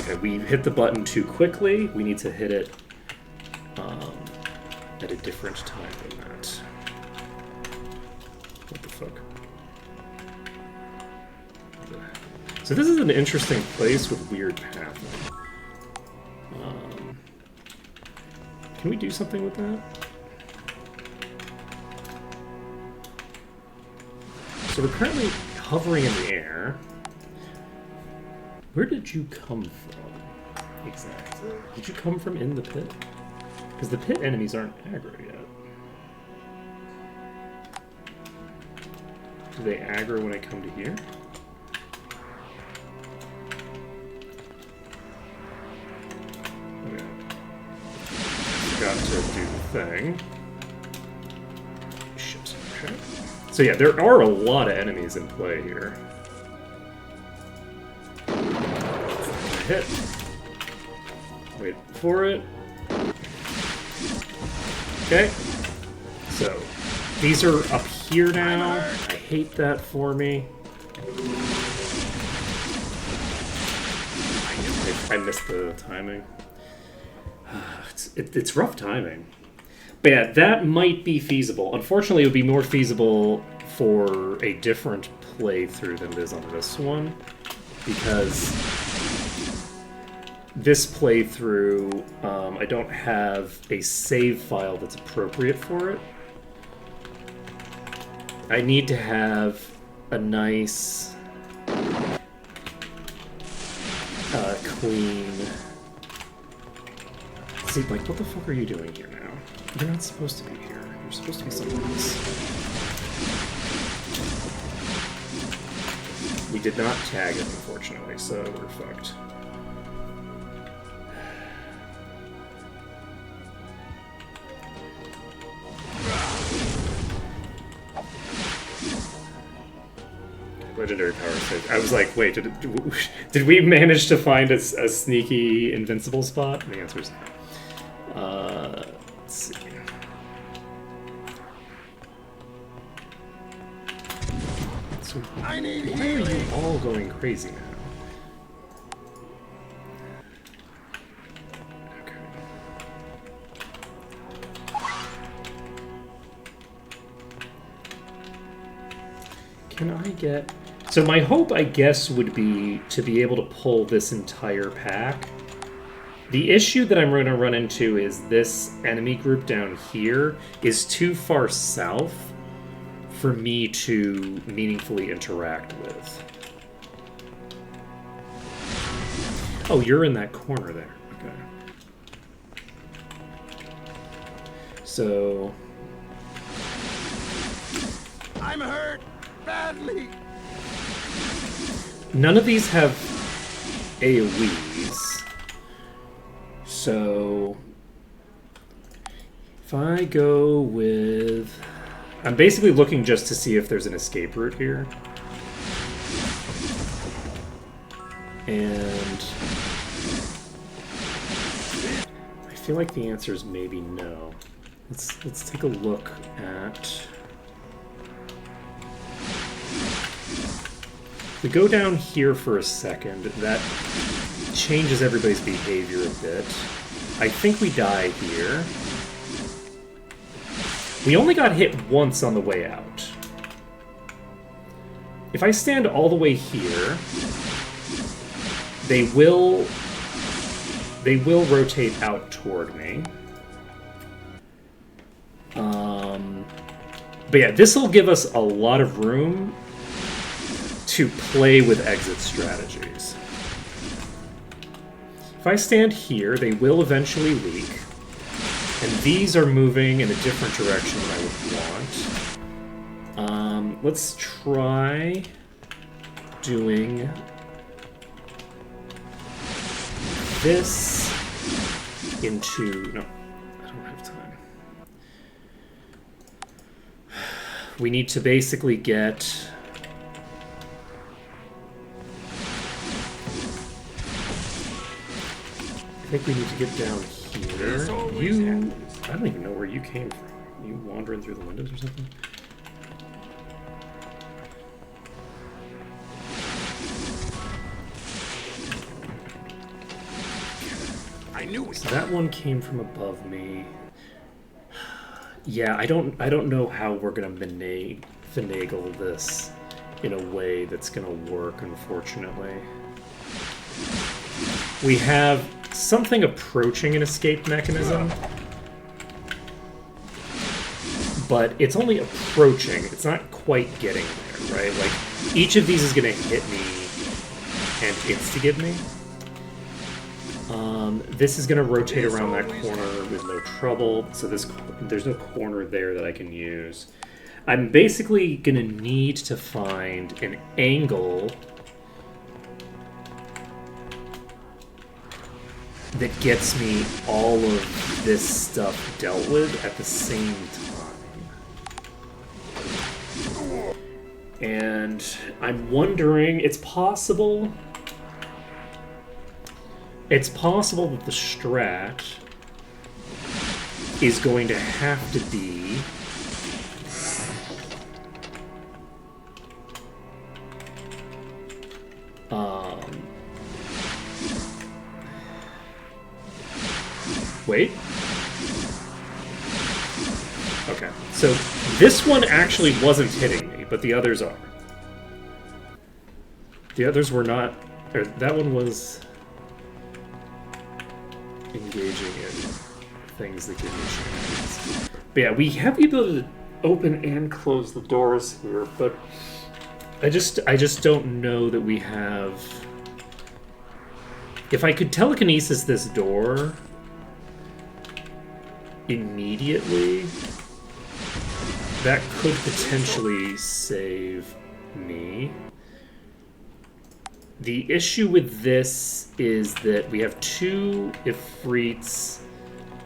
Okay, we hit the button too quickly. We need to hit it at a different time than that. What the fuck? So this is an interesting place with weird pathing. Can we do something with that? So we're currently hovering in the air. Where did you come from? Exactly. Did you come from in the pit? Because the pit enemies aren't aggro yet. Do they aggro when I come to here? Okay. Got to do the thing. Shit. Okay. So yeah, there are a lot of enemies in play here. Hit. Wait for it. Okay. So, these are up here now. I hate that for me. I missed the timing. It's rough timing. But yeah, that might be feasible. Unfortunately, it would be more feasible for a different playthrough than it is on this one. Because this playthrough, I don't have a save file that's appropriate for it. I need to have a nice, clean... See, like, what the fuck are you doing here now? You're not supposed to be here. You're supposed to be somewhere else. We did not tag it, unfortunately, so we're fucked. Legendary power save. I was like, wait, did we manage to find a sneaky invincible spot? And the answer is no. Let's see. So why are you all going crazy now? Okay. Can I get... So my hope, I guess, would be to be able to pull this entire pack. The issue that I'm going to run into is this enemy group down here is too far south for me to meaningfully interact with. Oh, you're in that corner there. Okay. So... I'm hurt badly. None of these have AoEs. So if I go with... I'm basically looking just to see if there's an escape route here. And I feel like the answer is maybe no. Let's take a look at. We go down here for a second. That changes everybody's behavior a bit. I think we die here. We only got hit once on the way out. If I stand all the way here, they will rotate out toward me. But yeah, this will give us a lot of room to play with exit strategies. If I stand here, they will eventually leak. And these are moving in a different direction than I would want. Let's try doing this into... No, I don't have time. We need to basically get... I think we need to get down here. You... I don't even know where you came from. You wandering through the windows or something? I knew it. So that one came from above me. Yeah, I don't know how we're gonna finagle this in a way that's gonna work, unfortunately. We have something approaching an escape mechanism, but it's only approaching. It's not quite getting there, right? Like, each of these is gonna hit me and instigate me. This is going to rotate around that corner with no trouble, so there's no corner there that I can use. I'm basically going to need to find an angle that gets me all of this stuff dealt with at the same time. And I'm wondering, it's possible that the strat is going to have to be wait. Okay, so this one actually wasn't hitting me, but the others are. The others were not, or that one was engaging in things that give me shenanigans. But yeah, we have the ability to open and close the doors here, but I just don't know that we have... If I could telekinesis this door immediately, that could potentially save me. The issue with this is that we have two Ifrits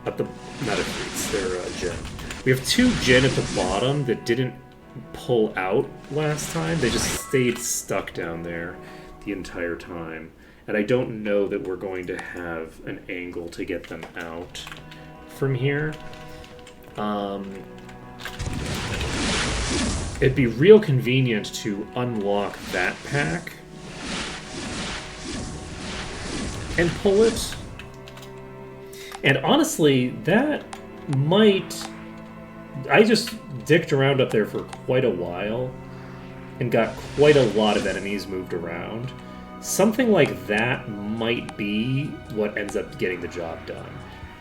at the... not Ifrits, they're Jinn. We have two Jinn at the bottom that didn't pull out last time. They just stayed stuck down there the entire time. And I don't know that we're going to have an angle to get them out from here. It'd be real convenient to unlock that pack and pull it. And honestly, that might... I just dicked around up there for quite a while and got quite a lot of enemies moved around. Something like that might be what ends up getting the job done.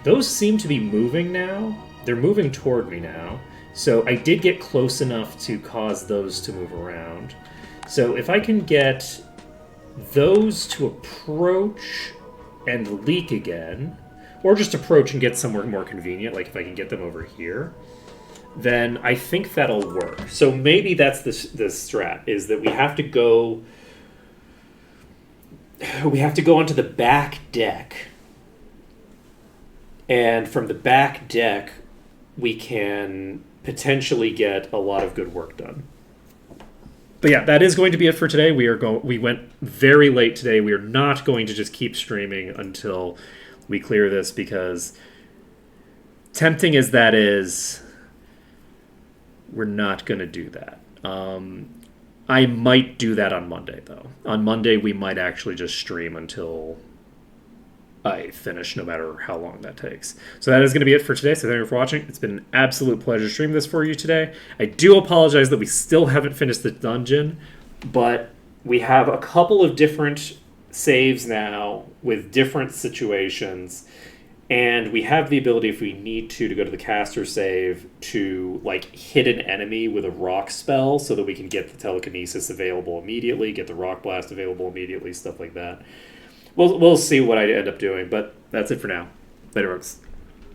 Those seem to be moving now. They're moving toward me now. So I did get close enough to cause those to move around. So if I can get those to approach and leak again, or just approach and get somewhere more convenient, like if I can get them over here, then I think that'll work. So maybe that's the strat, is that we have to go onto the back deck, and from the back deck we can potentially get a lot of good work done. But yeah, that is going to be it for today. We went very late today. We are not going to just keep streaming until we clear this, because tempting as that is, we're not going to do that. I might do that on Monday, though. On Monday, we might actually just stream until I finish, no matter how long that takes. So that is going to be it for today. So thank you for watching. It's been an absolute pleasure streaming this for you today. I do apologize that we still haven't finished the dungeon, but we have a couple of different saves now with different situations. And we have the ability, if we need to go to the caster save to like hit an enemy with a rock spell so that we can get the telekinesis available immediately, get the rock blast available immediately, stuff like that. We'll see what I end up doing, but that's it for now. Later, folks.